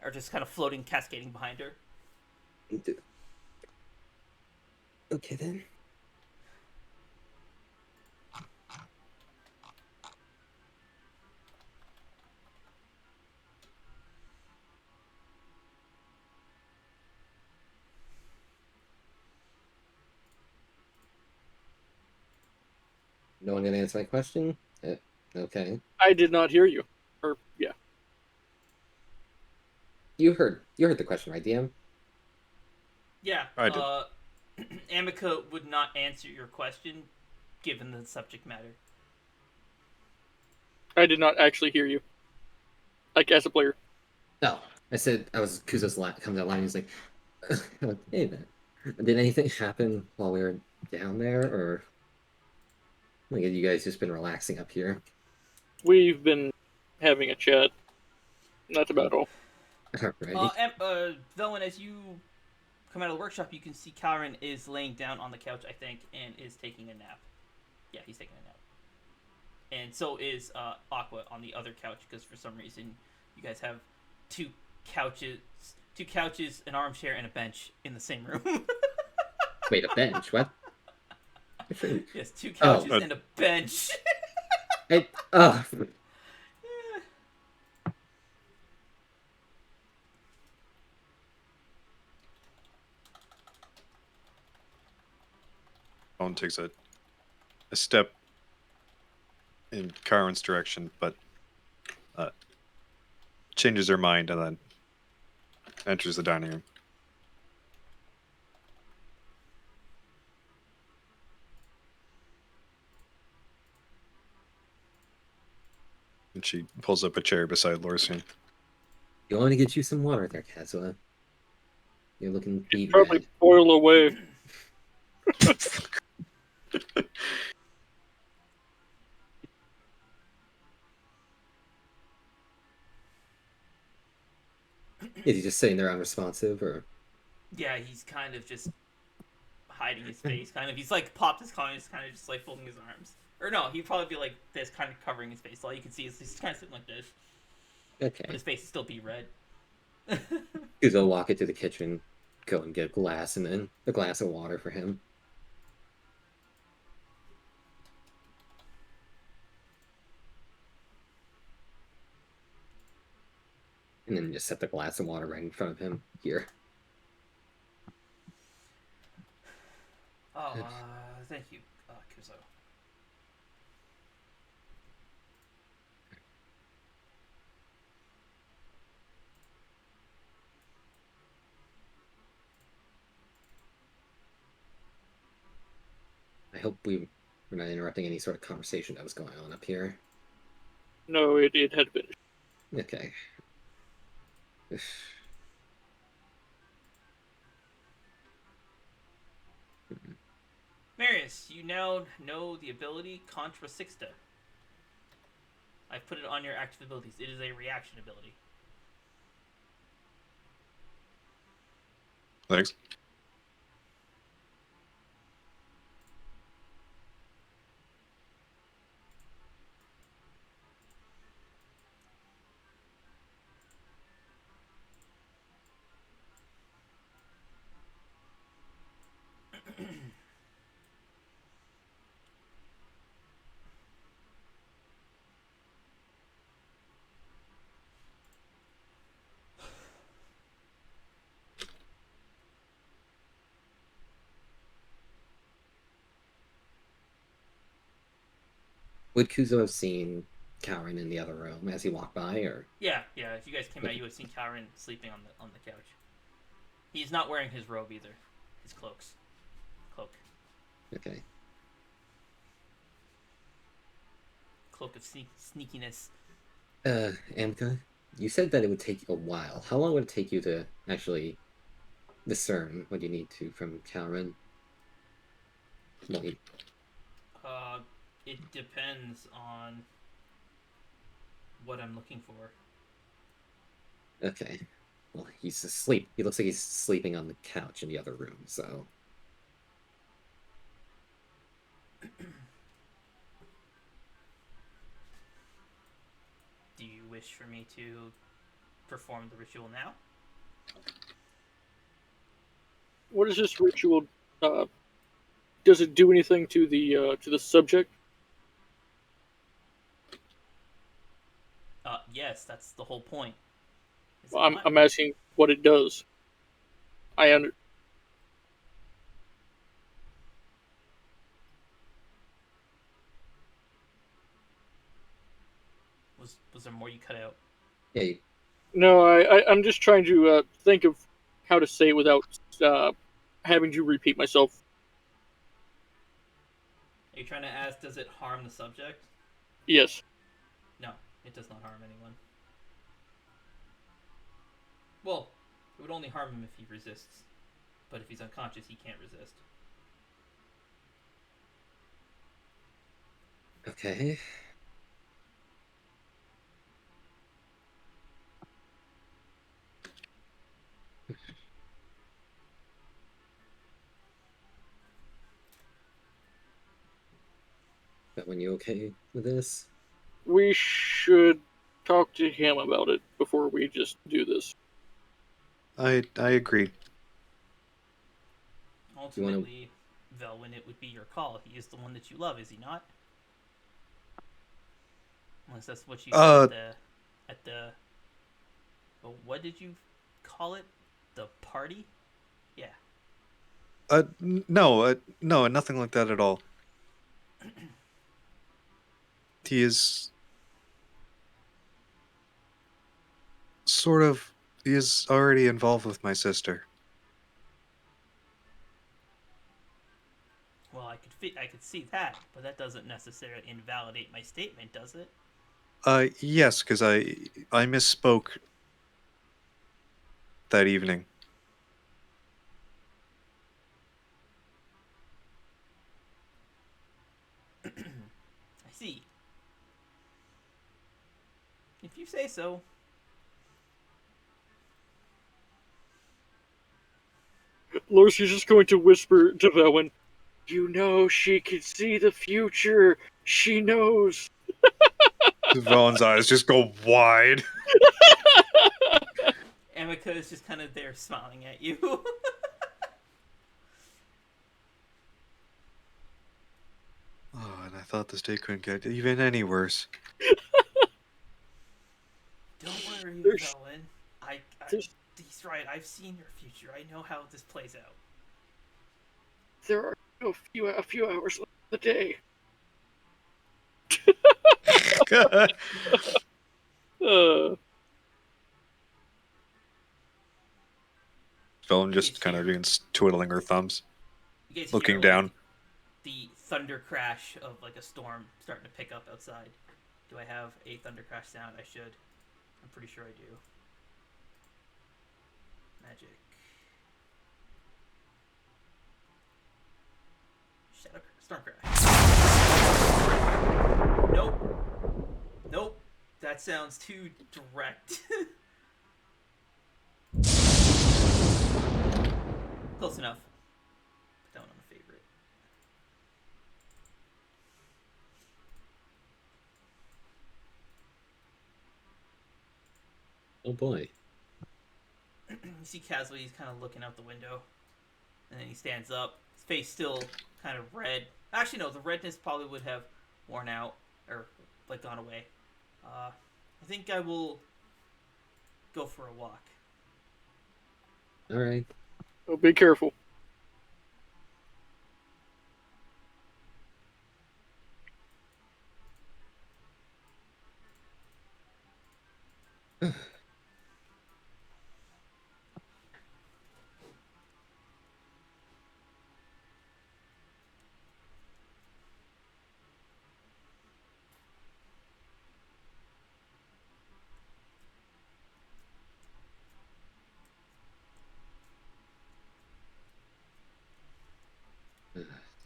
or just kind of floating, cascading behind her. Okay then. No one gonna answer my question? Okay. I did not hear you. Or, yeah. You heard the question, right, DM? Yeah, I did. Amika would not answer your question, given the subject matter. I did not actually hear you. Like, as a player. No. I said I was Kuzo's comes out line, he's like, hey then. Did anything happen while we were down there, or like have you guys just been relaxing up here? We've been having a chat. That's about all. Alrighty. Veilwen, as you come out of the workshop, you can see Kalren is laying down on the couch, I think, and is taking a nap. Yeah, he's taking a nap. And so is Aqua on the other couch, because for some reason you guys have two couches, an armchair, and a bench in the same room. Wait, a bench? What? Yes, two couches Oh. and a bench. Oh. Owen takes a step in Karen's direction, but changes her mind and then enters the dining room. And she pulls up a chair beside Lorsian. You want to get you some water there, Kazuha? You're looking beat Probably red. boil away. Is he just sitting there unresponsive, or? Yeah, he's kind of just hiding his face. Kind of, he's like popped his collar, he's kind of just like folding his arms. Or no, he'd probably be like this, kind of covering his face. All you can see is he's kind of sitting like this, Okay. but his face is still beat red. Kuzo walk into the kitchen, go and get a glass, and then a glass of water for him. And then just set the glass of water right in front of him here. Oh, thank you, Kuzo. hope we're not interrupting any sort of conversation that was going on up here. No, it had finished. Okay. Marius, you now know the ability Contra Sixta. I've put it on your active abilities. It is a reaction ability. Thanks. Would Kuzo have seen Kalren in the other room as he walked by, or? Yeah. If you guys came out, you would have seen Kalren sleeping on the couch. He's not wearing his robe either. His cloak. Okay. Cloak of sneakiness. Amka, you said that it would take a while. How long would it take you to actually discern what you need to from Kalren? Wait. It depends on what I'm looking for. Okay. Well, he's asleep. He looks like he's sleeping on the couch in the other room, so... Do you wish for me to perform the ritual now? What is this ritual? Does it do anything to the subject? Yes, that's the whole point. Well, I'm asking what it does. I Was there more you cut out? Yeah, No, I'm just trying to think of how to say it without having to repeat myself. Are you trying to ask, does it harm the subject? Yes. No, it does not harm anyone. Well, it would only harm him if he resists. But if he's unconscious, he can't resist. okay. But when you okay with this? We should talk to him about it before we just do this. I agree. Ultimately, Veilwen, it would be your call. He is the one that you love, is he not? Unless that's what you said at the what did you call it? The party? Yeah. No, nothing like that at all. He is he is already involved with my sister. Well, I could see that, but that doesn't necessarily invalidate my statement, does it? Yes, because I misspoke that evening. I see. If you say so. Lucy's just going to whisper to Veilwen, "You know she can see the future. She knows." Vaughn's eyes just go wide. Amika is just kind of there smiling at you. Oh, and I thought this day couldn't get even any worse. Don't worry, There's- Veilwen. He's right. I've seen your future. I know how this plays out. There are a few hours left in the day. Vaughn just kind of twiddling her thumbs, You guys looking hear, down. the thunder crash of like a storm starting to pick up outside. Do I have a thunder crash sound? I should. I'm pretty sure I do. Magic. Shadow Storm Crash. Nope. Nope. That sounds too direct. Close enough. Put that one on a favorite. Oh boy. You see Caswell, he's kind of looking out the window. And then he stands up. His face still kind of red. Actually, no, the redness probably would have worn out. Or, like, gone away. I think I will go for a walk. Alright. Oh, be careful.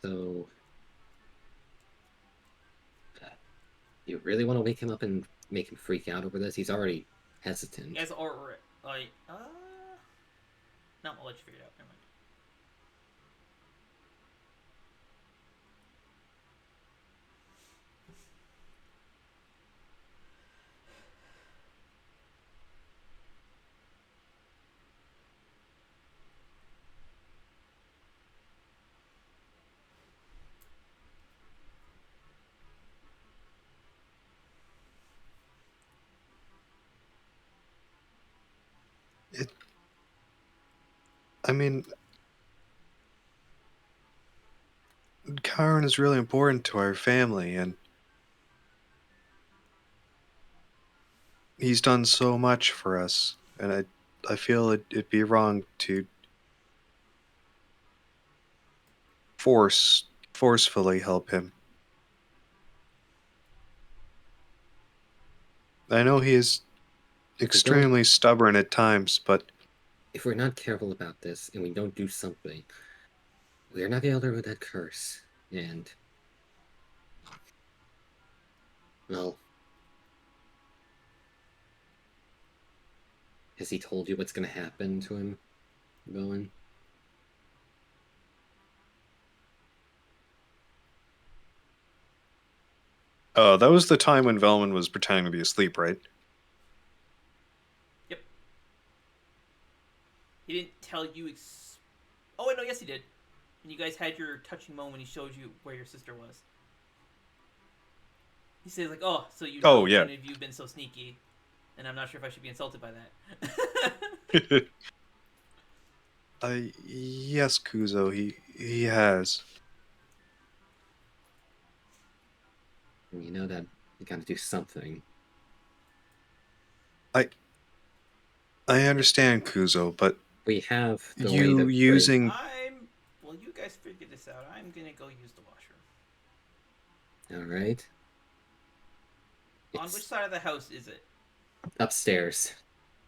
So, you really want to wake him up and make him freak out over this? He's already hesitant. You guys are... Like, no, I'll let you figure it out. Never mind. I mean, Kalren is really important to our family, and he's done so much for us, and I feel it'd be wrong to forcefully help him. I know he is extremely stubborn at times, but if we're not careful about this and we don't do something, we are not able to remove that curse. And, well, has he told you what's going to happen to him, Veilwen? that was the time when Veilwen was pretending to be asleep, right? Yep. He didn't tell you Oh, wait, no, yes he did. And you guys had your touching moment. He showed you where your sister was. He says, like, oh, so you know, yeah. when have you been so sneaky? And I'm not sure if I should be insulted by that. Yes, Kuzo, he has. You know that you gotta do something. I understand, Kuzo, but we have the you way that using... Well, you guys figure this out. I'm gonna go use the washroom. Alright. On which side of the house is it? Upstairs.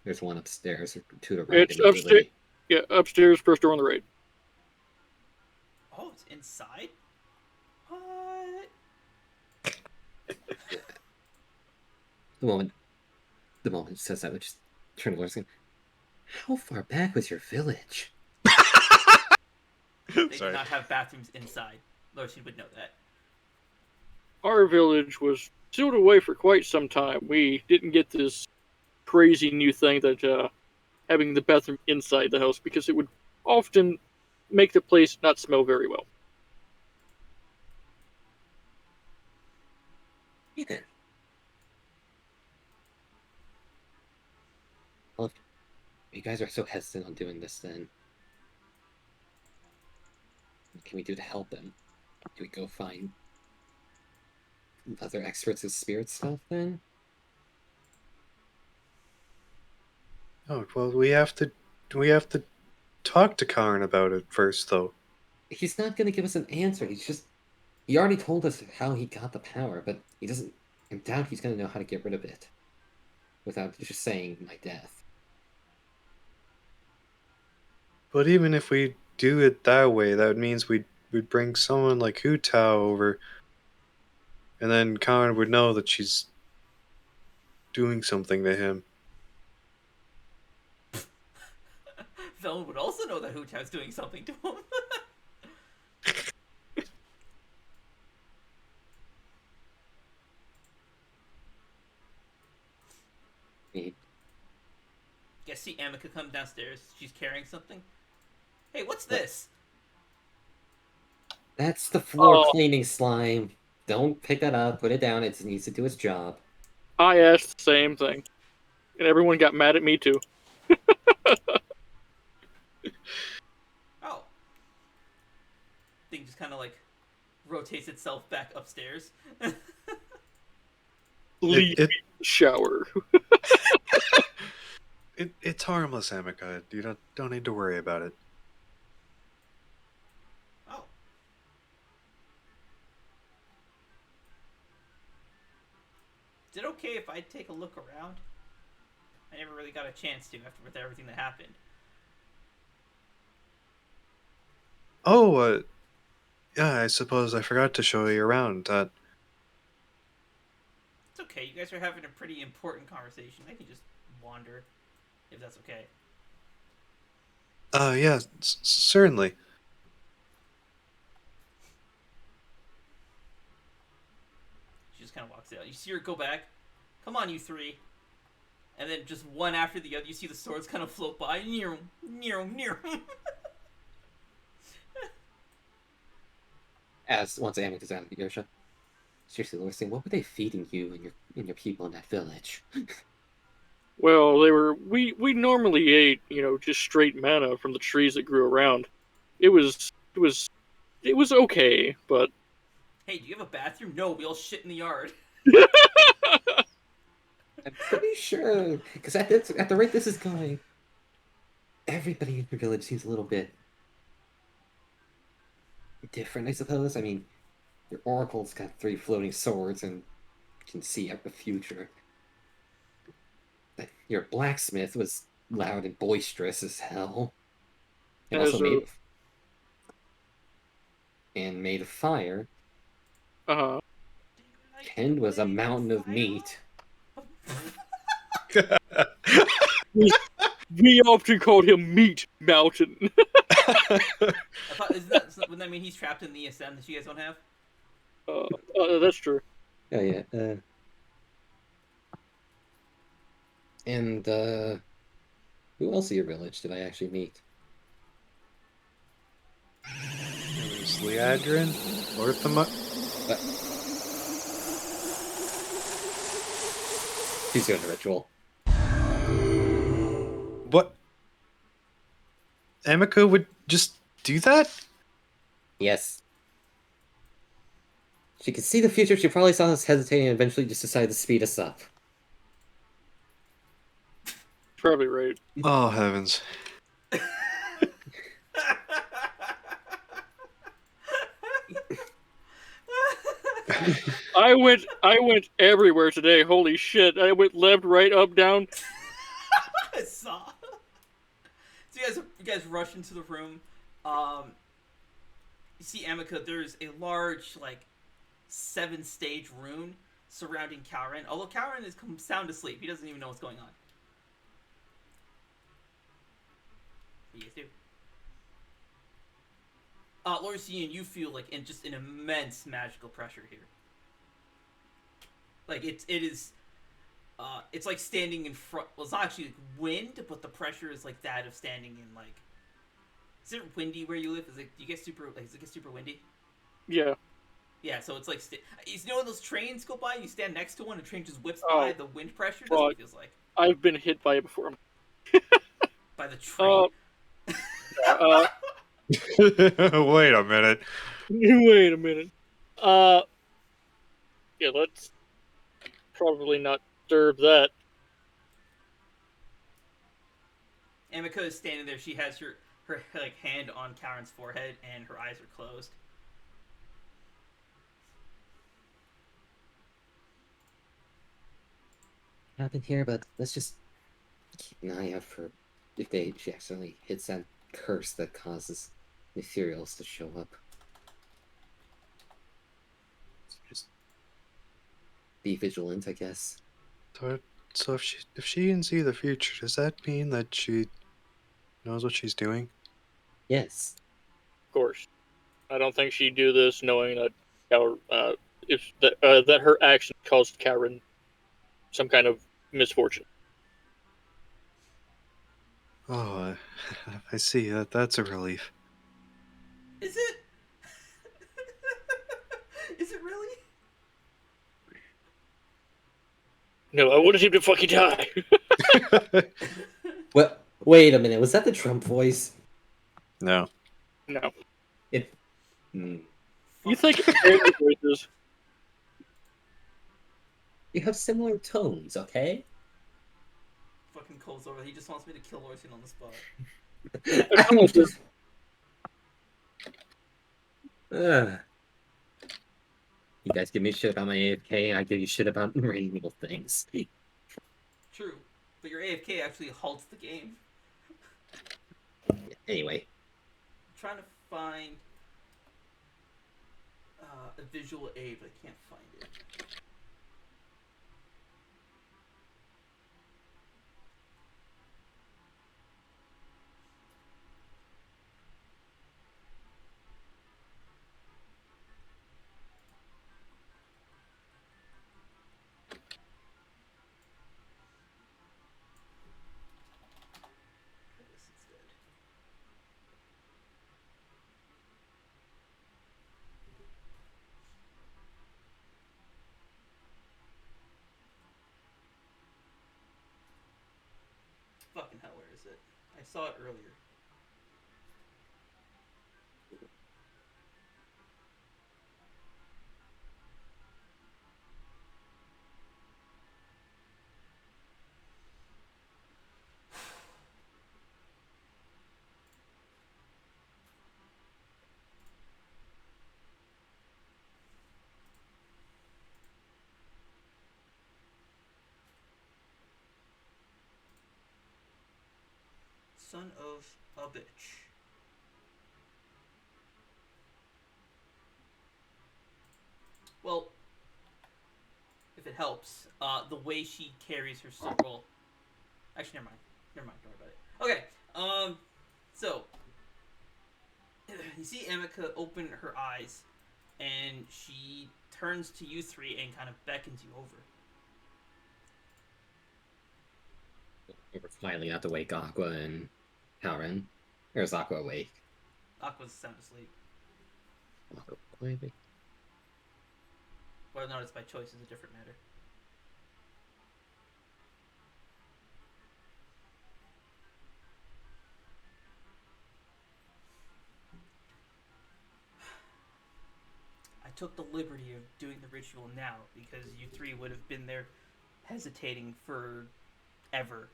There's one upstairs, two to right. It's upstairs. Yeah, upstairs, first door on the right. Oh, it's inside? What? The moment it says that, we just turn to Lorcan. How far back was your village? They did not have bathrooms inside. Lorcan would know that. Our village was sealed away for quite some time. We didn't get this crazy new thing that having the bathroom inside the house, because it would often make the place not smell very well. Yeah. Well, if you guys are so hesitant on doing this, then what can we do to help him? Do we go find other experts of spirit stuff, then? Oh, well, we have to talk to Kalren about it first, though. He's not gonna give us an answer. He already told us how he got the power, but he doesn't. I doubt he's gonna know how to get rid of it without just saying my death. But even if we do it that way, that means we'd bring someone like Hu Tao over, and then Kalren would know that she's doing something to him. Veilwen would also know that Huta's doing something to him. He, You see Amika come downstairs. She's carrying something. Hey, what's this? That's the floor Oh. cleaning slime. Don't pick that up. Put it down. It needs to do its job. I asked the same thing, and everyone got mad at me too. Oh. Thing just kind of like rotates itself back upstairs. Leave it- me in the shower. It's harmless, Amika. You don't need to worry about it. Oh. Is it okay if I take a look around? I never really got a chance to after with everything that happened. Oh, yeah, I suppose I forgot to show you around. It's okay. You guys are having a pretty important conversation. I can just wander, if that's okay. Yeah, certainly. She just kind of walks out. You see her go back. Come on, you three. And then just one after the other, you see the swords kind of float by. Near, near. As once Amika's out of the earshot. Seriously, Lorcy, what were they feeding you and your people in that village? Well, we normally ate, just straight manna from the trees that grew around. It was okay, but Hey, do you have a bathroom? No, we all shit in the yard. I'm pretty sure, because at the rate this is going, everybody in your village seems a little bit different, I suppose. I mean, your oracle's got 3 floating swords and can see out the future. Your blacksmith was loud and boisterous as hell, and As also a- made of fire. uh-huh. Ken was a mountain of meat. We often called him Meat Mountain. I thought, wouldn't that mean he's trapped in the ESM that you guys don't have? That's true. Oh yeah. And who else in your village did I actually meet? There's Liadrin, Orthama. She's doing a ritual. What? Amika would just do that? Yes. She could see the future. She probably saw us hesitating and eventually just decided to speed us up. Probably right. Oh heavens! I went everywhere today. Holy shit! I went left, right, up, down. I saw. So you guys rush into the room. You see Amika. There's a large, 7-stage rune surrounding Kalren. Although Kalren is sound asleep, he doesn't even know what's going on. What do you guys do? Lorcian, you feel just an immense magical pressure here. It is. It's like standing in front. Well, it's not actually wind, but the pressure is like that of standing in Is it windy where you live? Do you get super? Does it get super windy? Yeah. Yeah, so it's like you know when those trains go by, you stand next to one, and the train just whips Oh. by. The wind pressure. That's what it feels like. I've been hit by it before. By the train. Wait a minute. Wait a minute. Yeah, let's probably not disturb that. Amika is standing there. She has her hand on Karen's forehead, and her eyes are closed. happen here, but let's just keep an eye out for if she accidentally hits that curse that causes ethereals to show up. So just be vigilant, I guess. So if she can see the future, does that mean that she knows what she's doing? Yes. Of course. I don't think she'd do this knowing that that her action caused Kalren some kind of misfortune. Oh, I see. That's a relief. Is it? Is it really? No, I wanted him to fucking die. Well, wait a minute. Was that the Trump voice? No. No. It. Hmm. You think angry voices? You have similar tones, okay? Fucking Cole's over. He just wants me to kill Orson on the spot. You guys give me shit about my AFK, and I give you shit about real things. True, but your AFK actually halts the game. Anyway. I'm trying to find a visual aid, but I can't find it. Try this instead. Fucking hell, where is it? I saw it earlier. Son of a bitch. Well, if it helps, the way she carries her soul. Actually, never mind. Never mind. Don't worry about it. Okay. So you see Emika open her eyes, and she turns to you three and kind of beckons you over. We're finally not to wake Aqua and Kalren. Or is Aqua awake? Aqua's sound asleep. Aqua quietly. Whether or not it's by choice is a different matter. I took the liberty of doing the ritual now because you three would have been there hesitating forever.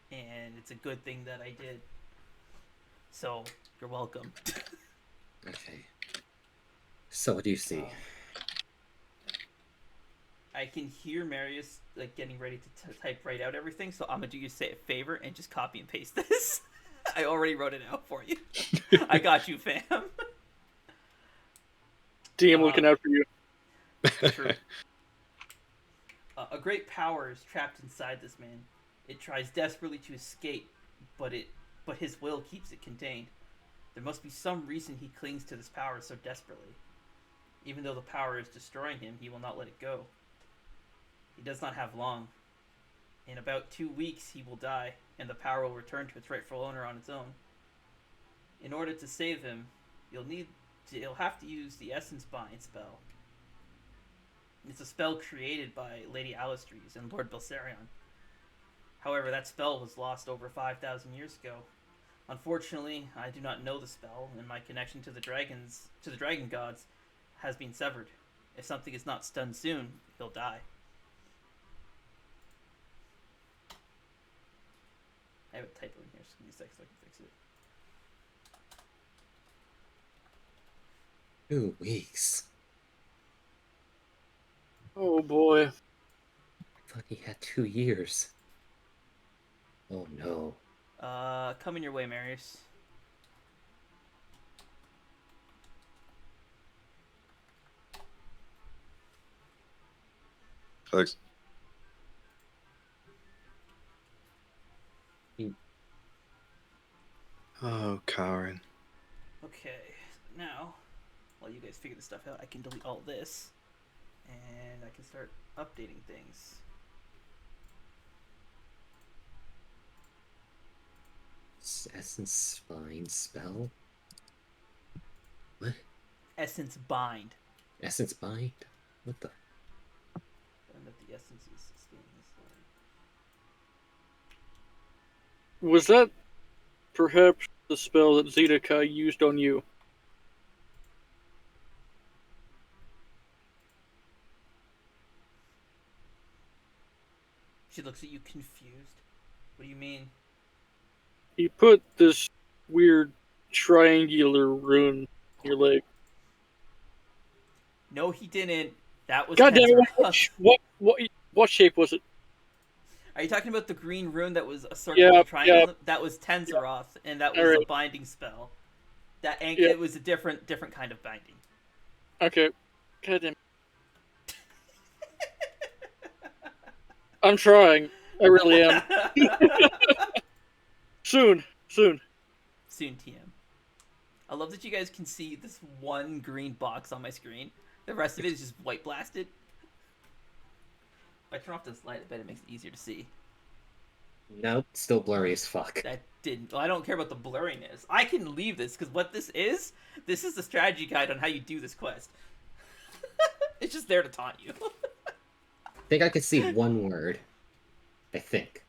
And it's a good thing that I did. So, you're welcome. Okay. So what do you see? I can hear Marius like getting ready to type right out everything, so I'm gonna do you a favor and just copy and paste this. I already wrote it out for you. I got you, fam. DM looking out for you. True. A great power is trapped inside this man. It tries desperately to escape, but his will keeps it contained. There must be some reason he clings to this power so desperately. Even though the power is destroying him, he will not let it go. He does not have long. In about 2 weeks, he will die, and the power will return to its rightful owner on its own. In order to save him, you'll have to use the Essence Bind spell. It's a spell created by Lady Alistries and Lord Belsarion. However, that spell was lost over 5,000 years ago. Unfortunately, I do not know the spell, and my connection to the dragon gods, has been severed. If something is not done soon, he'll die. I have a typo in here, so give me a sec so I can fix it. 2 weeks. Oh boy. thought he had 2 years. Oh no. Coming your way, Marius. Thanks. Oh, Kalren. Okay, now, while you guys figure this stuff out, I can delete all this, and I can start updating things. Essence Spine spell? What? Essence bind. Essence Bind? What the? And that the essence is staying inside. Was that perhaps the spell that Zedekai used on you? She looks at you confused. What do you mean? He put this weird triangular rune on your leg. No, he didn't. That was God damn it! Tenzeroth. What shape was it? Are you talking about the green rune that was a circle Yeah, with a triangle? yeah. That was Tenzeroth, and that was Alright. a binding spell. That Yeah. It was a different kind of binding. Okay. God damn. I'm trying. I really am. Soon. Soon, TM. I love that you guys can see this one green box on my screen. The rest of it is just white blasted. If I turn off this light, I bet it makes it easier to see. Nope, still blurry as fuck. That didn't. Well, I don't care about the blurriness. I can leave this because what this is the strategy guide on how you do this quest. It's just there to taunt you. I think I could see one word. I think.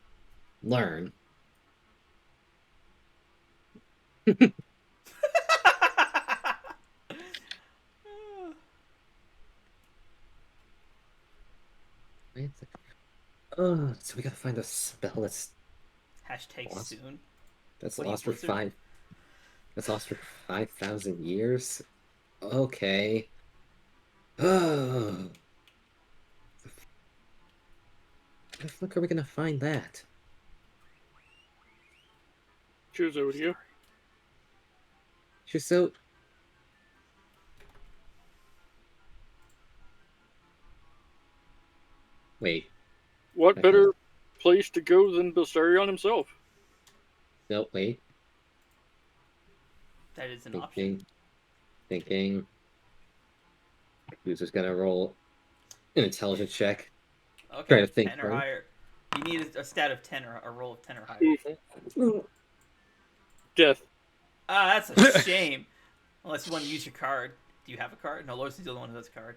Learn. Oh, so we gotta find a spell that's Hashtag Awesome. soon. that's What are you, lost for Blizzard? 5. That's lost for 5,000 years. Okay. Oh. Where the fuck are we gonna find that? Choose over to you. She's so. Wait. What Okay. better place to go than Belsarion himself? No, wait. That is an option. Thinking. Who's just gonna roll an intelligence check? Okay, Trying to think 10 or through. higher. You need a stat of 10 or a roll of 10 or higher. Death. Ah, that's a shame. Unless you want to use your card. Do you have a card? No, Lois is the only one who has a card.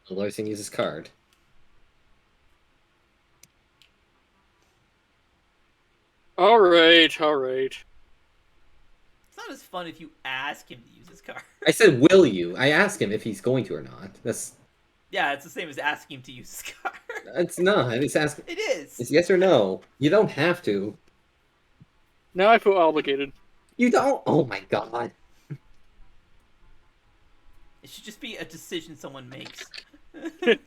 Larson uses card. Alright. It's not as fun if you ask him to use his card. I said, will you? I asked him if he's going to or not. That's. Yeah, it's the same as asking him to use his card. It's not. It's asking. It is. It's yes or no. You don't have to. Now I feel obligated. You don't. Oh my god. It should just be a decision someone makes. There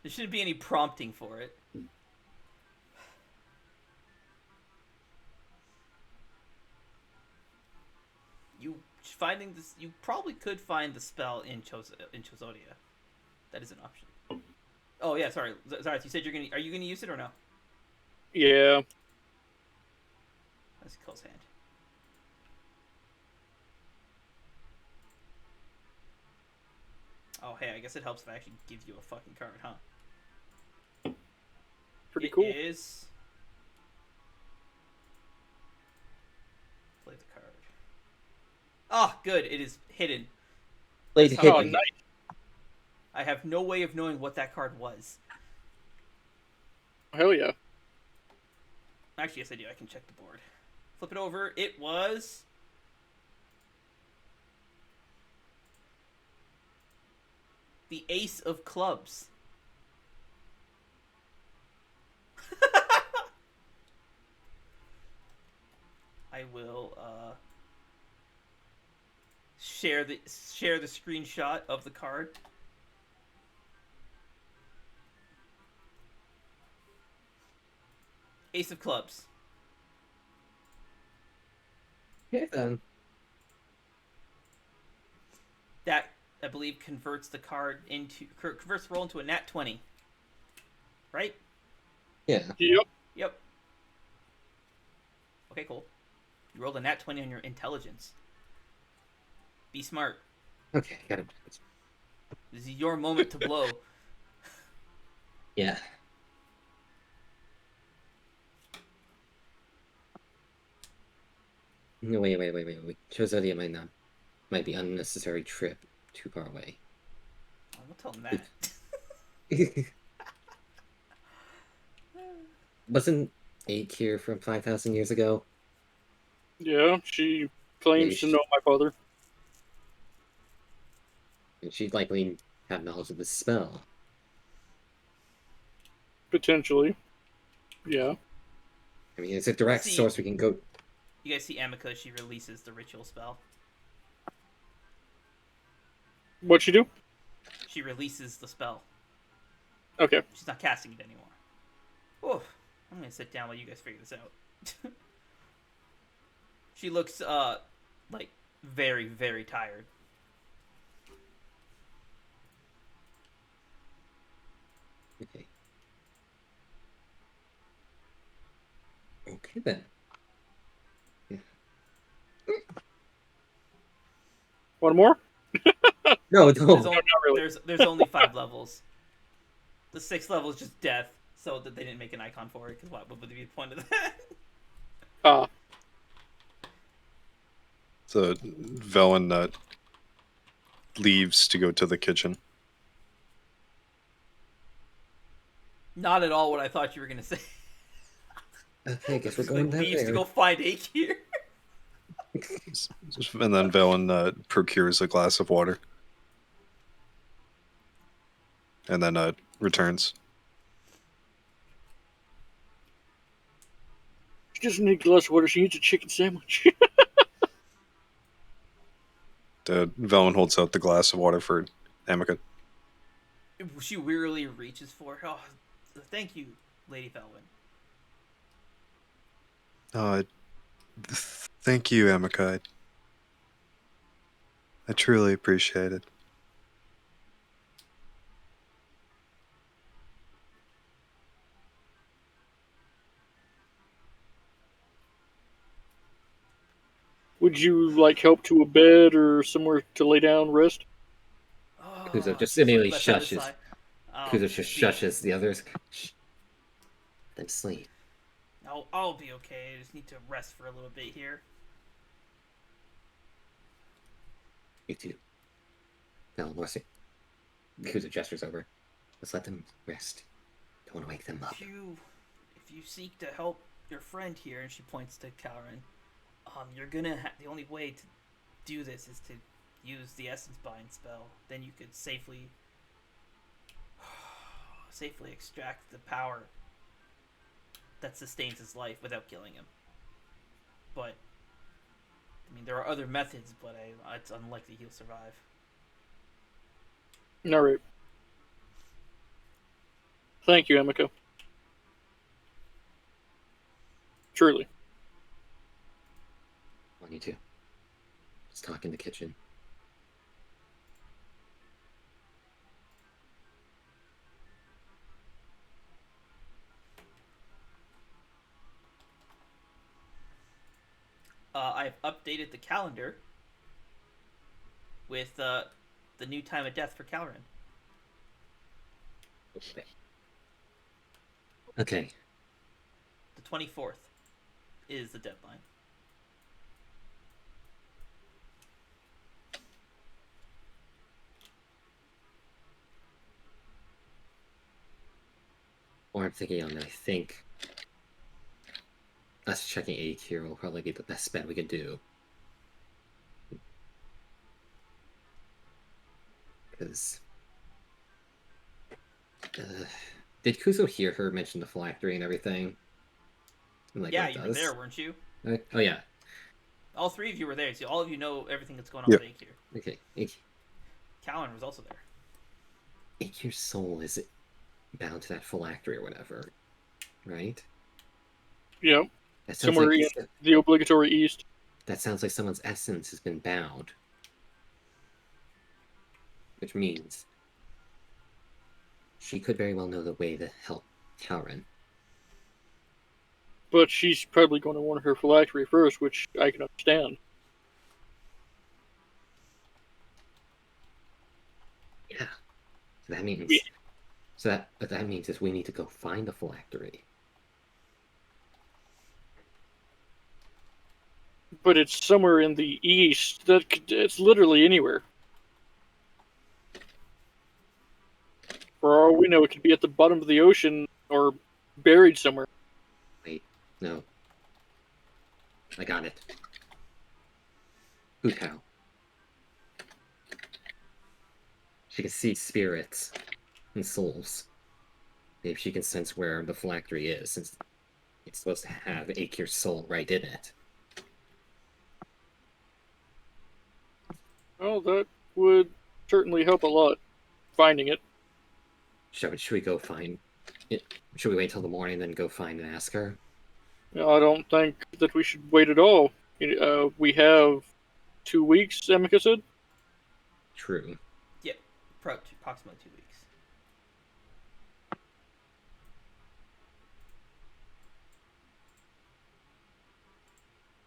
shouldn't be any prompting for it. You probably could find the spell in Chozodia. That is an option. Oh yeah, sorry, you said are you gonna use it or no? Yeah. That's Cole's hand. Oh hey, I guess it helps if I actually give you a fucking card, huh? Pretty cool. It is. Play the card. Oh, good. It is hidden. Played That's hidden. how Oh, nice. I have no way of knowing what that card was. Hell yeah. Actually, yes, I do. I can check the board. Flip it over. It was. The Ace of Clubs. I will share the screenshot of the card. Ace of clubs. Okay, then. That, I believe, converts the roll into a nat 20. Right? Yeah. Yep. Yep. Okay, cool. You rolled a nat 20 on your intelligence. Be smart. Okay, got it. This is your moment to blow. Yeah. No, wait. Cho's idea might be unnecessary trip too far away. I won't tell him that. Wasn't Akyr from 5,000 years ago? Yeah, she Yeah, claims to know my father. and she'd likely have knowledge of the spell. Potentially. Yeah. I mean, it's a direct See- source we can go. You guys see Amica, she releases the ritual spell. What'd she do? She releases the spell. Okay. She's not casting it anymore. Oh, I'm gonna sit down while you guys figure this out. She looks, like, very, very tired. Okay. Okay, then. One more? No, There's, no. only, not really. there's only 5 levels. The 6th level is just death, so that they didn't make an icon for it, because what would be the point of that? Ah. So Veilwen leaves to go to the kitchen. Not at all what I thought you were gonna say. Okay, guess we're Just going like that leaves way. to go find Akyr. And then Veilwen procures a glass of water. And then returns. She doesn't need a glass of water. She needs a chicken sandwich. Veilwen holds out the glass of water for Amica. She wearily reaches for it. Oh, thank you, Lady Veilwen. Thank you, Amica. I truly appreciate it. Would you like help to a bed or somewhere to lay down, rest? Oh, Kuzo just she's like, immediately left on the shushes. side. Kuzo just See, shushes the others. Shh. Let them sleep. I'll be okay. I just need to rest for a little bit here. You too. No, Morsi. Kuzo gestures over. Let's let them rest. Don't want to wake them up. If you seek to help your friend here, and she points to Kalren, you're gonna the only way to do this is to use the essence bind spell. Then you could safely extract the power that sustains his life without killing him. But I mean, there are other methods, but it's unlikely he'll survive. All right. Thank you, Amico. Truly. On you too. Just talk in the kitchen. I've updated the calendar with the new time of death for Kalren. Okay. The 24th is the deadline. Or I'm thinking on that. I think us checking Akyr will probably be the best bet we could do. Because did Kuzo hear her mention the phylactery and everything? And, like, Yeah, what it you were does? there, weren't you? Oh yeah. All 3 of you were there, so all of you know everything that's going on Yep. with Akyr. Okay. Kalren was also there. Akyr's soul is bound to that phylactery or whatever, right? Yeah, That sounds somewhere like in the obligatory east. that sounds like someone's essence has been bound. Which means she could very well know the way to help Kalren. But she's probably going to want her phylactery first, which I can understand. Yeah. So that means Yeah. what that means is we need to go find the phylactery. But it's somewhere in the east. It's literally anywhere. For all we know, it could be at the bottom of the ocean or buried somewhere. Wait, no. I got it. Hutao. She can see spirits and souls. Maybe she can sense where the phylactery is, since it's supposed to have Akyr's soul right in it. Well, that would certainly help a lot, finding it. Should we go find it? Should we wait till the morning, then go find and ask her? I don't think that we should wait at all. We have 2 weeks, Emeka said? True. Yep, approximately 2 weeks.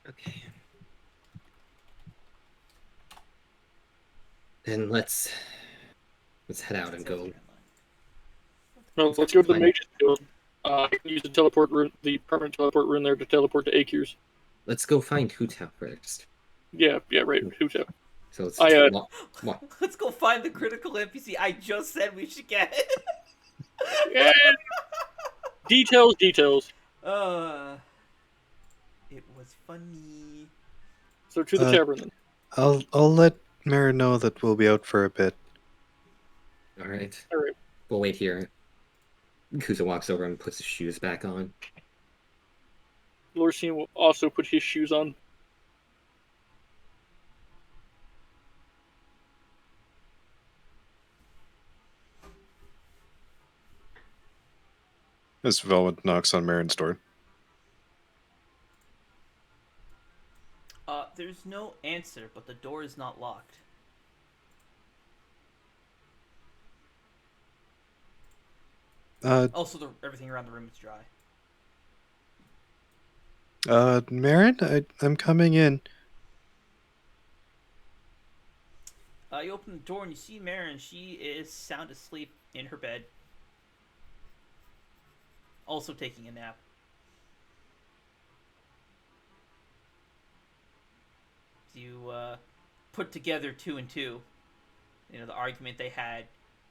Okay. Then let's head out and go. No, let's go to the Mage's Guild. I can use the teleport room, the permanent teleport room there to teleport to Akyr's. Let's go find Hutao first. Yeah, right. Who's up? So let's Let's go find the critical NPC I just said we should get. Yeah. Details. It was funny. So to the tavern then. I'll let Marin know that we'll be out for a bit. All right. All right. We'll wait here. Kuza walks over and puts his shoes back on. Lorcine will also put his shoes on. As Veilwen knocks on Marin's door. There's no answer, but the door is not locked. Also, everything around the room is dry. Marin, I'm coming in. You open the door and you see Marin. She is sound asleep in her bed. Also taking a nap. You put together 2 and 2. You know, the argument they had,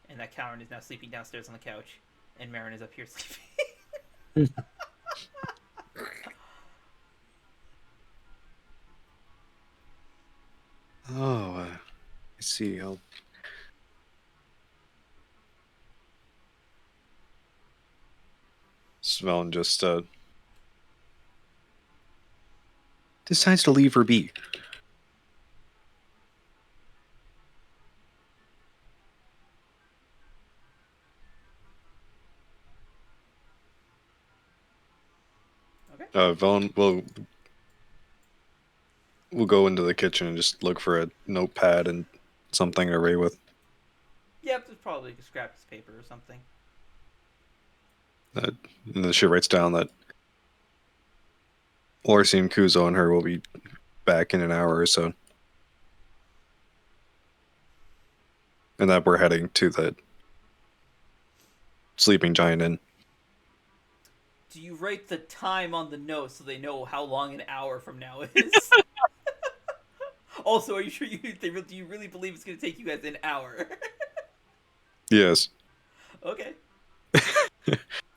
and that Kalren is now sleeping downstairs on the couch, and Marin is up here sleeping. Oh, I see. Svelin just decides to leave her be. Okay. Velen we'll go into the kitchen and just look for a notepad and something to write with. Yep, there's probably a scrap of paper or something. And then she writes down that Lorcine, Kuzo, and her will be back in an hour or so. And that we're heading to the Sleeping Giant Inn. Do you write the time on the note so they know how long an hour from now is? Also, are you sure do you really believe it's going to take you guys an hour? Yes. Okay.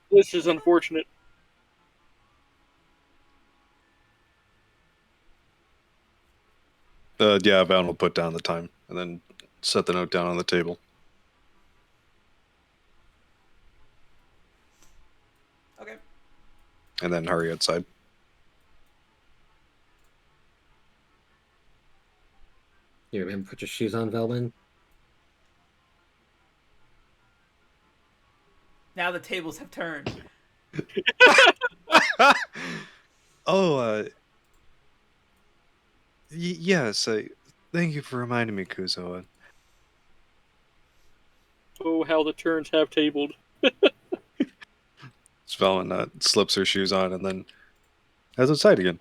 This is unfortunate. Yeah, Val will put down the time and then set the note down on the table. Okay. And then hurry outside. You remember, put your shoes on, Veilwen? Now the tables have turned. Oh, yes. Thank you for reminding me, Kuzo. Oh, how the turns have tabled. Svelin slips her shoes on and then heads outside again.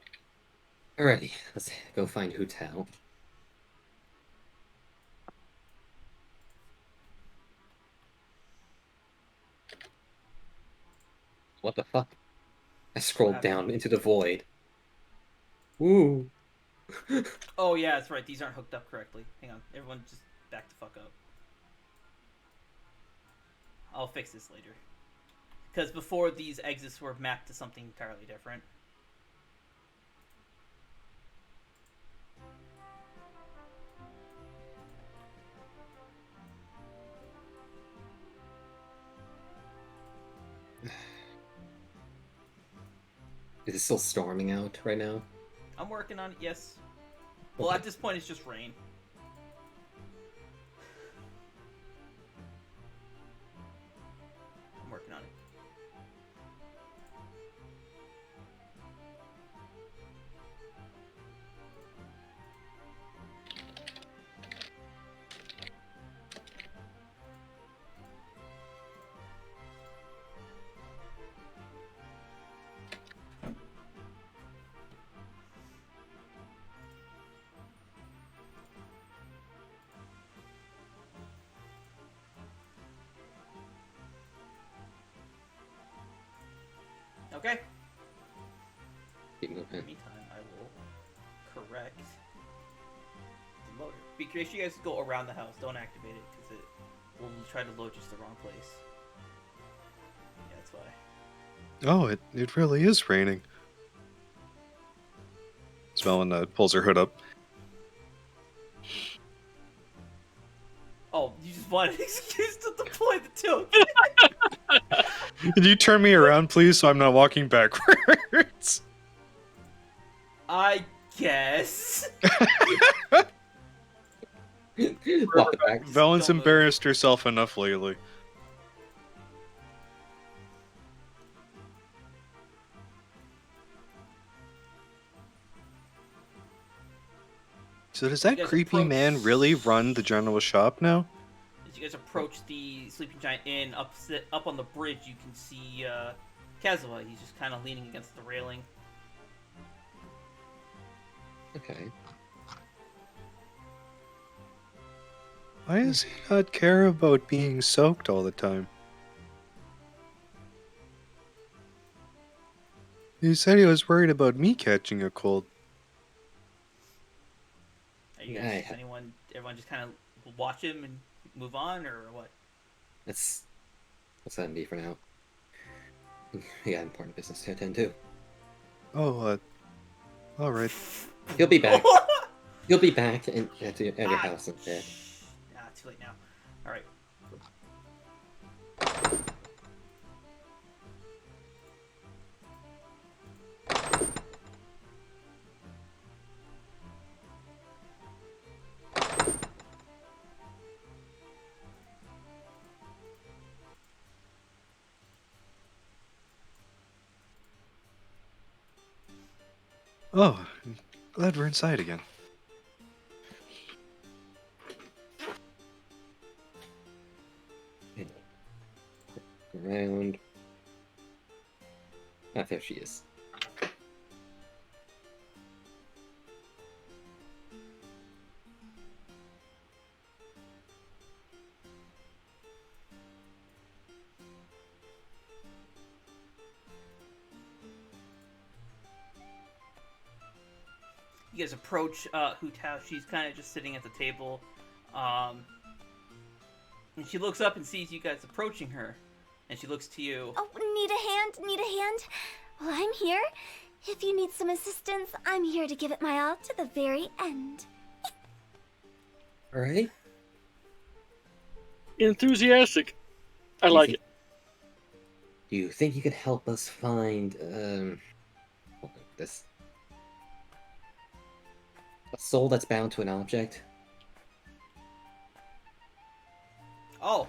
Alrighty, let's go find Hu Tao. What the fuck? I scrolled down into the void. Ooh. Oh yeah, that's right. These aren't hooked up correctly. Hang on, everyone, just back the fuck up. I'll fix this later. Because before, these exits were mapped to something entirely different. Is it still storming out right now? I'm working on it, yes. Well, Okay. at this point, it's just rain. I'm working on it. Okay. Keep In the moving. meantime, I will correct the loader. Make sure you guys go around the house. Don't activate it, because it will try to load just the wrong place. Yeah, that's why. Oh, it really is raining. Svelin pulls her hood up. Oh, you just wanted an excuse to deploy the toque. Can you turn me around, please, so I'm not walking backwards? Walk I guess. it back. Velin's Don't move. embarrassed herself enough lately. So does that You guys creepy approach- man really run the general shop now? As you guys approach the sleeping giant inn, up on the bridge, you can see Kazuha. He's just kind of leaning against the railing. Okay. Why does he not care about being soaked all the time? He said he was worried about me catching a cold. Are you guys? Yeah, Everyone just kind of watch him and move on, or what? Let's let him be for now. We got important business to attend to. Oh, alright. He'll be back. He'll be back at your house instead. Too late now. All right. Oh, glad we're inside again. Around. Ah, there she is. You guys approach Hu Tao. She's kind of just sitting at the table. And she looks up and sees you guys approaching her. And she looks to you. Oh, need a hand? Need a hand? Well, I'm here. If you need some assistance, I'm here to give it my all to the very end. Alright. Enthusiastic. I like it. Do you think you could help us find this a soul that's bound to an object? Oh.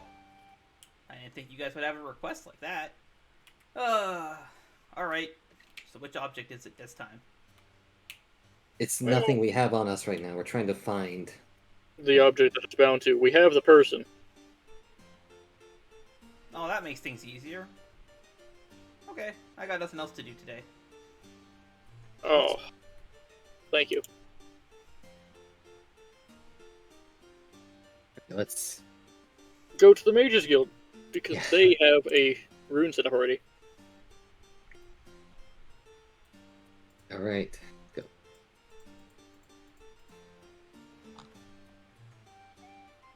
I didn't think you guys would have a request like that. Alright. So which object is it this time? It's nothing we have on us right now. We're trying to find. The object that it's bound to. We have the person. Oh, that makes things easier. Okay, I got nothing else to do today. Oh. Thank you. Let's. Go to the Mages Guild, because Yeah. they have a rune set up already. All right. Go.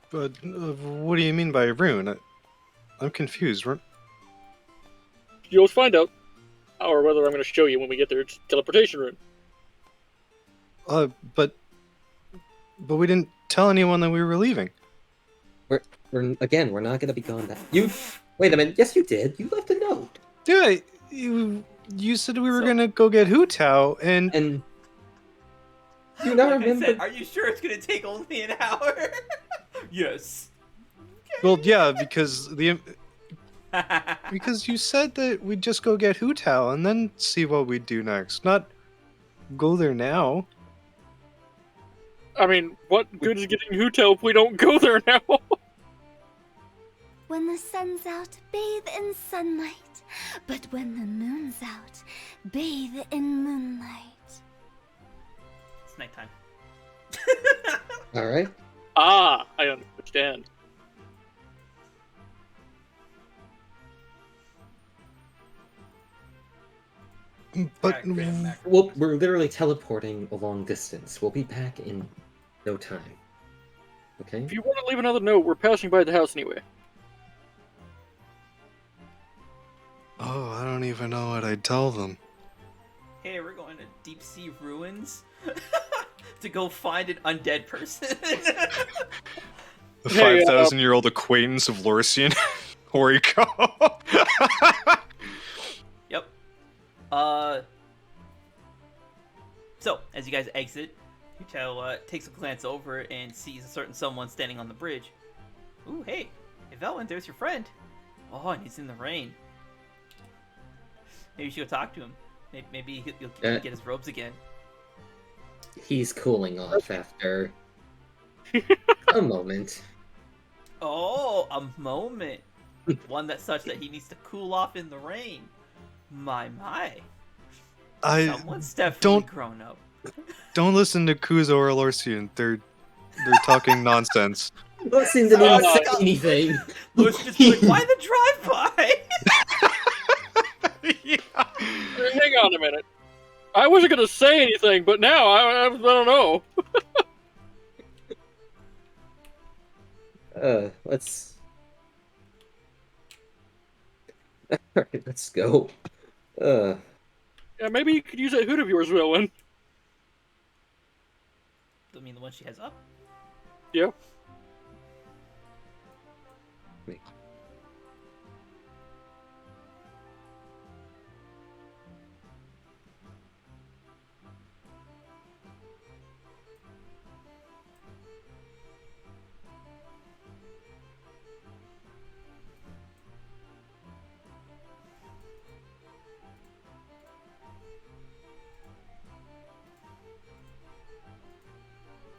But what do you mean by rune? I'm confused. You'll find out. Or whether I'm going to show you when we get there. It's teleportation rune. But we didn't tell anyone that we were leaving. We're not gonna be gone. Wait a minute. Yes, you did. You left a note. Yeah, you said we were So- gonna go get Hu Tao, and And do you not Like I remember? said, are you sure it's gonna take only an hour? Yes. well, yeah, because because you said that we'd just go get Hu Tao and then see what we'd do next. Not go there now. I mean, what good is getting Hutel if we don't go there now? When the sun's out, bathe in sunlight. But when the moon's out, bathe in moonlight. It's nighttime. All right. Ah, I understand. But Alright, great, I'm back. We're literally teleporting a long distance. We'll be back in no time. Okay. If you want to leave another note, we're passing by the house anyway. oh, I don't even know what I'd tell them. Hey, we're going to deep sea ruins to go find an undead person. The Hey, 5,000-year-old acquaintance of Lorsian, Horiko. Yep. So, as you guys exit, Hutel takes a glance over and sees a certain someone standing on the bridge. Ooh, hey, Veilwen, there's your friend. Oh, and he's in the rain. Maybe you should go talk to him. Maybe he'll get his robes again. He's cooling off after a moment. Oh, a moment. One that's such that he needs to cool off in the rain. My. Someone's definitely grown up. Don't listen to Kuzo or Lorsian. They're talking nonsense. Listen didn't even say anything. Louis just be like, why the drive-by? Yeah. Hang on a minute. I wasn't going to say anything, but now I don't know. Let's. Alright, let's go. Yeah, maybe you could use that hood of yours, Veilwen. I mean, the one she has up? Yeah.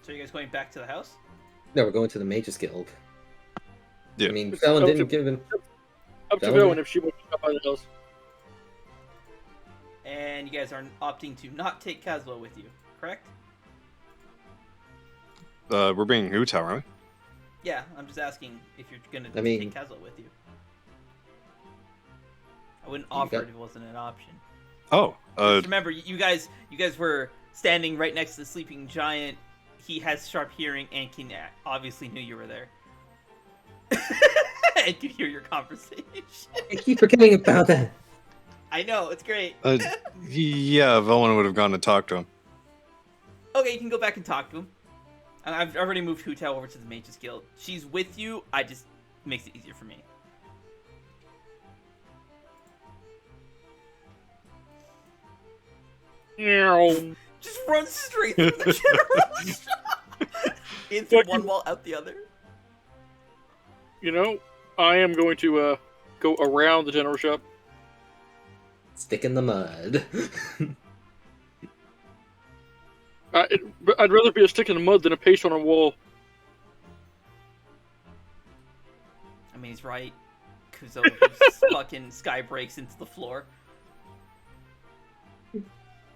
So you guys going back to the house? No, we're going to the Mages Guild. Yeah. I mean, Veilwen didn't give him. Up to Veilwen? Veilwen if she wants to stop by the house. And you guys are opting to not take Kazuo with you, correct? We're bringing Hu Tao, aren't Yeah, I'm just asking if you're gonna I mean- take Kazuo with you. I wouldn't offer got- it if it wasn't an option. we? Oh, Just remember, you guys were standing right next to the sleeping giant. He has sharp hearing and can obviously knew you were there. And could hear your conversation. I keep forgetting about that. I know, it's great. yeah, Velwan would have gone to talk to him. Okay, you can go back and talk to him. I've already moved Hu Tao over to the Mages Guild. She's with you. I just makes it easier for me. Just run straight through the general shop. In through one wall, out the other. You know, I am going to go around the general shop. Stick in the mud. I'd rather be a stick in the mud than a paste on a wall. I mean, he's right. Kuzo just fucking sky breaks into the floor.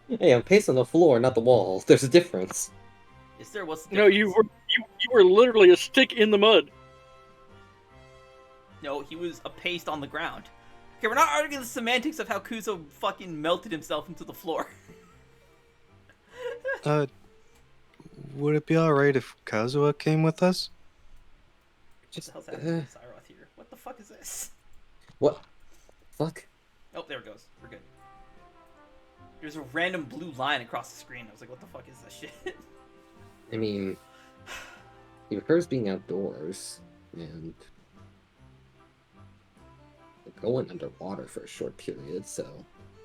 Hey, I'm pacing on the floor, not the wall. There's a difference. Is there? What's the No, you were literally a stick in the mud. No, he was a paste on the ground. Okay, we're not arguing the semantics of how Kuzo fucking melted himself into the floor. Would it be alright if Kazuha came with us? What the hell's happening to Cyroth here? What the fuck is this? What? Fuck? Oh, there it goes. We're good. There's a random blue line across the screen. I was like, what the fuck is this shit? I mean, he prefers being outdoors, and going underwater for a short period, so...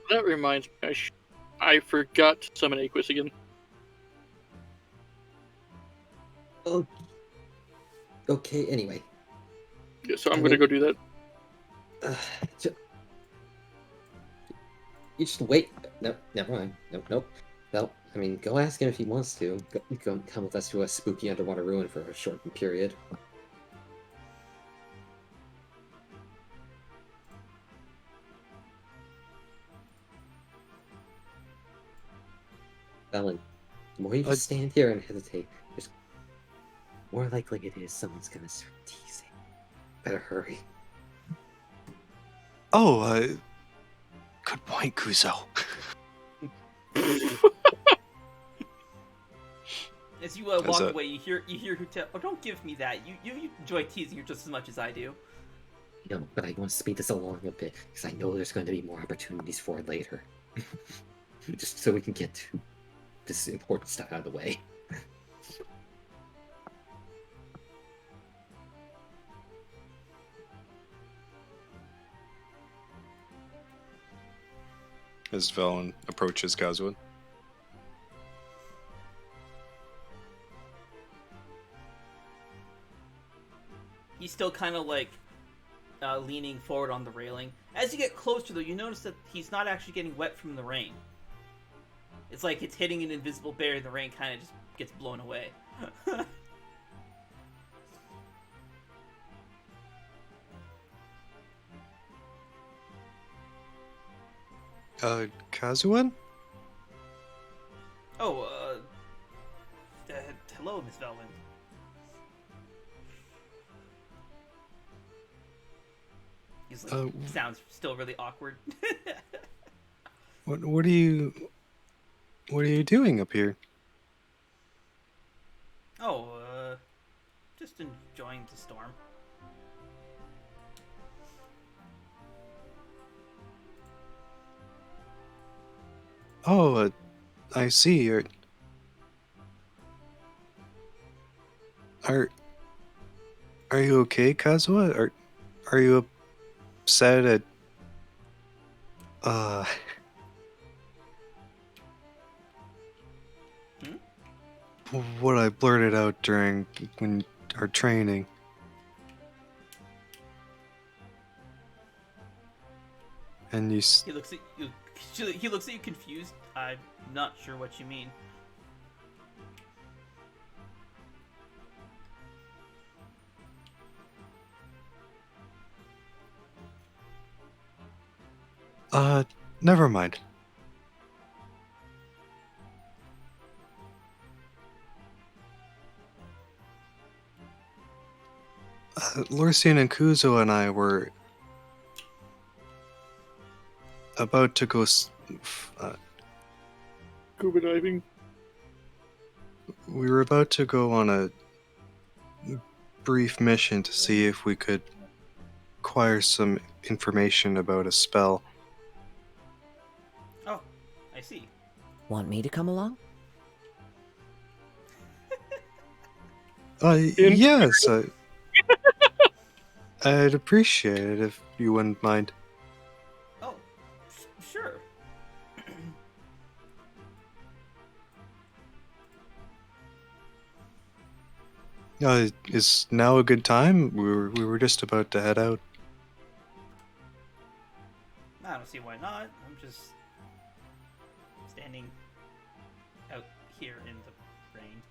That reminds me, I forgot to summon Aquis again. Oh. Okay, anyway. Yeah, so I'm gonna go do that. You just wait. No, never mind. Nope. Well, I mean, go ask him if he wants to. Go come with us to a spooky underwater ruin for a short period. Ellen, the more you just stand here and hesitate, just more likely it is someone's gonna start teasing. Better hurry. Oh, good point, Kuzo. As you walk away, you hear who tell. Oh, don't give me that. You enjoy teasing her just as much as I do. No, but I want to speed this along a bit because I know there's going to be more opportunities for it later. Just so we can get to this important stuff out of the way. As Veilwen approaches Kazuha. He's still kind of like leaning forward on the railing. As you get closer, though, you notice that he's not actually getting wet from the rain. It's like it's hitting an invisible barrier, and the rain kind of just gets blown away. Kazuha? Oh, hello, Miss Veilwen. He's like, sounds still really awkward. What are you doing up here? Oh, just enjoying the storm. Oh, I see. Are you okay, Kazuha? Are you upset at what I blurted out during our training? And He looks at you. He looks at you confused. I'm not sure what you mean. Never mind. Lorsian and Kuzo and I were about to go Scuba diving. we were about to go on a brief mission to see if we could acquire some information about a spell. Oh, I see. Want me to come along? Yes. I'd appreciate it if you wouldn't mind. Oh, sure. Is now a good time? We were just about to head out. I don't see why not. I'm just standing out here in the rain.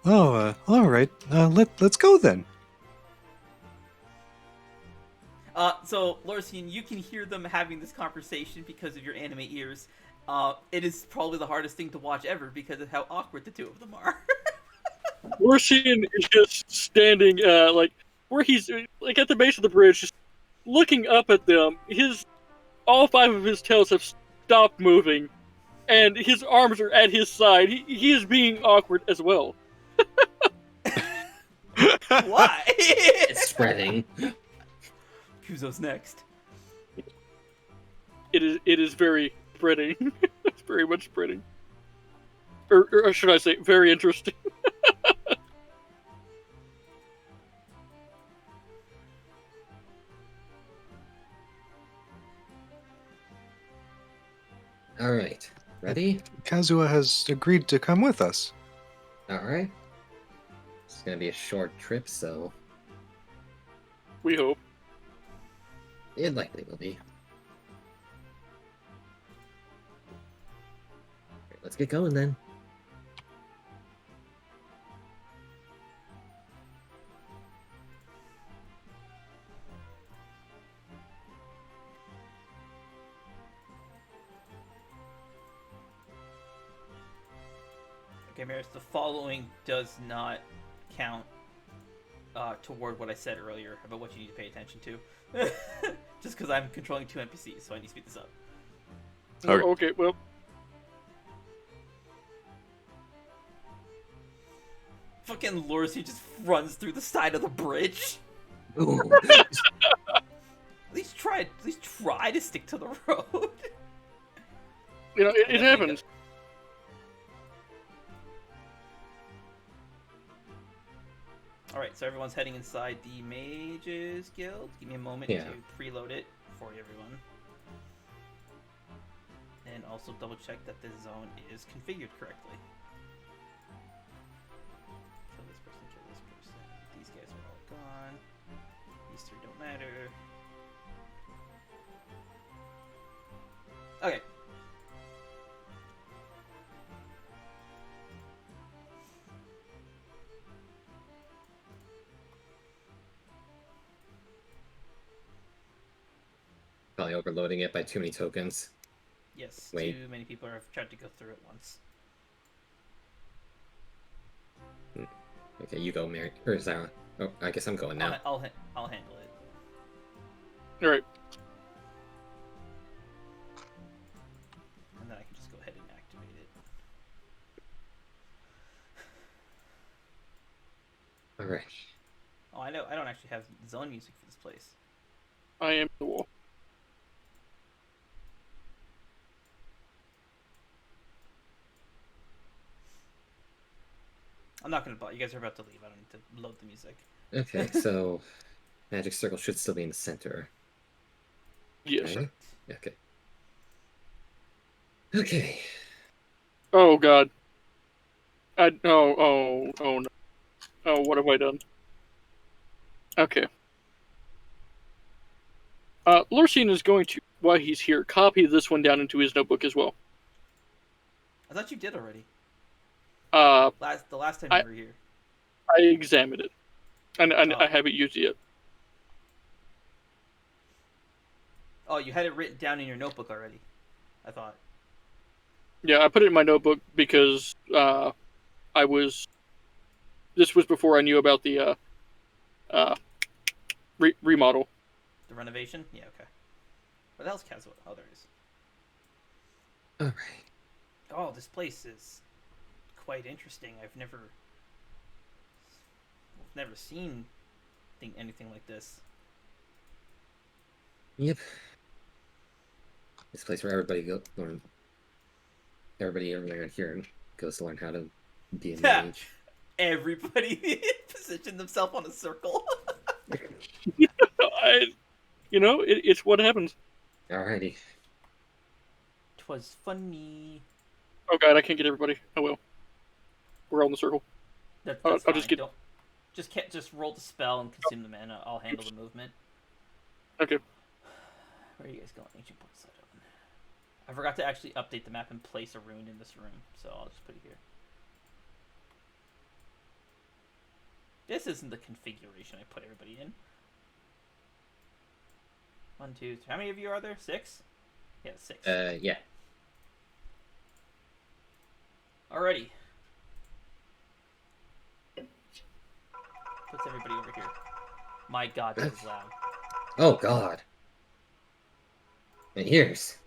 Oh, all right. Let's go then. So, Lorcian, you can hear them having this conversation because of your anime ears. It is probably the hardest thing to watch ever because of how awkward the two of them are. Lorcian is just standing, like, where he's, like, at the base of the bridge, just looking up at them. All 5 of his tails have stopped moving, and his arms are at his side. He is being awkward as well. Why? It's spreading. Kuzo's next. It is very spreading. It's very much spreading. Or should I say, very interesting. All right, ready? Kazuha has agreed to come with us. All right. It's gonna be a short trip, so We hope. it likely will be. Right, let's get going then. Okay, Maris, the following does not count toward what I said earlier about what you need to pay attention to. Just because I'm controlling 2 NPCs, so I need to speed this up. Okay. Okay, well, Fucking Lorcy just runs through the side of the bridge. Ooh. At least try to stick to the road. it happens. Alright, so everyone's heading inside the Mages Guild. Give me a moment Yeah. to preload it for everyone. And also double check that this zone is configured correctly. Kill this person, kill this person. These guys are all gone. These 3 don't matter. Okay. Probably overloading it by too many tokens. Yes, Wait. too many people have tried to go through it once. Okay, you go, Mary. Or Zara. Oh, I guess I'm going now. I'll handle it. Alright. And then I can just go ahead and activate it. All right. Oh, I don't actually have zone music for this place. I am the wall. I'm not gonna bother. You guys are about to leave. I don't need to load the music. Okay, so magic circle should still be in the center. Yes. Right? Okay. Okay. Oh god. Oh no. Oh, what have I done? Okay. Lurcian is going to, while he's here, copy this one down into his notebook as well. I thought you did already. The The last time you were here. I examined it, and Oh. I haven't used it yet. Oh, you had it written down in your notebook already. I thought. Yeah, I put it in my notebook because this was before I knew about the remodel. The renovation? Yeah, okay. What else, Kazuo? Oh, there it is. All right. Oh, this place is quite interesting. I've never seen anything like this. Yep. This place where everybody around here goes to learn how to be a Yeah. mage. Everybody positioned themselves on a circle. It's what happens. Alrighty. 'Twas funny. Oh god, I can't get everybody. Oh well. We're all in the circle. That's I'll fine. just get- Just roll the spell and consume the mana. I'll handle the movement. Okay. Where are you guys going? Ancient Port Side Open. I forgot to actually update the map and place a rune in this room, so I'll just put it here. This isn't the configuration I put everybody in. 1, 2, 3. How many of you are there? 6? Yeah, 6. Yeah. Alrighty. Puts everybody over here. My god, that is loud. Oh god. My ears.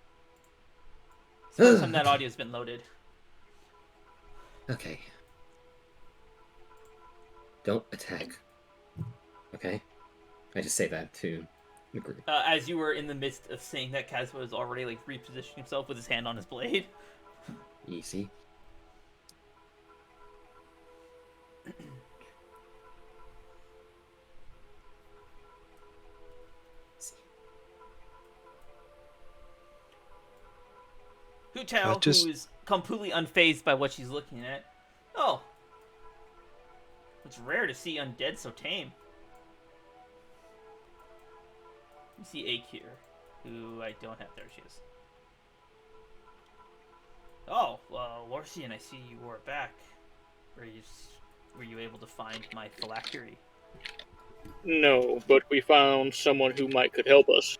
It's the first time that audio's been loaded. Okay. Don't attack. Okay? I just say that to the group. As you were in the midst of saying that, Kaz was already like repositioning himself with his hand on his blade. Easy. Hu Tao, just- who is completely unfazed by what she's looking at. Oh. It's rare to see undead so tame. You see Akyr, who I don't have. There she is. Oh, Lorcian, I see you were back. Were you able to find my phylactery? No, but we found someone who could help us.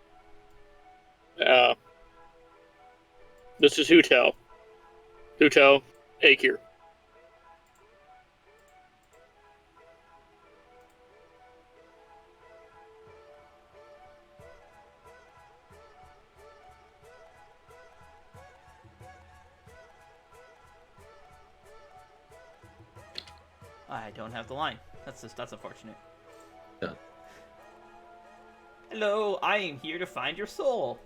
This is Hu Tao. Hu Tao, Akyr. I don't have the line. That's unfortunate. No. Hello, I am here to find your soul.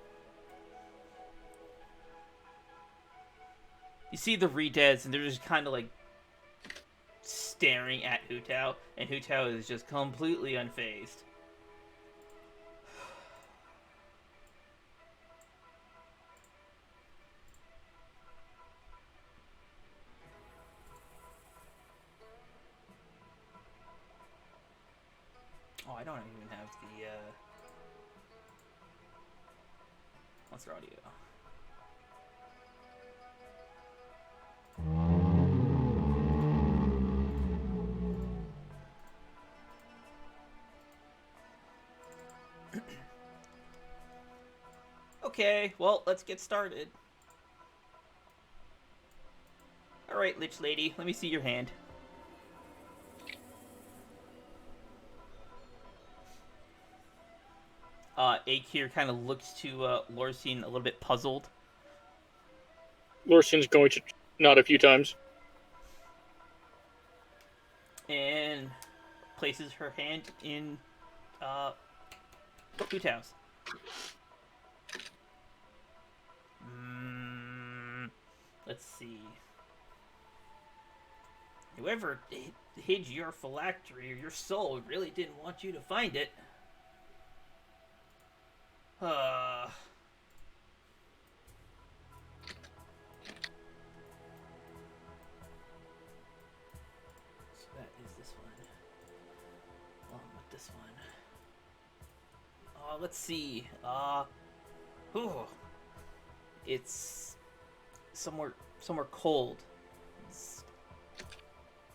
You see the Redeads, and they're just kind of like staring at Hu Tao, and Hu Tao is just completely unfazed. Oh, I don't even have the monster audio. Okay, well, let's get started. Alright, Lich Lady, let me see your hand. Akyr kind of looks to Lorcian a little bit puzzled. Lorcian's going to nod a few times. And places her hand in Hu Tao's. Let's see. Whoever hid your phylactery or your soul really didn't want you to find it. So that is this one. Along with this one. Let's see. It's somewhere cold.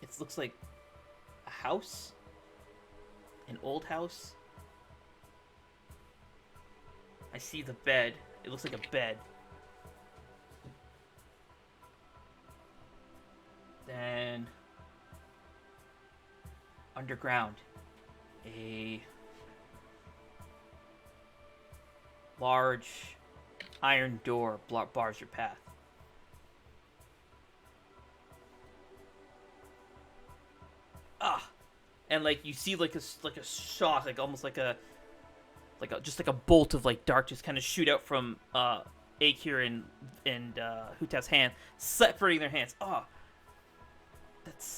It looks like a house, an old house. I see the bed. It looks like a bed. Then underground, a large iron door bars your path. And like you see like a shock, like almost like a bolt of like dark just kind of shoot out from Akyr and Hu Tao's hand, separating their hands.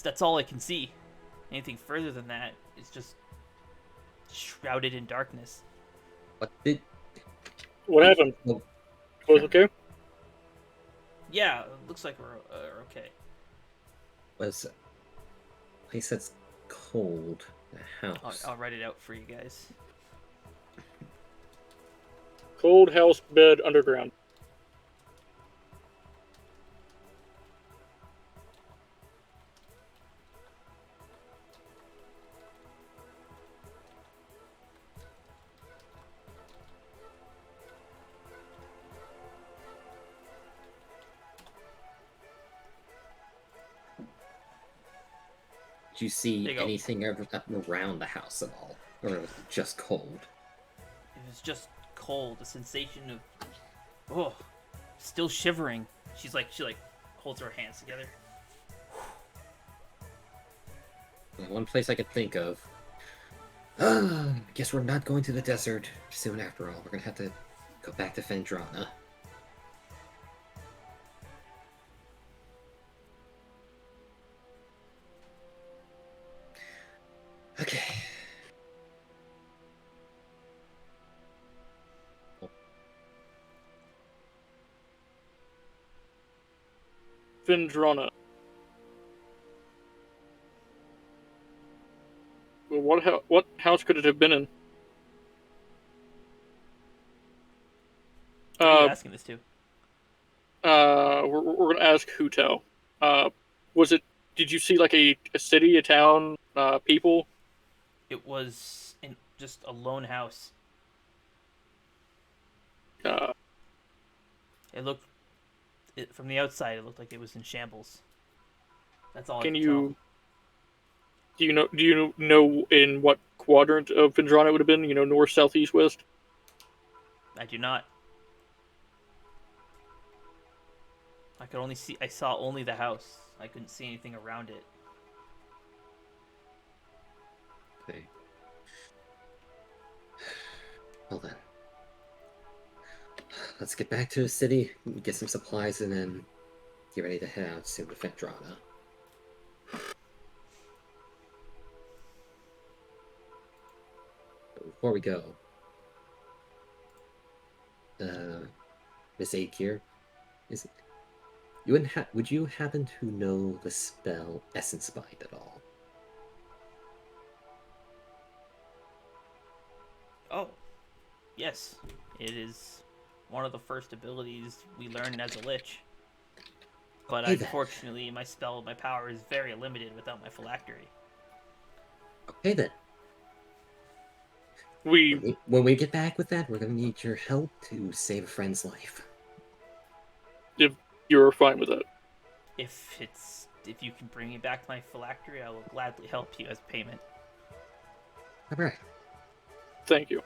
That's all I can see. Anything further than that is just shrouded in darkness. What happened? Well, Was okay? Yeah, it looks like we're okay. was place that's cold. The house. I'll write it out for you guys. Cold house bed underground. Did you see There you go. anything around the house at all? Or was it just cold? It was just cold. The sensation of, oh, still shivering. She holds her hands together. One place I could think of. Guess we're not going to the desert soon after all. We're gonna have to go back to Fendrana. Okay. Fendrana. Well, what house could it have been in? Who are you asking this to? We're gonna ask Huto. Was it? Did you see like a city, a town, people? It was in just a lone house. Uh, It looked, from the outside, it looked like it was in shambles. That's all. can I could you? Do you know in what quadrant of Fendrana it would have been? You know, north, south, east, west. tell? I do not. I saw only the house. I couldn't see anything around it. Okay. Well then. Let's get back to the city, get some supplies, and then get ready to head out soon to Fendrana. But before we go, Miss Akyr, would you happen to know the spell Essence Bind at all? Oh, yes. It is one of the first abilities we learn as a lich. But Okay, then. unfortunately, my power is very limited without my phylactery. Okay then. We When we get back with that, we're gonna need your help to save a friend's life. if you're fine with that. If you can bring me back my phylactery, I will gladly help you as payment. Alright. Thank you.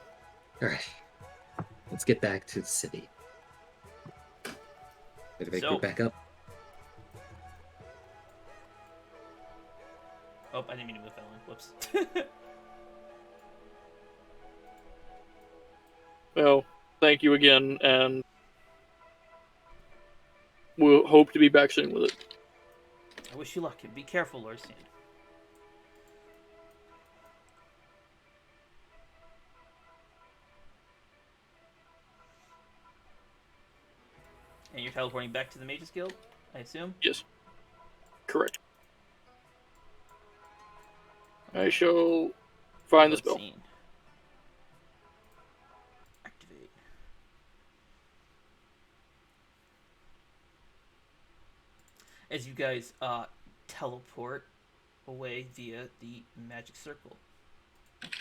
Alright. Let's get back to the city. Everybody So- group back up. Oh, I didn't mean to move Veilwen. Whoops. Well, thank you again, and we'll hope to be back soon with it. I wish you luck and be careful, Lord Sand. And you're teleporting back to the Mages Guild, I assume? Yes. Correct. I shall find the spell. Scene. Activate. As you guys teleport away via the magic circle. This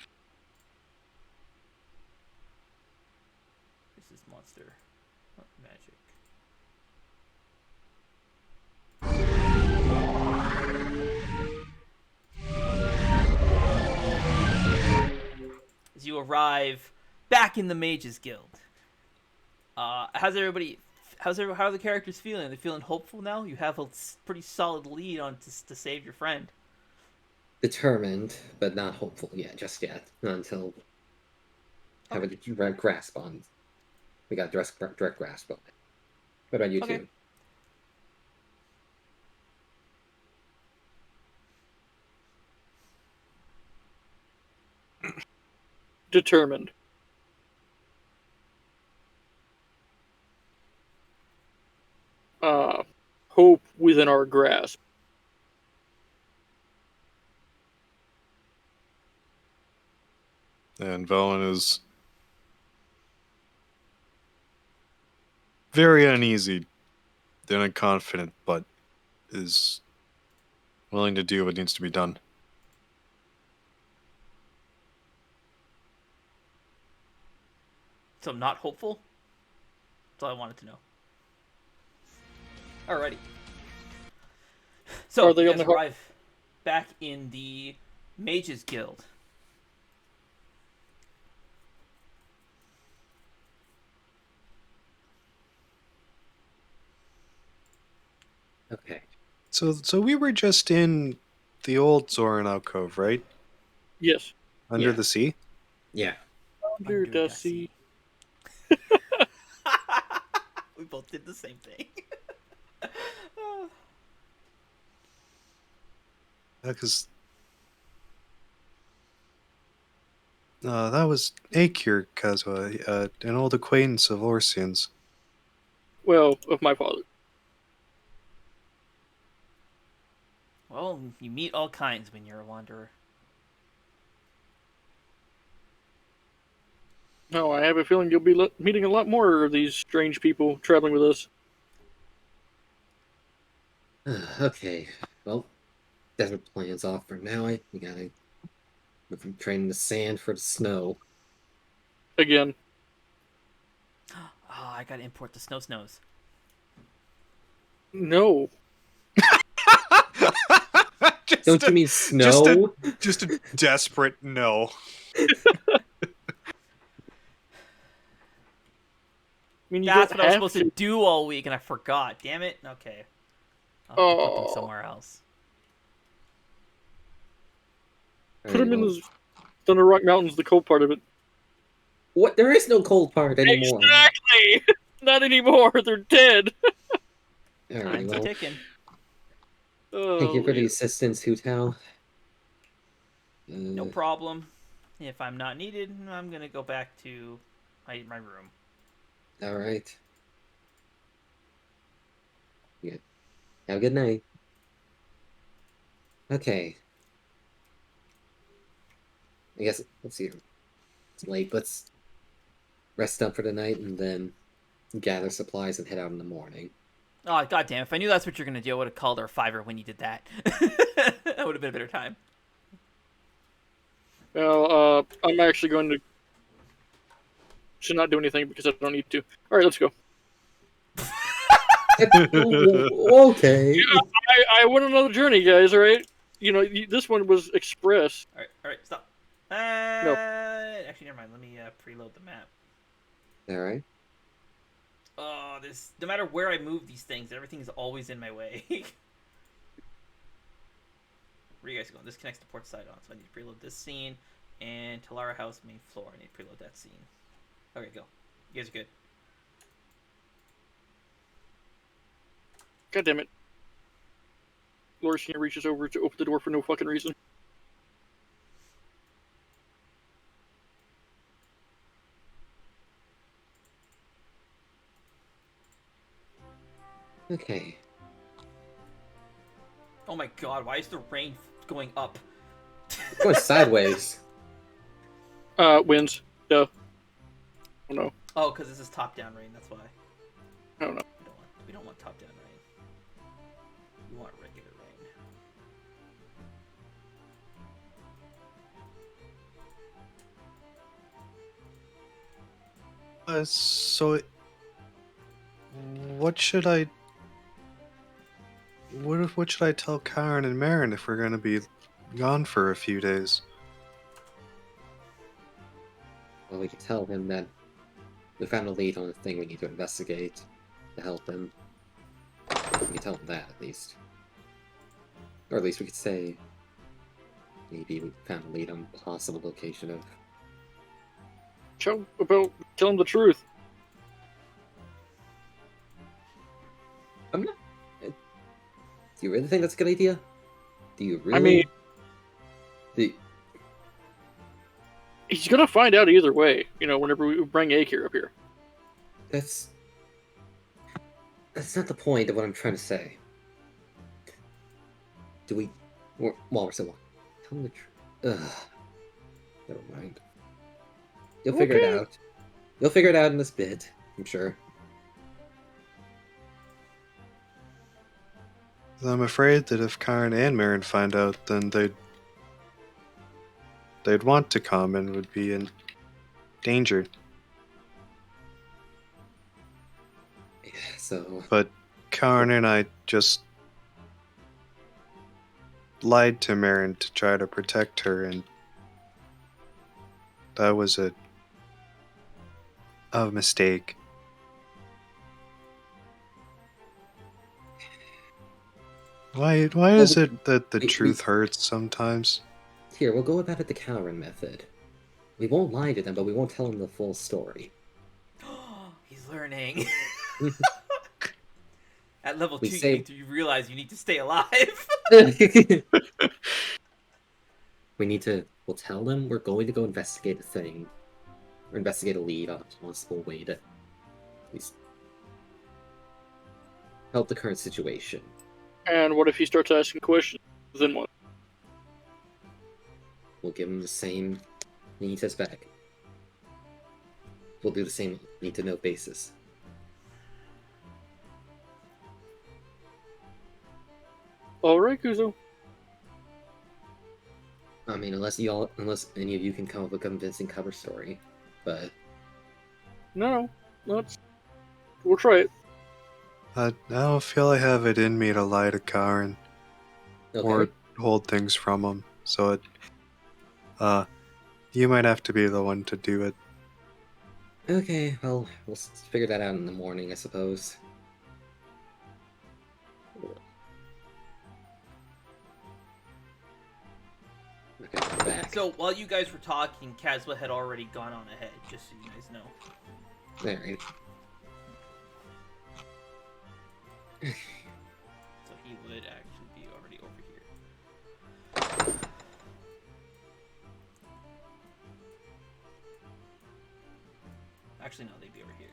is monster, not magic. As you arrive back in the Mages Guild, how are the characters feeling? Are they feeling hopeful now? You have a pretty solid lead on to save your friend. Determined, but not hopeful yet, just yet. Not until have a direct grasp on. We got direct grasp on it. What about you Okay. two? Determined. Hope within our grasp. And Veilwen is very uneasy and unconfident, but is willing to do what needs to be done. So I'm not hopeful? That's all I wanted to know. Alrighty. So Are they you on guys the arrive back in the Mages Guild. Okay. So we were just in the old Zoran alcove, right? Yes. Under Yeah. the sea? Yeah. Under the sea. We both did the same thing. Because that was Akyr, Kazwa, an old acquaintance of Orsian's. Well, of my father. Well, you meet all kinds when you're a wanderer. No, I have a feeling you'll be meeting a lot more of these strange people traveling with us. Okay. Well, desert plans off for now. We gotta move from train in the sand for the snow. Again. Oh, I gotta import the snows. No. Don't you mean snow? Just a desperate no. I mean, you That's don't what I was have supposed to do all week, and I forgot. Damn it. Okay. I'll have to put them somewhere else. Put them in the Thunder Rock Mountains, the cold part of it. What? There is no cold part anymore. Exactly! Not anymore. They're dead. Alright, Time's well, ticking. thank you for the yeah. assistance, Hutao. No problem. If I'm not needed, I'm gonna go back to my room. Alright. Yeah. Have a good night. Okay. I guess, let's see. It's late. Let's rest up for the night and then gather supplies and head out in the morning. Oh, goddamn. If I knew that's what you're gonna do, I would have called our Fiverr when you did that. That would have been a better time. Well, I'm actually going to not do anything because I don't need to. Alright, let's go. Okay. I went on another journey, guys, alright? You know, this one was express. Alright, stop. No. Actually, never mind. Let me preload the map. Alright. Oh, this. No matter where I move these things, everything is always in my way. Where are you guys going? This connects to port side on, so I need to preload this scene. And Talara House, main floor. I need to preload that scene. Okay, go. You guys are good. God damn it. Lorisian reaches over to open the door for no fucking reason. Okay. Oh my god, why is the rain going up? It's going sideways. Winds. Duh. Oh no. Oh, because this is top-down rain, that's why. I don't know. We don't want top-down rain. We want regular rain. So, what should I tell Kalren and Marin if we're gonna be gone for a few days? Well, we can tell him that we found a lead on a thing we need to investigate to help him. We can tell him that, at least. Or at least we could say maybe we found a lead on a possible location of... Tell him the truth. I'm not... Do you really think that's a good idea? Do you really... I mean... He's gonna find out either way, you know, whenever we bring Akyr up here. That's not the point of what I'm trying to say. Do we... While we're still on... Tell him the truth... Ugh. Never mind. You'll figure it Okay. out. You'll figure it out in this bit, I'm sure. I'm afraid that if Kalren and Marin find out, then they'd want to come and would be in danger. Yeah, so But Kalren and I just lied to Marin to try to protect her, and that was a mistake. Why is it that the we- truth hurts sometimes? here, we'll go about it the Kalren method. We won't lie to them, but we won't tell them the full story. He's learning. At level We 2, say- you realize you need to stay alive. We'll tell them we're going to go investigate a thing. Or investigate a lead on a possible way to at least help the current situation. And what if he starts asking questions? Then what? We'll give him the same need test back. We'll do the same need to know basis. Alright, Kuzo. I mean, unless any of you can come up with a convincing cover story, but No, we'll try it. I don't feel I have it in me to lie to Kalren okay. or hold things from him. So you might have to be the one to do it. Okay, well, we'll figure that out in the morning, I suppose. Okay, I'm back. So while you guys were talking, Kazwa had already gone on ahead, just so you guys know. There. So he would actually be already over here. Actually, no, they'd be over here.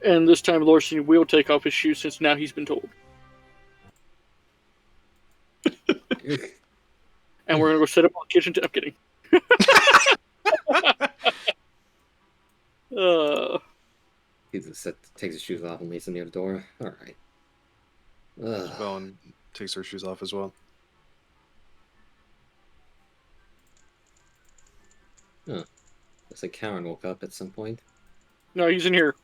And this time Larson will take off his shoes since now he's been told. And we're gonna go set up on the kitchen I'm kidding. He takes his shoes off and leaves them near the door. Alright. Velen takes her shoes off as well. Huh. Looks like Kalren woke up at some point. No, he's in here.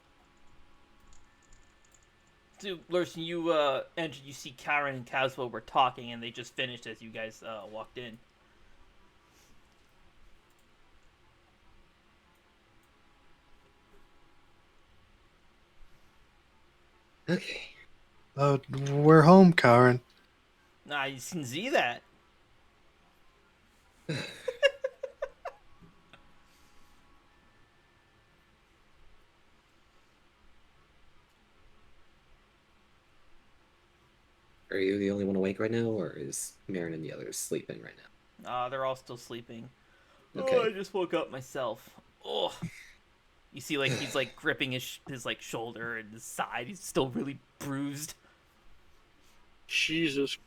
So, Larson, you entered, you see Karen and Kazwa were talking, and they just finished as you guys walked in. Okay. We're home, Kalren. Nah, you can see that. Are you the only one awake right now, or is Marin and the others sleeping right now? They're all still sleeping. Okay. Oh, I just woke up myself. Oh. You see, like, he's, like, gripping his like, shoulder and his side. He's still really bruised. Jesus.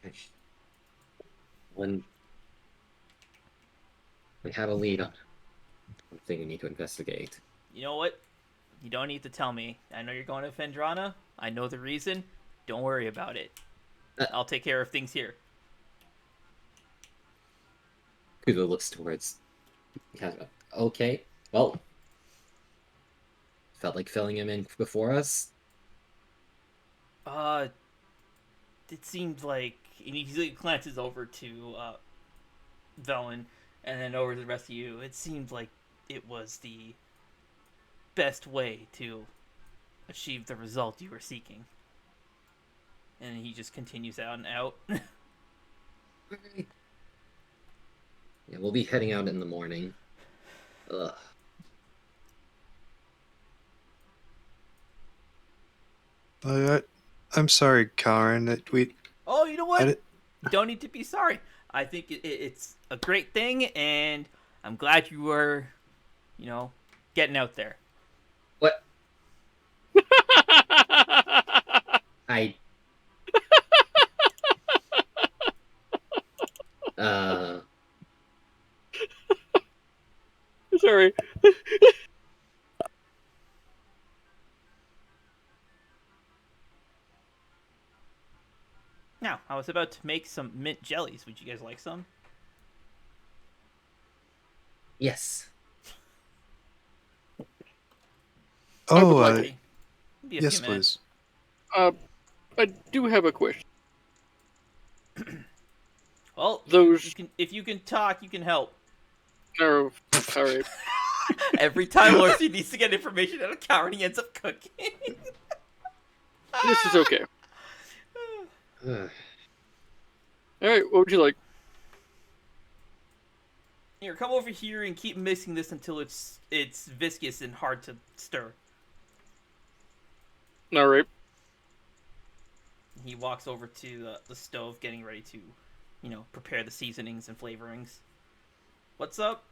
Okay. When we have a lead on one thing we need to investigate. You know what? You don't need to tell me. I know you're going to Fendrana. I know the reason. Don't worry about it. I'll take care of things here. Kuzo looks towards Kazuma. Okay, well, felt like filling him in before us. It seemed like, and he glances over to Veilwen, and then over to the rest of you. It seemed like it was the best way to achieve the result you were seeking. And he just continues out and out. Okay. Yeah, we'll be heading out in the morning. Ugh. I'm sorry, Kalren. Oh, you know what? I You don't need to be sorry. I think it's a great thing, and I'm glad you were, getting out there. What? I Now, I was about to make some mint jellies. Would you guys like some? Yes. I would Oh, like Maybe a few yes, minutes. please. I do have a question. Well, Those if you can talk, you can help. are all right. Every time Lorcy needs to get information out of Kalren, he ends up cooking. This is okay. Ugh. All right, what would you like? Here, come over here and keep mixing this until it's viscous and hard to stir. All right. He walks over to the stove, getting ready to, prepare the seasonings and flavorings. What's up?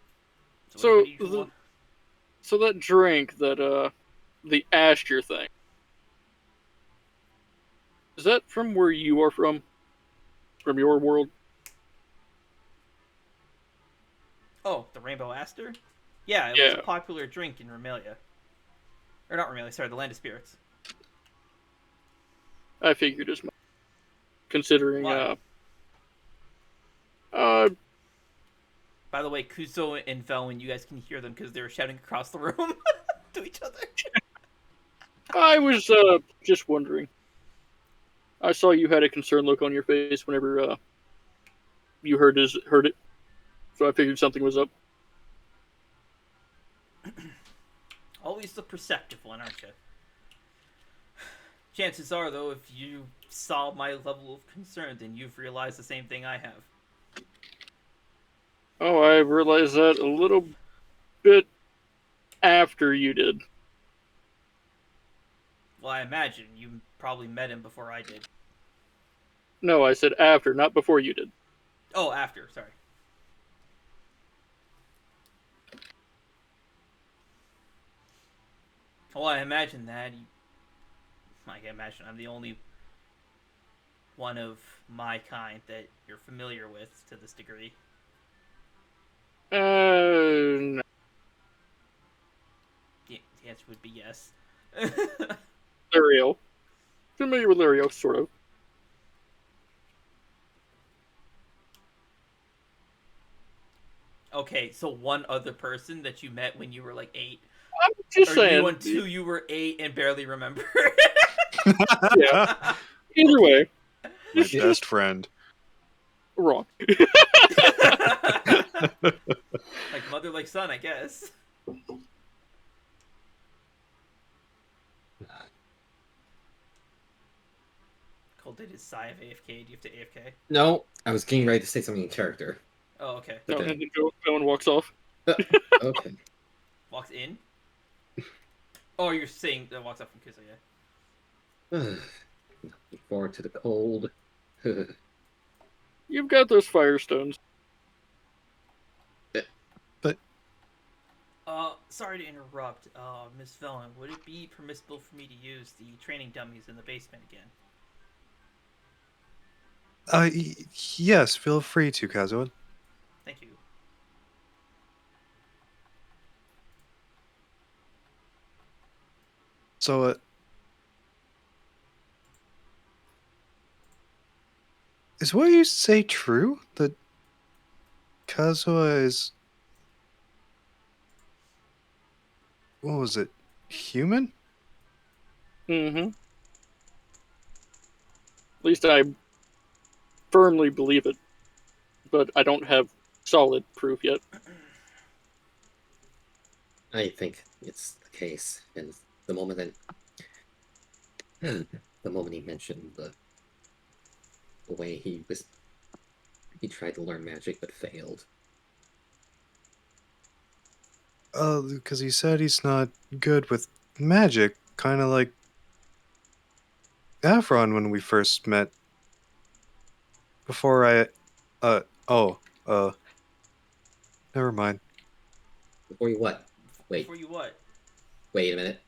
So what do you want? So that drink, that the Akyr thing, is that from where you are from? From your world? Oh, the Rainbow Aster? Yeah, it was a popular drink in Remelia. Or not Remelia, sorry, the Land of Spirits. I figured as much. Considering, Why? By the way, Kuzo and Veilwen, you guys can hear them because they were shouting across the room to each other. I was just wondering. I saw you had a concerned look on your face whenever you heard it, so I figured something was up. Always the perceptive one, aren't you? Chances are, though, if you saw my level of concern, then you've realized the same thing I have. Oh, I realized that a little bit after you did. Well, I imagine you probably met him before I did. No, I said after, not before you did. Oh, after, sorry. Well, I imagine that. I can imagine I'm the only one of my kind that you're familiar with to this degree. No. The answer would be yes. Lario. Familiar with Lario, sort of. Okay, so one other person that you met when you were like 8. I'm just or saying. You until you were 8 and barely remember. Yeah. Either way. My best friend. Wrong. Like mother, like son, I guess. Cole did his sigh of AFK. Do you have to AFK? No, I was getting ready to say something in character. Oh, okay. No, Okay. and then no one walks off. Okay. Walks in? Oh, you're saying that walks up from Kuzo, yeah. Looking forward to the cold. You've got those firestones. Sorry to interrupt, Miss Veilwen. Would it be permissible for me to use the training dummies in the basement again? Yes, feel free to, Kazuo. Thank you. So, is what you say true? That Kazuo is... What was it? Human? Mm-hmm. At least I firmly believe it. But I don't have solid proof yet. I think it's the case. And the moment he mentioned the way he tried to learn magic but failed. Because he said he's not good with magic, kind of like Avron when we first met. Before never mind. Before you what? Wait. Before you what? Wait a minute.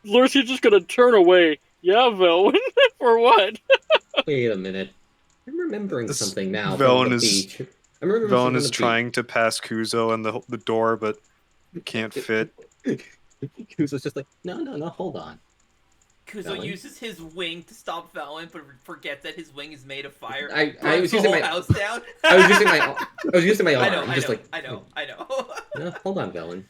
Lurcy's just gonna turn away. Yeah, Veilwen. For what? Wait a minute. I'm remembering This something now. Veilwen From the is- beach. I remember Veilwen is trying to pass Kuzo in the door, but can't fit. Kuzo's just like, no, hold on. Kuzo Veilwen? uses his wing to stop Veilwen, but forgets that his wing is made of fire. I burns was the using whole my house down. I was using my arm. I just know, like I know. No, hold on, Veilwen.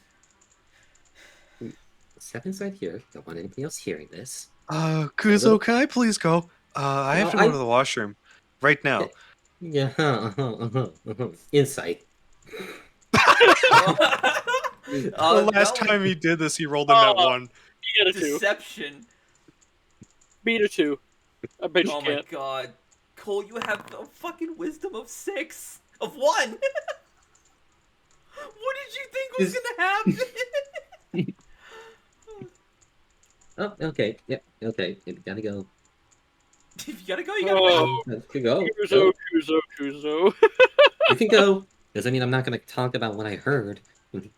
Step inside here. Don't want anybody else hearing this. Kuzo, can I please go? I have to go to the washroom right now. Yeah. Insight. The last Veilwen- time he did this, he rolled a net 1. You get a 2. Deception. Beat a 2. I bet you Oh can't. my god. Cole, you have a fucking wisdom of 6. Of 1! What did you think was gonna happen? Oh, okay. Yep. Okay. Gotta go. If you gotta go, you gotta go. Go. Kuzo. You can go. Doesn't mean I'm not gonna talk about what I heard to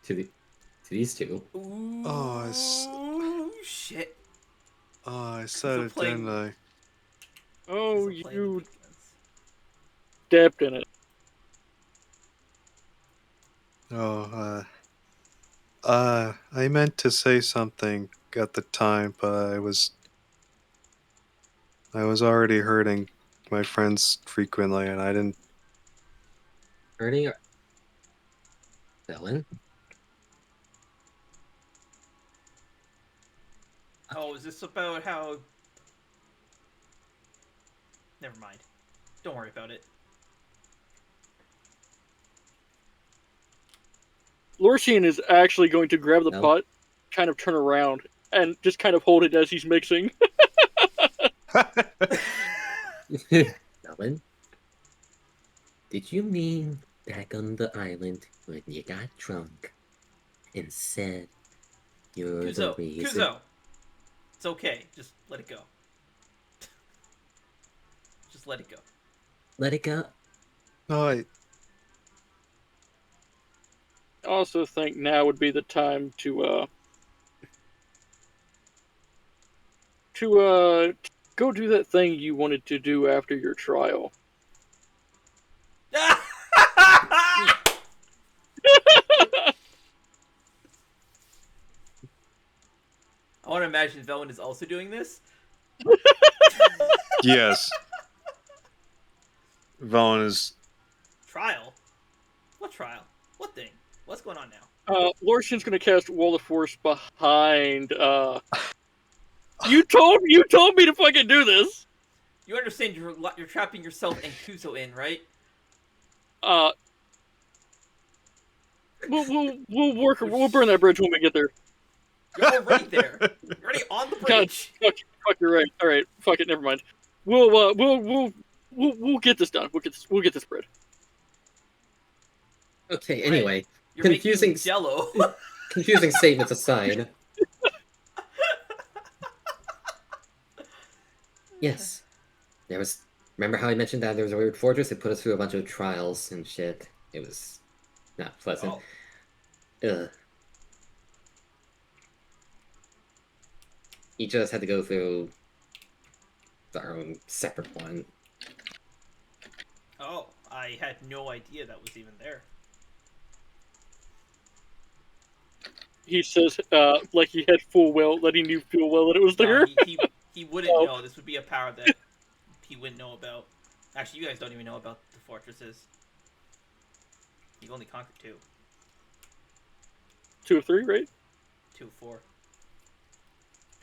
these two. Ooh, shit. I said it, didn't I? Oh, He's a plane you of big guns. stepped in it. I meant to say something at the time, but I was already hurting my friends frequently, and I didn't. Hurting. Veilwen? Oh, is this about how... Never mind. Don't worry about it. Lorcian is actually going to grab the No. pot, kind of turn around, and just kind of hold it as he's mixing. Veilwen? Did you mean back on the island when you got drunk and said you're the reason? Kuzo! It's okay. Just let it go. Just let it go. Let it go. No, I also think now would be the time to go do that thing you wanted to do after your trial. I want to imagine Veilwen is also doing this. yes. Vaughn is. Trial? What trial? What thing? What's going on now? Lorcian's gonna cast Wall of Force behind. You told me to fucking do this. You understand you're trapping yourself and Kuzo in, right? We'll burn that bridge when we get there. You're already there. You're already on the bridge. God, fuck, you're right. All right, fuck it, never mind. We'll get this done. We'll get this bread. Okay, anyway. You're confusing making Jello. confusing statements aside. Yes. There was. Remember how I mentioned that there was a weird fortress? It put us through a bunch of trials and shit. It was not pleasant. Oh. Each of us had to go through our own separate one. Oh, I had no idea that was even there. He says, like he had full well, letting you feel well that it was there. No, he wouldn't know. This would be a power that he wouldn't know about. Actually, you guys don't even know about the fortresses. You've only conquered 2. 2 of 3, right? 2 of 4.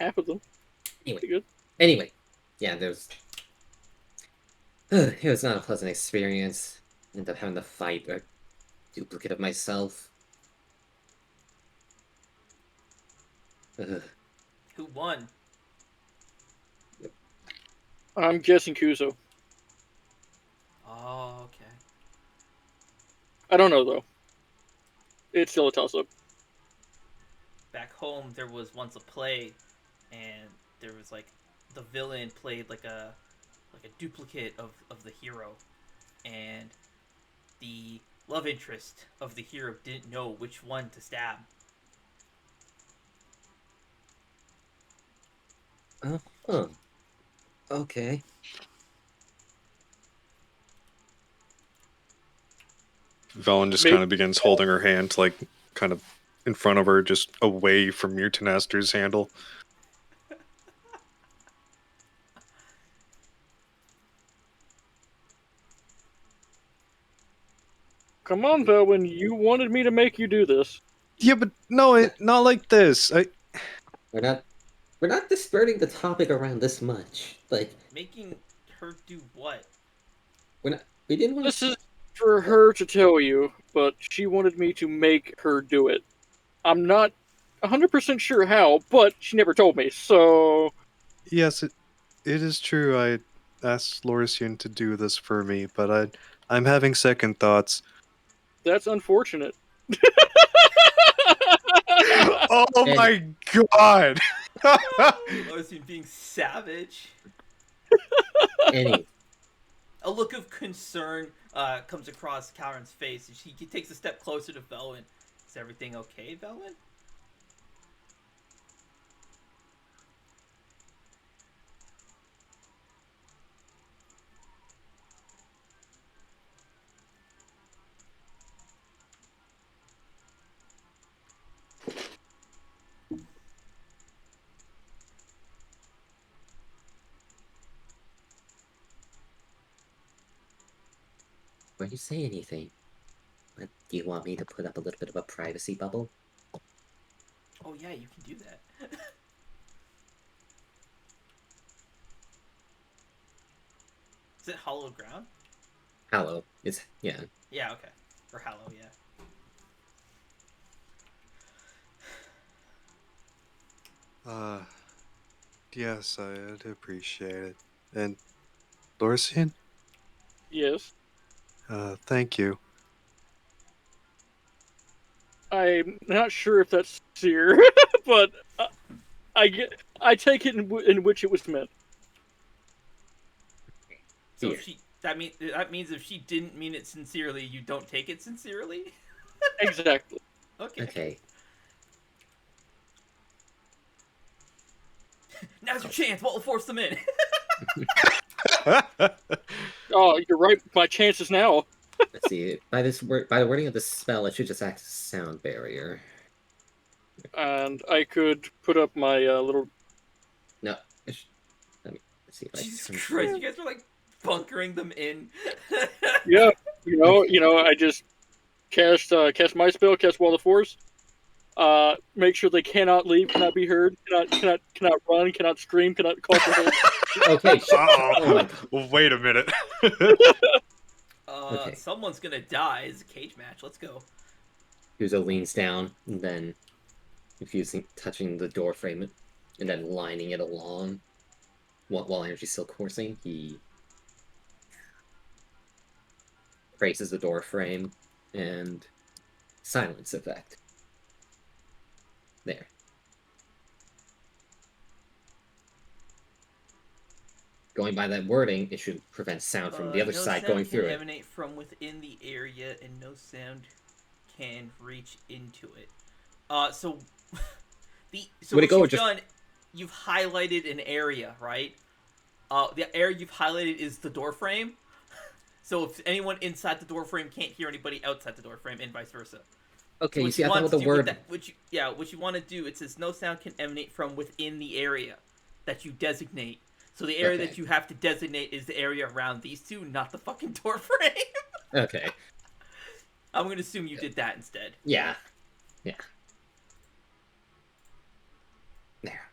Half of them. Anyway. Pretty good. Anyway. Yeah, there's... it was not a pleasant experience. Ended up having to fight a duplicate of myself. Who won? I'm guessing Kuzo. Oh, okay. I don't know, though. It's still a toss-up. Back home, there was once a play, and there was like the villain played like a duplicate of the hero, and the love interest of the hero didn't know which one to stab. Oh. Okay. Velen just kind of begins holding her hand, like, kind of in front of her, just away from Mutinaster's handle. come on, Veilwen. You wanted me to make you do this. Yeah, but no, not like this. We're not disparaging the topic around this much. Like, Making her do what? we didn't want This to. is for her to tell you, but she wanted me to make her do it. I'm not 100% sure how, but she never told me, so... Yes, it is true. I asked Lorisian to do this for me, but I'm having second thoughts. That's unfortunate. Oh And- my god! Lorisian being savage. Any. A look of concern comes across Kalren's face. He takes a step closer to Veilwen. Is everything okay, Veilwen? Why don't you say anything? Do you want me to put up a little bit of a privacy bubble? Oh yeah, you can do that. Is it hollow ground? Hallow. Yeah. Yeah, okay. Or hollow, yeah. Yes, I'd appreciate it. And Lorisian, Yes. thank you. I'm not sure if that's sincere, but I take it in which it was meant. So Here. if that means if she didn't mean it sincerely, you don't take it sincerely? Exactly. Okay. Okay. Now's your chance. What will force them in? Oh, you're right. My chances now. Let's see. By the wording of the spell, it should just act as a sound barrier. And I could put up my little... No. Let me see if I Jesus can- Christ, you guys are like bunkering them in. Yeah, you know, I just cast my spell, cast Wall of Force. Make sure they cannot leave, cannot be heard, cannot run, cannot scream, cannot call for help. Okay. Uh-oh. Oh my god. Well, wait a minute. Okay. Someone's gonna die. It's a cage match. Let's go. Yuzo leans down, and then touching the door frame, and then lining it along. While energy's still coursing, he braces the door frame, and silence effect. There. Going by that wording, it should prevent sound from the other No side sound going can through it. emanate from within the area, and no sound can reach into it. So Would it go or you've just- done, you've highlighted an area, right? The area you've highlighted is the door frame. So if anyone inside the door frame can't hear anybody outside the door frame, and vice versa. Okay, you What see, I want thought to with the do with word. that, what you want to do, it says no sound can emanate from within the area that you designate. So the area Okay. that you have to designate is the area around these two, not the fucking door frame. Okay. I'm gonna assume you did that instead. Yeah. Yeah. There.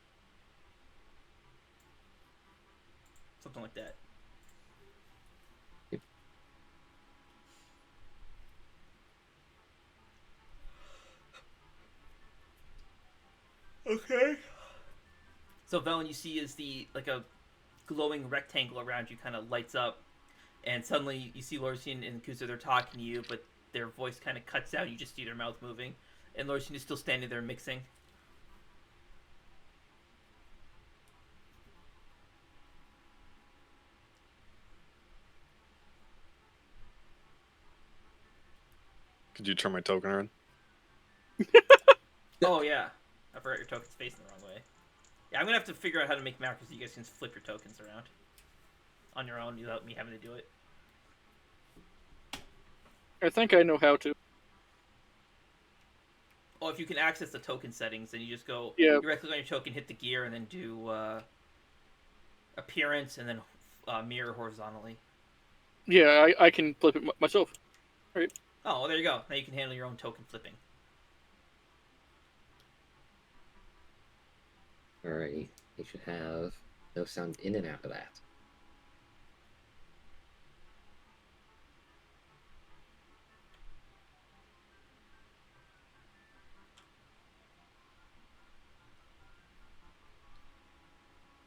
Something like that. Yep. Okay. So Velen, you see is like a glowing rectangle around you kind of lights up, and suddenly you see Lorisian and Kusa, they're talking to you, but their voice kind of cuts out. You just see their mouth moving, and Lorisian is still standing there mixing. Could you turn my token around? Oh yeah, I forgot your token's facing the wrong way. Yeah, I'm gonna have to figure out how to make macros so you guys can flip your tokens around on your own without me having to do it. I think I know how to. Oh, if you can access the token settings, then you just go directly on your token, hit the gear, and then do appearance, and then mirror horizontally. Yeah, I can flip it myself. Right. Oh, well, there you go. Now you can handle your own token flipping. Alrighty. They should have no sound in and out of that.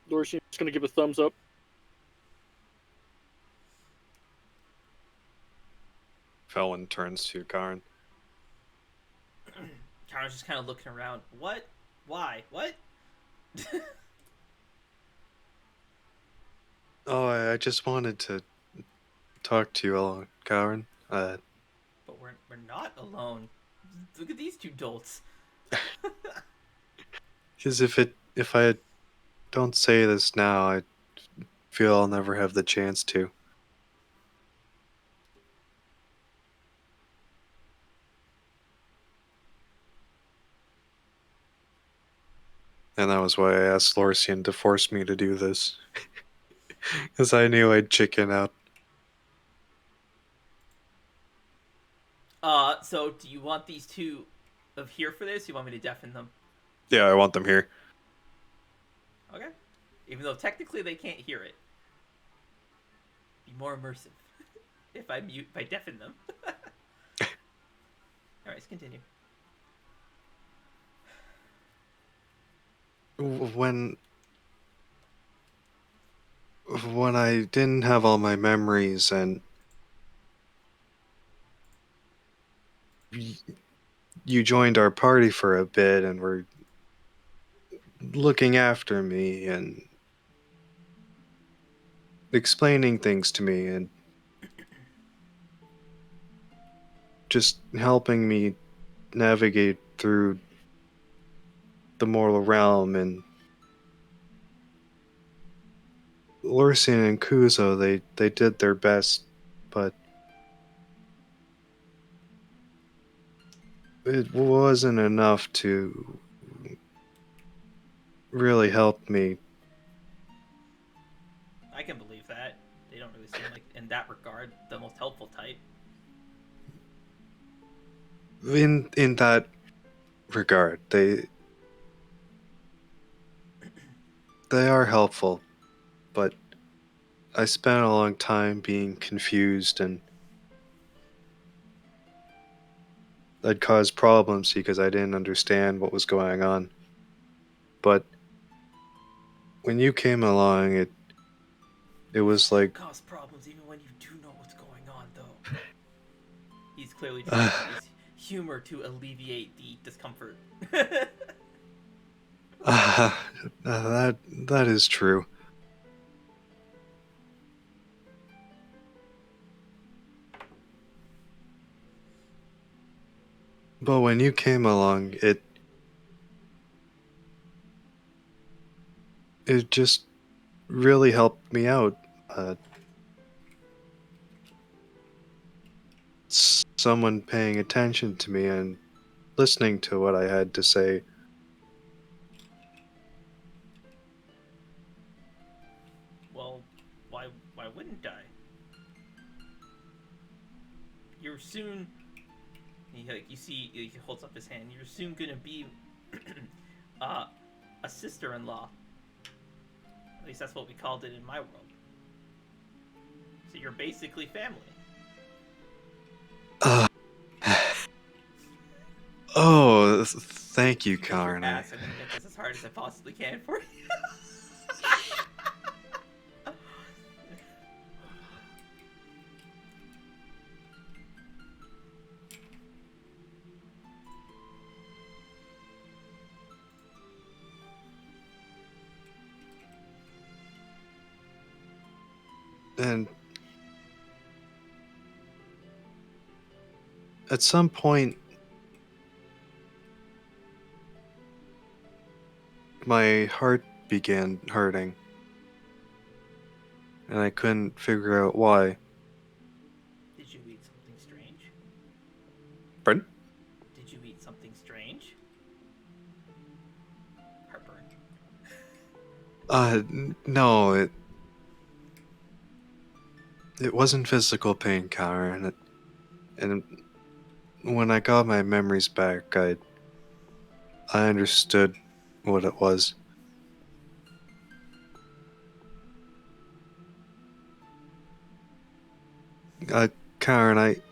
Lorsian's going to give a thumbs up. Veilwen turns to Kalren. Kalren's just kind of looking around. What? Why? What? Oh, I just wanted to talk to you all, Kalren. But we're not alone. Look at these two dolts. Because if I don't say this now, I feel I'll never have the chance to. And that was why I asked Lorsian to force me to do this. Because I knew I'd chicken out. So do you want these two of here for this? You want me to deafen them? Yeah, I want them here. Okay. Even though technically they can't hear it. Be more immersive. If I deafen them. Alright, let's continue. When I didn't have all my memories and you joined our party for a bit and were looking after me and explaining things to me and just helping me navigate through the mortal realm, and Lorsian and Kuzo, they did their best, but it wasn't enough to really help me. I can believe that. They don't really seem like, in that regard, the most helpful type. In that regard, they are helpful, but I spent a long time being confused, and that caused problems because I didn't understand what was going on. But when you came along, it was like Cause problems even when you do know what's going on, though. He's clearly trying to use humor to alleviate the discomfort. that is true. But when you came along, it just really helped me out. Someone paying attention to me and listening to what I had to say. Well, why wouldn't I? You're soon. You see, he holds up his hand. You're soon gonna be a sister-in-law. At least that's what we called it in my world. So you're basically family. Oh, thank you, Because you're Kalren. ass, I'm gonna make this as hard as I possibly can for you. And at some point, my heart began hurting, and I couldn't figure out why. Did you eat something strange? Pardon? Did you eat something strange? Heartburn. No, it wasn't physical pain, Kalren, and when I got my memories back, I understood what it was. Karen,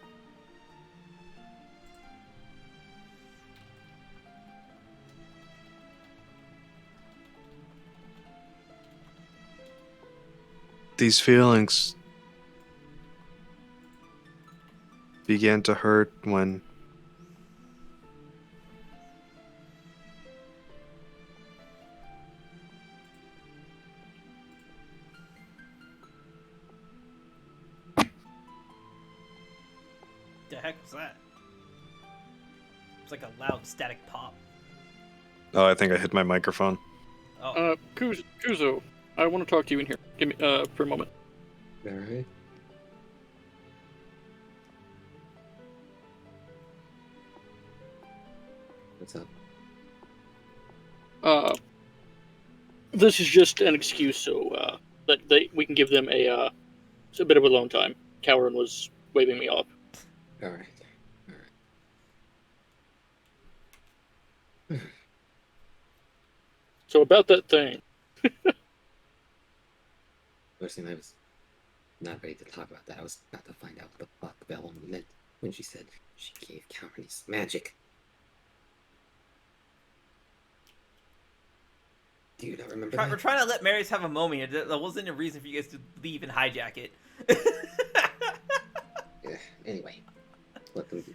these feelings began to hurt when The heck was that? It's like a loud static pop. I think I hit my microphone. Oh, Kuzo, I want to talk to you in here. Give me for a moment. Alright. What's up? This is just an excuse so that we can give them a bit of alone time. Kalren was waving me off. Alright. So about that thing. Personally, I was not ready to talk about that. I was about to find out what the fuck Veilwen meant when she said she gave Kalren his magic. Do you not remember that? we're trying to let Marius have a moment here. There wasn't a reason for you guys to leave and hijack it. Yeah, anyway, let them do.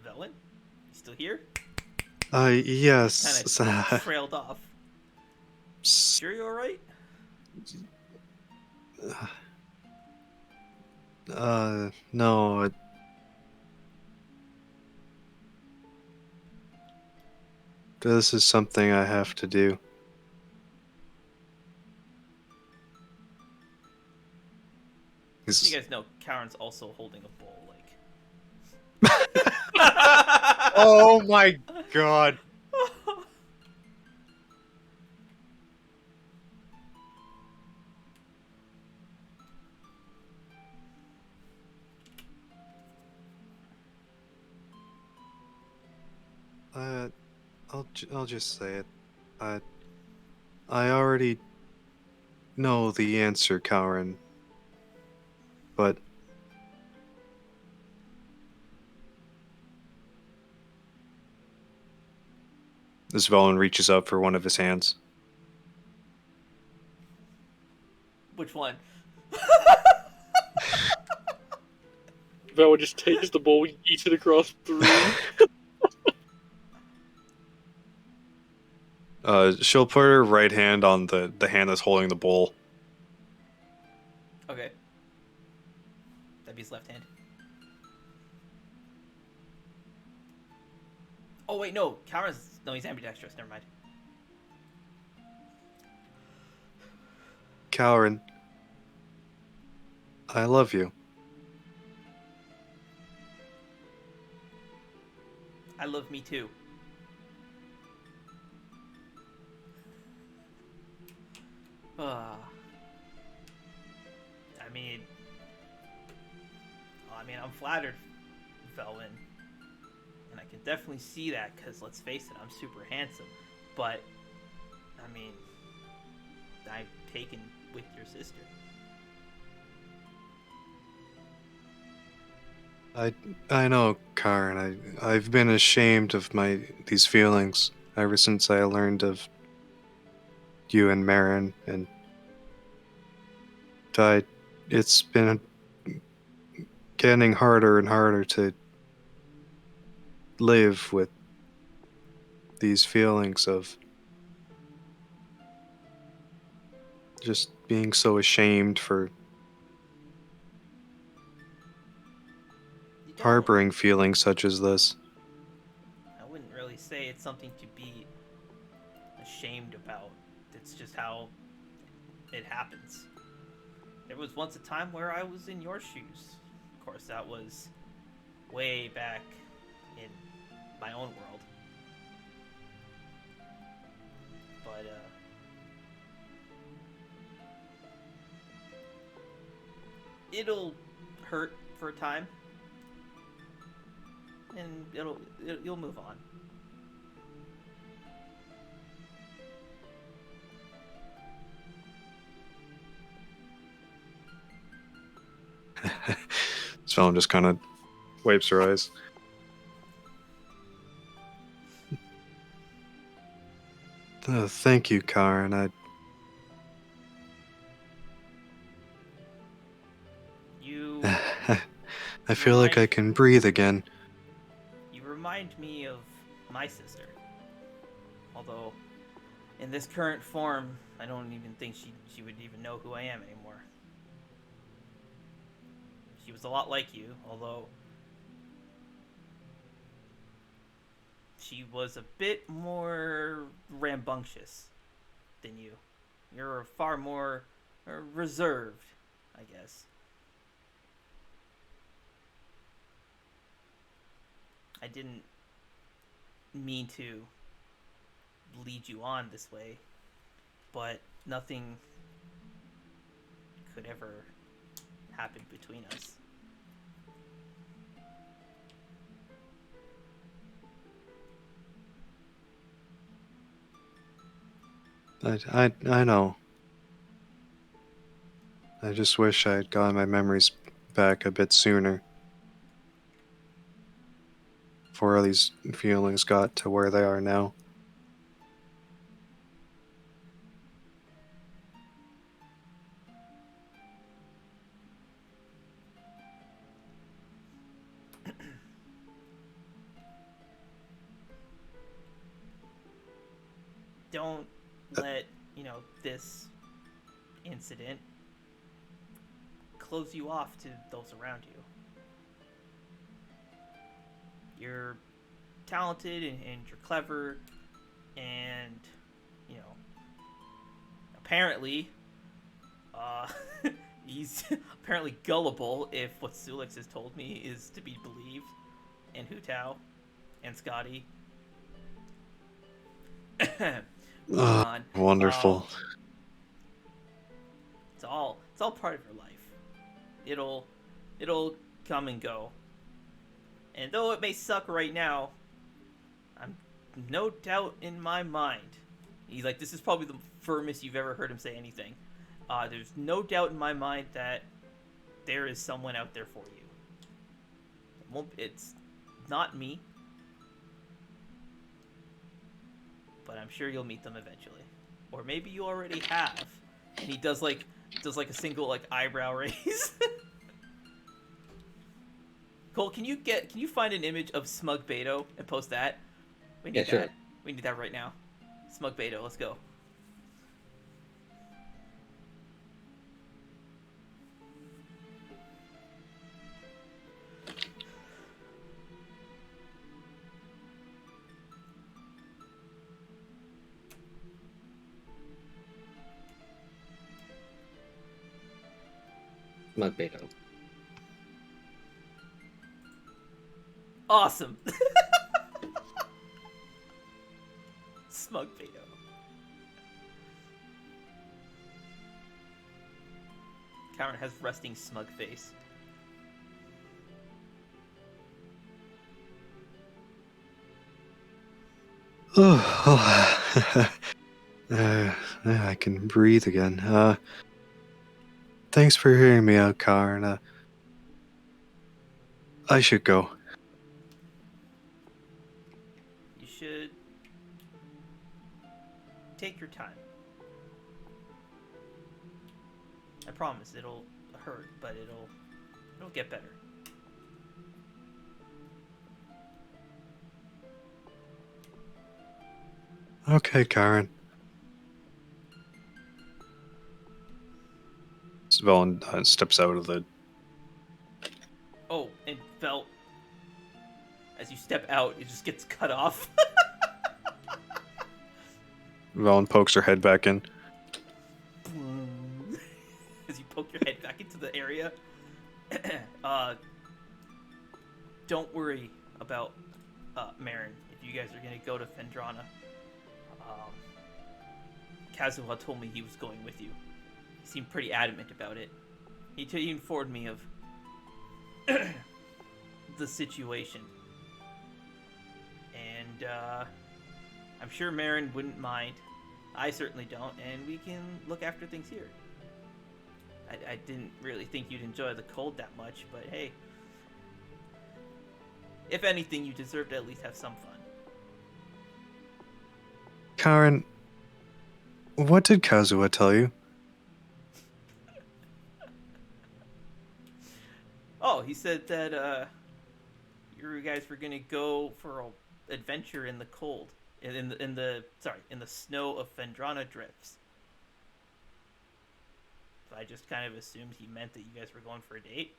Veilwen? You still here? Yes. Kind of trailed off. Sure you alright? No. This is something I have to do. You guys know Karen's also holding a bowl, like. Oh my god. I'll just say it. I already know the answer, Kalren. But this Veilwen reaches up for one of his hands. Which one? Vala just takes the bowl, eats it across the room. She'll put her right hand on the hand that's holding the bowl. Okay. That'd be his left hand. Oh wait, no. No, he's ambidextrous. Never mind. Kalren, I love you. I love me too. I'm flattered, Veilwen, and I can definitely see that because let's face it, I'm super handsome. But I mean, I'm taken with your sister. I know, Karen. I've been ashamed of these feelings ever since I learned of you and Marin, and it's been getting harder and harder to live with these feelings of just being so ashamed for harboring feelings such as this. I wouldn't really say it's something to be ashamed about. It's just how it happens. There was once a time where I was in your shoes. Of course, that was way back in my own world. but it'll hurt for a time, and you'll move on. Svelin just kind of wipes her eyes. Thank you, Kalren. You I feel like I can breathe again. you remind me of my sister. Although, in this current form, I don't even think she would even know who I am anymore. She was a lot like you, although she was a bit more rambunctious than you. You're far more reserved, I guess. I didn't mean to lead you on this way, but nothing could ever happen between us. I know. I just wish I had gotten my memories back a bit sooner. Before all these feelings got to where they are now. Don't let, this incident close you off to those around you. You're talented and you're clever and, apparently, he's apparently gullible if what Sulix has told me is to be believed, and Hu Tao and Scotty. Moving on. Wonderful. It's all part of your life. It'll come and go. And though it may suck right now, I'm no doubt in my mind. He's like, this is probably the firmest you've ever heard him say anything. There's no doubt in my mind that there is someone out there for you. It's not me, but I'm sure you'll meet them eventually, or maybe you already have. And he does like a single eyebrow raise. Cole, can you find an image of Smug Beto and post that? We need sure. that. We need that right now. Smug Beto, let's go. Smug Beto. Awesome. Smug Beto. Kalren has resting smug face. I can breathe again. Thanks for hearing me out, Kalren. I should go. You should take your time. I promise it'll hurt, but it'll get better. Okay, Kalren. Svelin steps out of the... Oh, and felt as you step out, it just gets cut off. Velen pokes her head back in. As you poke your head back into the area. Don't worry about Marin. If you guys are gonna go to Fendrana, Kazuha told me he was going with you. He seemed pretty adamant about it. He informed me of the situation. And, I'm sure Marin wouldn't mind. I certainly don't, and we can look after things here. I didn't really think you'd enjoy the cold that much, but hey. If anything, you deserve to at least have some fun. Kalren, what did Kazuha tell you? Oh, he said that you guys were gonna go for an adventure in the cold, in the snow of Phendrana drifts. So I just kind of assumed he meant that you guys were going for a date.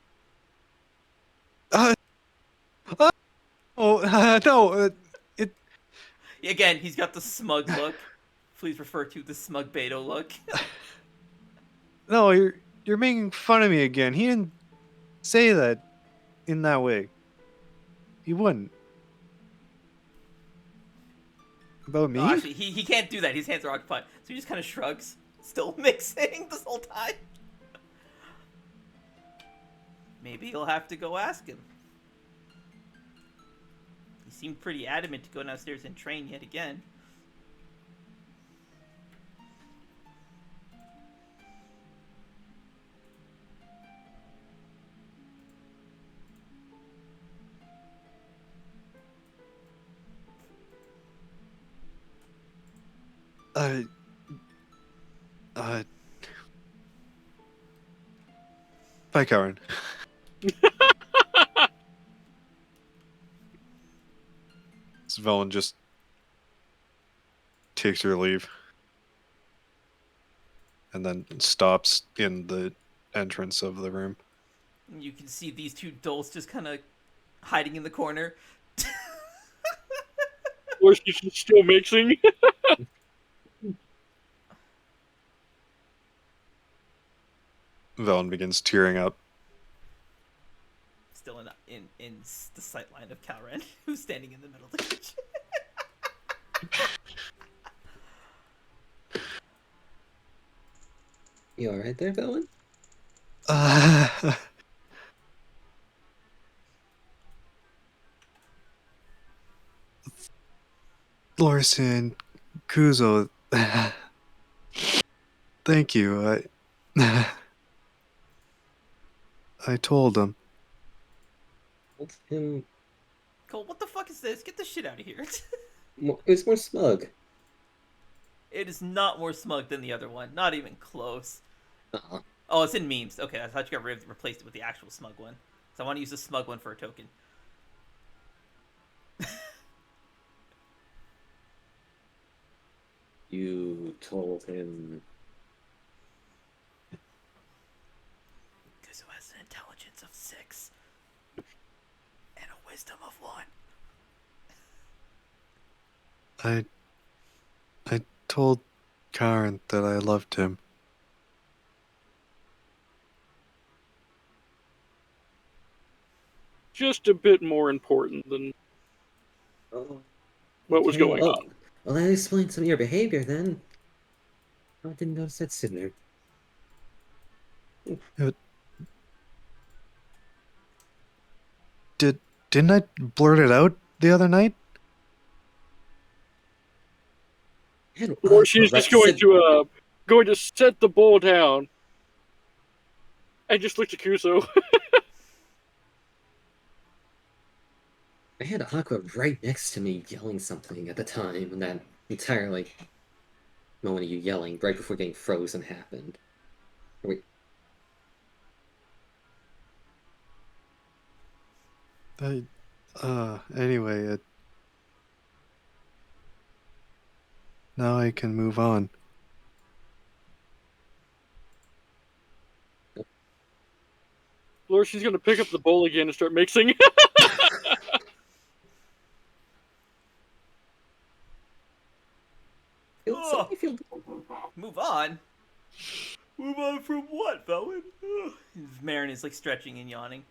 No, it. Again, he's got the smug look. Please refer to the smug Beto look. No, you're making fun of me again. He didn't say that in that way. He wouldn't. About me? Oh, actually, he can't do that. His hands are occupied. So he just kind of shrugs. Still mixing this whole time. Maybe you'll have to go ask him. He seemed pretty adamant to go downstairs and train yet again. Bye, Kalren. Svelen just takes her leave and then stops in the entrance of the room. You can see these two dolls just kind of hiding in the corner. Or she's still mixing. Velen begins tearing up. Still in the sight line of Kalren, who's standing in the middle of the kitchen. You alright there, Veilwen? Larson, Kuzo, thank you. I told him. Told him Cole, what the fuck is this? Get this shit out of here. it was more smug. It is not more smug than the other one. Not even close. Uh-uh. Oh, it's in memes. Okay, I thought you got replaced it with the actual smug one. So I want to use the smug one for a token. You told him. Because who has an intelligence of 6 and a wisdom of 1. I told Kalren that I loved him. Just a bit more important than Oh, what was okay, going on. Well, that explains some of your behavior then. I didn't notice that sooner. Didn't I blurt it out the other night? Or she's just going to set the bowl down and just look to Kuso. I had Aqua right next to me yelling something at the time when that entire, moment of you yelling right before getting frozen happened. Wait. Anyway, now I can move on. Or she's going to pick up the bowl again and start mixing. Move on? Move on from what, Veilwen? Marin is stretching and yawning.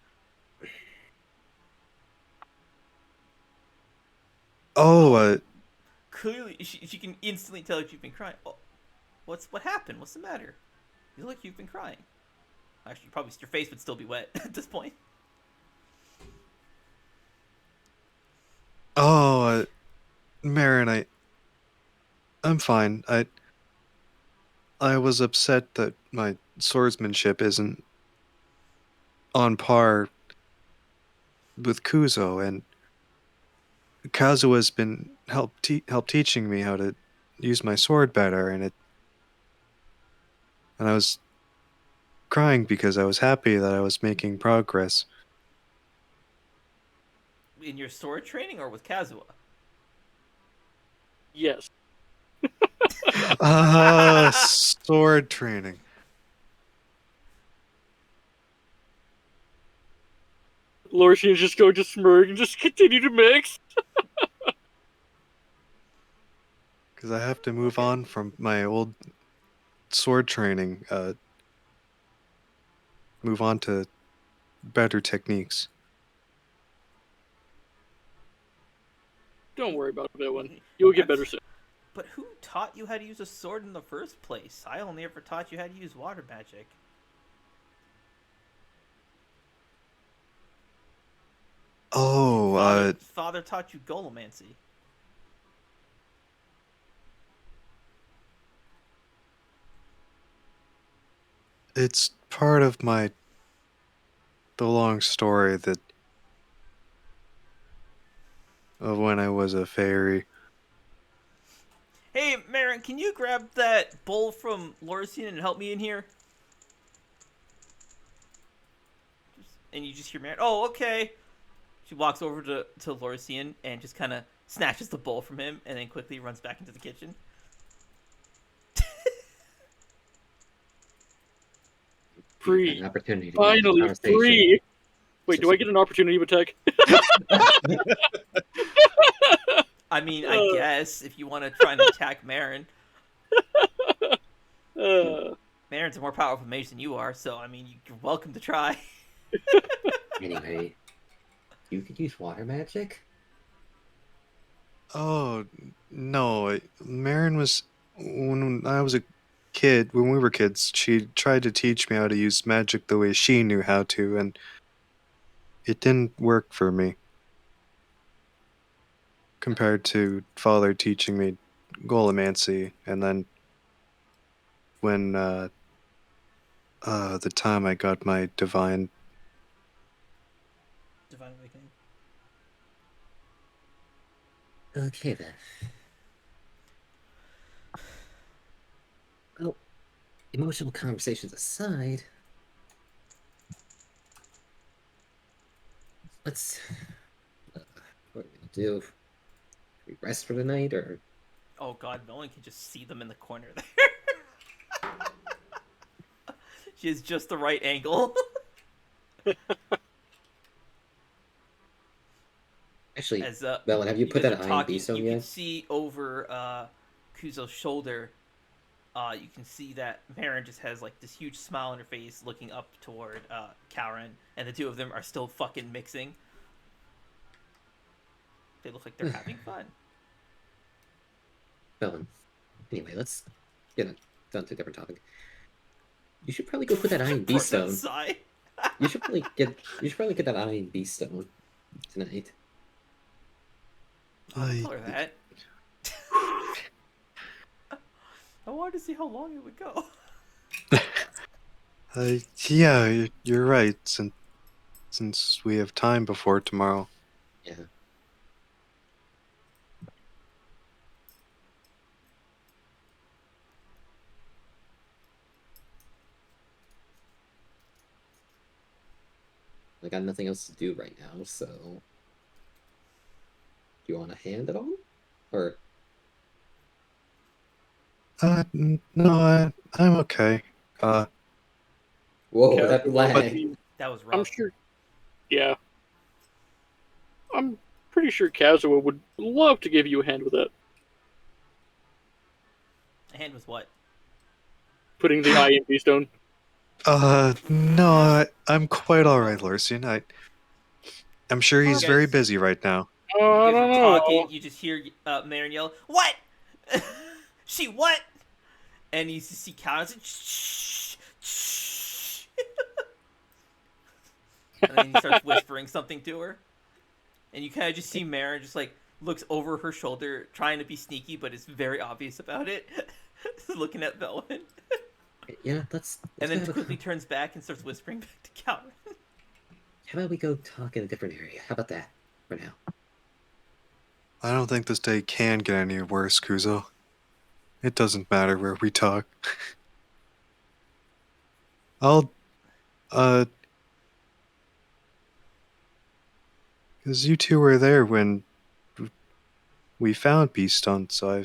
Oh, Clearly, she can instantly tell that you've been crying. Oh. What happened? What's the matter? You look like you've been crying. Actually, probably your face would still be wet at this point. Oh, Marin, I'm fine. I was upset that my swordsmanship isn't on par with Kuzo, and Kazua's been help teaching me how to use my sword better, and I was crying because I was happy that I was making progress. In your sword training or with Kazuha? Yes. Sword training. Lorcian's just going to smirk and just continue to mix. Because I have to move on from my old sword training, move on to better techniques. Don't worry about that one. You'll get better soon. But who taught you how to use a sword in the first place? I only ever taught you how to use water magic. Oh, Father taught you golomancy. it's part of the long story of when I was a fairy. Hey, Marin, can you grab that bowl from Lorcian and help me in here? And you just hear Marin, oh, okay. She walks over to Lorcian and just kind of snatches the bowl from him and then quickly runs back into the kitchen. Free. An opportunity to Finally, have a conversation. free. Wait, do I get an opportunity attack? I mean, I guess, if you want to try and attack Marin. Marin's a more powerful mage than you are, so, I mean, you're welcome to try. Anyway, you could use water magic? Oh, no. Marin was... When I was a kid, when we were kids, she tried to teach me how to use magic the way she knew how to, and it didn't work for me. Compared to Father teaching me golomancy, and then when, the time I got my divine... Divine Awakening. Okay, then. Well, emotional conversations aside, let's... what are we gonna do? We rest for the night, or... Oh god, no one can just see them in the corner there. She has just the right angle. Actually, As, Veilwen, have you put guys that are iron talking, beast on you yet? can see over Kuzo's shoulder, you can see that Marin just has like this huge smile on her face looking up toward Kalren, and the two of them are still fucking mixing. They look like they're having fun. Veilwen, anyway, let's get on to a different topic. You should probably go put that iron beast stone. Sigh. You should probably get that iron beast stone tonight. Tell her that. I wanted to see how long it would go. Yeah, you're right, since we have time before tomorrow. Yeah. I got nothing else to do right now, so... Do you want a hand at all? Or... No, I'm okay. Whoa, Yeah, that lag. That was rough. I'm sure. Yeah. I'm pretty sure Kazuha would love to give you a hand with that. A hand was what? Putting the IMP stone. No, I'm quite alright, Lorcian. I'm sure he's Okay. very busy right now. I You don't guys are know. talking, you just hear Marin yell, "What?" She what? and you see Kalren like, shh, shh. And then he starts whispering something to her. And you kind of just see Marin just like looks over her shoulder, trying to be sneaky, but is very obvious about it. Looking at Veilwen. Yeah, let's And go then have a quickly turns back and starts whispering back to Kalren. How about we go talk in a different area? How about that for now? I don't think this day can get any worse, Kuzo. It doesn't matter where we talk. I'll, because you two were there when we found Beastone, so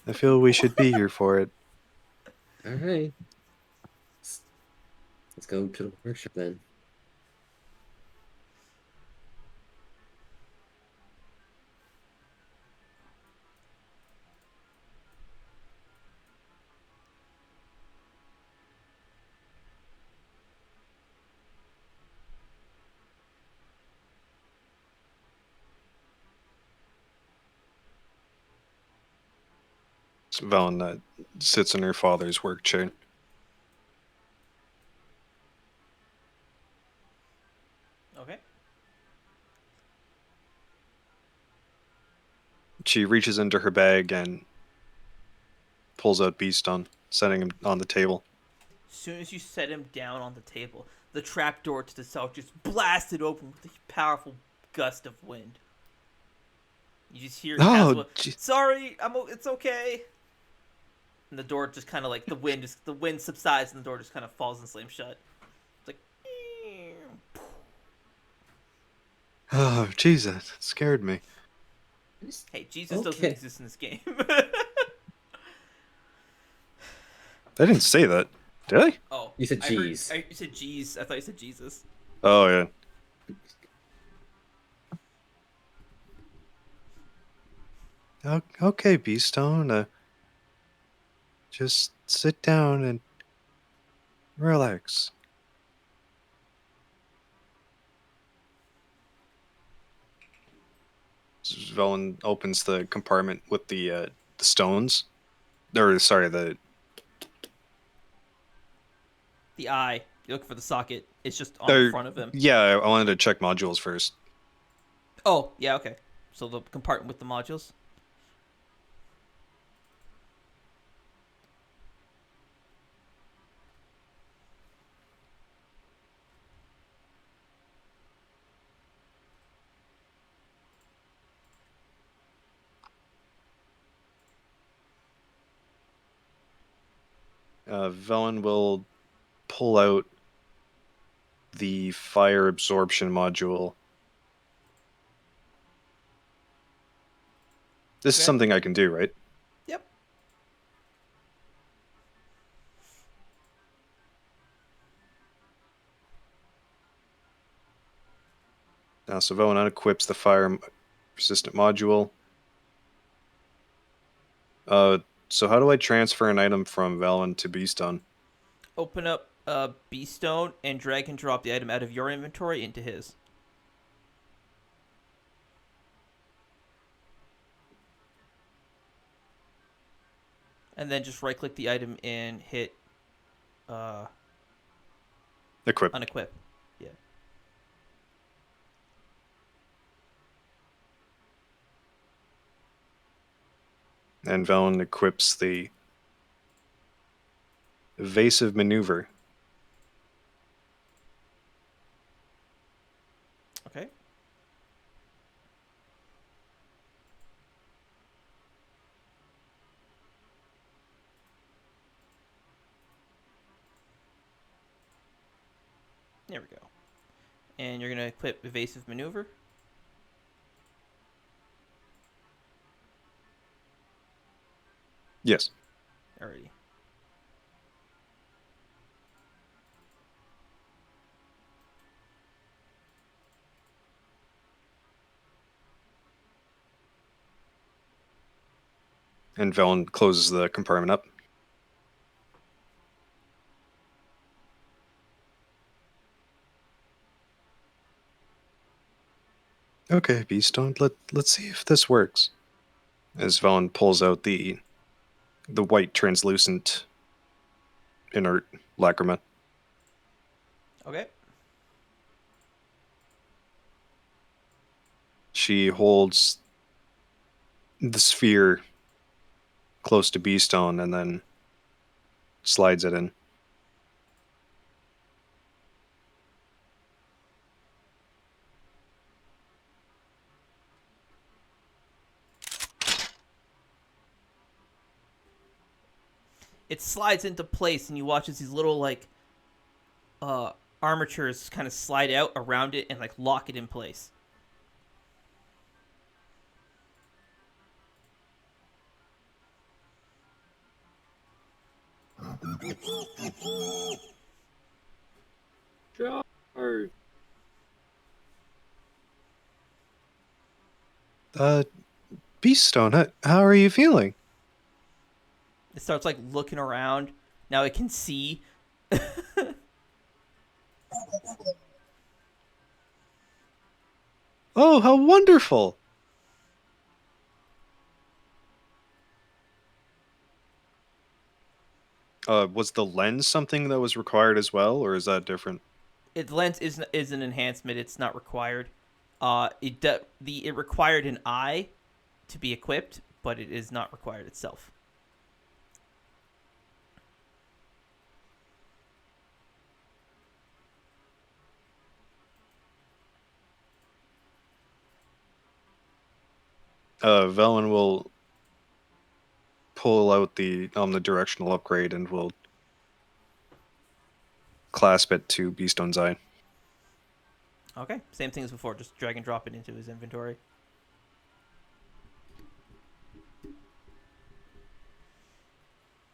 I feel we should be here for it. All right. Let's go to the workshop then. So Velen sits in her father's work chair. Okay. She reaches into her bag and pulls out Beastone, setting him on the table. As soon as you set him down on the table, the trapdoor to the south just blasted open with a powerful gust of wind. You just hear Caswell, sorry, it's okay. And the door just kind of like the wind subsides and the door just kind of falls and slams shut. It's like, Oh, Jesus, it scared me. hey, Jesus doesn't Okay. exist in this game. I didn't say that, did I? Oh, You said jeez. You said jeez. I thought you said Jesus. Oh, yeah. Okay, Beastone. Just sit down and relax. Velen opens the compartment with the stones. Or, sorry, the... The eye. You look for the socket. It's just on the front of him. Yeah, I wanted to check modules first. Oh, yeah, okay. So the compartment with the modules. Velen will pull out the fire absorption module. This is Okay. something I can do, right? Yep. Now, so Velen unequips the fire resistant module. So how do I transfer an item from Velen to Beastone? Open up Beastone and drag and drop the item out of your inventory into his. And then just right click the item and hit Equip. unequip. Yeah. And Velen equips the evasive maneuver. Okay. There we go. And you're going to equip evasive maneuver. Yes. Alrighty. And Velen closes the compartment up. Okay, Beastone, let's see if this works. As Velen pulls out the the white translucent inert lacrima. Okay. She holds the sphere close to Beastone and then slides it in. It slides into place, and you watch as these little like armatures kind of slide out around it and like lock it in place. Charge. Beastone, how are you feeling? It starts like looking around. Now it can see. Oh, how wonderful! Was the lens something that was required as well, or is that different? Its lens is an enhancement. It's not required. It required an eye to be equipped, but it is not required itself. Velen will pull out the omnidirectional upgrade and will clasp it to Beastone's eye. Okay, same thing as before. Just drag and drop it into his inventory.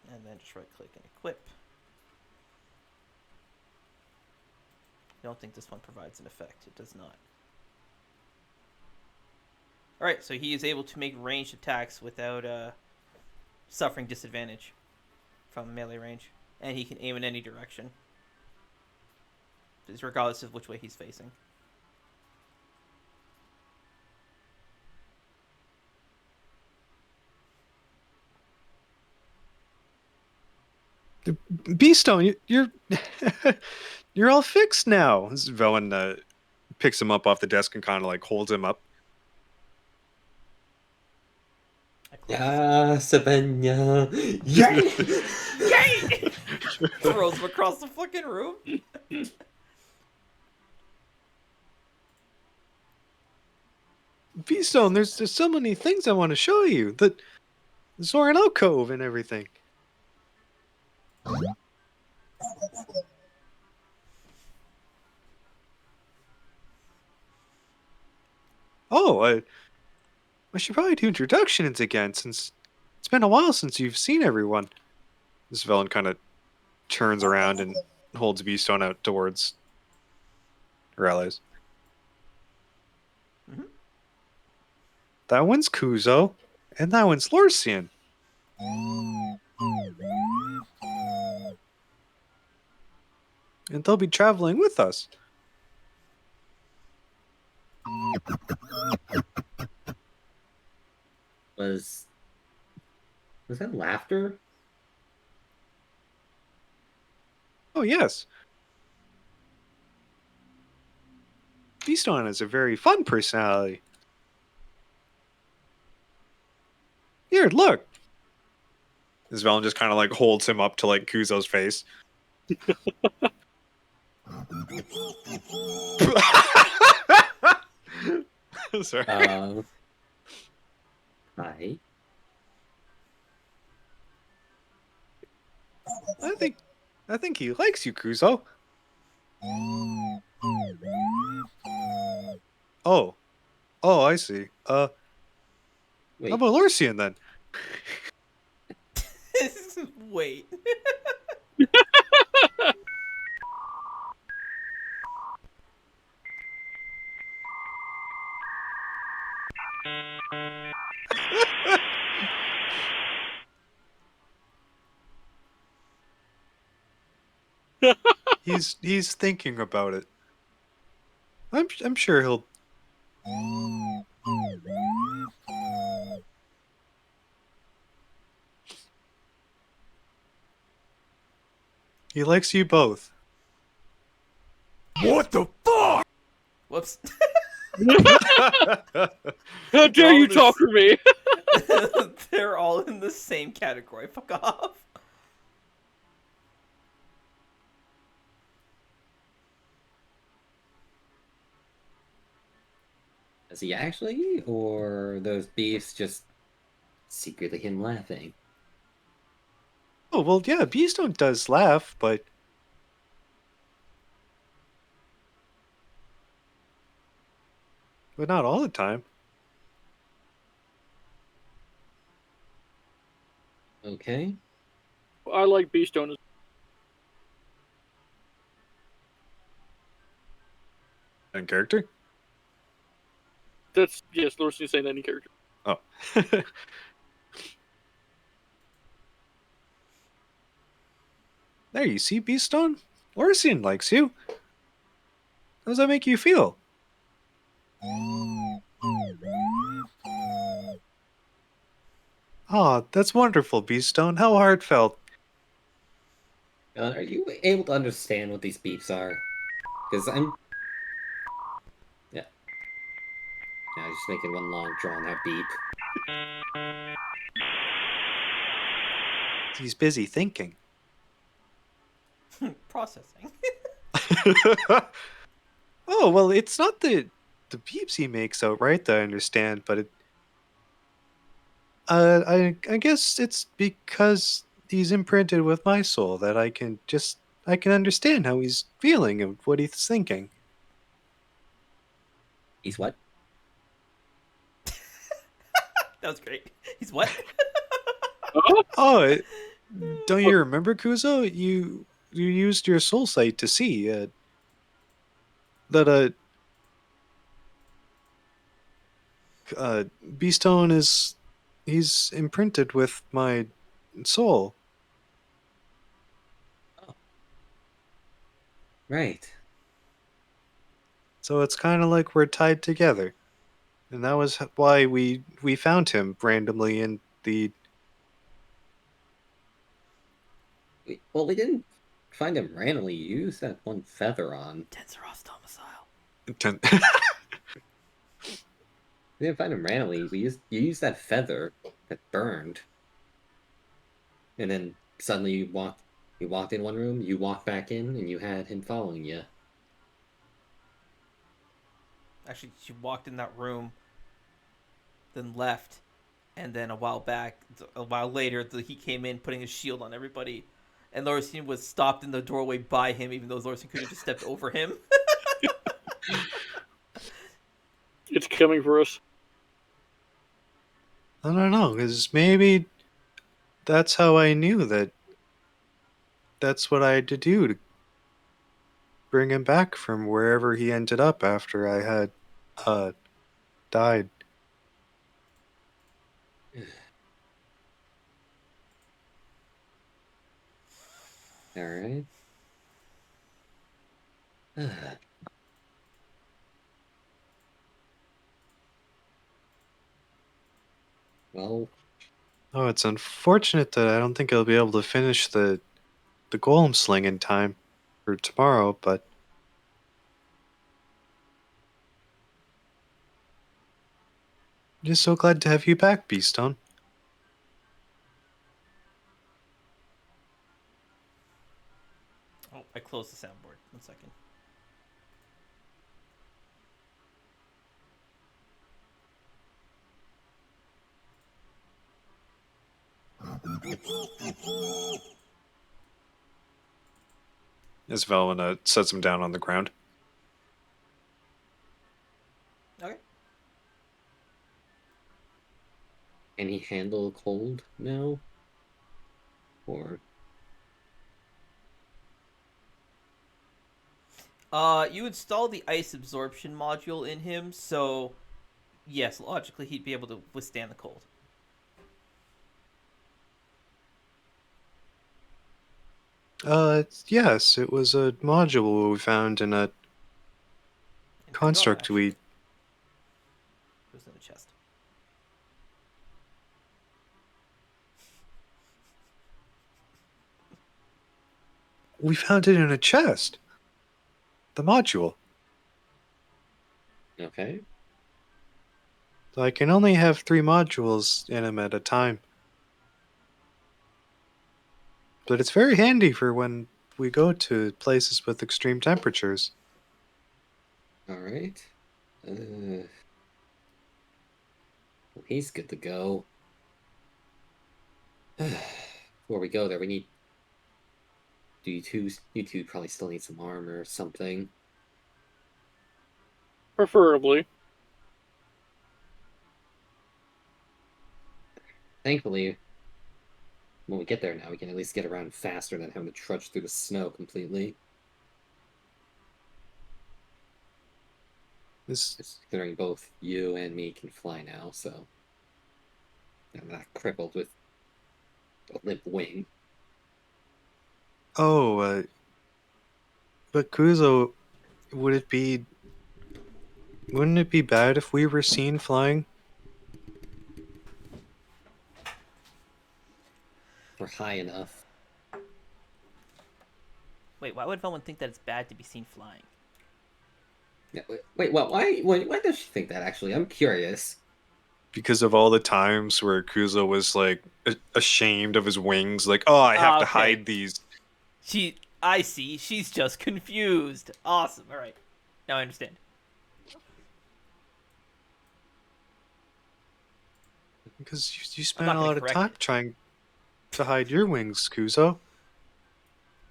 And then just right click and equip. I don't think this one provides an effect. It does not. Alright, so he is able to make ranged attacks without suffering disadvantage from melee range. And he can aim in any direction. Just regardless of which way he's facing. Beastone, you're you're all fixed now. Velen picks him up off the desk and kind of like holds him up. Yeah, Sabenya. Yay! Yay! Throws him across the fucking room. Beastone, there's so many things I want to show you. The Zoran alcove and everything. Oh, I should probably do introductions again, since it's been a while since you've seen everyone. This villain kind of turns around and holds Beastone out towards her allies. Mhm. That one's Kuzo, and that one's Lorsian. And they'll be traveling with us. Was that laughter? Oh, yes. Beastone has a very fun personality. Here, look. This villain just kind of like holds him up to like Kuzo's face. Sorry. Hi. I think he likes you, Kuzo. Oh. Oh, I see. Wait. How about Lorsian then? Wait. He's thinking about it. I'm sure he'll. He likes you both. What the fuck? Whoops. How dare all you this- talk for me? They're all in the same category. Fuck off. Is he actually, or those beefs just secretly him laughing? Oh, well, yeah, Beastone does laugh, but not all the time. Okay. I like Beastone. In character? That's, yes, Lorsian's saying any character. Oh. There, you see, Beastone? Orsian likes you. How does that make you feel? Ah, that's wonderful, Beastone. How heartfelt. Are you able to understand what these beefs are? Because I'm... Yeah. Yeah, just making one long drawn-out beep. He's busy thinking. Processing. Oh, well, it's not the beeps he makes outright that I understand, but it... I guess it's because he's imprinted with my soul that I can understand how he's feeling and what he's thinking. He's what? That was great. He's what? Oh, don't you remember, Kuzo? You used your soul sight to see that Beastone he's imprinted with my soul. Right. So it's kind of like we're tied together. And that was why we found him randomly in the... Well, we didn't find him randomly. You used that one feather on. Tenseros domicile. We didn't find him randomly. You used that feather that burned. And then suddenly you walked in one room, you walked back in, and you had him following you. Actually, she walked in that room, then left, and then a while later, he came in putting his shield on everybody, and Lorsian was stopped in the doorway by him, even though Lorsian could have just stepped over him. It's coming for us. I don't know, because maybe that's how I knew that that's what I had to do to bring him back from wherever he ended up after I had died. Alright. Well, Oh, it's unfortunate that I don't think I'll be able to finish the golem sling in time for tomorrow, but I'm just so glad to have you back, Beastone. Oh, I closed the soundboard. 1 second. As Veilwen sets him down on the ground. Okay. can he handle cold now? Or You installed the ice absorption module in him, so yes, logically he'd be able to withstand the cold. Yes, it was a module we found in a In the construct drawer, we... actually. It was in the chest. We found it in a chest. The module. Okay. So I can only have 3 modules in them at a time. But it's very handy for when we go to places with extreme temperatures. All right. Well, he's good to go. Before we go there, we need. Do you two probably still need some armor or something? Preferably. Thankfully, when we get there now, we can at least get around faster than having to trudge through the snow completely. Considering both you and me can fly now, so I'm not crippled with a limp wing. Oh, but Kuzo, wouldn't it be bad if we were seen flying? We're high enough. Wait, why would Veilwen think that it's bad to be seen flying? Yeah, wait, well, why does she think that, actually? I'm curious. Because of all the times where Kuzo was like ashamed of his wings, like, oh, I have to Okay. hide these. I see. She's just confused. Awesome. All right. Now I understand. Because you I'm spent not a gonna lot of correct time it. trying to hide your wings, Kuzo.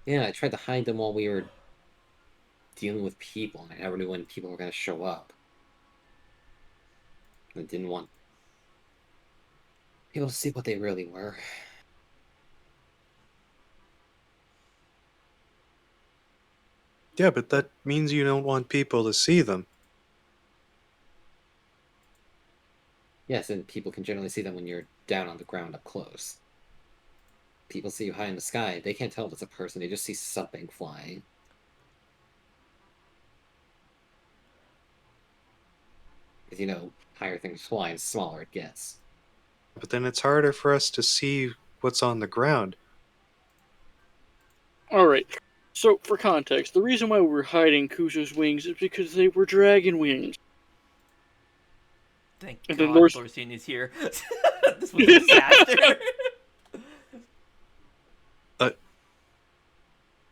Yeah, I tried to hide them while we were dealing with people, and I never knew when people were going to show up. I didn't want people to see what they really were. Yeah, but that means you don't want people to see them. Yes, and people can generally see them when you're down on the ground up close. People see you high in the sky, they can't tell if it's a person, they just see something flying. Because, higher things fly, the smaller it gets. But then it's harder for us to see what's on the ground. Alright, so for context, the reason why we're hiding Kuzo's wings is because they were dragon wings. Thank And then God Lors- Lorsian is here. This was a disaster.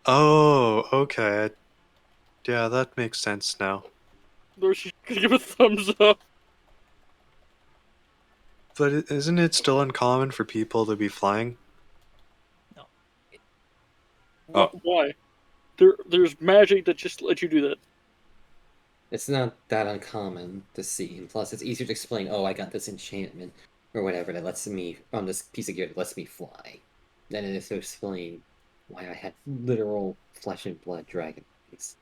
Oh, okay. Yeah, that makes sense now. Lorsian's gonna give a thumbs up. But isn't it still uncommon for people to be flying? No. Oh. Why? There's magic that just lets you do that. It's not that uncommon to see, and plus it's easier to explain, oh, I got this enchantment, or whatever, that lets me, on this piece of gear that lets me fly, than it is to explain why I had literal flesh and blood dragon wings.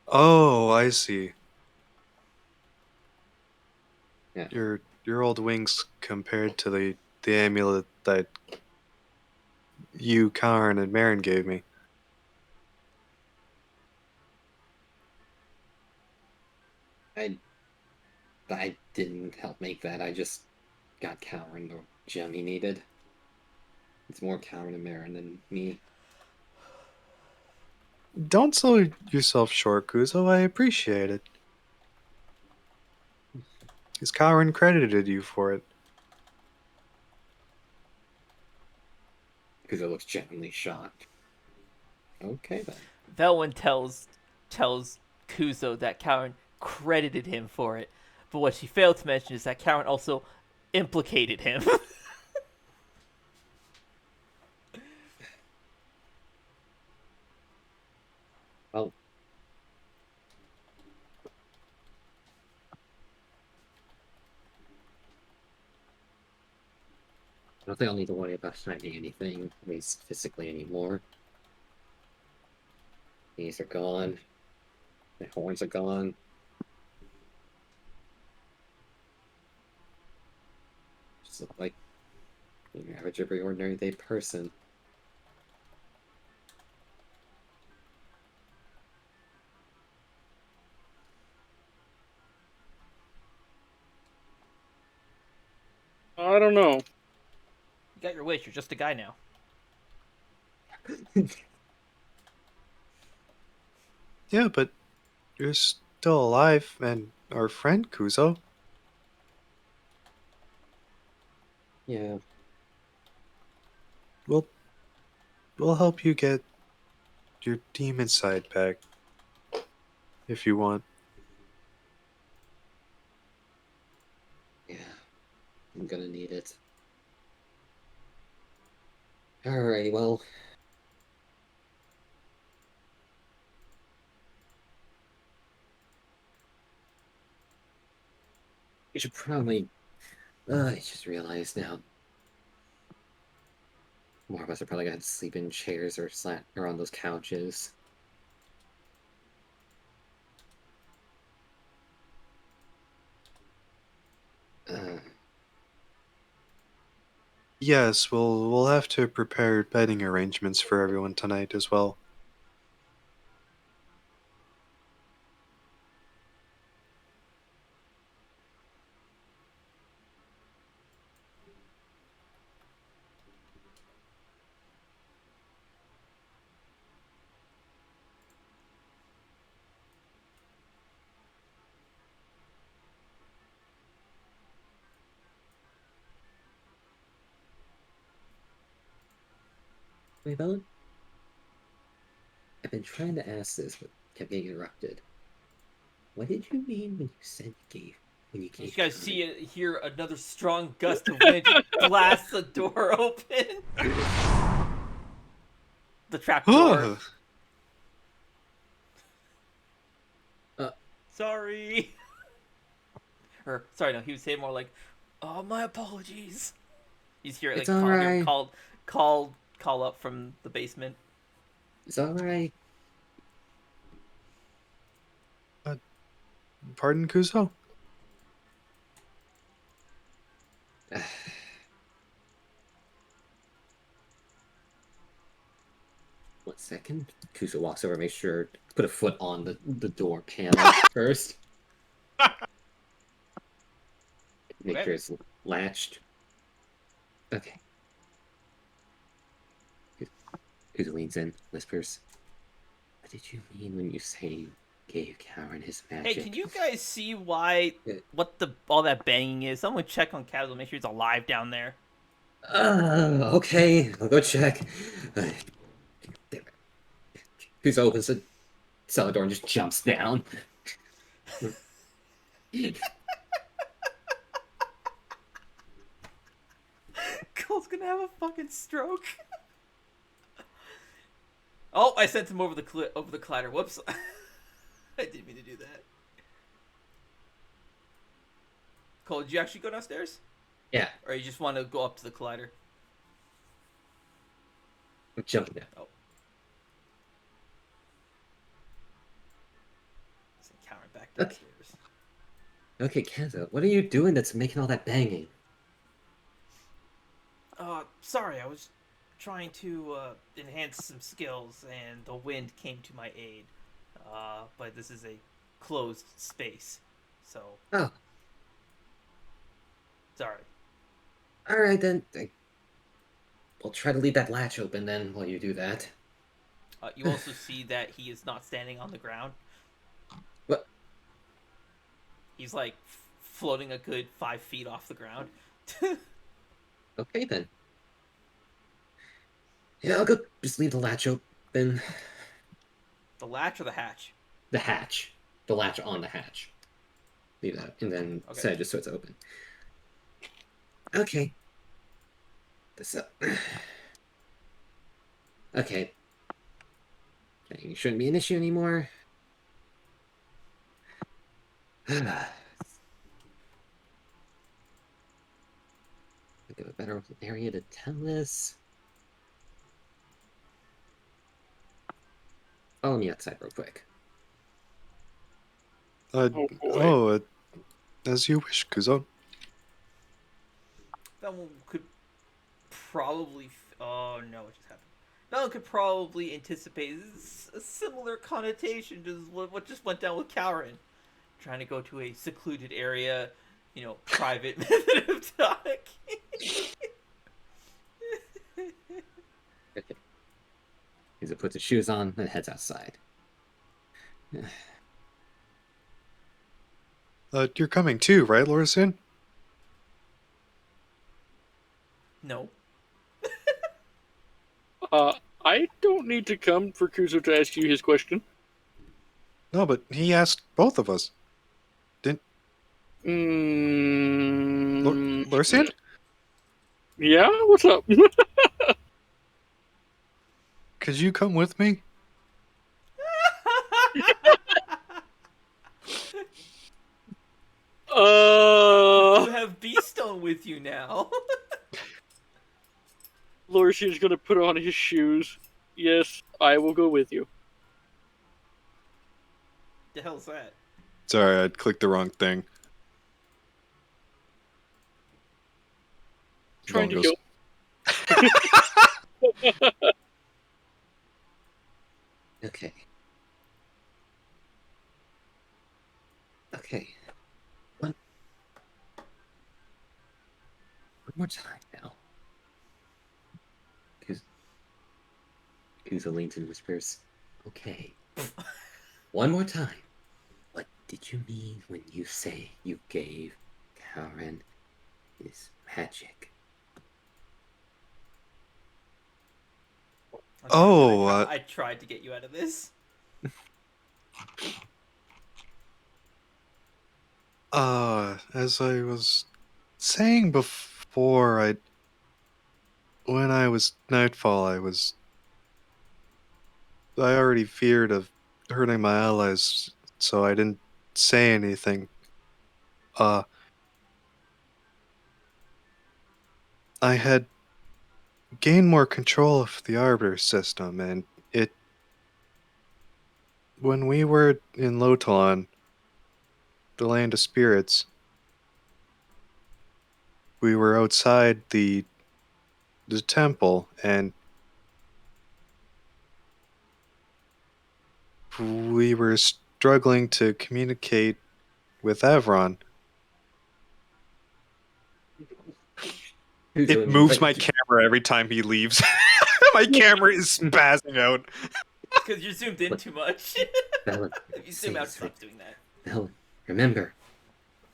Oh, I see. Yeah. Your old wings compared to the amulet that you, Kalren, and Marin gave me. I didn't help make that, I just got Kalren the gem he needed. It's more Kalren and Marin than me. Don't sell yourself short, Kuzo. I appreciate it. Because Kalren credited you for it. Because it looks genuinely shocked. Okay, then. Veilwen tells Kuzo that Kalren credited him for it, but what she failed to mention is that Kalren also implicated him. Well, I don't think I'll need to worry about hiding anything, at least physically, anymore. These are gone. My horns are gone. Just look like your average, every ordinary day person. I don't know. You got your wish. You're just a guy now. Yeah, but you're still alive, and our friend Kuzo. Yeah. We'll help you get your demon side back if you want. Yeah. I'm gonna need it. Alright, well. We should probably. I just realized now. More of us are probably gonna have to sleep in chairs or on those couches. Uh, Yes, we'll have to prepare bedding arrangements for everyone tonight as well. Wait, Bella? I've been trying to ask this, but kept getting interrupted. What did you mean when you said when you You gave guys Kalren- hear another strong gust of wind blast the door open. The trap door. Sorry. Or sorry, no, he was saying more like, "Oh, my apologies." He's here It's like hear him alright. call up from the basement. It's alright. Pardon, Kuzo? 1 second. Kusa walks over, make sure put a foot on the door panel first. Make Okay. sure it's latched. Okay. Kusa leans in, whispers, "What did you mean when you say you gave Kalren his magic?" Hey, can you guys see why what all that banging is? Someone check on Castle, make sure he's alive down there. Okay, I'll go check. Kusa opens the cellar door and just jumps down. Cole's gonna have a fucking stroke. Oh, I sent him over the collider. Whoops. I didn't mean to do that. Cole, did you actually go downstairs? Yeah, Or you just want to go up to the collider? I'm jumping down. Oh. Send Kalren back Okay. downstairs. Okay, Kenzo, what are you doing that's making all that banging? Sorry, I was trying to enhance some skills, and the wind came to my aid. But this is a closed space, so Oh, sorry. alright then. We'll try to leave that latch open then while you do that. You also see that he is not standing on the ground. What? He's like floating a good 5 feet off the ground. Okay then. Yeah, I'll go just leave the latch open. The latch or the hatch? The hatch. The latch on the hatch. Leave that. And then Okay. set it just so it's open. Okay. This up. Okay. It shouldn't be an issue anymore. Think of a better area to tell this. Follow me outside real quick. As you wish, Kuzo. That one could probably. Oh no, what just happened? That one could probably anticipate a similar connotation to what just went down with Kalren. Trying to go to a secluded area, private method of talking. Okay. He puts his shoes on and heads outside. You're coming too, right, Lorison? No. I don't need to come for Kuzo to ask you his question. No, but he asked both of us. Lorison? Yeah, what's up? Could you come with me? You have Beastone with you now. Lorisian's gonna put on his shoes. Yes, I will go with you. The hell's that? Sorry, I clicked the wrong thing. Trying to Bongos. kill. Okay. Okay. One more time now. Kuzo leans and whispers, okay. One more time. What did you mean when you say you gave Kalren his magic? Oh, I tried to get you out of this. As I was saying before, when I was Nightfall, I already feared of hurting my allies, so I didn't say anything. I had gained more control of the Arbiter system, and when we were in Lotalon, the land of spirits, we were outside the temple, and we were struggling to communicate with Evron. It moves my camera every time he leaves. My camera is spazzing out. Because you're zoomed in too much. Veilwen, If you zoom out, stop doing that. Veilwen, remember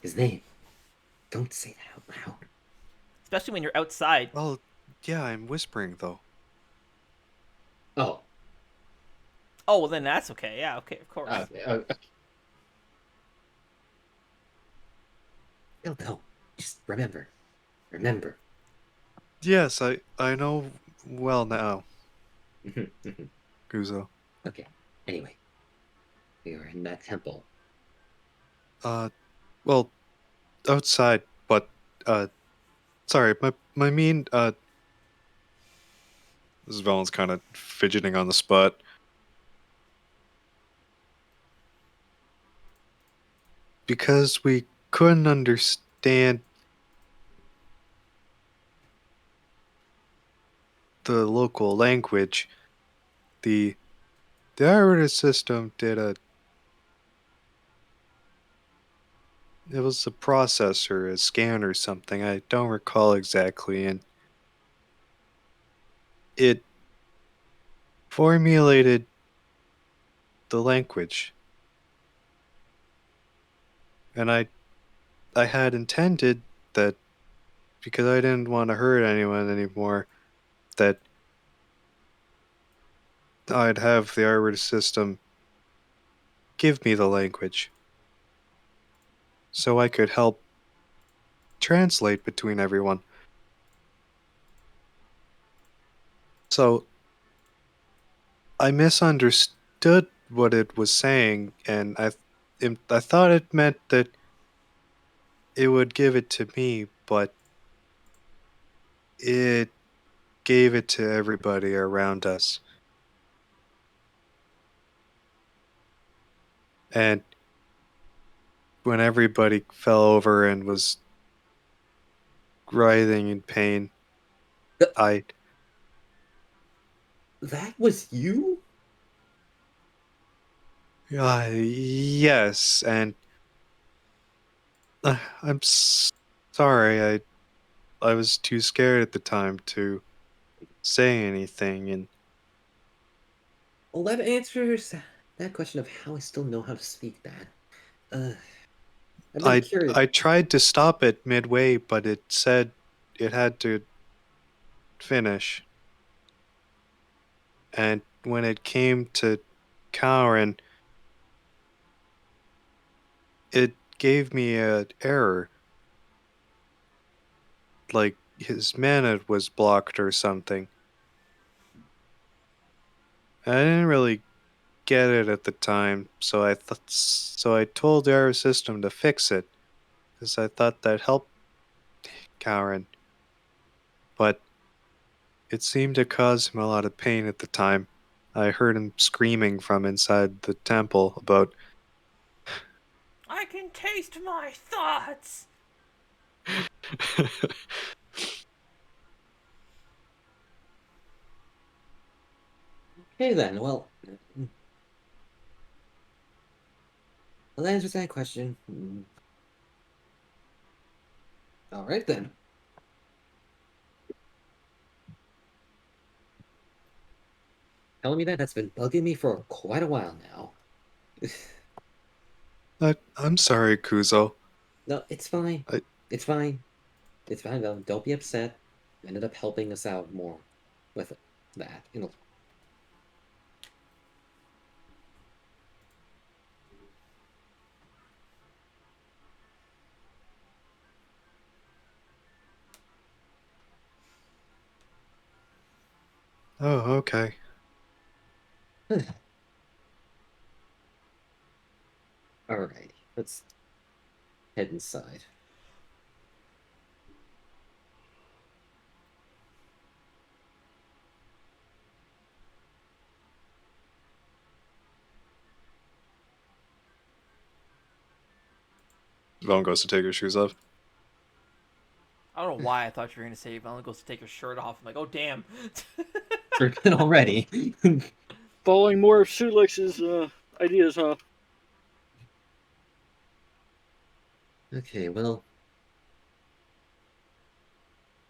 his name. Don't say that out loud. Especially when you're outside. Well, yeah, I'm whispering, though. Oh. Oh, well then that's okay. Yeah, okay, of course. Okay. No. Just remember. Remember. Yes, I know well now, Kuzo. Okay. Anyway. We were in that temple. Well, outside, but, sorry, my mean, this is Valen's kind of fidgeting on the spot. Because we couldn't understand the local language, the Arbiter system did it was a processor, a scan or something, I don't recall exactly, and it formulated the language. And I had intended that, because I didn't want to hurt anyone anymore, that I'd have the Arbiter system give me the language, so I could help translate between everyone. So I misunderstood what it was saying, and I thought it meant that it would give it to me, but it gave it to everybody around us. And when everybody fell over and was writhing in pain, That was you? yes, and sorry, I was too scared at the time to say anything, and Well, that answers that question of how I still know how to speak that. I've been I curious. I tried to stop it midway, but it said it had to finish. And when it came to Kalren, it gave me an error. Like his mana was blocked or something. I didn't really get it at the time, so I told our system to fix it, because I thought that helped Kalren. But it seemed to cause him a lot of pain at the time. I heard him screaming from inside the temple about I can taste my thoughts. Okay then, well, that answers that question. All right then. Telling me that's been bugging me for quite a while now. I'm sorry, Kuzo. No, it's fine. I, It's fine. It's fine though. Don't be upset. You ended up helping us out more with that. oh, okay. Alrighty, let's head inside. Vaughn goes to take her shoes off. I don't know why I thought you were gonna say Valen goes to take her shirt off. I'm like, oh damn. Tripping already. Following more of Sulex's ideas, huh? Okay, well,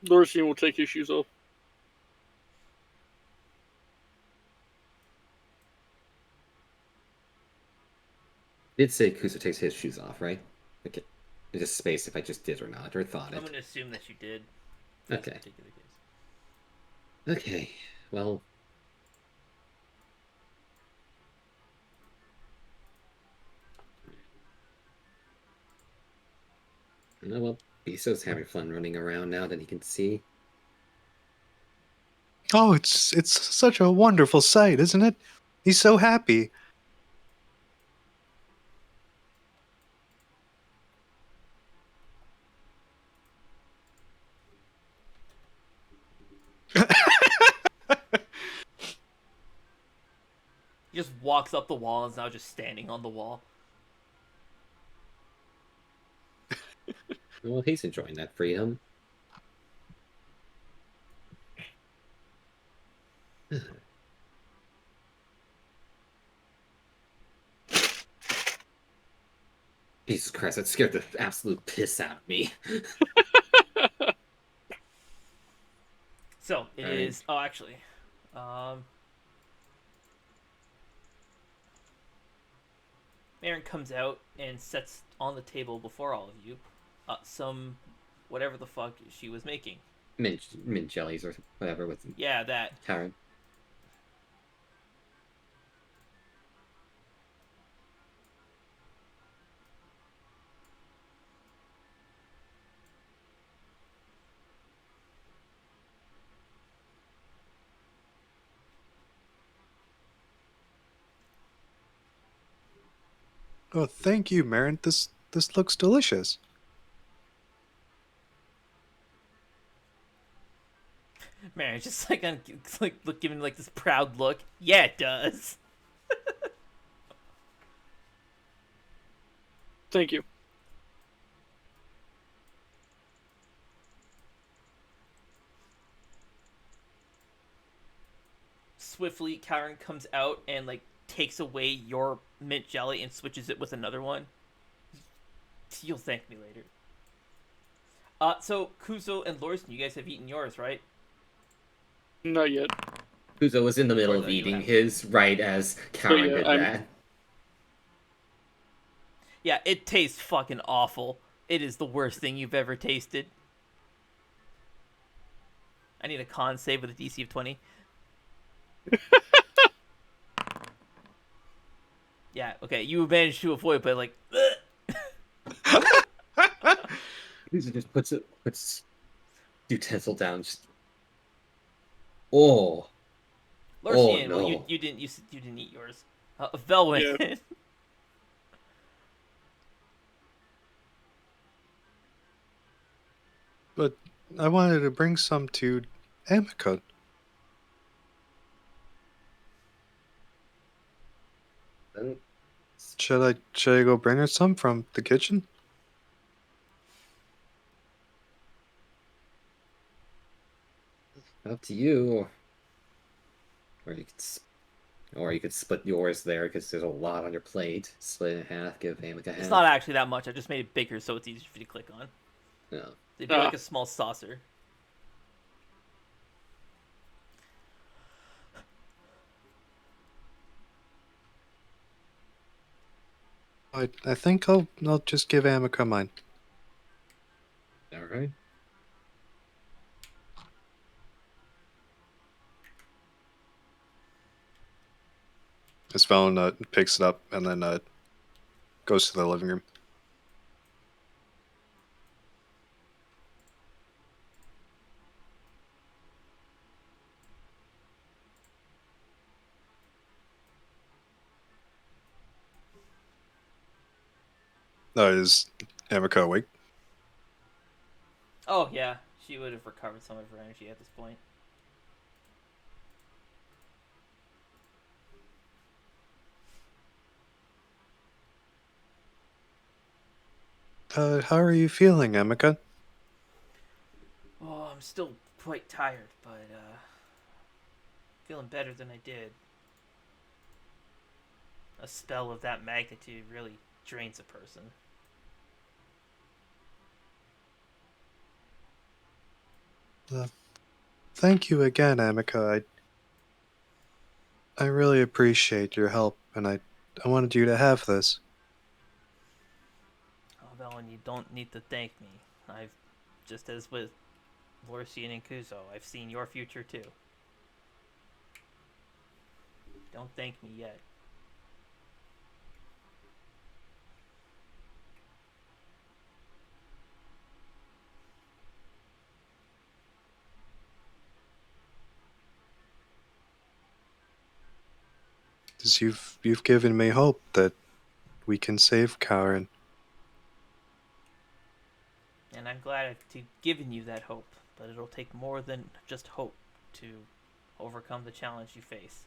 Lorisian will take his shoes off. did say Kusa takes his shoes off, right? Okay. It's just space if I just did or not, or thought I'm it. gonna assume that you did. Okay. Particular case. Okay, well. Oh, well, Biso's having fun running around now that he can see. Oh, it's such a wonderful sight, isn't it? He's so happy. He just walks up the wall and is now just standing on the wall. Well, he's enjoying that freedom. Jesus Christ, that scared the absolute piss out of me. So it All right. is. Oh, actually, Marin comes out and sets on the table before all of you some whatever the fuck she was making. Mint jellies or whatever with Yeah, that. Karen. Oh, thank you, Marin. This looks delicious. Marin's just like giving like this proud look. Yeah, it does. Thank you. Swiftly, Karen comes out and like takes away your mint jelly and switches it with another one. You'll thank me later. So Kuzo and Lorison, you guys have eaten yours, right? Not yet. Kuzo was in the middle Or of no, you eating haven't. his right as Kalren yeah, did I'm- that. Yeah, it tastes fucking awful. It is the worst thing you've ever tasted. I need a con save with a DC of 20. Yeah, okay, you managed to avoid, but like, Kuzo just puts utensil down. Just oh Lurcian, well, no. you didn't eat yours. Veilwen. Yeah. But I wanted to bring some to Amica. Then Should I go bring her some from the kitchen? up to you. Or you could split yours there because there's a lot on your plate. Split it in half. Give Amica half. It's not actually that much. I just made it bigger so it's easier for you to click on. No. It'd be like a small saucer. I think I'll just give Amica mine. All right. Miss Valen picks it up and then goes to the living room. Is Amica awake? Oh, yeah. She would have recovered some of her energy at this point. How are you feeling, Amica? Oh, I'm still quite tired, but, feeling better than I did. A spell of that magnitude really drains a person. Thank you again, Amica. I really appreciate your help, and I wanted you to have this. Oh, Velen, you don't need to thank me. I've, just as with Lurcian and Kuzo, I've seen your future too. Don't thank me yet. Because you've given me hope that we can save Kalren. And I'm glad I've given you that hope, but it'll take more than just hope to overcome the challenge you face.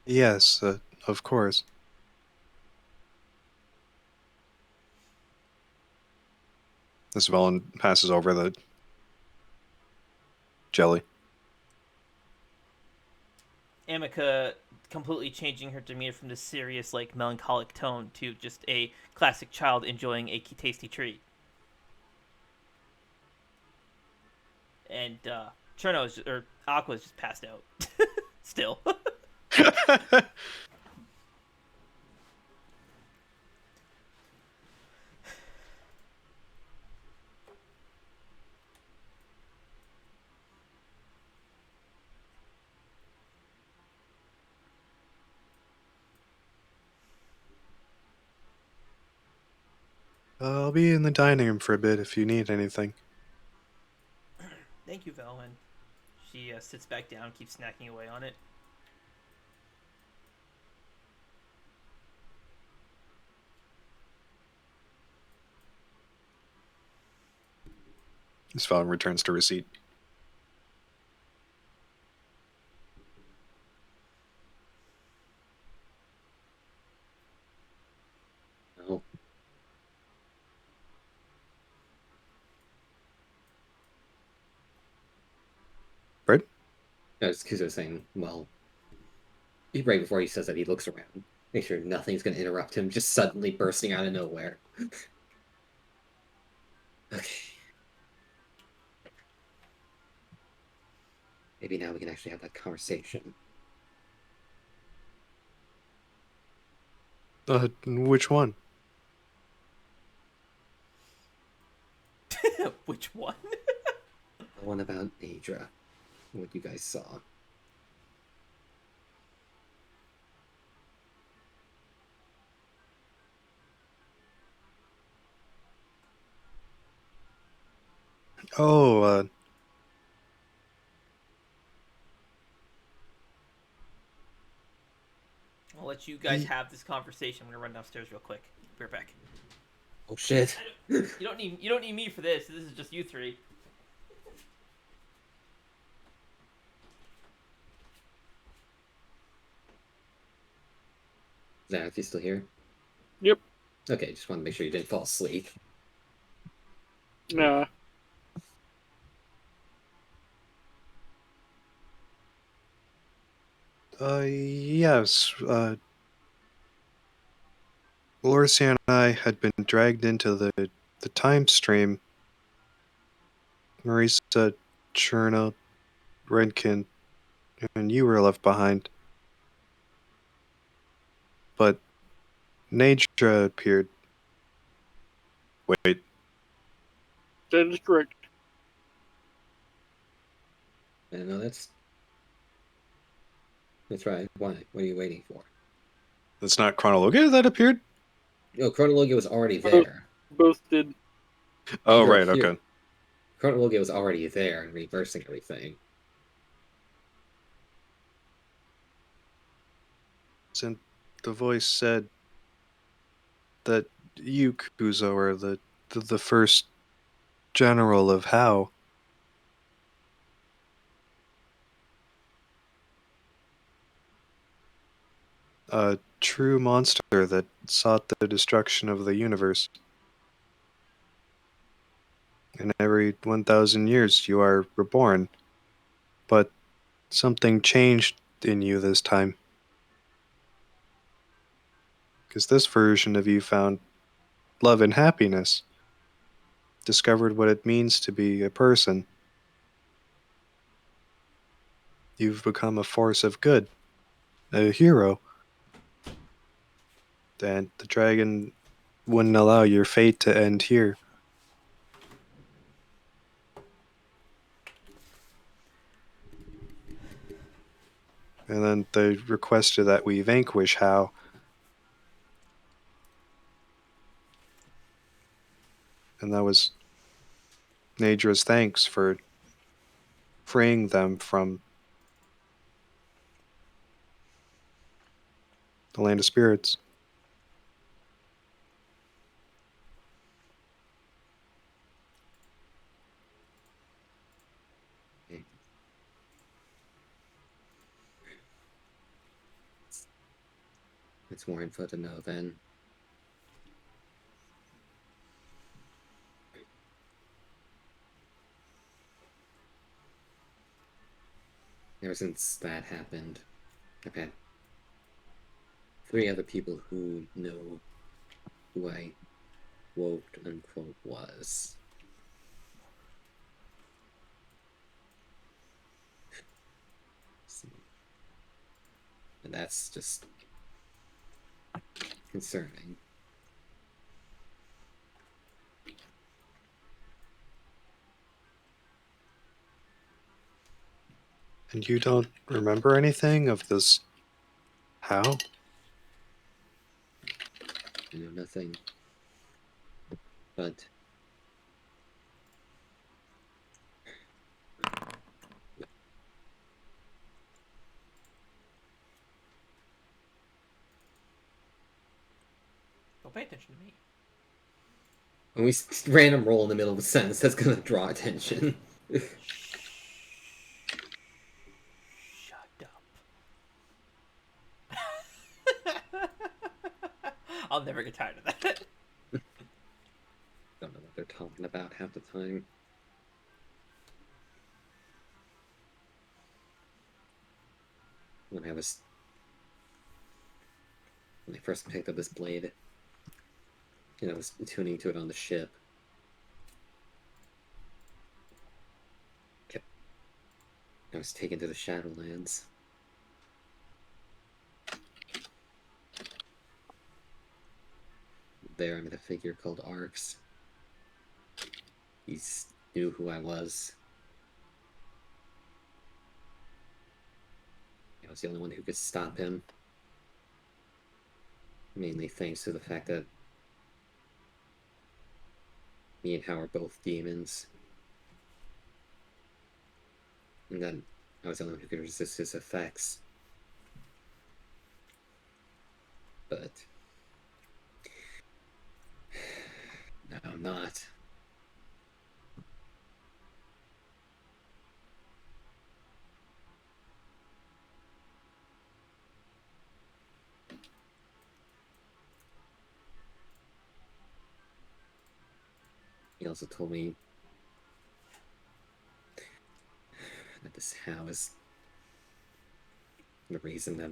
Yes, of course. Miss Valen passes over the jelly. Amica completely changing her demeanor from this serious, like, melancholic tone to just a classic child enjoying a tasty treat. And Aqua's just passed out. Still. I'll be in the dining room for a bit if you need anything. Thank you, Veilwen. She sits back down, keeps snacking away on it. Miss Valen returns to her seat. No. Right? No, it's because I was saying, well, right before he says that, he looks around, make sure nothing's going to interrupt him, just suddenly bursting out of nowhere. Okay. Maybe now we can actually have that conversation. Which one? Which one? The one about Adra. What you guys saw. Oh, I'll let you guys have this conversation. I'm gonna run downstairs real quick. Be right back. Oh shit. You don't need me for this. This is just you three. Zach, you still here? Yep. Okay, just want to make sure you didn't fall asleep. Nah. Yes. Elysia and I had been dragged into the time stream. Marisa, Cherna, Redkin, and you were left behind. But Nadra appeared. Wait, That is correct. No, that's right. Why? What are you waiting for? that's not Chronologia that appeared? No, Chronologia was already there. Both did. Oh, You're right, here. okay. Chronologia was already there and reversing everything. And the voice said that you, Kuzo, are the first general of How. A true monster that sought the destruction of the universe. And every 1,000 years you are reborn. But something changed in you this time. Because this version of you found love and happiness. Discovered what it means to be a person. You've become a force of good. A hero. And the dragon wouldn't allow your fate to end here. And then they requested that we vanquish How. And that was Nadra's thanks for freeing them from the land of spirits. It's more info to know then. Ever since that happened, I've had 3 other people who know who I quote unquote was. And that's just concerning. And you don't remember anything of this How? I know nothing. But Don't pay attention to me. when we random roll in the middle of a sentence, that's gonna draw attention. Shut up. I'll never get tired of that. Don't know what they're talking about half the time. When I first picked up this blade, I was tuning to it on the ship. I was taken to the Shadowlands. There I met a figure called Arx. He knew who I was. I was the only one who could stop him. Mainly thanks to the fact that me and Hal are both demons. And then I was the only one who could resist his effects. But no, I'm not. He also told me that this Hal is the reason that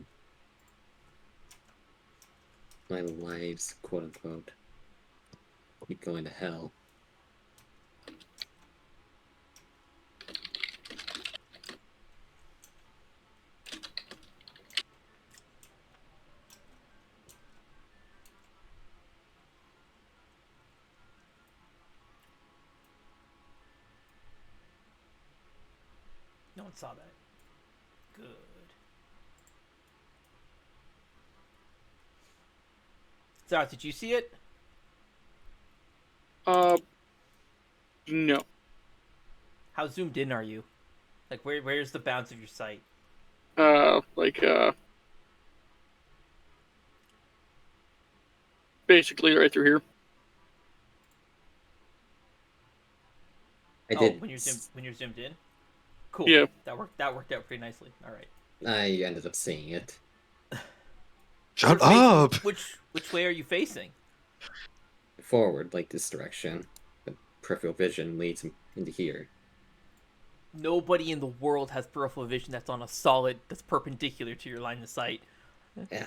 my lives, quote unquote, keep going to hell. No one saw that. Good. Zara, did you see it? No. How zoomed in are you? Like, where's the bounds of your sight? Basically right through here. I did. When you're zoomed in. Cool. Yeah. That worked out pretty nicely. All right. I ended up seeing it. Shut You're facing- up! Which way are you facing? Forward, like this direction. The peripheral vision leads into here. Nobody in the world has peripheral vision that's on a solid that's perpendicular to your line of sight. Yeah.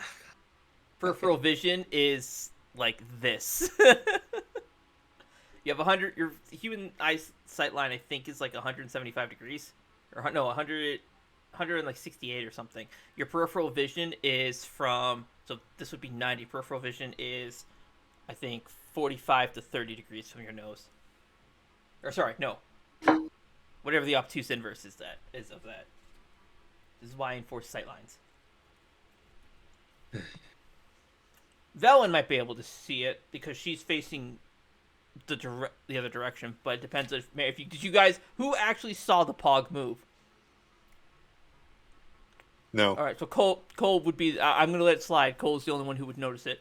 Peripheral vision is like this. You have 100. Your human eye sight line, I think, is like 175 degrees, or no, 168 or something. Your peripheral vision is from, so this would be 90. Peripheral vision is, I think, 45 to 30 degrees from your nose. Or sorry, no. Whatever the obtuse inverse is of that. This is why I enforce sight lines. Veilwen might be able to see it because she's facing the other direction, but it depends if you did you guys who actually saw the Pog move. No. All right, so Cole would be. I'm gonna let it slide. Cole's the only one who would notice it,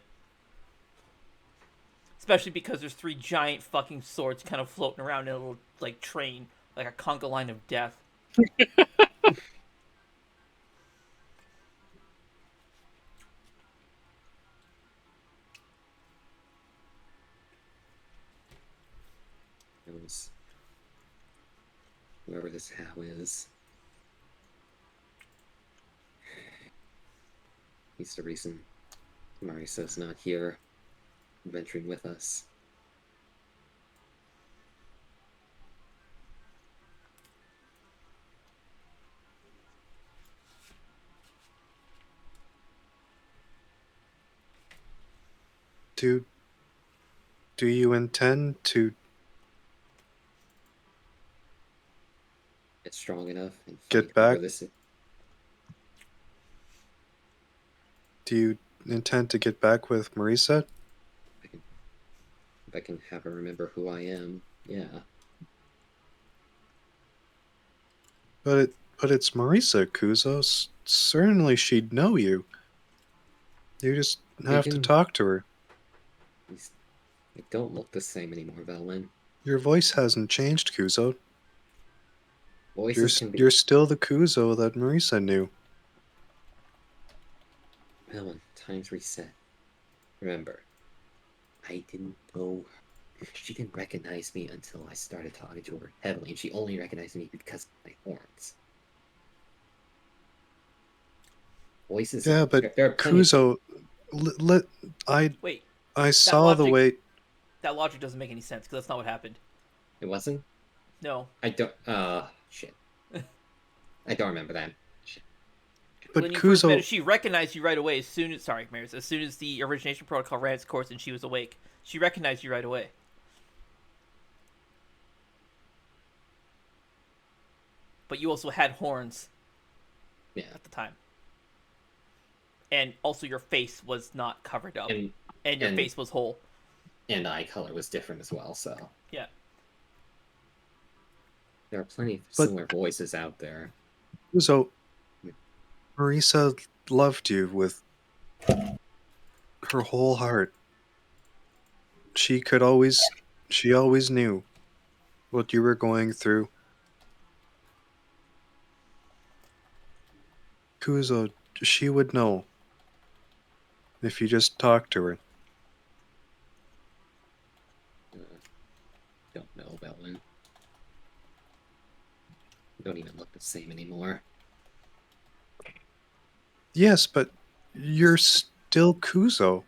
especially because there's 3 giant fucking swords kind of floating around in a little like train, like a conga line of death. It was whoever this Hal is. He's the reason Marisa's not here, adventuring with us. Do you intend to Get strong enough and Get fight back? over this. do you intend to get back with Marisa? If I can have her remember who I am, yeah. But it's Marisa, Kuzo. Certainly she'd know you. You just have to can- talk to her. They don't look the same anymore, Veilwen. Your voice hasn't changed, Kuzo. Voices can be. You're still the Kuzo that Marisa knew. Veilwen, time's reset. Remember, I didn't know. She didn't recognize me until I started talking to her heavily, and she only recognized me because of my horns. Voices. Yeah, but there are plenty of- Kuzo, Wait, I saw the logic- way. that logic doesn't make any sense because that's not what happened. It wasn't? No. I don't. Shit. I don't remember that. But When you first met her, Kuzo, she recognized you right away. As soon as Maris, as soon as the origination protocol ran its course and she was awake, she recognized you right away. But you also had horns Yeah. at the time, and also your face was not covered up, and your and- face was whole. And eye color was different as well, so. Yeah. There are plenty of But- similar voices out there. Kuzo, Marisa loved you with her whole heart. She always knew what you were going through. Kuzo, she would know if you just talked to her. Don't know, Veilwen. Don't even look the same anymore. Yes, but you're still Kuzo.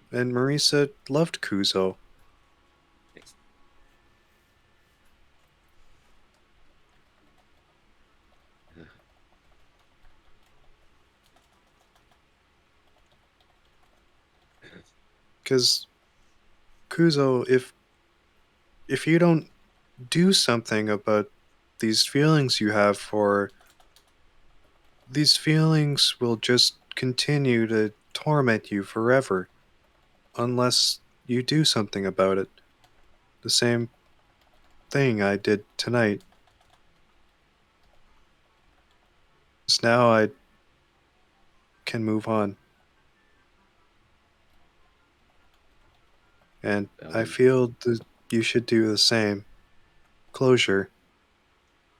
And Marisa loved Kuzo. Because, Kuzo, if you don't do something about these feelings you have for, these feelings will just continue to torment you forever unless you do something about it. The same thing I did tonight. 'Cause now I can move on. And I feel that you should do the same. Closure.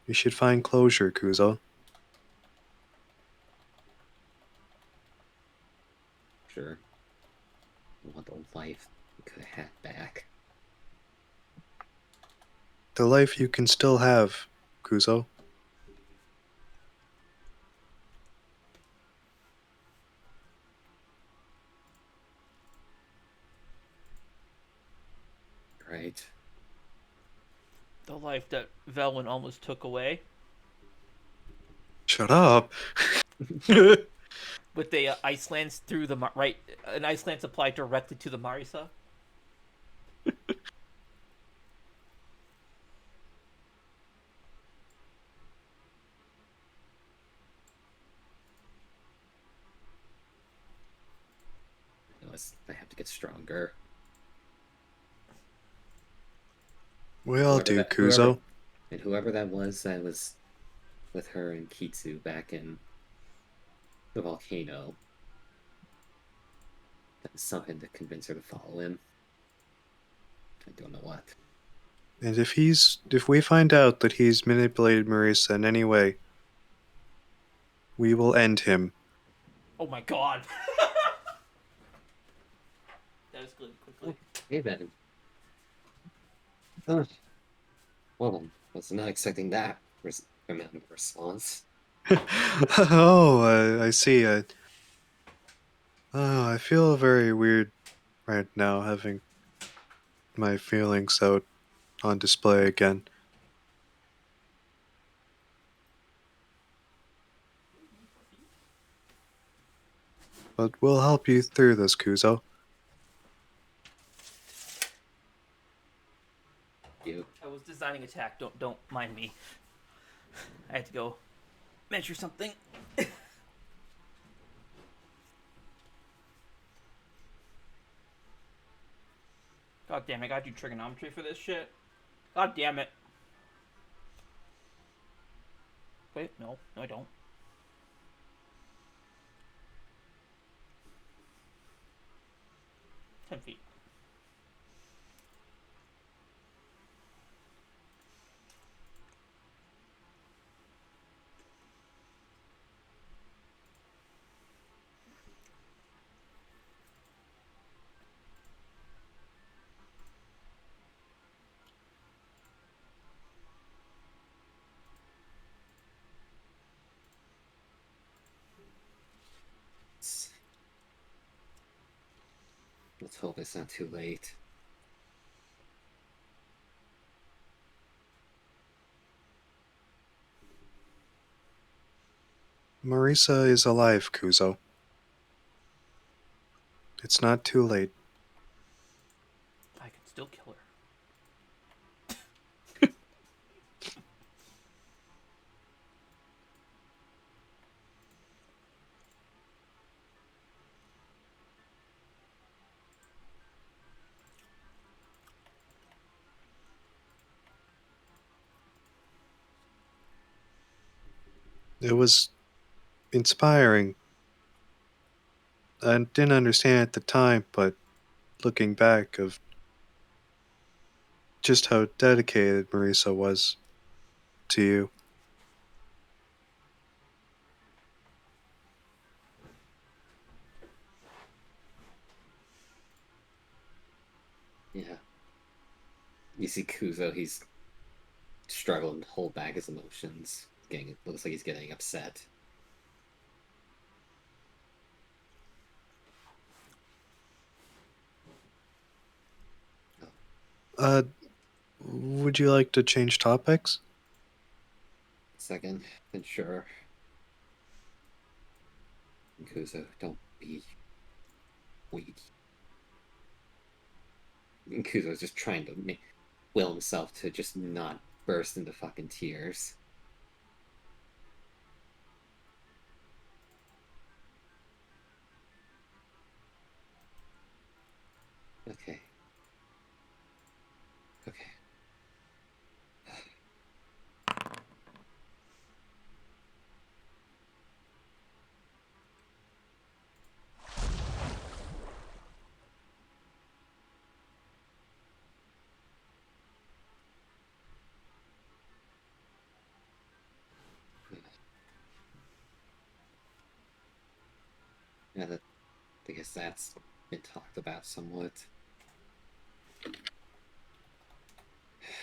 You should find closure, Kuzo. Sure. I want the life we could have had back. The life you can still have, Kuzo. Right. The life that Veilwen almost took away Shut up. with the ice lance through the right, an ice lance applied directly to the Marisa. I have to get stronger. We all do, Kuzo. Whoever that was with her and Kitsu back in the volcano. That was something to convince her to follow him. I don't know what. And if we find out that he's manipulated Marisa in any way, we will end him. Oh my god. That escalated quickly. Hey, Ben. Well, was not expecting that amount of response. Oh, I see. I feel very weird right now, having my feelings out on display again. But we'll help you through this, Kuzo. I was designing attack. Don't mind me. I had to go measure something. God damn, I gotta do trigonometry for this shit. God damn it. Wait, no, I don't. $10 feet. Let's hope it's not too late. Marisa is alive, Kuzo. It's not too late. I can still kill her. It was inspiring. I didn't understand at the time, but looking back of just how dedicated Marisa was to you. Yeah. You see Kuzo, he's struggling to hold back his emotions. Looks like he's getting upset. Would you like to change topics? Second, then sure. Kuzo, don't be weak. Kuzo's just trying to will himself to just not burst into fucking tears. Okay. Okay. Yeah, I guess that's been talked about somewhat.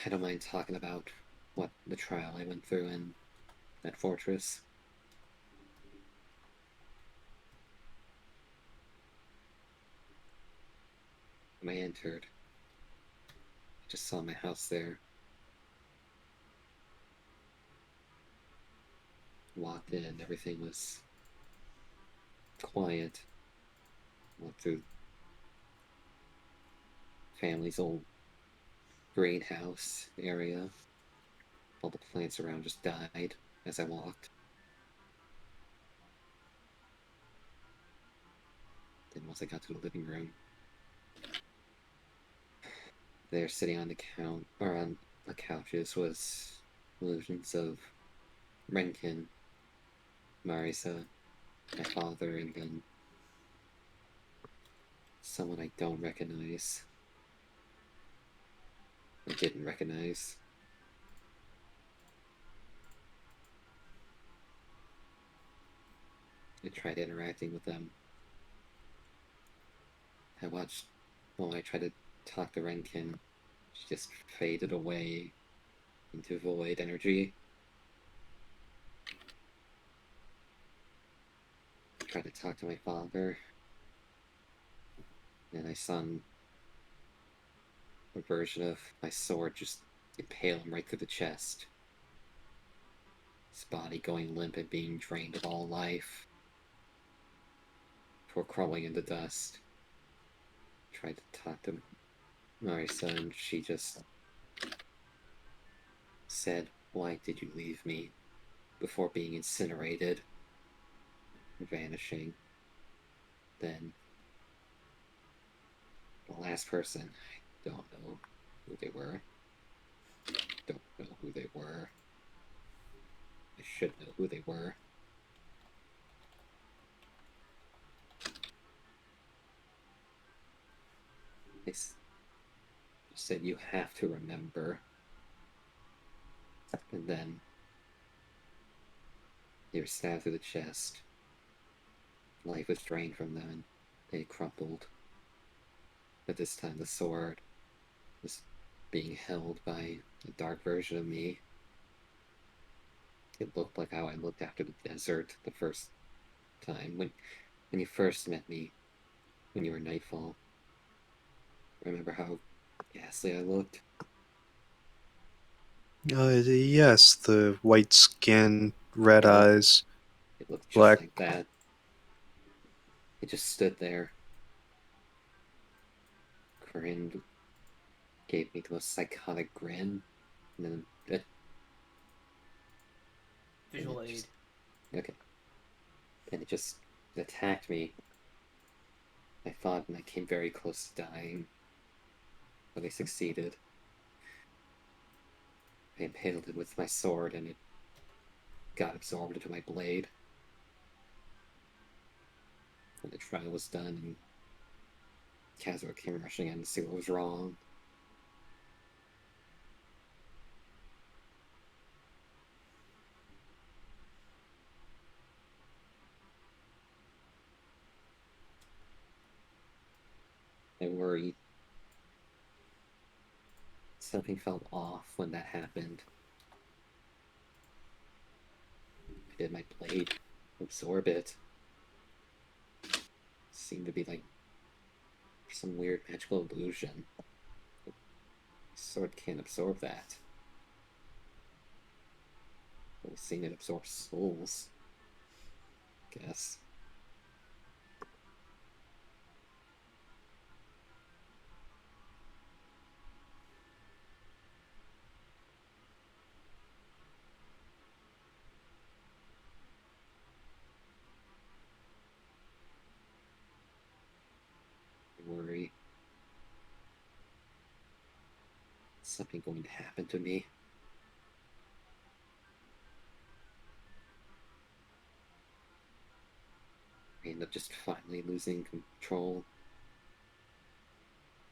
I don't mind talking about what the trial I went through in that fortress. When I entered, I just saw my house there. Walked in, everything was quiet. Walked through family's old greenhouse area. All the plants around just died as I walked. Then once I got to the living room, there sitting on the couches was illusions of Renkin, Marisa, my father, and then someone I don't recognize. I didn't recognize. I tried interacting with them. I tried to talk to Renkin. She just faded away into void energy. I tried to talk to my father. And I saw a version of my sword just impale him right through the chest. His body going limp and being drained of all life before crumbling into dust. Tried to talk to Marisa, and she just said, "Why did you leave me?" before being incinerated, vanishing. Then the last person, I don't know who they were. Don't know who they were. I should know who they were. They said, "You have to remember." And then they were stabbed through the chest. Life was drained from them and they crumpled. But this time the sword was being held by a dark version of me. It looked like how I looked after the desert the first time, when you first met me, when you were Nightfall. Remember how ghastly I looked? Yes, the white skin, red eyes. It looked just Black. like that. He just stood there, grinned, gave me the most psychotic grin, and then Visual and it aid. just- okay. And it just attacked me. I fought and I came very close to dying, but I succeeded. I impaled it with my sword and it got absorbed into my blade. When the trial was done, and Kazuo came rushing in to see what was wrong. I worried. Something felt off when that happened. Did my blade absorb it? Seemed to be like some weird magical illusion. My sword can't absorb that. I've seen it absorb souls. Guess. I worry. Is something going to happen to me? I end up just finally losing control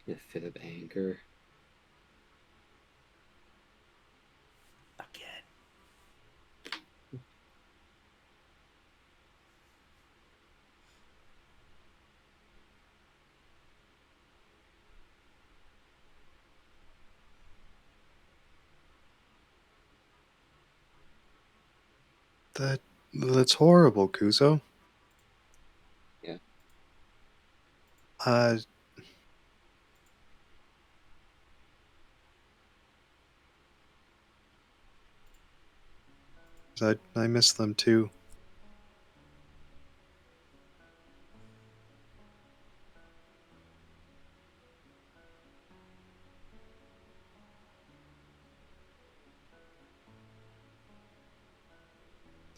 in a fit of anger. Again. That's horrible, Kuzo. Yeah. Uh, I miss them too.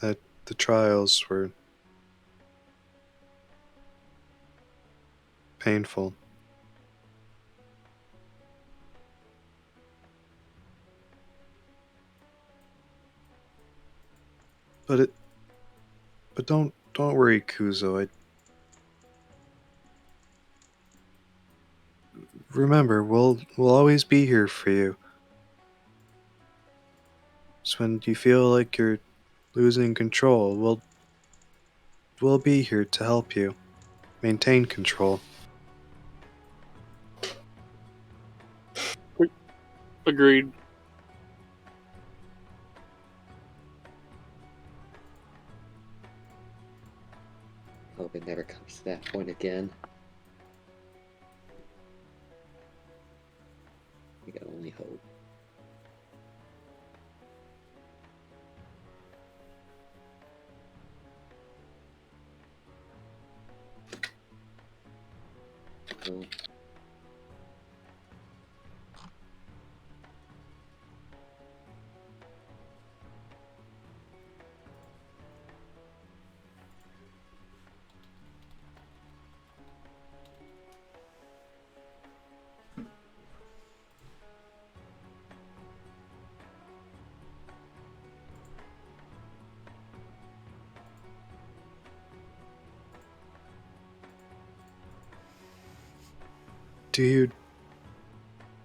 That the trials were painful. But don't worry, Kuzo. Remember, we'll always be here for you. So when you feel like you're losing control, we'll be here to help you maintain control. Agreed. Hope it never comes to that point again. We can only hope. Well,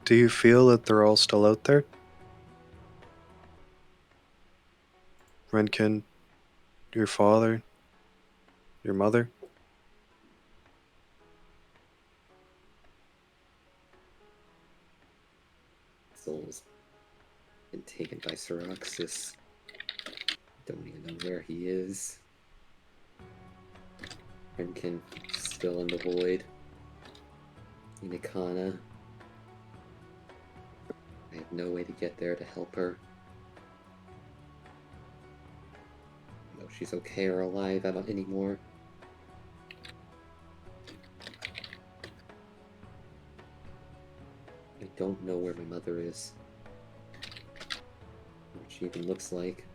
Do you feel that they're all still out there? Renkin, your father, your mother? Soul's been taken by Syroxis. Don't even know where he is. Renkin still in the void. Inikana. I have no way to get there to help her. No, she's okay or alive anymore. I don't know where my mother is. What she even looks like.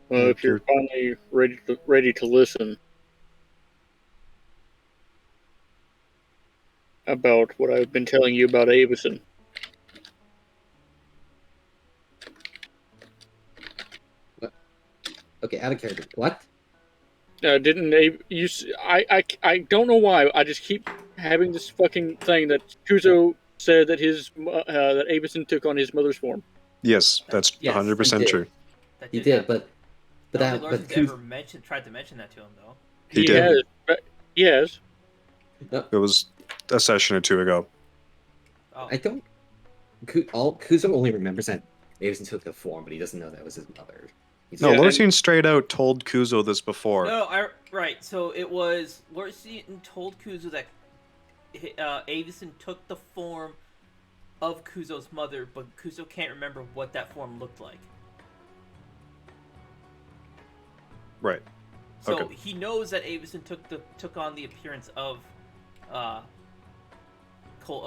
Well, if you're finally ready to listen about what I've been telling you about Avison. What? Okay, out of character. What? Didn't you? I don't know why. I just keep having this fucking thing that Kuzo said that that Avison took on his mother's form. Yes, that's Yes, 100% he did. true. That He did, happen. but I don't think that Larson's Kuz- ever tried to mention that to him though. He did. Yes. no, It was a session or two ago. Oh, I don't. Kuzo only remembers that Avison took the form, but he doesn't know that was his mother. No, Yeah, Lorcine straight out told Kuzo this before. no, right. So it was Larsson told Kuzo that Avison took the form of Kuzo's mother, but Kuzo can't remember what that form looked like. Right. So Okay. he knows that Avison took on the appearance of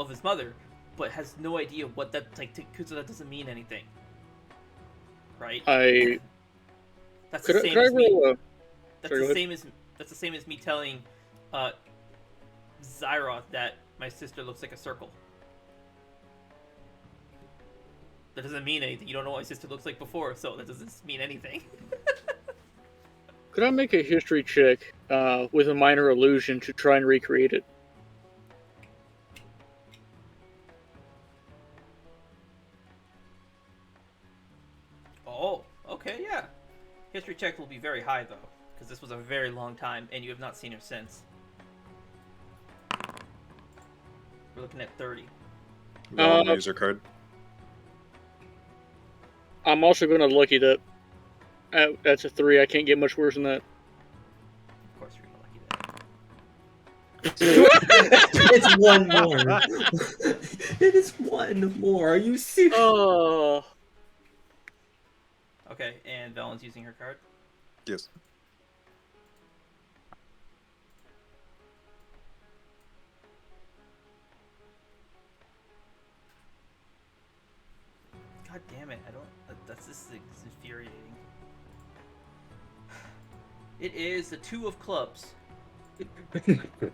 his mother, but has no idea what that like to Kuzo. That doesn't mean anything, right? That's the same as me. That's the same as me telling Zyroth that my sister looks like a circle. That doesn't mean anything. You don't know what my sister looks like before, so that doesn't mean anything. Could I make a history check with a minor illusion to try and recreate it? Oh, okay, yeah. History check will be very high, though, because this was a very long time, and you have not seen her since. We're looking at 30. Roll user card. I'm also going to lucky that. That's a 3. I can't get much worse than that. Of course, you're gonna lucky that. It's one more. It is one more. Are you serious? Oh. Okay, and Valen's using her card. Yes. God damn it! I don't. This is infuriating. It is the 2 of clubs.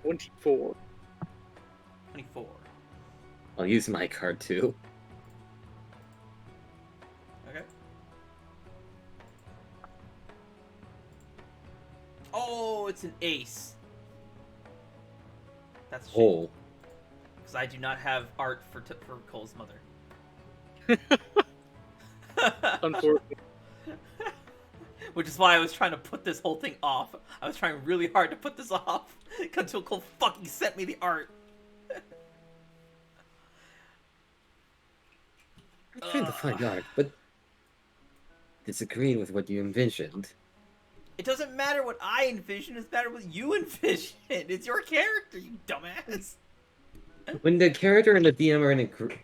24. 24. I'll use my card too. Okay. Oh, it's an ace. That's a shame. Oh. Because I do not have art for Cole's mother. Unfortunately. Which is why I was trying to put this whole thing off. I was trying really hard to put this off until Cole fucking sent me the art. I'm trying to find art, but disagreeing with what you envisioned. It doesn't matter what I envision, it matters what you envision. It's your character, you dumbass. When the character and the DM are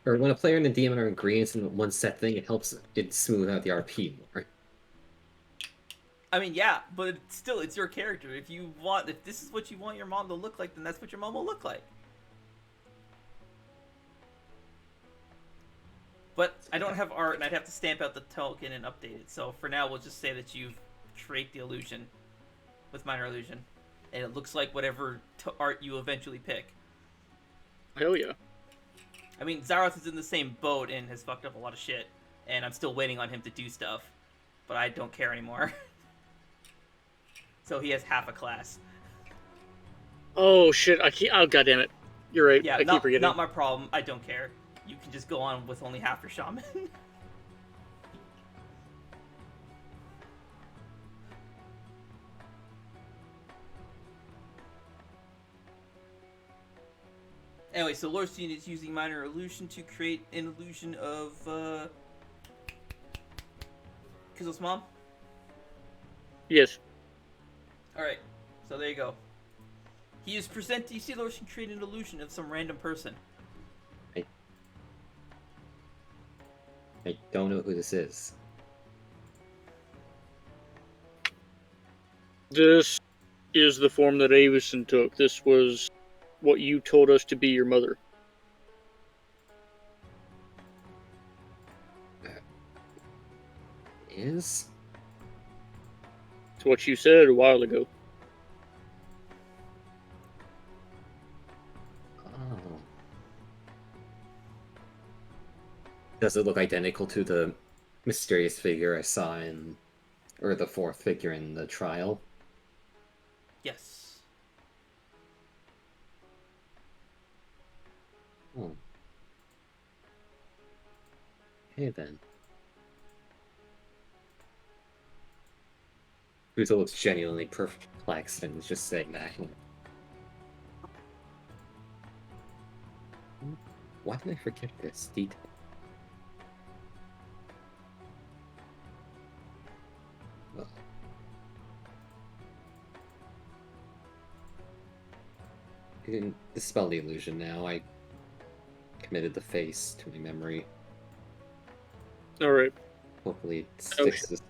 or when a player and the DM are in agreement in one set thing, it helps it smooth out the RP more. I mean, yeah, but still, it's your character. If this is what you want your mom to look like, then that's what your mom will look like. But I don't have art, and I'd have to stamp out the token and update it. So for now, we'll just say that you've traded the illusion with minor illusion, and it looks like whatever art you eventually pick. Hell yeah. I mean, Zaroth is in the same boat and has fucked up a lot of shit, and I'm still waiting on him to do stuff, but I don't care anymore. So he has half a class. Oh shit! Oh goddammit. You're right. Yeah, I keep forgetting. not my problem. I don't care. You can just go on with only half your shaman. Anyway, so Lorstein is using minor illusion to create an illusion of Kuzo's mom. Yes. Alright, so there you go. He is presenting. You see Lorsian create an illusion of some random person. I don't know who this is. This is the form that Avison took. This was what you told us to be your mother. Is? It's what you said a while ago. Oh. Does it look identical to the mysterious figure I saw in, or the fourth figure in the trial? Yes. Oh. Okay then. Kuzo looks genuinely perplexed and is just sitting back. Why did I forget this detail? Well, I can dispel the illusion now. I committed the face to my memory. Alright. Hopefully it Oh, sticks this.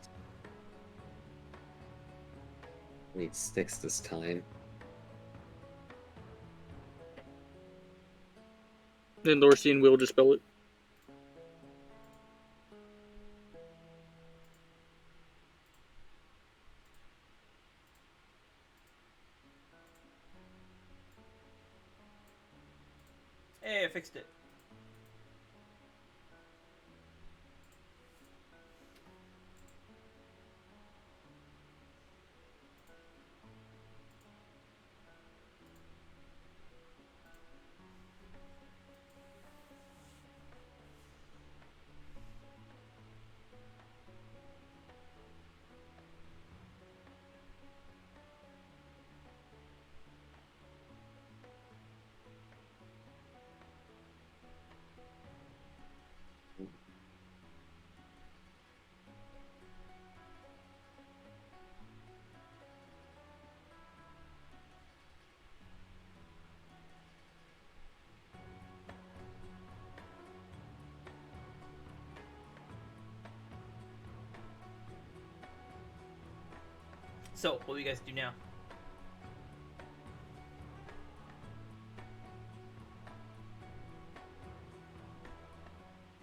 Hopefully it sticks this time. Then Lorsian will dispel it. Hey, I fixed it. So, what do you guys do now?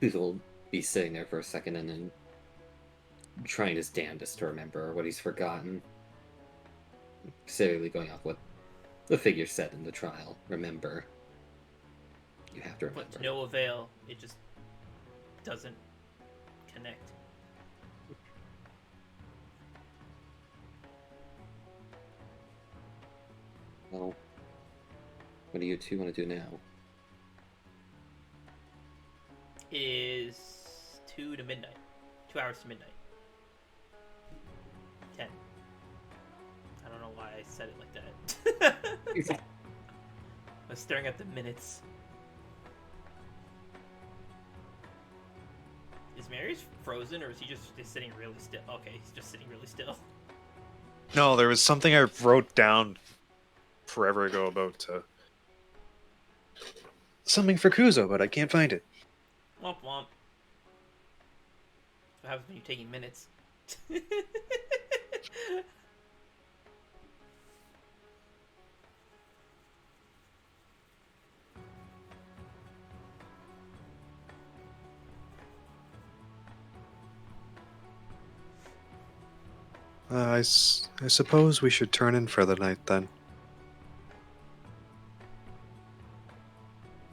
Kuzo will be sitting there for a second and then trying his damnedest to remember what he's forgotten. Specifically going off what the figure said in the trial. Remember. You have to remember. But to no avail. It just doesn't connect. Well, what do you two want to do now? Is 2 to midnight. 2 hours to midnight. 10. I don't know why I said it like that. I was staring at the minutes. Is Marius frozen, or is he just sitting really still? Okay, he's just sitting really still. No, there was something I wrote down forever ago about something for Kuzo, but I can't find it. Womp womp. What happens when you're taking minutes? I suppose we should turn in for the night then.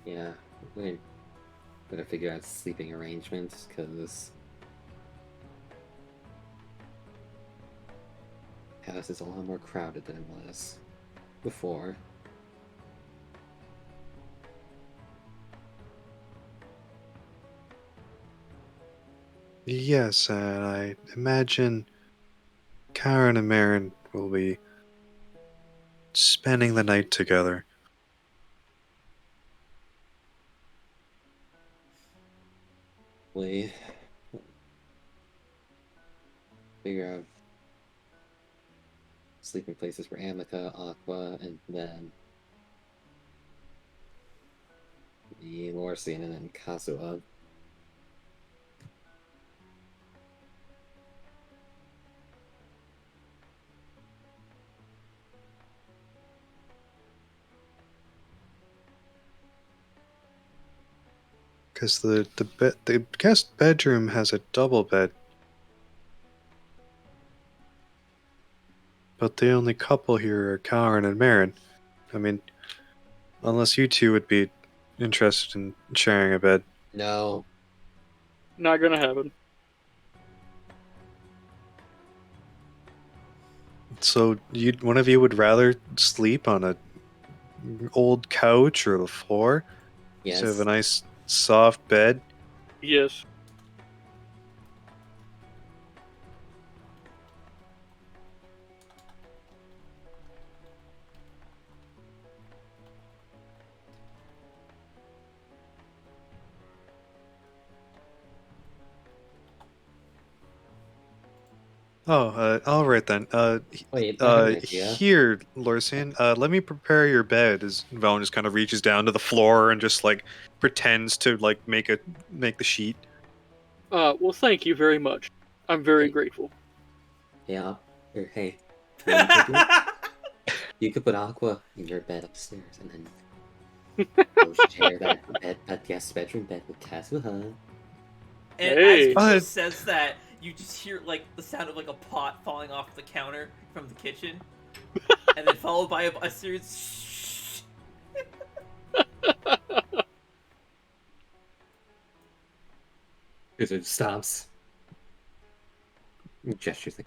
Yeah, we better figure out sleeping arrangements, because house is a lot more crowded than it was before. Yes, and I imagine Kalren and Marin will be spending the night together. We figure out sleeping places for Amica, Aqua, and then The Lorsian and then Kazuha. Because the guest bedroom has a double bed. But the only couple here are Kalren and Marin. I mean, unless you two would be interested in sharing a bed. No. Not gonna happen. So one of you would rather sleep on a old couch or the floor Yes. instead of a nice soft bed? Yes. Oh, all right then. Wait, I have an idea. Here, Lorsian, let me prepare your bed. As Velen just kind of reaches down to the floor and just like pretends to like make the sheet. Well, thank you very much. I'm very Hey. grateful. Yeah. Here, hey. You know what you could do? You could put Aqua in your bed upstairs and then go share that guest bedroom bed with Kazuha. And Hey. as Kuzo says that, you just hear like the sound of like a pot falling off the counter from the kitchen, and then followed by a series. It stops. Gestures like.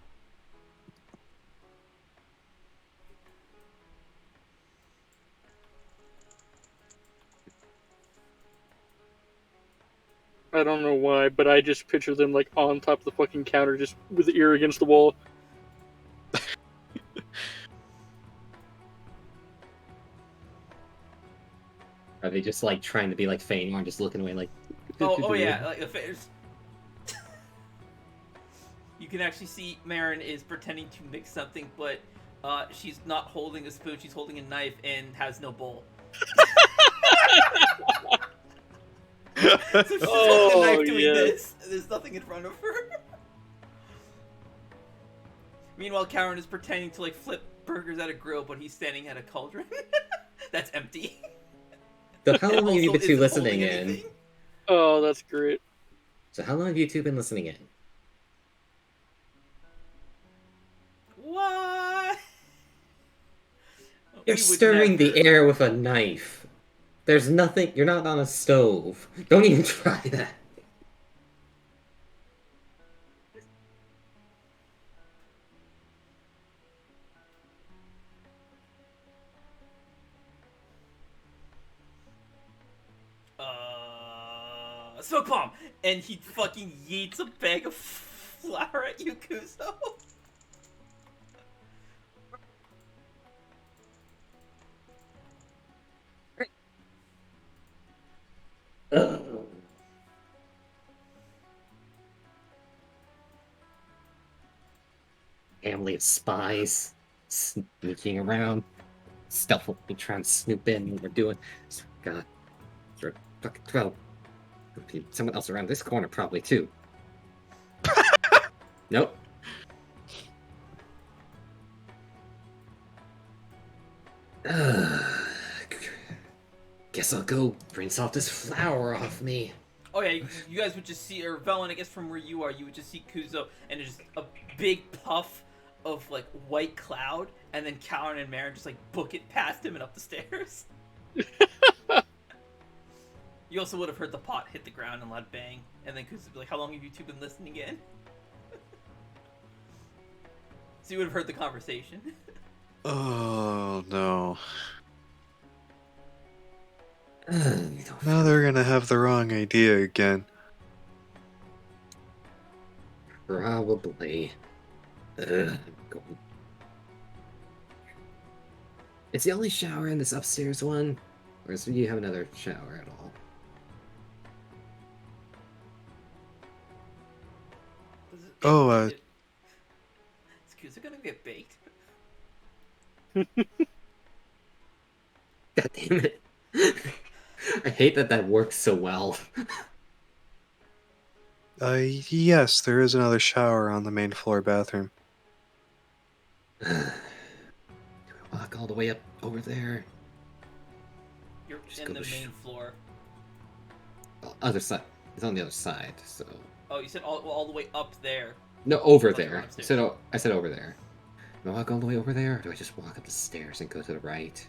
I don't know why, but I just picture them like on top of the fucking counter, just with the ear against the wall. Are they just like trying to be like faint or just looking away like? Oh yeah, like you can actually see Marin is pretending to mix something, but she's not holding a spoon; she's holding a knife and has no bowl. So she's holding a knife doing this. There's nothing in front of her. Meanwhile, Kalren is pretending to like flip burgers at a grill, but he's standing at a cauldron that's empty. So how long have you Also two isn't listening holding in? anything. Oh, that's great. So how long have you two been listening in? What? You're stirring the air with a knife. There's nothing. You're not on a stove. Don't even try that. Smoke bomb, and he fucking yeets a bag of flour at you, Kuzo. Ugh. Family of spies sneaking around, stealthily trying to snoop in what we're doing. God, sort of fucking throw. There'll be someone else around this corner probably too. Nope. Guess I'll go rinse off this flour off me. Oh yeah, you guys would just see, or Velen, I guess from where you are, you would just see Kuzo, and it's just a big puff of like white cloud, and then Kalren and Marin just like book it past him and up the stairs. You also would have heard the pot hit the ground and loud bang, and then Kuzo would be like, "How long have you two been listening in?" So you would have heard the conversation. Oh no. Now Now they're gonna have the wrong idea again. Probably. Is the only shower in this upstairs one? Or do you have another shower at all? Oh, Is Kuzo gonna get baked? God damn it. I hate that that works so well. Yes, there is another shower on the main floor bathroom. Do we walk all the way up over there? You're Just in go the to main floor. Other side. It's on the other side, so... Oh, you said all the way up there. No, over Like you're there. upstairs. I said over there. Do I walk all the way over there, or do I just walk up the stairs and go to the right?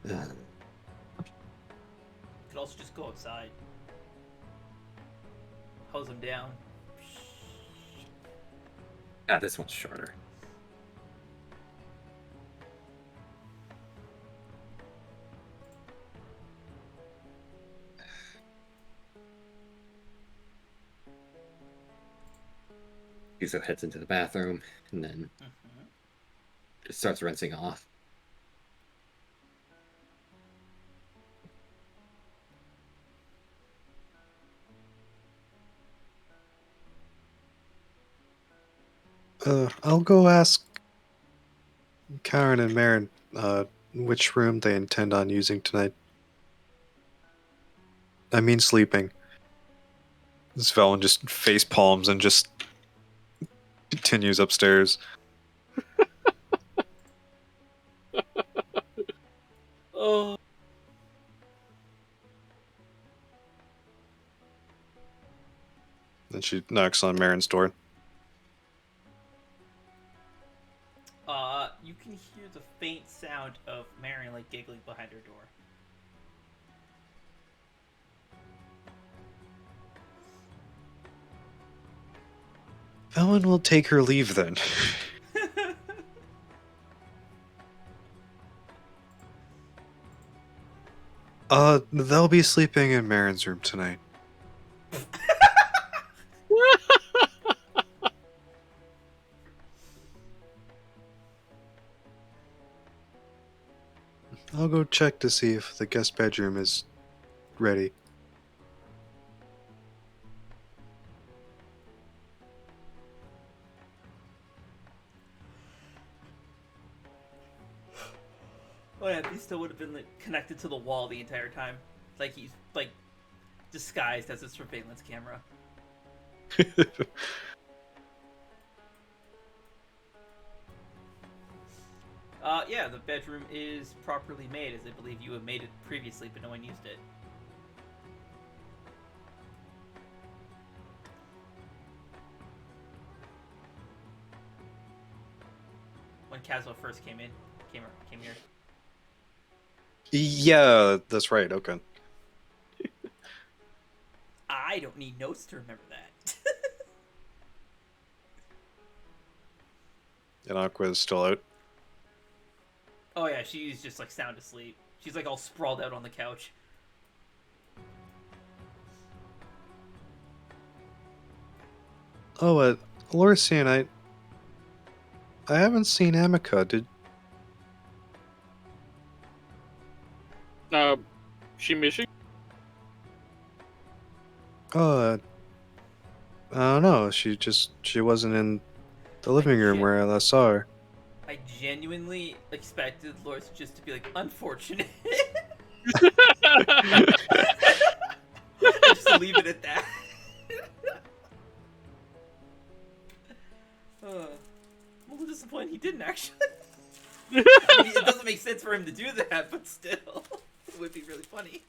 Ugh. You could also just go outside. Hose them down. Ah, this one's shorter. Yuzo heads into the bathroom and then just starts rinsing off. I'll go ask Karen and Marin which room they intend on using tonight. I mean sleeping. Svelin just face palms and just continues upstairs. Oh, Then she knocks on Marin's door. You can hear the faint sound of Marin like giggling behind her door. Ellen will take her leave then. They'll be sleeping in Marin's room tonight. I'll go check to see if the guest bedroom is ready. Oh yeah, he still would have been like, connected to the wall the entire time. Like he's like disguised as a surveillance camera. Yeah, the bedroom is properly made, as I believe you have made it previously, but no one used it. When Caswell first came here. Yeah, that's right, okay. I don't need notes to remember that. And Aqua is still out. Oh yeah, she's just like sound asleep. She's like all sprawled out on the couch. Oh, Lorisian, I haven't seen Amica. she missing? I don't know. She wasn't in the living room where I last saw her. I genuinely expected Loris just to be like, unfortunate. Just leave it at that. I'm a little disappointed he didn't actually. I mean, it doesn't make sense for him to do that, but still, it would be really funny.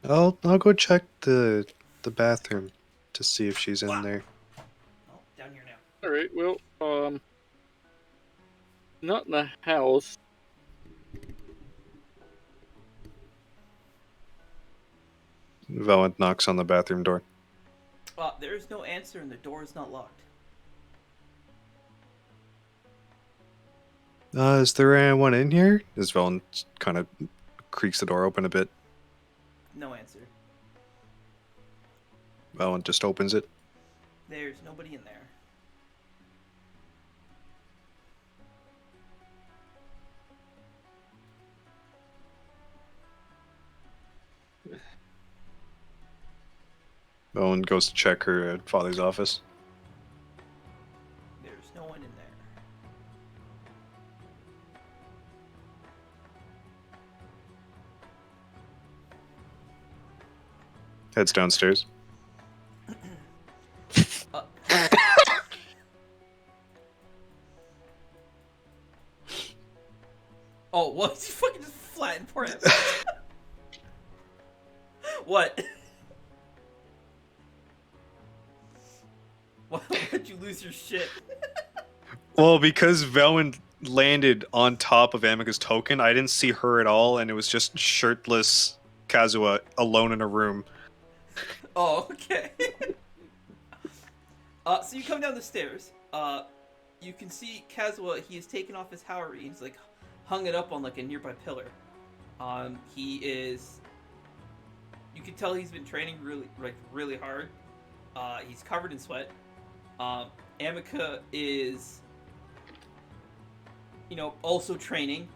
I'll go check the bathroom to see if she's in there. Oh, down here now. All right. Well, not in the house. Valent knocks on the bathroom door. There is no answer, and the door is not locked. Is there anyone in here? As Valent kind of creaks the door open a bit. No answer. Valent just opens it. There's nobody in there. Valent goes to check her father's office. There's no one in Heads downstairs. Uh, oh, what? You fucking just flattened poor him. What? Why'd you lose your shit? Well, because Veilwen landed on top of Amika's token, I didn't see her at all, and it was just shirtless Kazuha alone in a room. Oh, okay. So you come down the stairs. You can see Kazuha. He has taken off his Haori and he's like hung it up on like a nearby pillar. He is. You can tell he's been training really hard. He's covered in sweat. Amika is, also training.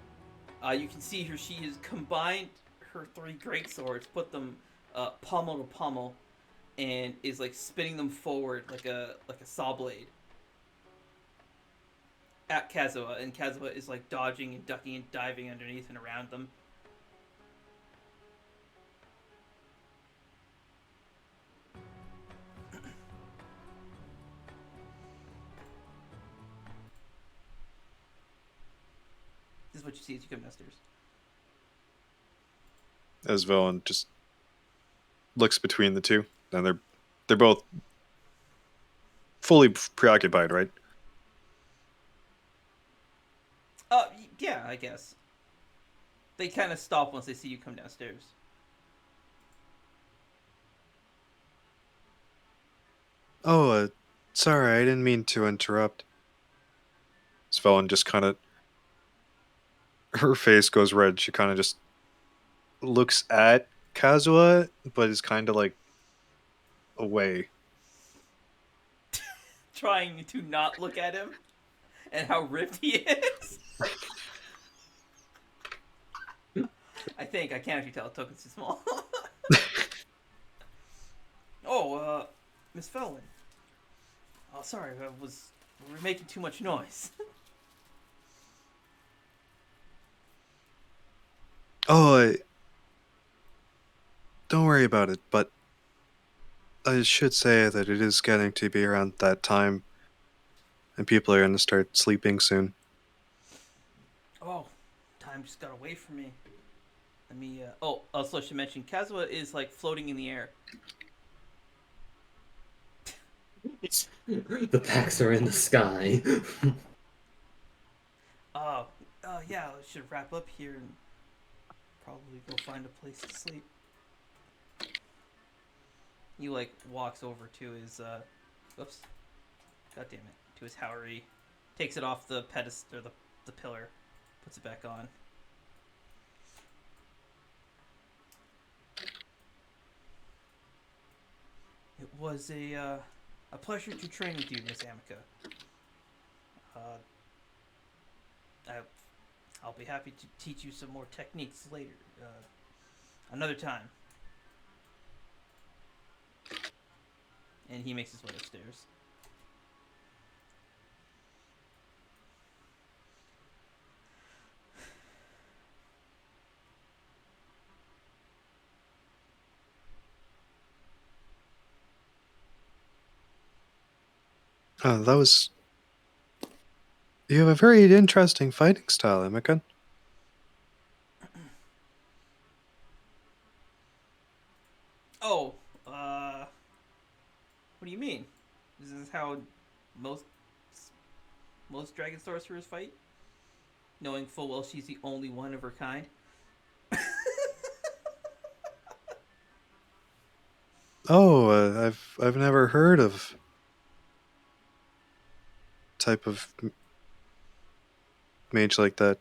You can see her. She has combined her 3 great swords, put them pommel to pommel, and is like spinning them forward like a saw blade at Kazuha, and Kazuha is like dodging and ducking and diving underneath and around them. This is what you see as you come downstairs. As Veilwen just looks between the two, and they're both fully preoccupied, right? Yeah, I guess. They kind of stop once they see you come downstairs. Oh, sorry, I didn't mean to interrupt. Veilwen just kind of, her face goes red. She kind of just looks at Kazuha, but is kind of like away. Trying to not look at him and how ripped he is. I can't actually tell. The token's too small. Oh, Miss Veilwen. Oh, sorry, we were making too much noise. Oh, don't worry about it, but I should say that it is getting to be around that time, and people are going to start sleeping soon. Oh, time just got away from me. Let me, also I should mention, Kazuha is, like, floating in the air. The packs are in the sky. Yeah, I should wrap up here and probably go find a place to sleep. He, like, walks over to his, whoops. God damn it. To his Haori. Takes it off the pedestal, or the pillar. Puts it back on. It was a pleasure to train with you, Miss Amika. I'll be happy to teach you some more techniques later. Another time. And he makes his way upstairs. That was... You have a very interesting fighting style, Amika. Oh, what do you mean? This is how most dragon sorcerers fight? Knowing full well she's the only one of her kind? Oh, I've never heard of type of mage like that.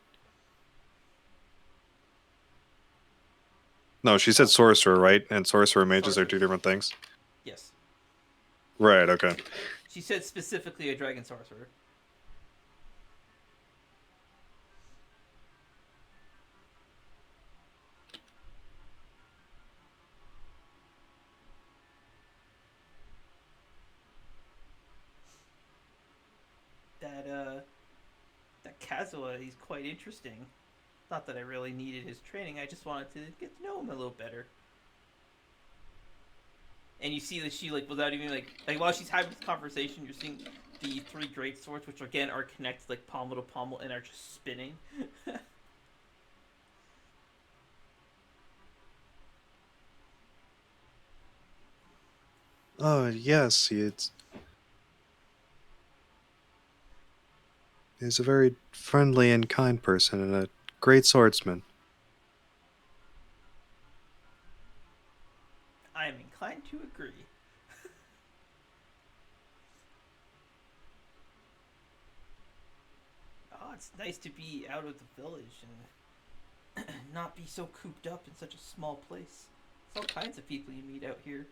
No, she said sorcerer, right? And sorcerer mages are 2 different things. Yes. Right, okay. She said specifically a dragon sorcerer. That Kazuha, he's quite interesting. Not that I really needed his training, I just wanted to get to know him a little better. and you see that she like without even like while she's having this conversation, you're seeing the three great swords, which again are connected like pommel to pommel and are just spinning. Oh, yes, he's a very friendly and kind person and a great swordsman. I am inclined to agree. Oh, it's nice to be out of the village and not be so cooped up in such a small place. There's all kinds of people you meet out here.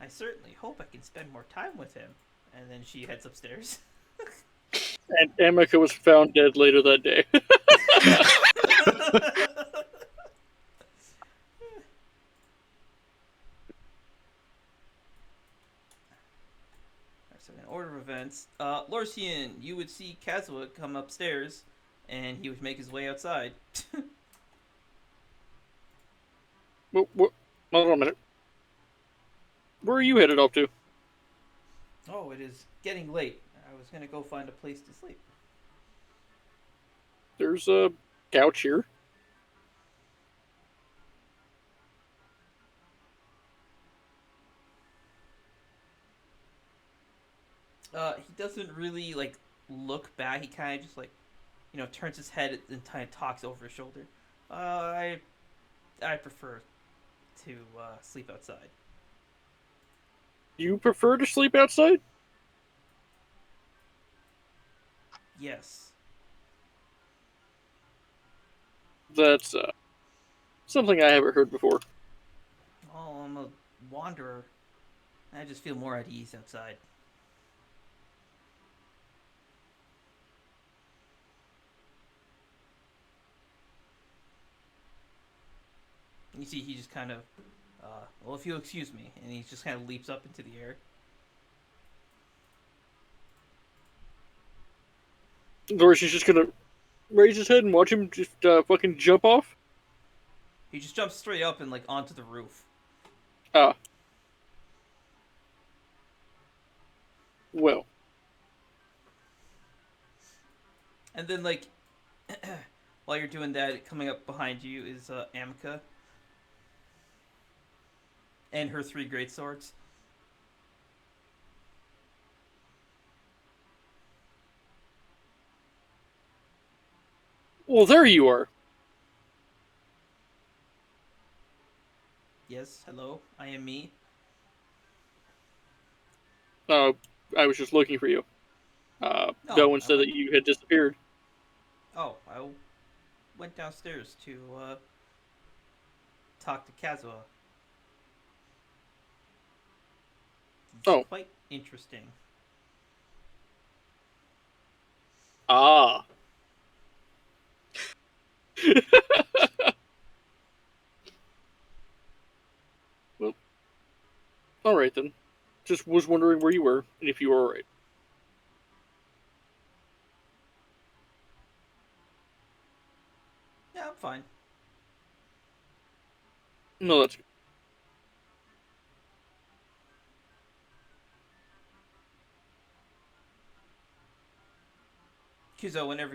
I certainly hope I can spend more time with him. And then she heads upstairs. And Amika was found dead later that day. So in order of events, Lorcian, you would see Kazuha come upstairs, and he would make his way outside. Hold on a minute. Where are you headed off to? Oh, it is getting late. I was gonna go find a place to sleep. There's a couch here. He doesn't really like look back. He kind of just like, turns his head and kind of talks over his shoulder. I prefer to sleep outside. You prefer to sleep outside? Yes. That's something I haven't heard before. Oh, I'm a wanderer. I just feel more at ease outside. You see, he just kind of, well, if you'll excuse me, and he just kind of leaps up into the air. Dorsey's just gonna raise his head and watch him just fucking jump off. He just jumps straight up and like onto the roof. Ah. Well. And then like, while you're doing that, coming up behind you is Amika. And her three great swords. Well, there you are. Yes, hello, I am me. I was just looking for you. Veilwen said that you had disappeared. Oh, I went downstairs to talk to Kazuha. It's quite interesting. Ah. Well, alright then. Just was wondering where you were, and if you were alright. Yeah, I'm fine. No, that's good. Kuzo, whenever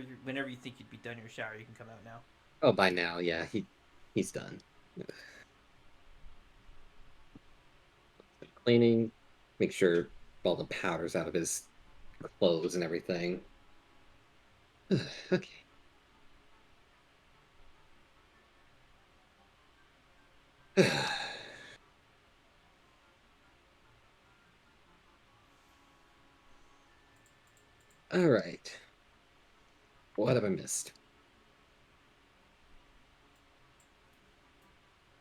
you think you'd be done your shower, you can come out now. Oh, by now, yeah, he's done. Cleaning, make sure all the powder's out of his clothes and everything. Okay. All right. What have I missed?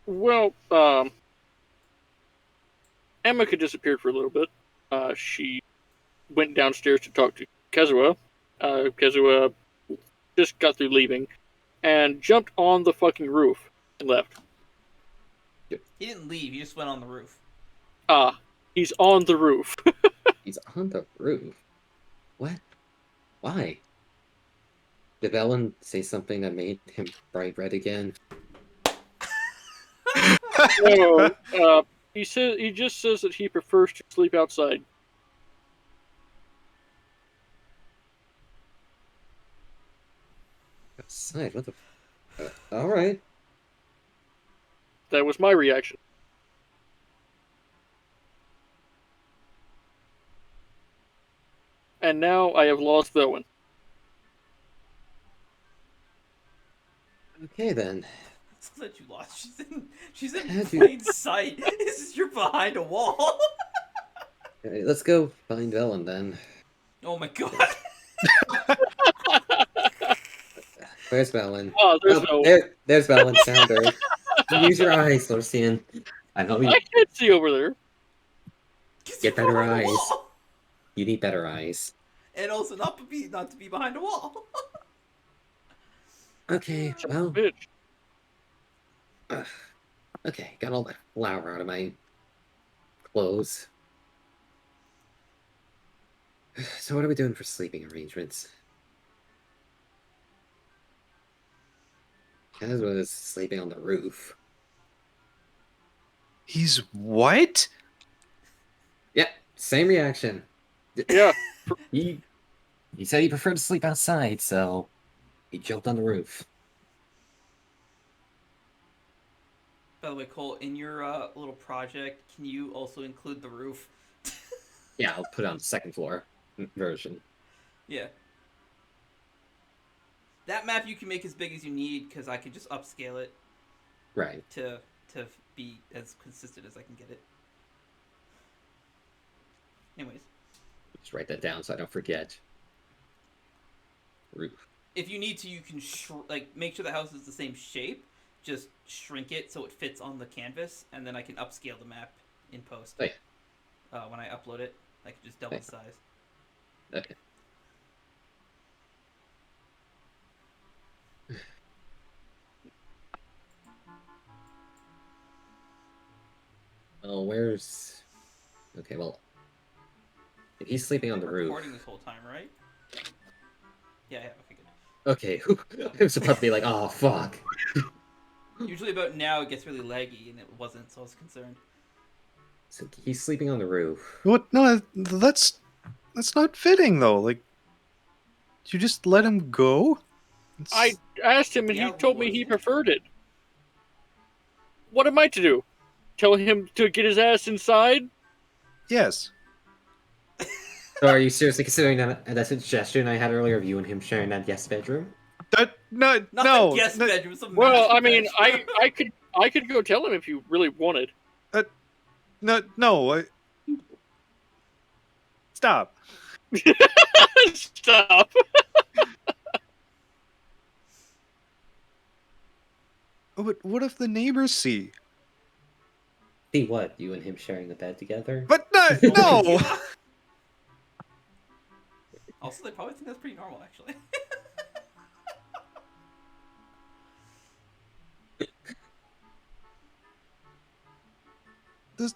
Well, Amika disappeared for a little bit. She went downstairs to talk to Kazuha. Kazuha just got through leaving and jumped on the fucking roof and left. He didn't leave, he just went on the roof. He's on the roof. He's on the roof. What? Why? Did Veilwen say something that made him bright red again? No, he just says that he prefers to sleep outside. Outside? What the? All right. That was my reaction. And now I have lost Veilwen. Okay then. It's not that you lost. She's in How'd you- plain sight. It's just you're behind a wall. Okay, let's go find Veilwen then. Oh my god. Where's Veilwen? Oh, there's no. There's Veilwen. Sounder. Use your eyes, Lucian. I know you I can't see over there. get better Behind a eyes. wall. You need better eyes. And also not to be behind a wall. Okay, Son of well, a bitch. okay, got all the flour out of my clothes. So what are we doing for sleeping arrangements? Kaz was sleeping on the roof. He's what? Yep, same reaction. Yeah. He said he preferred to sleep outside, so he jumped on the roof. By the way, Cole, in your little project, can you also include the roof? Yeah, I'll put it on the second floor version. Yeah. That map you can make as big as you need, because I can just upscale it Right. to be as consistent as I can get it. Anyways, Just write that down so I don't forget. Roof. if you need to, you can make sure the house is the same shape. Just shrink it so it fits on the canvas, and then I can upscale the map in post. Oh, yeah. When I upload it, I can just double the size. Okay. Oh, where's... Okay, well... If he's sleeping on the roof... Recording this whole time, right? Yeah, okay, good. Okay, I was about to be like, oh, fuck. Usually about now it gets really laggy, and it wasn't, so I was concerned. So he's sleeping on the roof. What? No, that's not fitting though. Like, you just let him go? I asked him, and Yeah, he told me what he is it? preferred it. What am I to do? Tell him to get his ass inside? Yes. So are you seriously considering that suggestion I had earlier of you and him sharing that guest bedroom? Not No. the guest bedroom, it's a Well, master I mean, bedroom. I could go tell him if you really wanted. No. Stop. Stop. But what if the neighbors see? See what? You and him sharing the bed together? But no. Also, they probably think that's pretty normal, actually.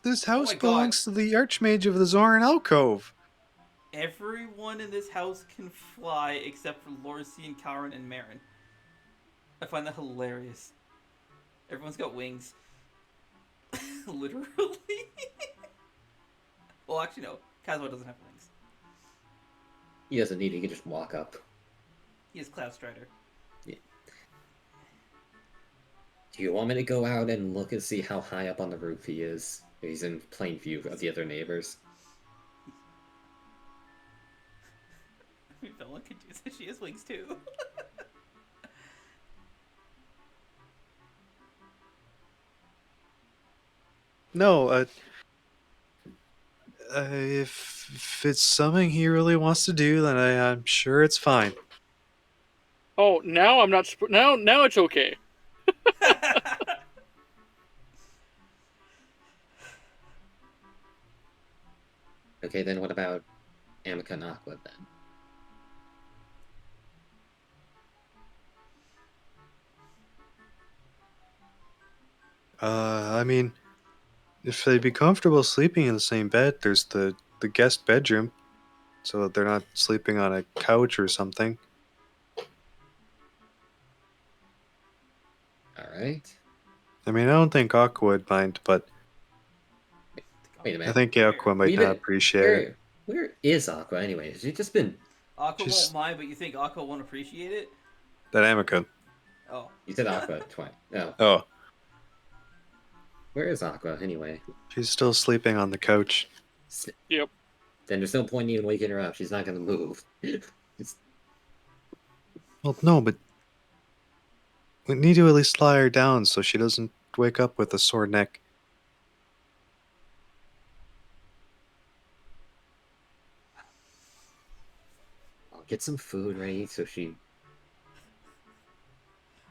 This house my God. belongs to the Archmage of the Zoran Alcove. Everyone in this house can fly except for Elysia and Kalren and Marin. I find that hilarious. Everyone's got wings. Literally. Well, actually, no. Kazuo doesn't have wings. He doesn't need it, he can just walk up. He is Cloud Strider. Do you want me to go out and look and see how high up on the roof he is? If he's in plain view of the other neighbors. I mean, Bella could do this. She has wings, too. No, if it's something he really wants to do, then I'm sure it's fine. Oh, now I'm not. Now it's okay. Okay, then what about Amica and Aqua then? I mean, if they'd be comfortable sleeping in the same bed, there's the guest bedroom. so that they're not sleeping on a couch or something. Alright. I mean, I don't think Aqua would mind, but Wait a I minute. think Aqua might We've not been- appreciate it. Where is Aqua anyway? Has she just been... Aqua Just- won't mind, but you think Aqua won't appreciate it? That Amica. Oh. You said Aqua twice. No. Oh, Where is Aqua anyway? she's still sleeping on the couch. Yep. Then there's no point in even waking her up. She's not going to move. Just... Well, no, but we need to at least lie her down so she doesn't wake up with a sore neck. I'll get some food ready so she...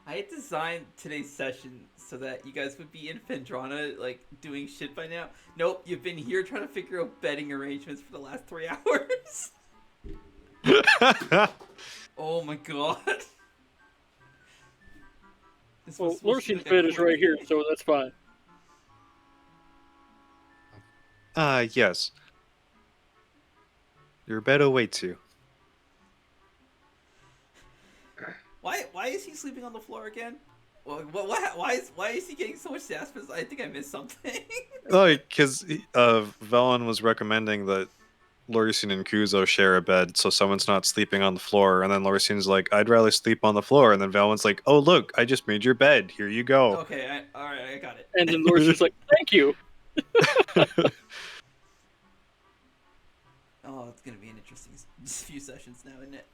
I had designed today's session so that you guys would be in Fendrana, like, doing shit by now. Nope, you've been here trying to figure out bedding arrangements for the last 3 hours. Oh my god. This Well, was supposed to be Lursian's like a bed is right here, quarter- so that's fine. Yes. Your bed awaits you. Why is he sleeping on the floor again? Why is he getting so much sass? I think I missed something. Like, because Velen was recommending that Lorisian and Kuzo share a bed so someone's not sleeping on the floor, and then Lorisian's like, I'd rather sleep on the floor, and then Valen's like, oh, look, I just made your bed. Here you go. Okay, alright, I got it. And then Lursian's like, thank you. Oh, it's gonna be an interesting few sessions now, isn't it?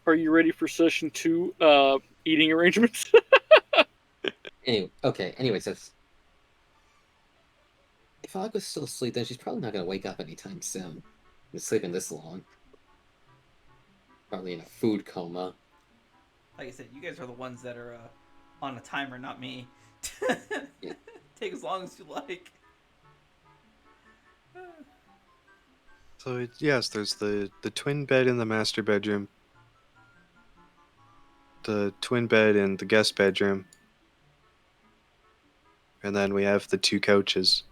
Are you ready for session 2, eating arrangements? Anyway, okay, anyways, that's... If Aqua's still asleep, then she's probably not going to wake up anytime soon. Been sleeping this long. Probably in a food coma. Like I said, you guys are the ones that are on a timer, not me. Yeah. Take as long as you like. So, yes, there's the twin bed in the master bedroom, the twin bed in the guest bedroom, and then we have the 2 couches.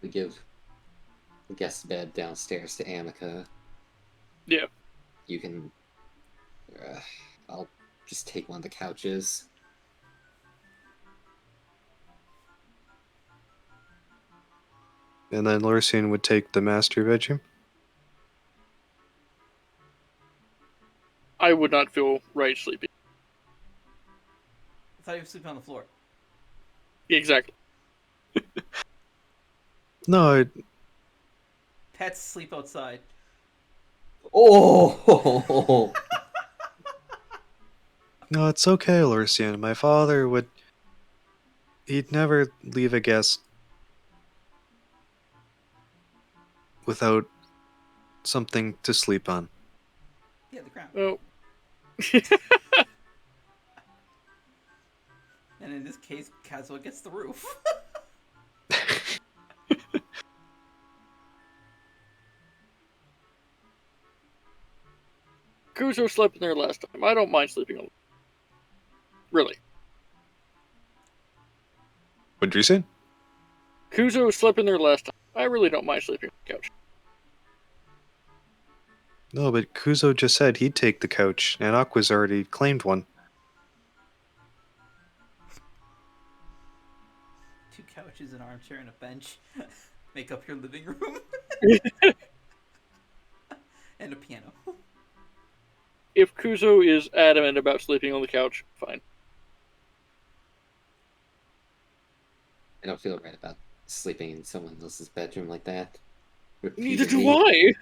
We give the guest bed downstairs to Amica. Yeah. You can... I'll just take one of the couches. And then Lorisian would take the master bedroom. I would not feel right sleeping. I thought you were sleeping on the floor. Exactly. No, Pets sleep outside. Oh! no, it's okay, Lorisian. My father would... He'd never leave a guest without something to sleep on. Yeah, the ground. Oh. And in this case, Kazuo gets the roof. Kuzo slept in there last time. I don't mind sleeping on. Really. What'd you say? Kuzo slept in there last time. I really don't mind sleeping on the couch. No, but Kuzo just said he'd take the couch, and Aqua's already claimed one. 2 couches, an armchair, and a bench make up your living room. And a piano. If Kuzo is adamant about sleeping on the couch, fine. I don't feel right about sleeping in someone else's bedroom like that. Neither do Repeatedly.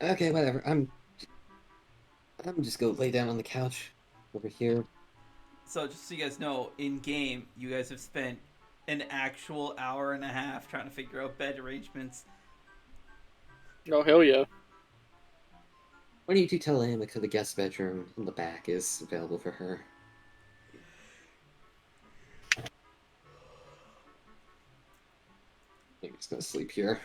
I. Okay, whatever. I'm just gonna lay down on the couch over here. So just so you guys know, in game, you guys have spent an actual hour and a half trying to figure out bed arrangements. Oh, hell yeah. Why don't you two tell Amica the guest bedroom in the back is available for her? I'm just gonna sleep here.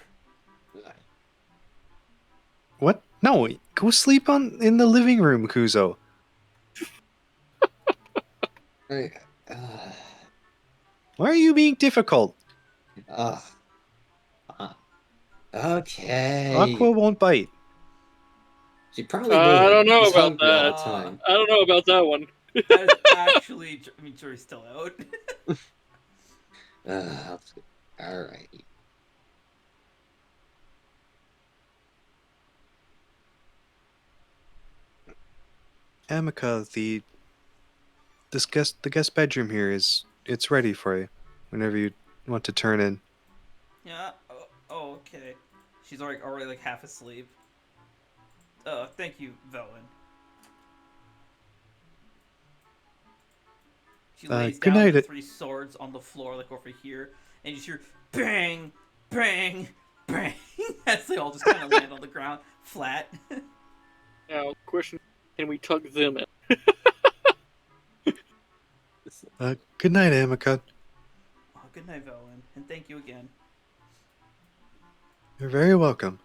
What? No, go sleep in the living room, Kuzo. I, Why are you being difficult? uh, uh, okay. Aqua won't bite. She probably I would. don't know He's about hungry all the that. time. I don't know about that one. That is actually. I mean, jury's still out. Alrighty. Amica, the guest bedroom here it's ready for you whenever you want to turn in. Yeah. Oh, okay. She's already like half asleep. Thank you, Veilwen. She lays Good down night. the 3 swords on the floor, like over here, and you just hear bang, bang, bang as they all just kind of land on the ground flat. Now, question: can we tuck them in? Good night, Amica. Oh, good night, Veilwen, and thank you again. You're very welcome.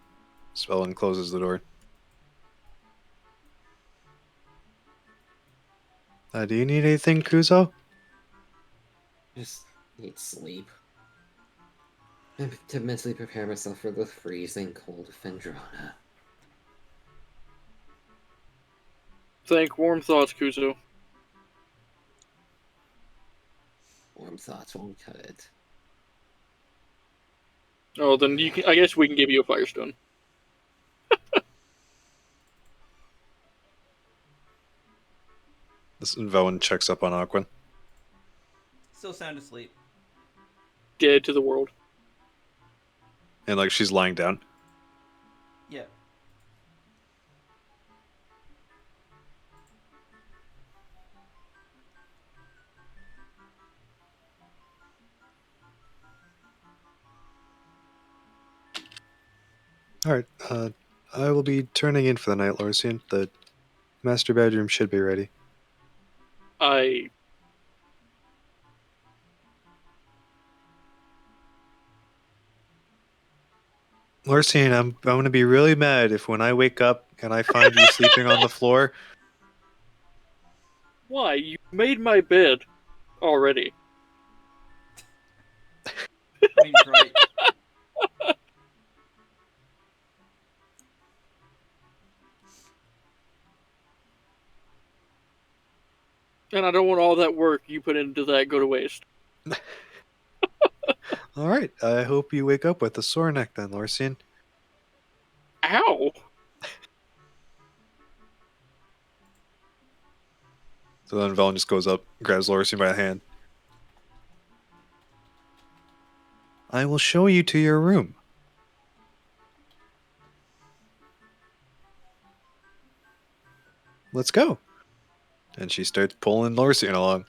Spellin closes the door. Do you need anything, Kuzo? Just need sleep. And to mentally prepare myself for the freezing cold of Fendrana. Think warm thoughts, Kuzo. Warm thoughts won't cut it. Oh, then you can. I guess we can give you a firestone. This Velen checks up on Aqua. Still sound asleep. Dead to the world. And like she's lying down. Yeah. Alright, I will be turning in for the night, Lorsian. The master bedroom should be ready. Lorsian, I'm going to be really mad if when I wake up and I find you sleeping on the floor. Why? You made my bed already. I mean, right. And I don't want all that work you put into that go to waste. Alright, I hope you wake up with a sore neck then, Lorsian. Ow! So then Velen just goes up, grabs Lorsian by the hand. I will show you to your room. Let's go. And she starts pulling Lorsian along.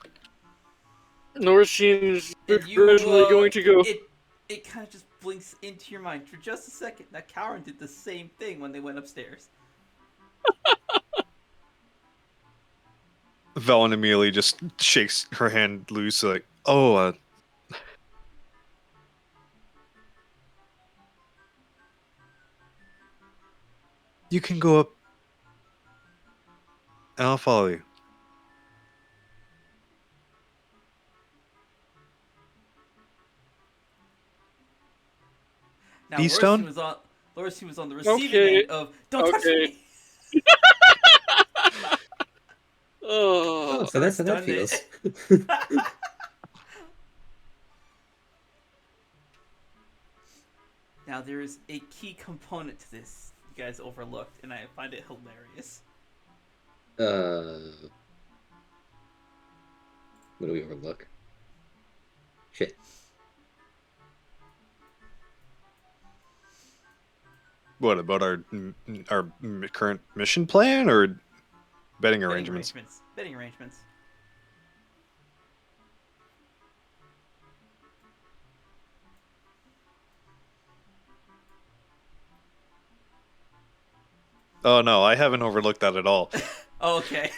Norsian's And you, originally going to go. It kind of just blinks into your mind for just a second that Kalren did the same thing when they went upstairs. Velen immediately just shakes her hand loose, like, oh, you can go up, and I'll follow you. Now, B-Stone? Lorsian was on the receiving Okay. end of, don't touch Okay. me! Oh, So that's how that Done feels. it. Now, there is a key component to this you guys overlooked, and I find it hilarious. What do we overlook? Shit. What, about our current mission plan, or betting arrangements? Betting arrangements. Oh no, I haven't overlooked that at all. Oh, okay.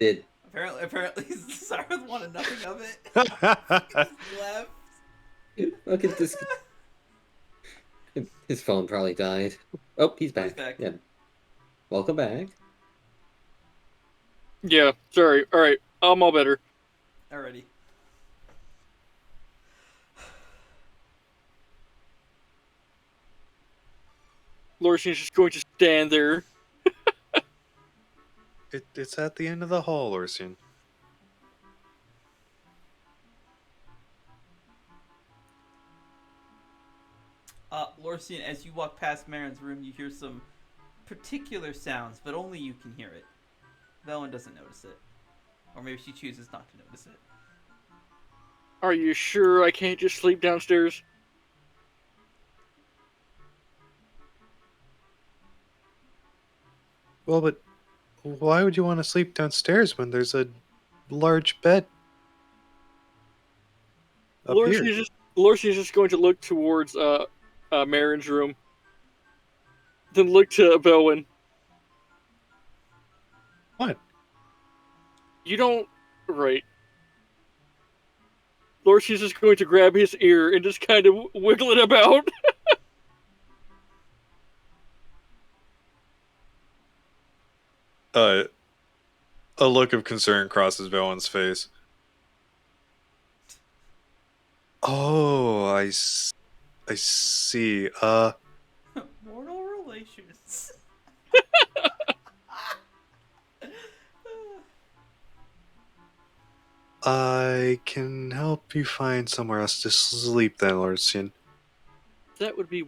Did Apparently, Sarah wanted nothing of it. Just left. look at this. His phone probably died. Oh, he's back. He's back. Yeah. Welcome back. Yeah, sorry. All right, I'm all better. Alrighty. Lorsian's just going to stand there. It's at the end of the hall, Orsian. Lorcian, as you walk past Marin's room, you hear some particular sounds, but only you can hear it. Veilwen doesn't notice it. Or maybe she chooses not to notice it. Are you sure I can't just sleep downstairs? Well, but why would you want to sleep downstairs when there's a large bed up here? Lorsian's just going to look towards Marin's room. Then look to Veilwen. What? You don't... Right. Lorsian's just going to grab his ear and just kind of wiggle it about. A look of concern crosses Veilwen's face. Oh, I see. Mortal relations. I can help you find somewhere else to sleep then, Lorsian. That would be...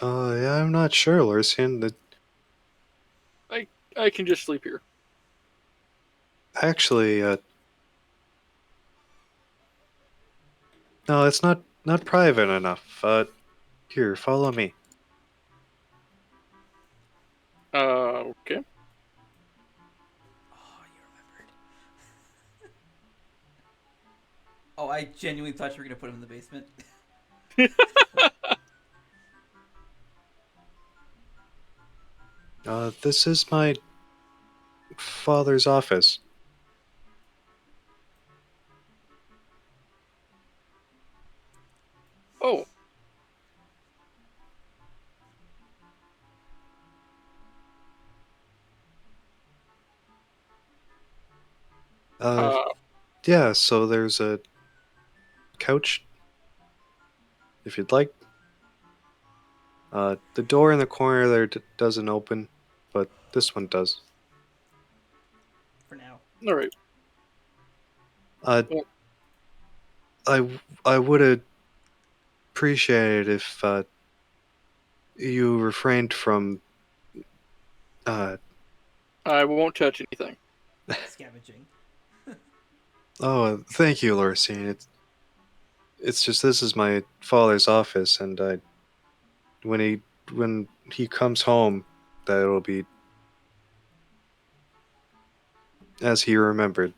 Yeah, I'm not sure, Lorsian. I can just sleep here. Actually, no, it's not private enough. Here, follow me. Okay. Oh, you remembered. Oh, I genuinely thought you were going to put him in the basement. This is my father's office. Oh, Uh, yeah, so there's a couch, if you'd like. The door in the corner there doesn't open, but this one does. For now. alright. Uh, Yeah. I would appreciate it if you refrained from. I won't touch anything. Scavenging. Oh, thank you, Lorcine. It's just this is my father's office, and when he comes home, that it'll be as he remembered.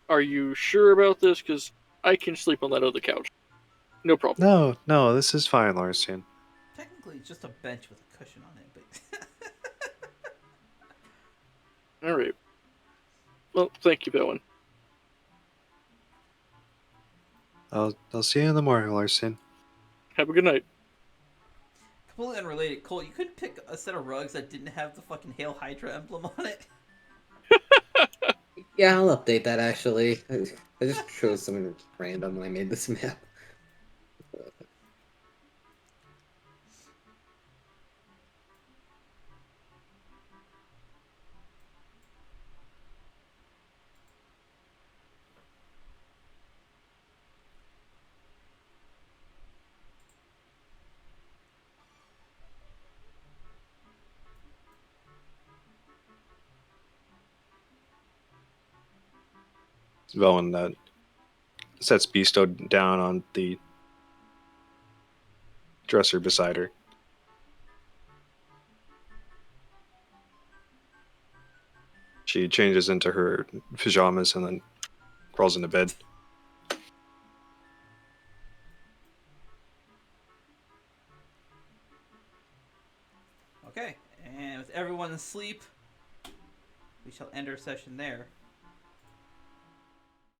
Are you sure about this? Because I can sleep on that other couch. No problem. No, this is fine, Lorcine. Technically, it's just a bench with a cushion on it, but... Alright. Well, thank you, Veilwen. I'll see you in the morning, Larson. Have a good night. Completely unrelated, Cole, you couldn't pick a set of rugs that didn't have the fucking Hail Hydra emblem on it? Yeah, I'll update that actually. I just chose something random when I made this map. Veilwen sets Beasto down on the dresser beside her. She changes into her pajamas and then crawls into bed. Okay, and with everyone asleep, we shall end our session there.